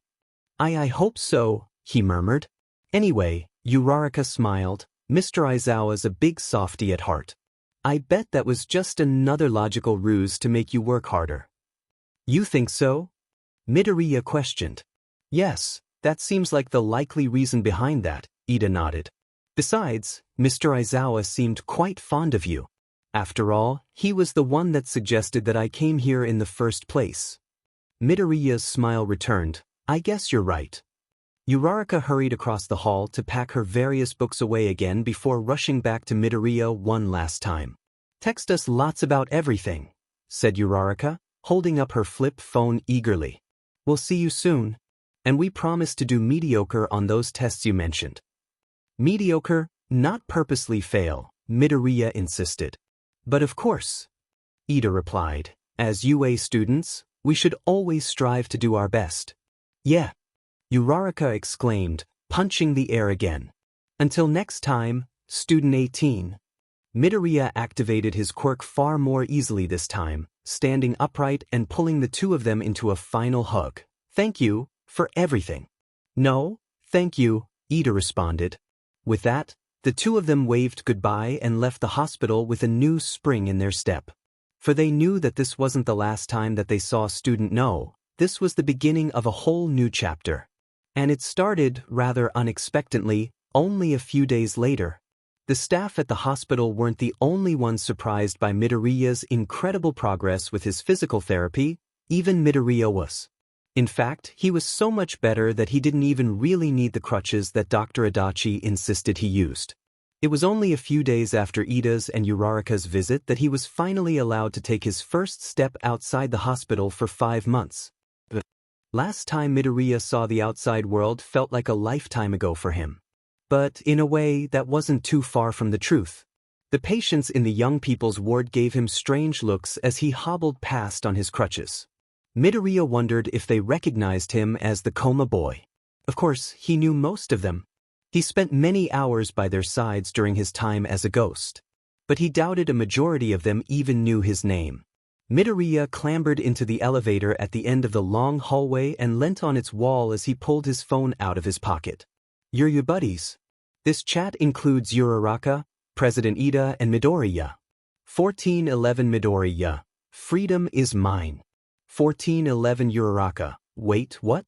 I hope so, he murmured. Anyway, Uraraka smiled. Mr. Aizawa's a big softy at heart. I bet that was just another logical ruse to make you work harder. You think so? Midoriya questioned. Yes, that seems like the likely reason behind that, Ida nodded. Besides, Mr. Aizawa seemed quite fond of you. After all, he was the one that suggested that I came here in the first place. Midoriya's smile returned. I guess you're right. Uraraka hurried across the hall to pack her various books away again before rushing back to Midoriya one last time. Text us lots about everything, said Uraraka, holding up her flip phone eagerly. We'll see you soon. And we promise to do mediocre on those tests you mentioned. Mediocre, not purposely fail, Midoriya insisted. But of course, Ida replied. As UA students, we should always strive to do our best. Yeah, Uraraka exclaimed, punching the air again. Until next time, student 18. Midoriya activated his quirk far more easily this time, standing upright and pulling the two of them into a final hug. Thank you for everything. No, thank you, Ida responded. With that, the two of them waved goodbye and left the hospital with a new spring in their step. For they knew that this wasn't the last time that they saw Student No, this was the beginning of a whole new chapter. And it started, rather unexpectedly, only a few days later. The staff at the hospital weren't the only ones surprised by Midoriya's incredible progress with his physical therapy, even Midoriya was. In fact, he was so much better that he didn't even really need the crutches that Dr. Adachi insisted he used. It was only a few days after Ida's and Uraraka's visit that he was finally allowed to take his first step outside the hospital for 5 months. The last time Midoriya saw the outside world felt like a lifetime ago for him. But in a way, that wasn't too far from the truth. The patients in the young people's ward gave him strange looks as he hobbled past on his crutches. Midoriya wondered if they recognized him as the coma boy. Of course, he knew most of them. He spent many hours by their sides during his time as a ghost. But he doubted a majority of them even knew his name. Midoriya clambered into the elevator at the end of the long hallway and leant on its wall as he pulled his phone out of his pocket. You're your buddies. This chat includes Uraraka, President Ida, and Midoriya. 1411 Midoriya. Freedom is mine. 1411 Uraraka. Wait, what?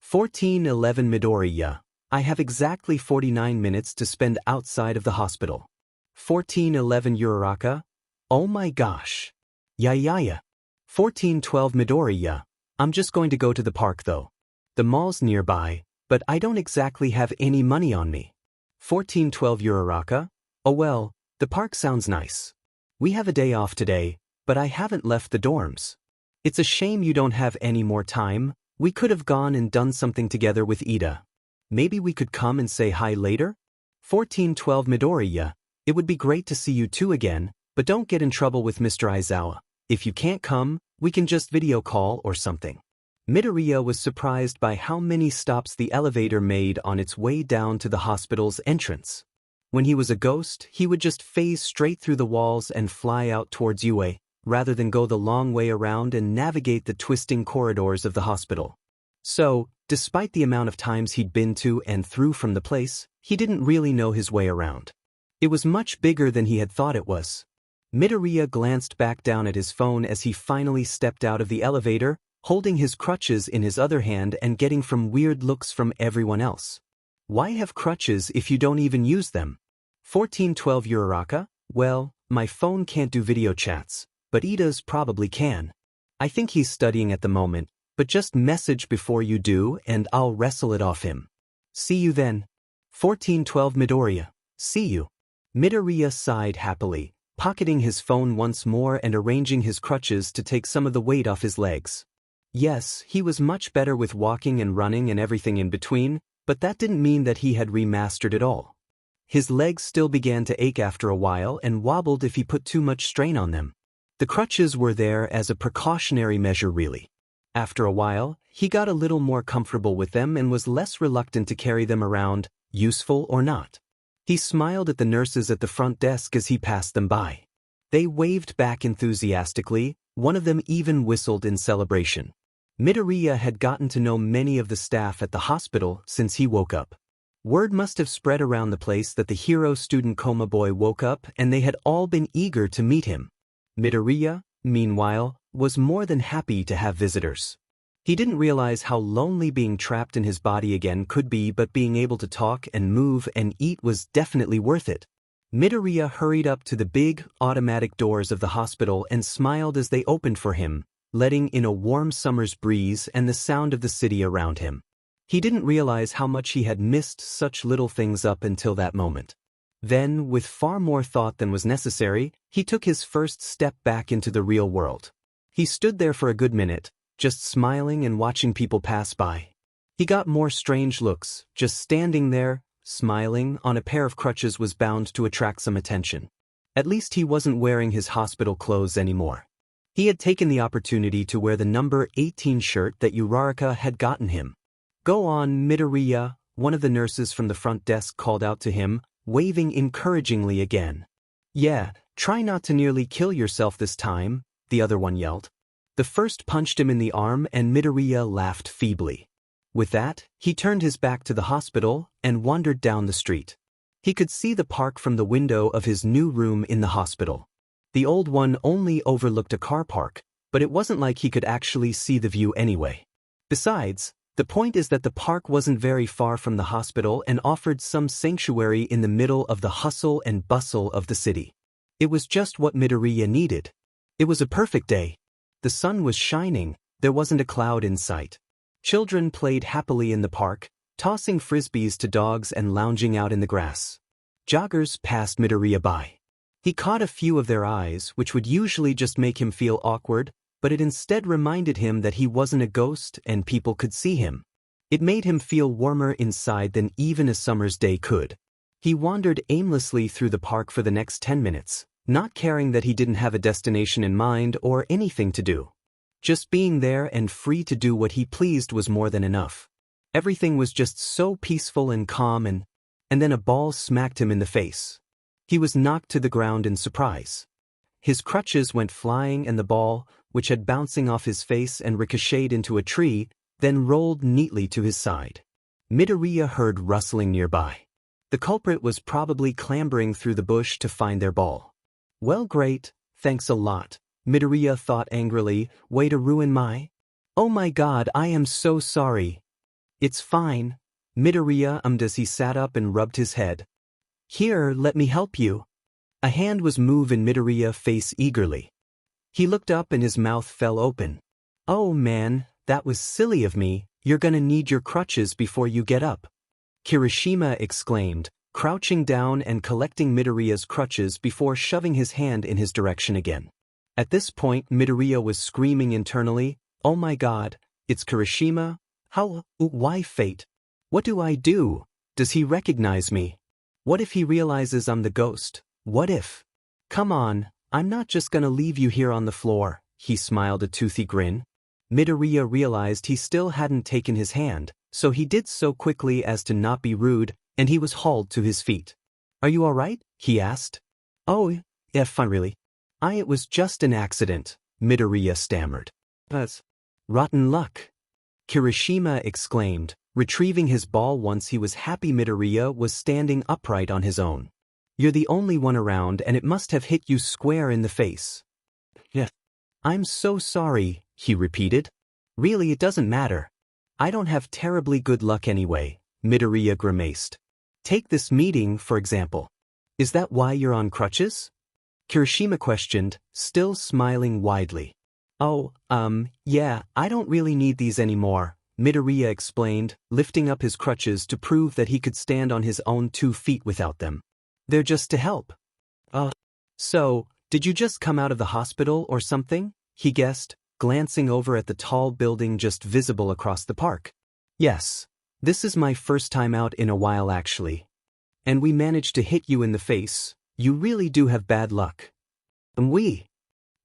1411 Midoriya. I have exactly 49 minutes to spend outside of the hospital. 1411 Uraraka. Oh my gosh. Yeah. 1412 Midoriya. I'm just going to go to the park though. The mall's nearby, but I don't exactly have any money on me. 1412 Uraraka. Oh well, the park sounds nice. We have a day off today, but I haven't left the dorms. It's a shame you don't have any more time. We could have gone and done something together with Ida. Maybe we could come and say hi later? 1412 Midoriya. It would be great to see you two again, but don't get in trouble with Mr. Aizawa. If you can't come, we can just video call or something. Midoriya was surprised by how many stops the elevator made on its way down to the hospital's entrance. When he was a ghost, he would just phase straight through the walls and fly out towards UA, rather than go the long way around and navigate the twisting corridors of the hospital. So, despite the amount of times he'd been to and through from the place, he didn't really know his way around. It was much bigger than he had thought it was. Midoriya glanced back down at his phone as he finally stepped out of the elevator, holding his crutches in his other hand and getting from weird looks from everyone else. Why have crutches if you don't even use them? 1412 Uraraka. Well, my phone can't do video chats, but Ida's probably can. I think he's studying at the moment, but just message before you do and I'll wrestle it off him. See you then. 1412 Midoriya. See you. Midoriya sighed happily, pocketing his phone once more and arranging his crutches to take some of the weight off his legs. Yes, he was much better with walking and running and everything in between, but that didn't mean that he had remastered it all. His legs still began to ache after a while and wobbled if he put too much strain on them. The crutches were there as a precautionary measure really. After a while, he got a little more comfortable with them and was less reluctant to carry them around, useful or not. He smiled at the nurses at the front desk as he passed them by. They waved back enthusiastically, one of them even whistled in celebration. Midoriya had gotten to know many of the staff at the hospital since he woke up. Word must have spread around the place that the hero student coma boy woke up and they had all been eager to meet him. Midoriya, meanwhile, was more than happy to have visitors. He didn't realize how lonely being trapped in his body again could be, but being able to talk and move and eat was definitely worth it. Midoriya hurried up to the big, automatic doors of the hospital and smiled as they opened for him, letting in a warm summer's breeze and the sound of the city around him. He didn't realize how much he had missed such little things up until that moment. Then, with far more thought than was necessary, he took his first step back into the real world. He stood there for a good minute, just smiling and watching people pass by. He got more strange looks, just standing there, smiling, on a pair of crutches was bound to attract some attention. At least he wasn't wearing his hospital clothes anymore. He had taken the opportunity to wear the number 18 shirt that Uraraka had gotten him. "Go on, Midoriya," one of the nurses from the front desk called out to him, waving encouragingly again. "Yeah, try not to nearly kill yourself this time," the other one yelled. The first punched him in the arm and Midoriya laughed feebly. With that, he turned his back to the hospital and wandered down the street. He could see the park from the window of his new room in the hospital. The old one only overlooked a car park, but it wasn't like he could actually see the view anyway. Besides, the point is that the park wasn't very far from the hospital and offered some sanctuary in the middle of the hustle and bustle of the city. It was just what Midoriya needed. It was a perfect day. The sun was shining, there wasn't a cloud in sight. Children played happily in the park, tossing frisbees to dogs and lounging out in the grass. Joggers passed Midoriya by. He caught a few of their eyes, which would usually just make him feel awkward, but it instead reminded him that he wasn't a ghost and people could see him. It made him feel warmer inside than even a summer's day could. He wandered aimlessly through the park for the next 10 minutes, not caring that he didn't have a destination in mind or anything to do. Just being there and free to do what he pleased was more than enough. Everything was just so peaceful and calm and then a ball smacked him in the face. He was knocked to the ground in surprise. His crutches went flying and the ball, which had bouncing off his face and ricocheted into a tree, then rolled neatly to his side. Midoriya heard rustling nearby. The culprit was probably clambering through the bush to find their ball. "Well, great, thanks a lot," Midoriya thought angrily. "Way to ruin my—" "Oh my god, I am so sorry." "It's fine," Midoriya ummed as he sat up and rubbed his head. "Here, let me help you." A hand was moved in Midoriya's face eagerly. He looked up and his mouth fell open. "Oh man, that was silly of me, you're gonna need your crutches before you get up," Kirishima exclaimed, crouching down and collecting Midoriya's crutches before shoving his hand in his direction again. At this point Midoriya was screaming internally, "Oh my god, it's Kirishima? Why fate? What do I do? Does he recognize me? What if he realizes I'm the ghost? What if? Come on, I'm not just gonna leave you here on the floor," he smiled a toothy grin. Midoriya realized he still hadn't taken his hand, so he did so quickly as to not be rude, and he was hauled to his feet. "Are you alright?" he asked. "Oh, yeah, fine really. It was just an accident," Midoriya stammered. "That's rotten luck," Kirishima exclaimed, retrieving his ball once he was happy Midoriya was standing upright on his own. "You're the only one around and it must have hit you square in the face." "Yeah. I'm so sorry," he repeated. "Really, it doesn't matter. I don't have terribly good luck anyway," Midoriya grimaced. "Take this meeting, for example. Is that why you're on crutches?" Kirishima questioned, still smiling widely. "Oh, yeah, I don't really need these anymore," Midoriya explained, lifting up his crutches to prove that he could stand on his own 2 feet without them. "They're just to help." So, did you just come out of the hospital or something?" he guessed, glancing over at the tall building just visible across the park. "Yes. This is my first time out in a while actually. And we managed to hit you in the face. You really do have bad luck."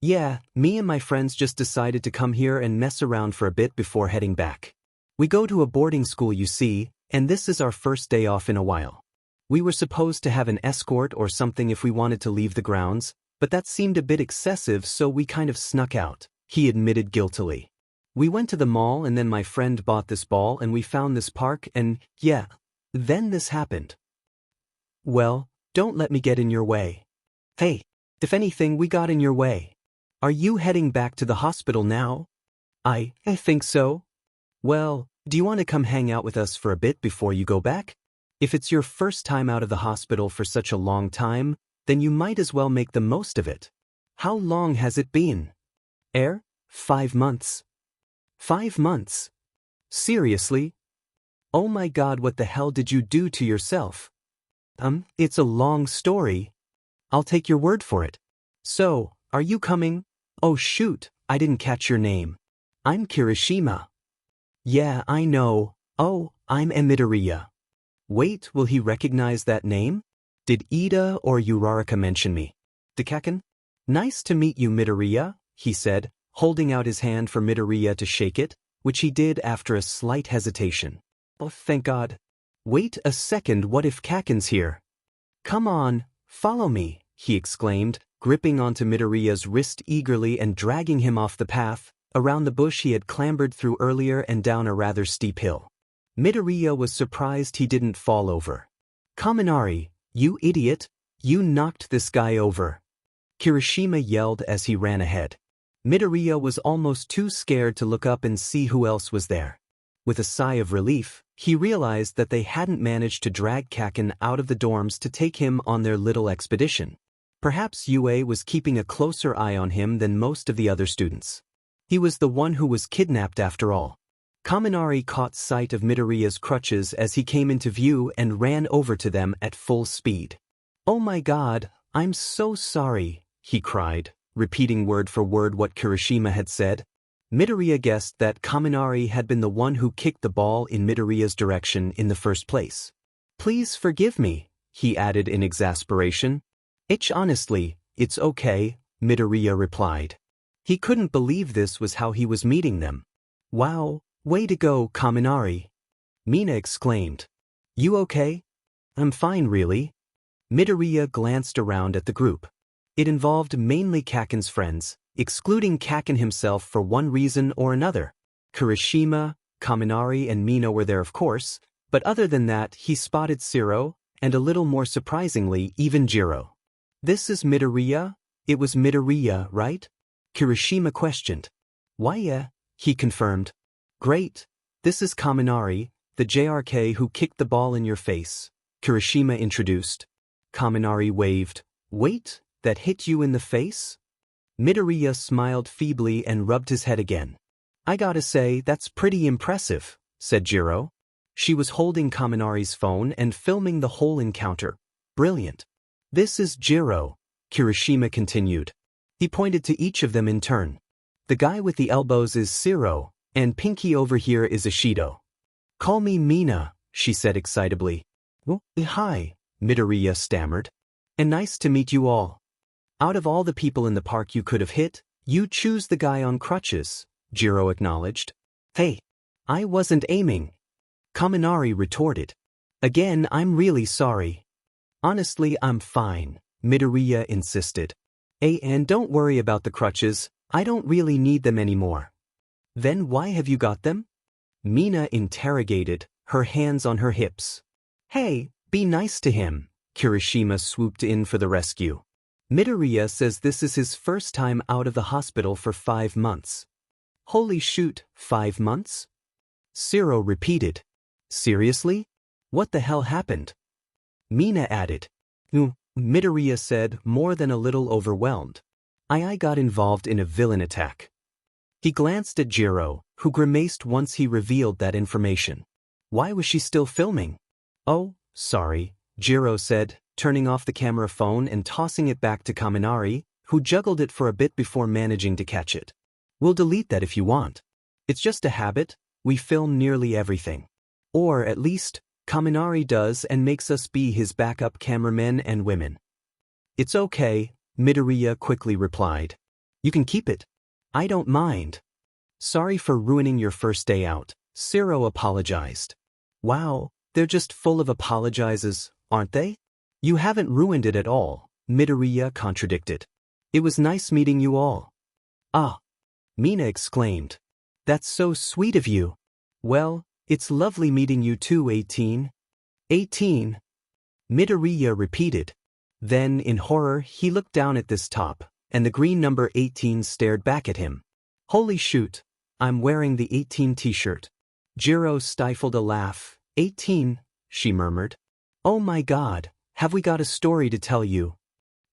Yeah, me and my friends just decided to come here and mess around for a bit before heading back. We go to a boarding school, you see, and this is our first day off in a while. We were supposed to have an escort or something if we wanted to leave the grounds, but that seemed a bit excessive, so we kind of snuck out," he admitted guiltily. "We went to the mall and then my friend bought this ball and we found this park and, yeah, then this happened." "Well, don't let me get in your way." "Hey, if anything, we got in your way." Are you heading back to the hospital now? I think so. Well, do you want to come hang out with us for a bit before you go back? If it's your first time out of the hospital for such a long time, then you might as well make the most of it. How long has it been? 5 months. 5 months? Seriously? Oh my God, what the hell did you do to yourself? It's a long story. I'll take your word for it. So, are you coming? Oh shoot, I didn't catch your name. I'm Kirishima. Yeah, I know. Oh, I'm Midoriya. Wait, will he recognize that name? Did Ida or Uraraka mention me? Dekaken? Nice to meet you, Midoriya, he said, holding out his hand for Midoriya to shake it, which he did after a slight hesitation. Oh, thank God. Wait a second, what if Kaken's here? Come on, follow me, he exclaimed, gripping onto Midoriya's wrist eagerly and dragging him off the path, around the bush he had clambered through earlier and down a rather steep hill. Midoriya was surprised he didn't fall over. Kaminari, you idiot, you knocked this guy over. Kirishima yelled as he ran ahead. Midoriya was almost too scared to look up and see who else was there. With a sigh of relief, he realized that they hadn't managed to drag Kaken out of the dorms to take him on their little expedition. Perhaps Yue was keeping a closer eye on him than most of the other students. He was the one who was kidnapped after all. Kaminari caught sight of Midoriya's crutches as he came into view and ran over to them at full speed. Oh my God, I'm so sorry, he cried, repeating word for word what Kirishima had said. Midoriya guessed that Kaminari had been the one who kicked the ball in Midoriya's direction in the first place. Please forgive me, he added in exasperation. Honestly, it's okay, Midoriya replied. He couldn't believe this was how he was meeting them. Wow, way to go, Kaminari. Mina exclaimed. You okay? I'm fine, really. Midoriya glanced around at the group. It involved mainly Kaken's friends, excluding Kaken himself for one reason or another. Kirishima, Kaminari and Mina were there of course, but other than that he spotted Siro, and a little more surprisingly even Jiro. This is Midoriya? It was Midoriya, right? Kirishima questioned. Why yeah, he confirmed. Great, this is Kaminari, the JRK who kicked the ball in your face, Kirishima introduced. Kaminari waved. Wait, that hit you in the face? Midoriya smiled feebly and rubbed his head again. I gotta say, that's pretty impressive, said Jiro. She was holding Kaminari's phone and filming the whole encounter. Brilliant. This is Jiro, Kirishima continued. He pointed to each of them in turn. The guy with the elbows is Siro, and Pinky over here is Ishido. Call me Mina, she said excitably. Oh, hi, Midoriya stammered. And nice to meet you all. Out of all the people in the park you could have hit, you choose the guy on crutches, Jiro acknowledged. Hey, I wasn't aiming. Kaminari retorted. Again, I'm really sorry. Honestly, I'm fine, Midoriya insisted. Hey, and don't worry about the crutches, I don't really need them anymore. Then why have you got them? Mina interrogated, her hands on her hips. Hey, be nice to him, Kirishima swooped in for the rescue. Midoriya says this is his first time out of the hospital for 5 months. Holy shoot, 5 months? Siro repeated. Seriously? What the hell happened? Mina added. Midoriya said, more than a little overwhelmed. I got involved in a villain attack. He glanced at Jiro, who grimaced once he revealed that information. Why was she still filming? Oh, sorry, Jiro said, turning off the camera phone and tossing it back to Kaminari, who juggled it for a bit before managing to catch it. We'll delete that if you want. It's just a habit, we film nearly everything. Or at least, Kaminari does and makes us be his backup cameramen and women. It's okay, Midoriya quickly replied. You can keep it. I don't mind. Sorry for ruining your first day out, Siro apologized. Wow, they're just full of apologizes, aren't they? You haven't ruined it at all, Midoriya contradicted. It was nice meeting you all. Ah, Mina exclaimed. That's so sweet of you. Well, it's lovely meeting you too, 18. 18? Midoriya repeated. Then, in horror, he looked down at this top, and the green number 18 stared back at him. Holy shoot, I'm wearing the 18 t-shirt. Jiro stifled a laugh. 18, she murmured. Oh my god, have we got a story to tell you?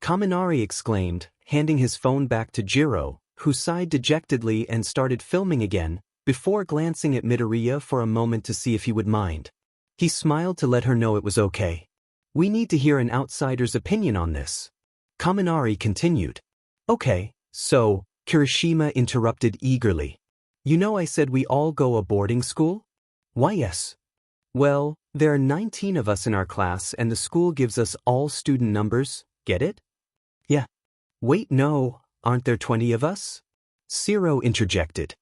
Kaminari exclaimed, handing his phone back to Jiro, who sighed dejectedly and started filming again, before glancing at Midoriya for a moment to see if he would mind. He smiled to let her know it was okay. We need to hear an outsider's opinion on this. Kaminari continued. Okay, so, Kirishima interrupted eagerly. You know I said we all go a boarding school? Why yes. Well, there are 19 of us in our class and the school gives us all student numbers, get it? Yeah. Wait no, aren't there 20 of us? Shiro interjected.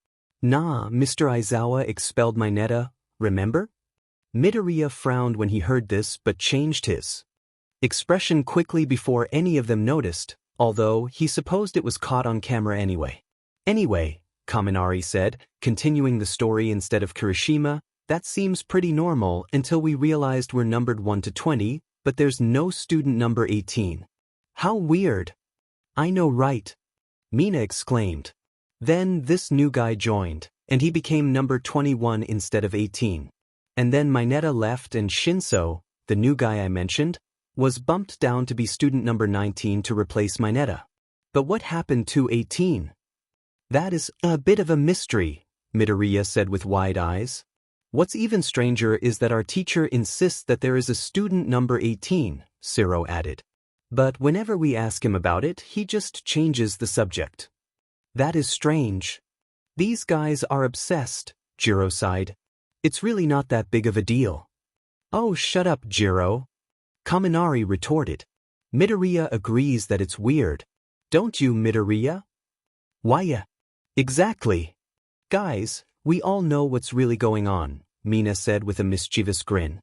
Nah, Mr. Aizawa expelled my neta, remember? Midoriya frowned when he heard this but changed his expression quickly before any of them noticed, although he supposed it was caught on camera anyway. Anyway, Kaminari said, continuing the story instead of Kirishima, that seems pretty normal until we realized we're numbered 1 to 20, but there's no student number 18. How weird. I know right. Mina exclaimed. Then this new guy joined, and he became number 21 instead of 18. And then Mineta left and Shinso, the new guy I mentioned, was bumped down to be student number 19 to replace Mineta. But what happened to 18? That is a bit of a mystery, Midoriya said with wide eyes. What's even stranger is that our teacher insists that there is a student number 18, Shiro added. But whenever we ask him about it, he just changes the subject. That is strange. These guys are obsessed, Jiro sighed. It's really not that big of a deal. Oh, shut up, Jiro. Kaminari retorted. Midoriya agrees that it's weird. Don't you, Midoriya? Why? Exactly. Guys, we all know what's really going on, Mina said with a mischievous grin.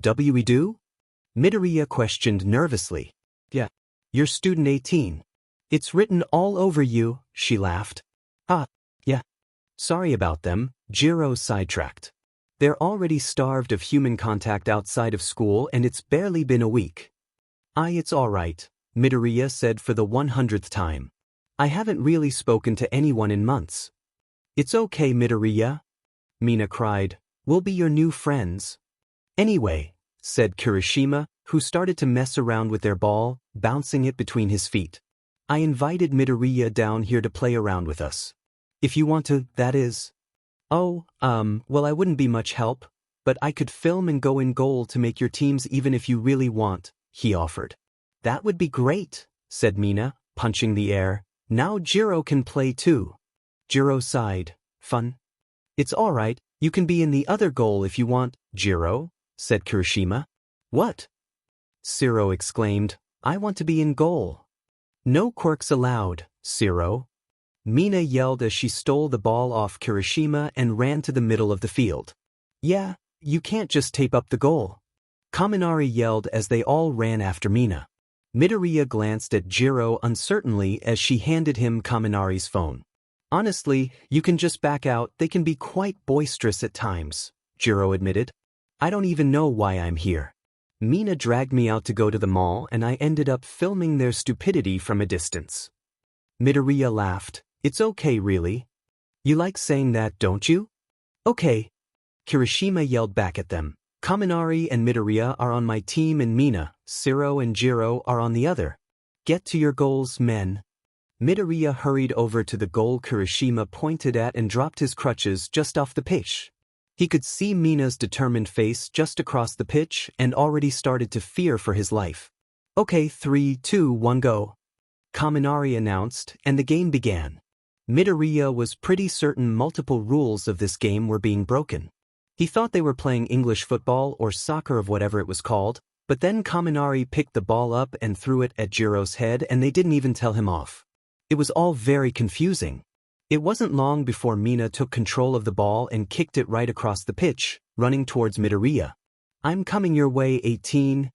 We do? Midoriya questioned nervously. Yeah. You're student 18. It's written all over you, she laughed. Ah, yeah. Sorry about them, Jiro sidetracked. They're already starved of human contact outside of school and it's barely been a week. It's all right, Midoriya said for the 100th time. I haven't really spoken to anyone in months. It's okay, Midoriya, Mina cried. We'll be your new friends. Anyway, said Kirishima, who started to mess around with their ball, bouncing it between his feet. I invited Midoriya down here to play around with us. If you want to, that is. Oh, well I wouldn't be much help, but I could film and go in goal to make your teams even if you really want, he offered. That would be great, said Mina, punching the air. Now Jiro can play too. Jiro sighed. Fun? It's all right, you can be in the other goal if you want, Jiro, said Kirishima. What? Shiro exclaimed. I want to be in goal. No quirks allowed, Shiro. Mina yelled as she stole the ball off Kirishima and ran to the middle of the field. Yeah, you can't just tape up the goal. Kaminari yelled as they all ran after Mina. Midoriya glanced at Jiro uncertainly as she handed him Kaminari's phone. Honestly, you can just back out, they can be quite boisterous at times, Jiro admitted. I don't even know why I'm here. Mina dragged me out to go to the mall and I ended up filming their stupidity from a distance. Midoriya laughed. It's okay really. You like saying that, don't you? Okay. Kirishima yelled back at them. Kaminari and Midoriya are on my team and Mina, Shiro and Jiro are on the other. Get to your goals, men. Midoriya hurried over to the goal Kirishima pointed at and dropped his crutches just off the pitch. He could see Mina's determined face just across the pitch and already started to fear for his life. Okay, 3, 2, 1 go. Kaminari announced, and the game began. Midoriya was pretty certain multiple rules of this game were being broken. He thought they were playing English football or soccer of whatever it was called, but then Kaminari picked the ball up and threw it at Jiro's head and they didn't even tell him off. It was all very confusing. It wasn't long before Mina took control of the ball and kicked it right across the pitch, running towards Midoriya. I'm coming your way, 18.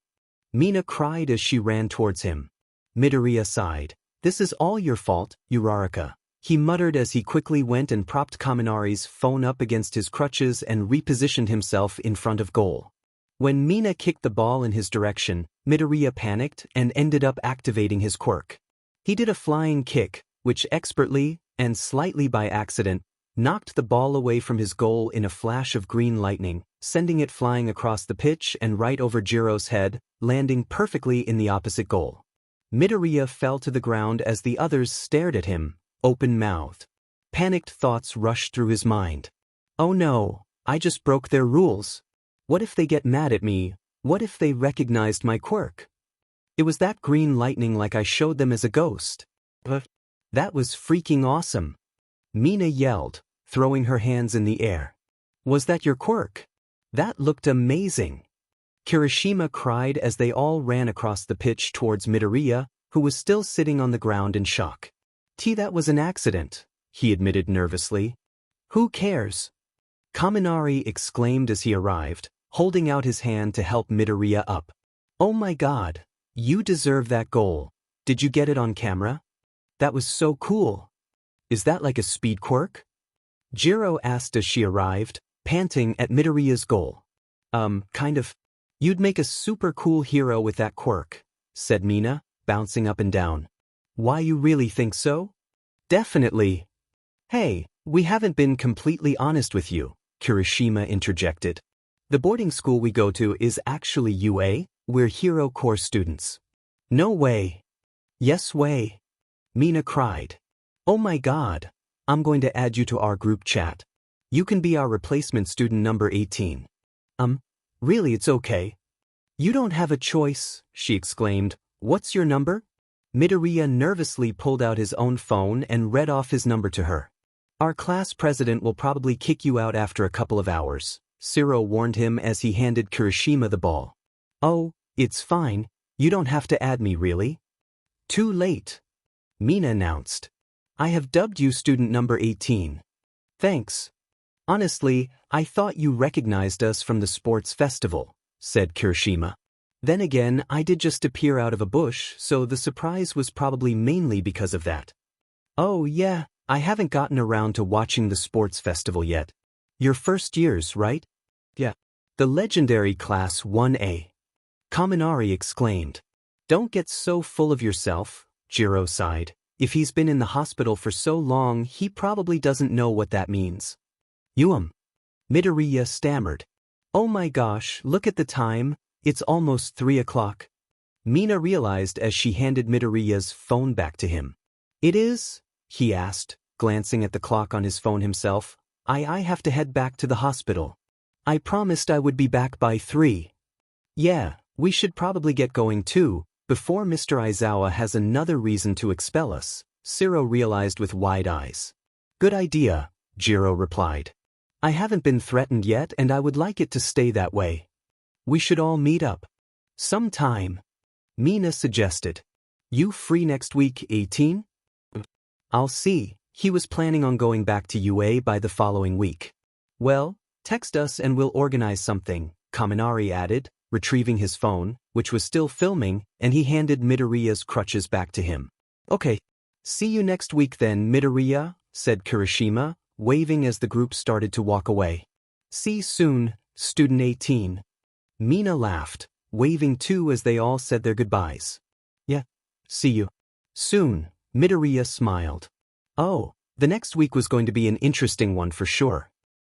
Mina cried as she ran towards him. Midoriya sighed. This is all your fault, Uraraka. He muttered as he quickly went and propped Kaminari's phone up against his crutches and repositioned himself in front of goal. When Mina kicked the ball in his direction, Midoriya panicked and ended up activating his quirk. He did a flying kick, which expertly, and slightly by accident, knocked the ball away from his goal in a flash of green lightning, sending it flying across the pitch and right over Jiro's head, landing perfectly in the opposite goal. Midoriya fell to the ground as the others stared at him, open-mouthed. Panicked thoughts rushed through his mind. Oh no, I just broke their rules. What if they get mad at me? What if they recognized my quirk? It was that green lightning like I showed them as a ghost. That was freaking awesome. Mina yelled, throwing her hands in the air. Was that your quirk? That looked amazing. Kirishima cried as they all ran across the pitch towards Midoriya, who was still sitting on the ground in shock. That was an accident, he admitted nervously. Who cares? Kaminari exclaimed as he arrived, holding out his hand to help Midoriya up. Oh my god, you deserve that goal. Did you get it on camera? That was so cool. Is that like a speed quirk? Jiro asked as she arrived, panting at Midoriya's goal. Kind of. You'd make a super cool hero with that quirk, said Mina, bouncing up and down. Why, you really think so? Definitely. Hey, we haven't been completely honest with you, Kirishima interjected. The boarding school we go to is actually UA, we're Hero Corps students. No way. Yes way. Mina cried. Oh my god, I'm going to add you to our group chat. You can be our replacement student number 18. Really it's okay. You don't have a choice, she exclaimed. What's your number? Midoriya nervously pulled out his own phone and read off his number to her. Our class president will probably kick you out after a couple of hours, Siro warned him as he handed Kirishima the ball. Oh, it's fine, you don't have to add me really. Too late. Mina announced. I have dubbed you student number 18. Thanks. Honestly, I thought you recognized us from the sports festival, said Kirishima. Then again, I did just appear out of a bush, so the surprise was probably mainly because of that. Oh yeah, I haven't gotten around to watching the sports festival yet. Your first years, right? Yeah. The legendary Class 1A. Kaminari exclaimed. Don't get so full of yourself, Jiro sighed. If he's been in the hospital for so long, he probably doesn't know what that means. Midoriya stammered. Oh my gosh, look at the time, it's almost 3 o'clock. Mina realized as she handed Midoriya's phone back to him. It is? He asked, glancing at the clock on his phone himself. I have to head back to the hospital. I promised I would be back by 3. Yeah, we should probably get going too, before Mr. Aizawa has another reason to expel us, Siro realized with wide eyes. Good idea, Jiro replied. I haven't been threatened yet and I would like it to stay that way. We should all meet up. Sometime. Mina suggested. You free next week, 18? I'll see. He was planning on going back to UA by the following week. Well, text us and we'll organize something, Kaminari added, retrieving his phone, which was still filming, and he handed Midoriya's crutches back to him. Okay. See you next week then, Midoriya, said Kirishima, waving as the group started to walk away. See soon, student 18. Mina laughed, waving too as they all said their goodbyes. Yeah, see you soon, Midoriya smiled. Oh, the next week was going to be an interesting one for sure.